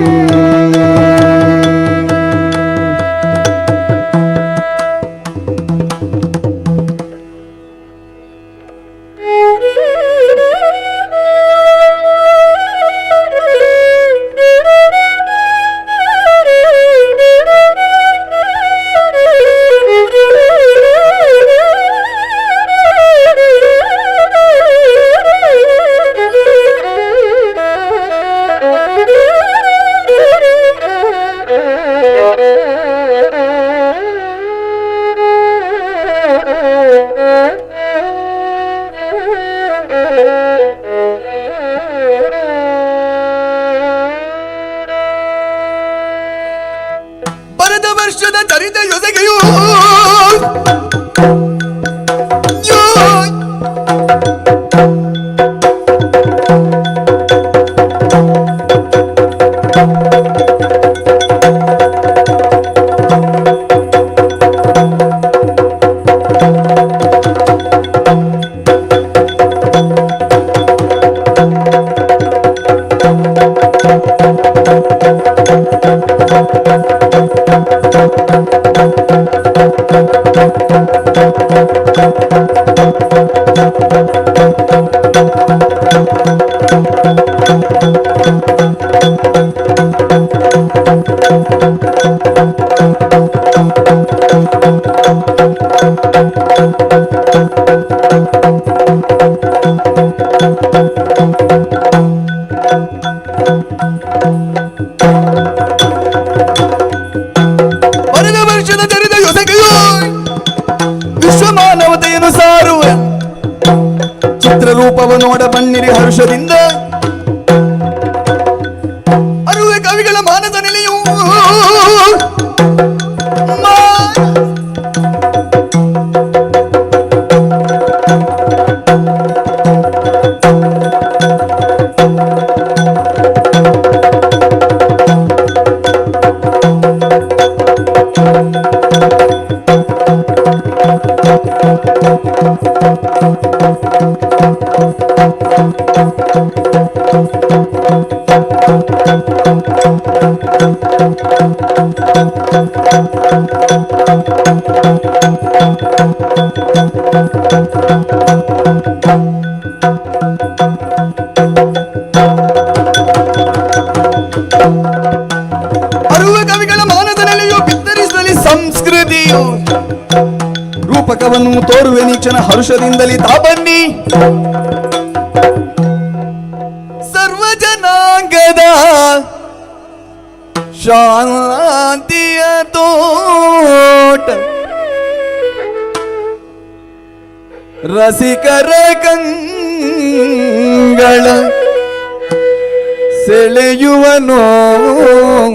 ಬರೆದ ವರ್ಷದ ಜರಿದ ಯೊಸಗೆಯೋ ವಿಶ್ವ ಮಾನವತೆಯನ್ನು ಸಾರುವ ಚಿತ್ರರೂಪವನ್ನು ನೋಡ ಬನ್ನಿರಿ ಹರ್ಷದಿಂದ. ಅರುವೆ ಕವಿಗಳ ಮಾನಸ ನೆಲೆಯೂ ಅರುವೆ ಕವಿಗಳ ಮಾನದ ನೆಲೆಯು ಬಿತ್ತರಿಸಲಿ ಸಂಸ್ಕೃತಿಯು ರೂಪಕವನ್ನು ತೋರುವೆ ನೀಕ್ಷಣ ಹರುಷದಿಂದಲೇ ತಾ ಬನ್ನಿ. ಸರ್ವ ಜನಾಂಗದ ಶಾಂತಿಯ ತೋಟ ರಸಿಕರ ಕಂಗಳ ಸೆಳೆಯುವ ನೋಟ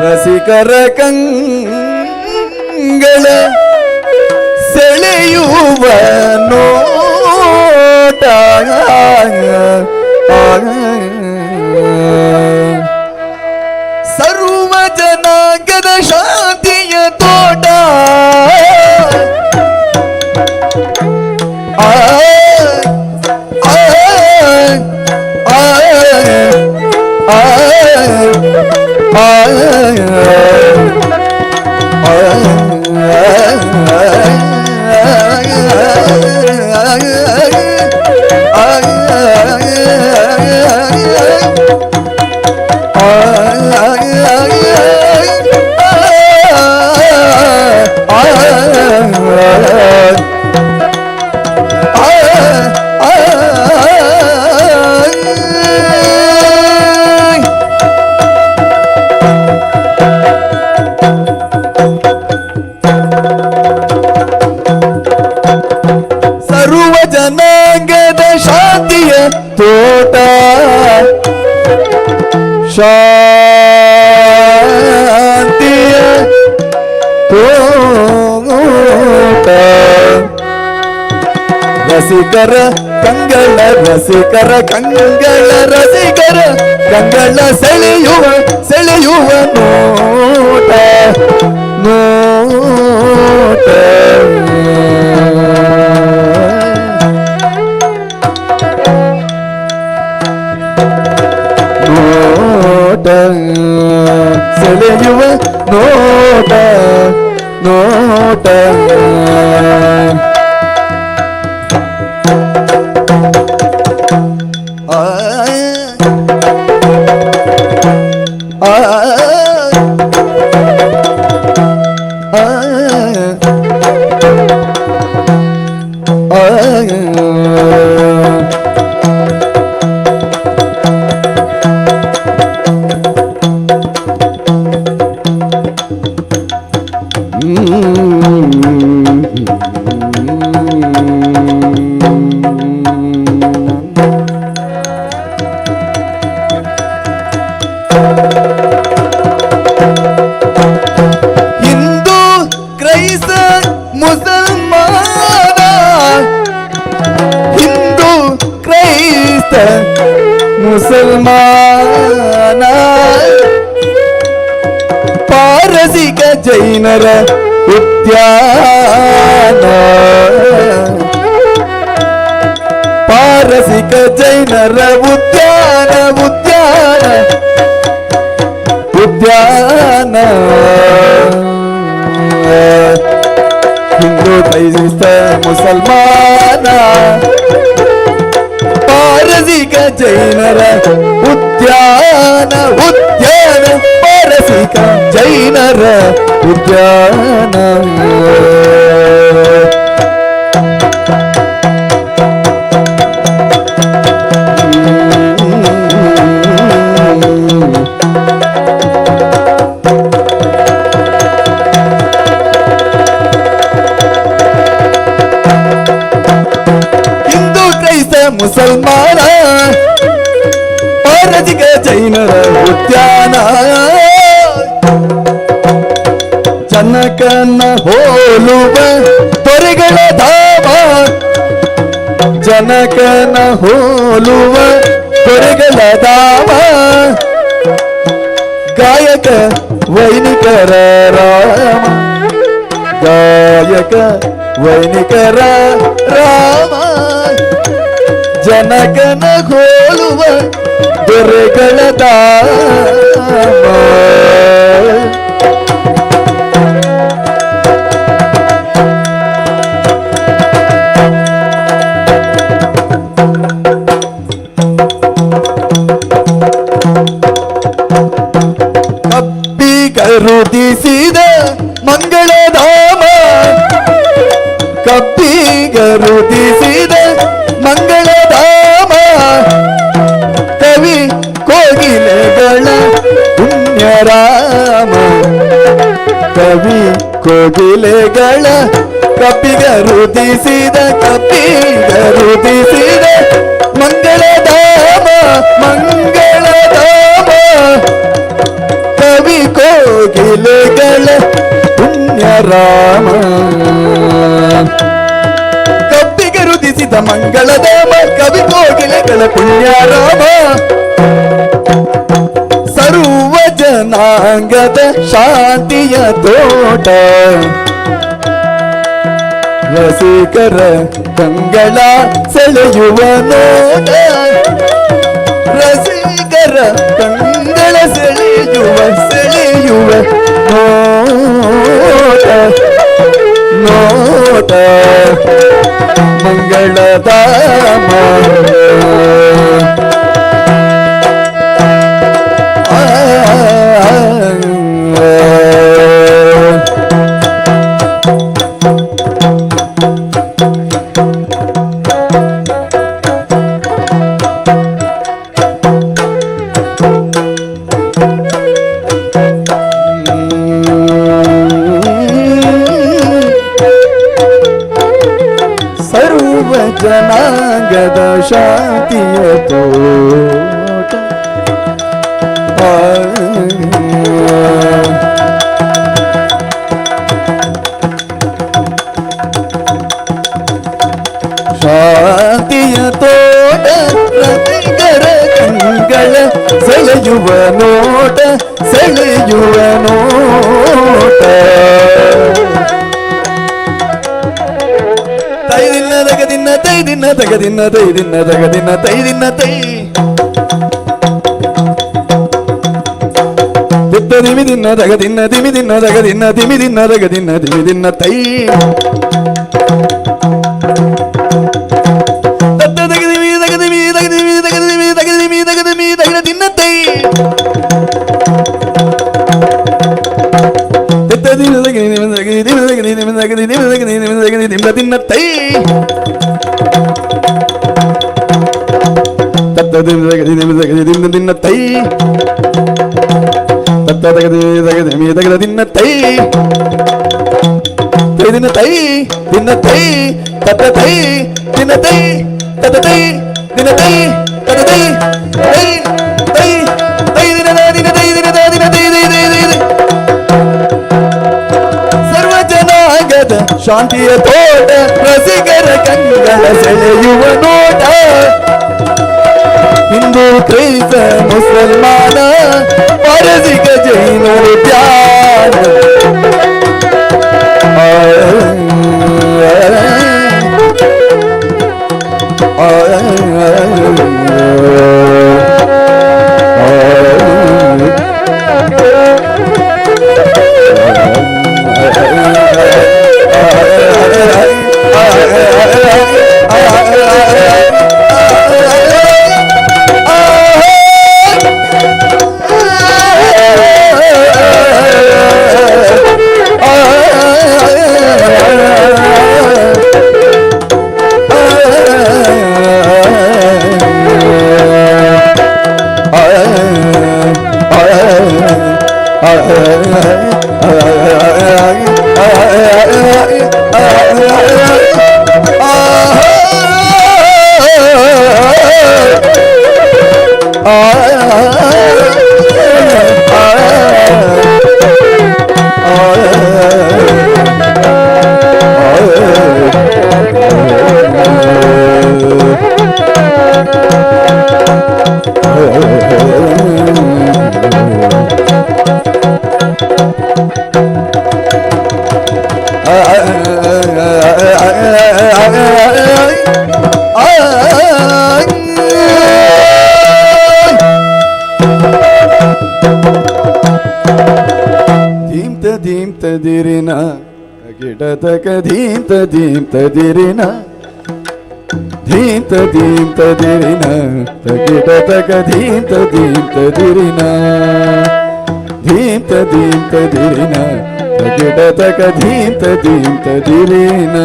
ರಸಿಕರ ಕಂಗಳ ಸೆಳೆಯುವ ನೋಟ ಸರ್ವ ಜನಾಂಗದ ಶಾಂತಿಯ ತೋಟ ಸರ್ವ ಜನಾಂಗದ ಶಾಂತಿಯ ತೋಟ ಶಾಂತಿಯ ತೋಟ ರಸಿಕರ ಕಂಗಳ ರಸಿಕರ ಕಂಗಳ ರಸಿಕರ ಕಂಗಳ ಸೆಳೆಯುವ ನೋಟ ನೋಟ ನೋಟ ಸೆಳೆಯುವ ನೋಟ ನೋಟ ಹಿಂದೂ ಕ್ರೈಸ್ತ ಮುಸಲ್ಮಾನ ಹಿಂದೂ ಕ್ರೈಸ್ತ ಮುಸಲ್ಮಾನ ಪಾರಸಿಕ ಜೈನರ ಉದ್ಯಾನ ಪಾರಸಿಕ ಜೈನರ ಉದ್ಯಾನ ಉದ್ಯಾನ ಉದ್ಯಾನ ಹಿಂದೂ ಕ್ರೈಸ್ತ ಮುಸಲ್ಮಾನ ಪಾರಸಿಕ ಪಾರಸಿಕ ಜೈನರ ಉದ್ಯಾನ ಉದ್ಯಾನ ಪಾರಸಿಕ ಜೈನರ ಉದ್ಯಾನ ಹಿಂದೂ ಕ್ರೈಸ್ತ ಮುಸಲ್ಮಾನ ಪಾರಸಿಕ ಜೈನರ ಉದ್ಯಾನ ಜನಕನ ಹೋಲುವ ದೊರೆಗಳ ಧಾಮ ಜನಕನ ಹೋಲುವ ದೊರೆಗಳ ಧಾಮ ಗಾಯಕ ವೈನಿಕರ ರಾಮ ಗಾಯಕ ವೈನಿಕರ ರಾಮ ಜನಕನ ಹೋಲುವ ದೊರೆಗಳ ಧಾಮ ಕಬ್ಬಿಗರುದಿಸಿದ ಮಂಗಳಧಾಮ ಕಬ್ಬಿಗರುದಿಸಿದ ಮಂಗಳಧಾಮ ಕವಿ ಕೋಗಿಲೆಗಳ ಪುಣ್ಯರಾಮ ಕವಿ ಕೋಗಿಲೆಗಳ ಕಬ್ಬಿಗರುದಿಸಿದ ಮಂಗಳಧಾಮ ಮಂಗಳಧಾಮ ಕವಿ ಕೋಗಿಲೆಗಳ ಪುಣ್ಯರಾಮ ಕಬ್ಬಿಗೆ ರುದಿಸಿದ ಮಂಗಳಧಾಮ ಕವಿ ಕೋಗಿಲೆಗಳ ಪುಣ್ಯರಾಮ ಸರ್ವ ಜನಾಂಗದ ಶಾಂತಿಯ ತೋಟ ರಸಿಕರ ಕಂಗಳ ಸೆಳೆಯುವ ನೋಟ ರಸಿಕರ ಕಂಗಳ ಸೆಳೆಯುವ ನೋಟ ಮಂಗಳಧಾಮ ಸರ್ವ ಜನಾಂಗದ ಶಾಂತಿಯ ತೋಟ ಶಾಂತಿಯ ತೋಟ ರಸಿಕರ ಕಂಗಳ ಸೆಳೆಯುವ ನೋಟ ತೈದಿನ ತಗದಿನ ತೈದಿನ ತಗದಿನ ತೈದಿನ ತೈ ದಿಮಿದಿನ ತಗದಿನ ದಿಮಿದಿನ ತಗದಿನ ದಿಮಿದಿನ ತಗದಿನ ದಿಮಿದಿನ ತೈ ಸರ್ವ ಜನಾಂಗದ ಶಾಂತಿಯ ತೋಟ ರಸಿಕರ ಕಂಗಳ ಸೆಳೆಯುವ ನೋಟ ಹಿಂದೂ ಕ್ರೈಸ್ತ ಮುಸಲ್ಮಾನ ಪಾರಸಿಕ ಜೈನರು ಧ್ಯಾನ ದಿರಿನ ಗಿಡತಕ ಧೀಂತ ಧೀಂತ ದಿರಿನ ಧೀಂತ ಧೀಂತ ದಿರಿನ ಗಿಡತಕ ಧೀಂತ ಧೀಂತ ದಿರಿನ ಧೀಂತ ಧೀಂತ ದಿರಿನ ಗಿಡತಕ ಧೀಂತ ಧೀಂತ ದಿರಿನ.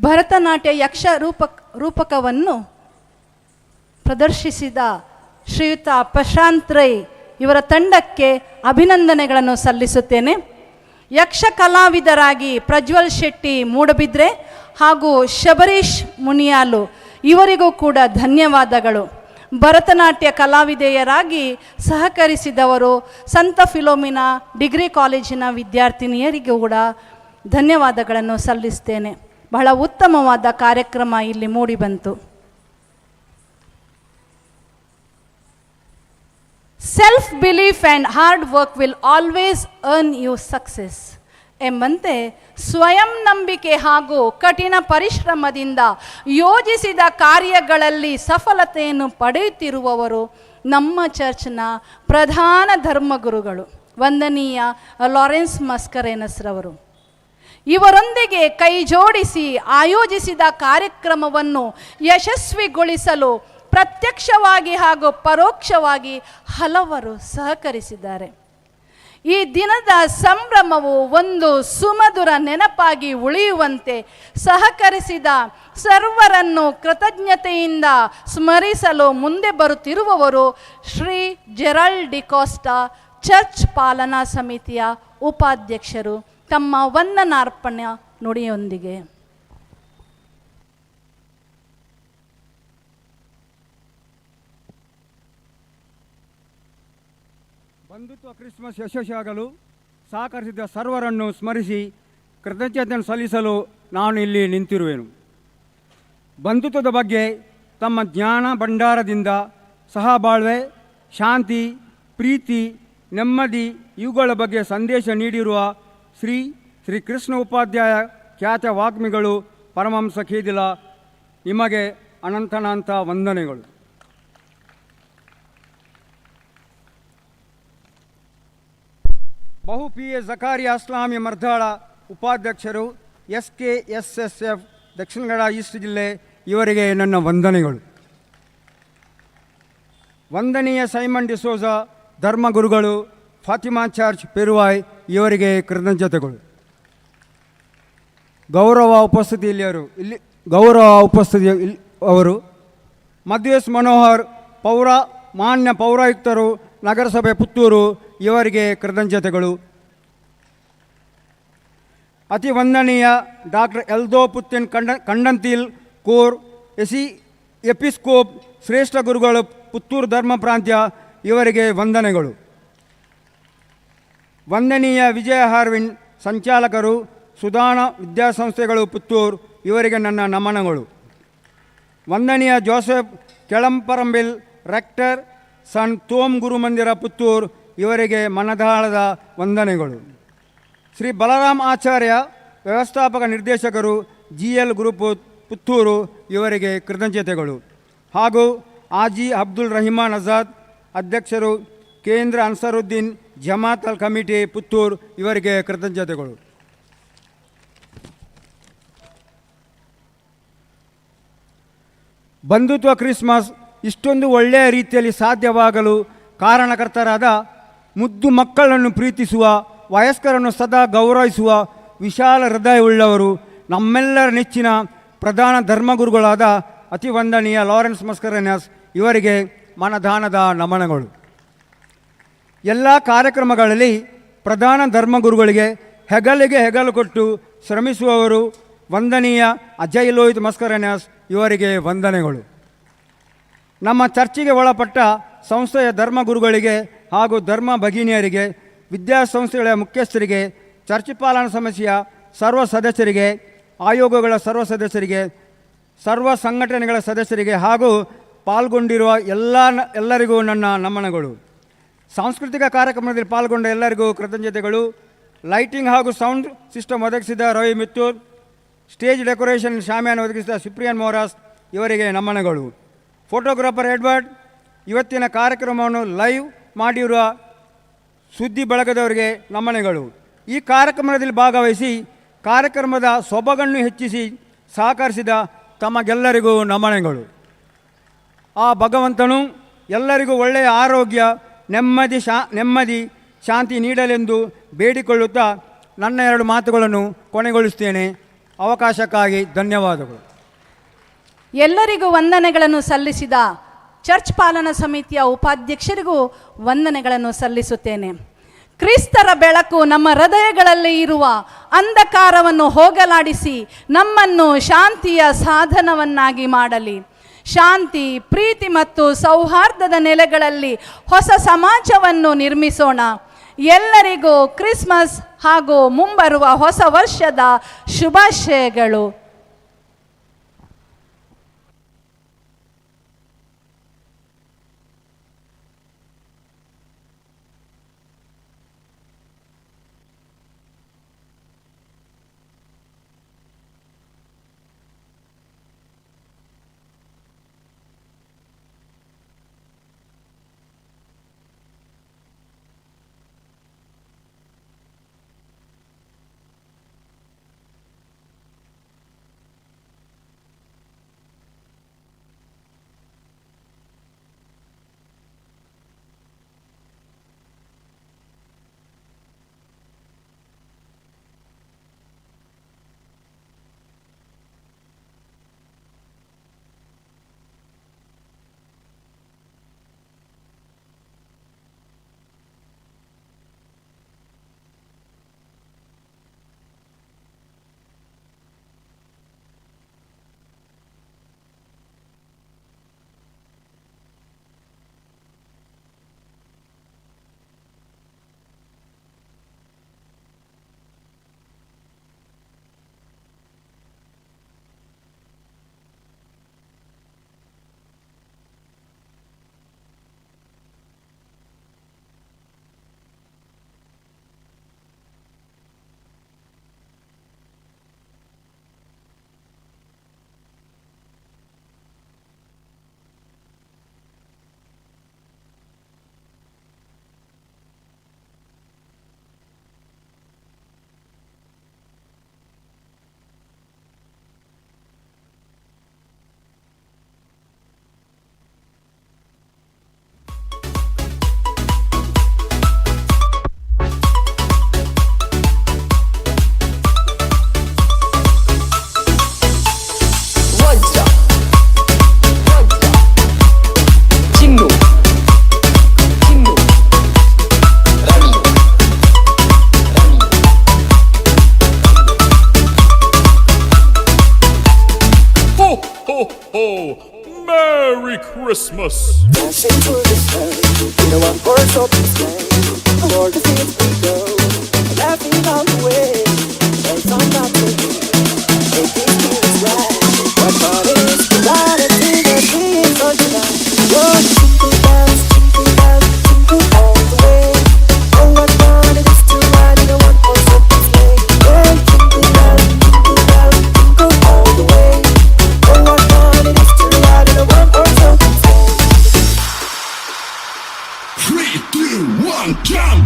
ಭರತನಾಟ್ಯ ಯಕ್ಷ ರೂಪಕವನ್ನು ಪ್ರದರ್ಶಿಸಿದ ಶ್ರೀಯುತ ಪ್ರಶಾಂತ್ ರೈ ಇವರ ತಂಡಕ್ಕೆ ಅಭಿನಂದನೆಗಳನ್ನು ಸಲ್ಲಿಸುತ್ತೇನೆ. ಯಕ್ಷ ಕಲಾವಿದರಾಗಿ ಪ್ರಜ್ವಲ್ ಶೆಟ್ಟಿ ಮೂಡಬಿದ್ರೆ ಹಾಗೂ ಶಬರೀಶ್ ಮುನಿಯಾಲು ಇವರಿಗೂ ಕೂಡ ಧನ್ಯವಾದಗಳು. ಭರತನಾಟ್ಯ ಕಲಾವಿದೆಯರಾಗಿ ಸಹಕರಿಸಿದವರು ಸಂತ ಫಿಲೋಮಿನಾ ಡಿಗ್ರಿ ಕಾಲೇಜಿನ ವಿದ್ಯಾರ್ಥಿನಿಯರಿಗೂ ಕೂಡ ಧನ್ಯವಾದಗಳನ್ನು ಸಲ್ಲಿಸ್ತೇನೆ. ಬಹಳ ಉತ್ತಮವಾದ ಕಾರ್ಯಕ್ರಮ ಇಲ್ಲಿ ಮೂಡಿಬಂತು. Self belief and hard work will always earn you success ಎಂಬಂತೆ ಸ್ವಯಂ ನಂಬಿಕೆ ಹಾಗೂ ಕಠಿಣ ಪರಿಶ್ರಮದಿಂದ ಯೋಜಿಸಿದ ಕಾರ್ಯಗಳಲ್ಲಿ ಸಫಲತೆಯನ್ನು ಪಡೆಯುತ್ತಿರುವವರು ನಮ್ಮ ಚರ್ಚ್ನ ಪ್ರಧಾನ ಧರ್ಮಗುರುಗಳು ವಂದನೀಯ ಲಾರೆನ್ಸ್ ಮಸ್ಕರೇನಸ್ರವರು. ಇವರೊಂದಿಗೆ ಕೈ ಜೋಡಿಸಿ ಆಯೋಜಿಸಿದ ಕಾರ್ಯಕ್ರಮವನ್ನು ಯಶಸ್ವಿಗೊಳಿಸಲು ಪ್ರತ್ಯಕ್ಷವಾಗಿ ಹಾಗೂ ಪರೋಕ್ಷವಾಗಿ ಹಲವರು ಸಹಕರಿಸಿದ್ದಾರೆ. ಈ ದಿನದ ಸಂಭ್ರಮವು ಒಂದು ಸುಮಧುರ ನೆನಪಾಗಿ ಉಳಿಯುವಂತೆ ಸಹಕರಿಸಿದ ಸರ್ವರನ್ನು ಕೃತಜ್ಞತೆಯಿಂದ ಸ್ಮರಿಸಲು ಮುಂದೆ ಬರುತ್ತಿರುವವರು ಶ್ರೀ ಜೆರಾಲ್ಡ್ ಡಿಕೋಸ್ಟಾ, ಚರ್ಚ್ ಪಾಲನಾ ಸಮಿತಿಯ ಉಪಾಧ್ಯಕ್ಷರು. ತಮ್ಮ ವಂದನಾರ್ಪಣೆ ನುಡಿಯೊಂದಿಗೆ
ಬಂಧುತ್ವ ಕ್ರಿಸ್ಮಸ್ ಯಶಸ್ವಿಯಾಗಲು ಸಹಕರಿಸಿದ ಸರ್ವರನ್ನು ಸ್ಮರಿಸಿ ಕೃತಜ್ಞತೆಯನ್ನು ಸಲ್ಲಿಸಲು ನಾನು ಇಲ್ಲಿ ನಿಂತಿರುವೆನು. ಬಂಧುತ್ವದ ಬಗ್ಗೆ ತಮ್ಮ ಜ್ಞಾನ ಭಂಡಾರದಿಂದ ಸಹಬಾಳ್ವೆ, ಶಾಂತಿ, ಪ್ರೀತಿ, ನೆಮ್ಮದಿ ಇವುಗಳ ಬಗ್ಗೆ ಸಂದೇಶ ನೀಡಿರುವ ಶ್ರೀ ಕೃಷ್ಣ ಉಪಾಧ್ಯಾಯ ಖ್ಯಾತ ವಾಗ್ಮಿಗಳು ಪರಮಹಂಸ ಖೇದಿಲ, ನಿಮಗೆ ಅನಂತನಾಂತ ವಂದನೆಗಳು. ಬಹು ಪಿ ಎ ಜಕಾರಿಯಾ ಇಸ್ಲಾಮಿ ಮರ್ದಾಳ ಉಪಾಧ್ಯಕ್ಷರು, SKSSF ದಕ್ಷಿಣ ಕನ್ನಡ ಈಸ್ಟ್ ಜಿಲ್ಲೆ, ಇವರಿಗೆ ನನ್ನ ವಂದನೆಗಳು. ವಂದನೀಯ ಸೈಮನ್ ಡಿಸೋಜ ಧರ್ಮಗುರುಗಳು, ಫಾತಿಮಾ ಚರ್ಚ್ ಪೆರುವಾಯ್ ಇವರಿಗೆ ಕೃತಜ್ಞತೆಗಳು. ಗೌರವ ಉಪಸ್ಥಿತಿ ಅವರು ಮಧ್ವೇಶ್ ಮನೋಹರ್ ಮಾನ್ಯ ಪೌರಾಯುಕ್ತರು, ನಗರಸಭೆ ಪುತ್ತೂರು ಇವರಿಗೆ ಕೃತಜ್ಞತೆಗಳು. ಅತಿ ವಂದನೀಯ ಡಾಕ್ಟರ್ ಎಲ್ದೋ ಪುತ್ತಿನ್ ಕಂಡಂತಿಲ್ ಕೋರ್ ಎಪಿಸ್ಕೋಪ್ ಶ್ರೇಷ್ಠ ಗುರುಗಳು ಪುತ್ತೂರು ಧರ್ಮ ಪ್ರಾಂತ್ಯ ಇವರಿಗೆ ವಂದನೆಗಳು. ವಂದನೀಯ ವಿಜಯ ಹಾರ್ವಿನ್ ಸಂಚಾಲಕರು, ಸುಧಾನ ವಿದ್ಯಾಸಂಸ್ಥೆಗಳು ಪುತ್ತೂರು ಇವರಿಗೆ ನನ್ನ ನಮನಗಳು. ವಂದನೀಯ ಜೋಸೆಫ್ ಕೆಳಂಪರಂಬಿಲ್ ರೆಕ್ಟರ್ ಸನ್ ತೋಮ್ ಗುರುಮಂದಿರ ಪುತ್ತೂರು ಇವರಿಗೆ ಮನದಾಳದ ವಂದನೆಗಳು. ಶ್ರೀ ಬಲರಾಮ್ ಆಚಾರ್ಯ ವ್ಯವಸ್ಥಾಪಕ ನಿರ್ದೇಶಕರು, GL ಗ್ರೂಪ್ ಪುತ್ತೂರು ಇವರಿಗೆ ಕೃತಜ್ಞತೆಗಳು. ಹಾಗೂ ಆಜಿ ಅಬ್ದುಲ್ ರಹಿಮಾನ್ ಆಜಾದ್ ಅಧ್ಯಕ್ಷರು, ಕೇಂದ್ರ ಅನ್ಸರುದ್ದೀನ್ ಜಮಾತ್ ಅಲ್ ಕಮಿಟಿ ಪುತ್ತೂರು ಇವರಿಗೆ ಕೃತಜ್ಞತೆಗಳು. ಬಂಧುತ್ವ ಕ್ರಿಸ್ಮಸ್ ಇಷ್ಟೊಂದು ಒಳ್ಳೆಯ ರೀತಿಯಲ್ಲಿ ಸಾಧ್ಯವಾಗಲು ಕಾರಣಕರ್ತರಾದ ಮುದ್ದು ಮಕ್ಕಳನ್ನು ಪ್ರೀತಿಸುವ, ವಯಸ್ಕರನ್ನು ಸದಾ ಗೌರವಿಸುವ ವಿಶಾಲ ಹೃದಯವುಳ್ಳವರು ನಮ್ಮೆಲ್ಲರ ನೆಚ್ಚಿನ ಪ್ರಧಾನ ಧರ್ಮಗುರುಗಳಾದ ಅತಿ ವಂದನೀಯ ಲಾರೆನ್ಸ್ ಮಸ್ಕರೇನಸ್ ಇವರಿಗೆ ಮನದಾನದ ನಮನಗಳು. ಎಲ್ಲ ಕಾರ್ಯಕ್ರಮಗಳಲ್ಲಿ ಪ್ರಧಾನ ಧರ್ಮಗುರುಗಳಿಗೆ ಹೆಗಲಿಗೆ ಹೆಗಲು ಕೊಟ್ಟು ಶ್ರಮಿಸುವವರು ವಂದನೀಯ ಅಜಯ್ ಲೋಹಿತ್ ಮಸ್ಕರೇನಸ್ ಇವರಿಗೆ ವಂದನೆಗಳು. ನಮ್ಮ ಚರ್ಚಿಗೆ ಒಳಪಟ್ಟ ಸಂಸ್ಥೆಯ ಧರ್ಮಗುರುಗಳಿಗೆ ಹಾಗೂ ಧರ್ಮ ಭಗಿನಿಯರಿಗೆ, ವಿದ್ಯಾಸಂಸ್ಥೆಗಳ ಮುಖ್ಯಸ್ಥರಿಗೆ, ಚರ್ಚ್ ಪಾಲನಾ ಸಮಿತಿಯ ಸರ್ವ ಸದಸ್ಯರಿಗೆ, ಆಯೋಗಗಳ ಸರ್ವ ಸದಸ್ಯರಿಗೆ ಸರ್ವ ಸಂಘಟನೆಗಳ ಸದಸ್ಯರಿಗೆ ಹಾಗೂ ಪಾಲ್ಗೊಂಡಿರುವ ಎಲ್ಲರಿಗೂ ನನ್ನ ನಮನಗಳು. ಸಾಂಸ್ಕೃತಿಕ ಕಾರ್ಯಕ್ರಮದಲ್ಲಿ ಪಾಲ್ಗೊಂಡ ಎಲ್ಲರಿಗೂ ಕೃತಜ್ಞತೆಗಳು. ಲೈಟಿಂಗ್ ಹಾಗೂ ಸೌಂಡ್ ಸಿಸ್ಟಮ್ ಒದಗಿಸಿದ ರವಿ ಮಿತ್ತೂರ್, ಸ್ಟೇಜ್ ಡೆಕೋರೇಷನ್ ಶಾಮಿಯಾನ ಒದಗಿಸಿದ ಸಿಪ್ರಿಯನ್ ಮೋರಾಸ್ ಇವರಿಗೆ ನಮನಗಳು. ಫೋಟೋಗ್ರಾಫರ್ ಎಡ್ವರ್ಡ್, ಇವತ್ತಿನ ಕಾರ್ಯಕ್ರಮವನ್ನು ಲೈವ್ ಮಾಡಿರುವ ಸುದ್ದಿ ಬಳಗದವರಿಗೆ ನಮನಗಳು. ಈ ಕಾರ್ಯಕ್ರಮದಲ್ಲಿ ಭಾಗವಹಿಸಿ ಕಾರ್ಯಕ್ರಮದ ಸೊಬಗನ್ನು ಹೆಚ್ಚಿಸಿ ಸಹಕರಿಸಿದ ತಮಗೆಲ್ಲರಿಗೂ ನಮನಗಳು. ಆ ಭಗವಂತನು ಎಲ್ಲರಿಗೂ ಒಳ್ಳೆಯ ಆರೋಗ್ಯ, ನೆಮ್ಮದಿ ಶಾಂತಿ ನೀಡಲೆಂದು ಬೇಡಿಕೊಳ್ಳುತ್ತಾ ನನ್ನ 2 ಮಾತುಗಳನ್ನು ಕೊನೆಗೊಳಿಸುತ್ತೇನೆ. ಅವಕಾಶಕ್ಕಾಗಿ ಧನ್ಯವಾದಗಳು.
ಎಲ್ಲರಿಗೂ ವಂದನೆಗಳನ್ನು ಸಲ್ಲಿಸಿದ ಚರ್ಚ್ ಪಾಲನಾ ಸಮಿತಿಯ ಉಪಾಧ್ಯಕ್ಷರಿಗೂ ವಂದನೆಗಳನ್ನು ಸಲ್ಲಿಸುತ್ತೇನೆ. ಕ್ರಿಸ್ತರ ಬೆಳಕು ನಮ್ಮ ಹೃದಯಗಳಲ್ಲಿ ಇರುವ ಅಂಧಕಾರವನ್ನು ಹೋಗಲಾಡಿಸಿ ನಮ್ಮನ್ನು ಶಾಂತಿಯ ಸಾಧನವನ್ನಾಗಿ ಮಾಡಲಿ. ಶಾಂತಿ, ಪ್ರೀತಿ ಮತ್ತು ಸೌಹಾರ್ದದ ನೆಲೆಗಳಲ್ಲಿ ಹೊಸ ಸಮಾಜವನ್ನು ನಿರ್ಮಿಸೋಣ. ಎಲ್ಲರಿಗೂ ಕ್ರಿಸ್ಮಸ್ ಹಾಗೂ ಮುಂಬರುವ ಹೊಸ ವರ್ಷದ ಶುಭಾಶಯಗಳು.
Christmas.
Dashing through the snow, in a one-horse open sleigh, for the fields we go, laughing all the way. There's some not to do, making spirits rise. What fun it is to ride and sing a singing song tonight. Oh, jingle bells, jingle all the way. Oh, what fun it is to ride in a one-horse open sleigh. Oh, jingle bells, jingle all the way. Oh, what fun it is to ride in a one-horse open sleigh.
3, 2, 1, jump!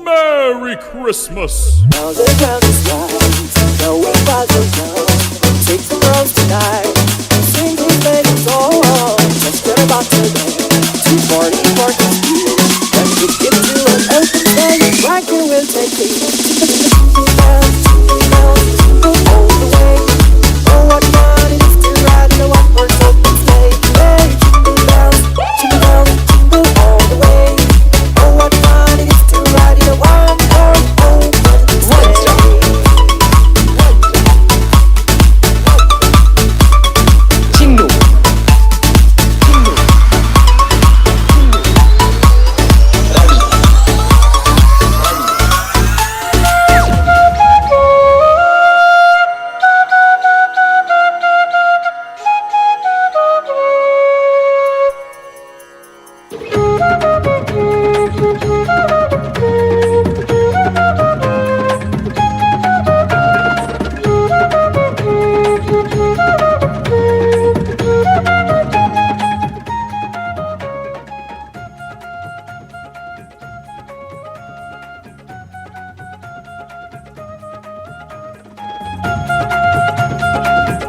Merry Christmas!
Now the ground is light, no way by the town. Take some rose tonight, sing these ladies all. Just get about to go, 2:40 for the speed. When we get to an open space, Franklin will take you.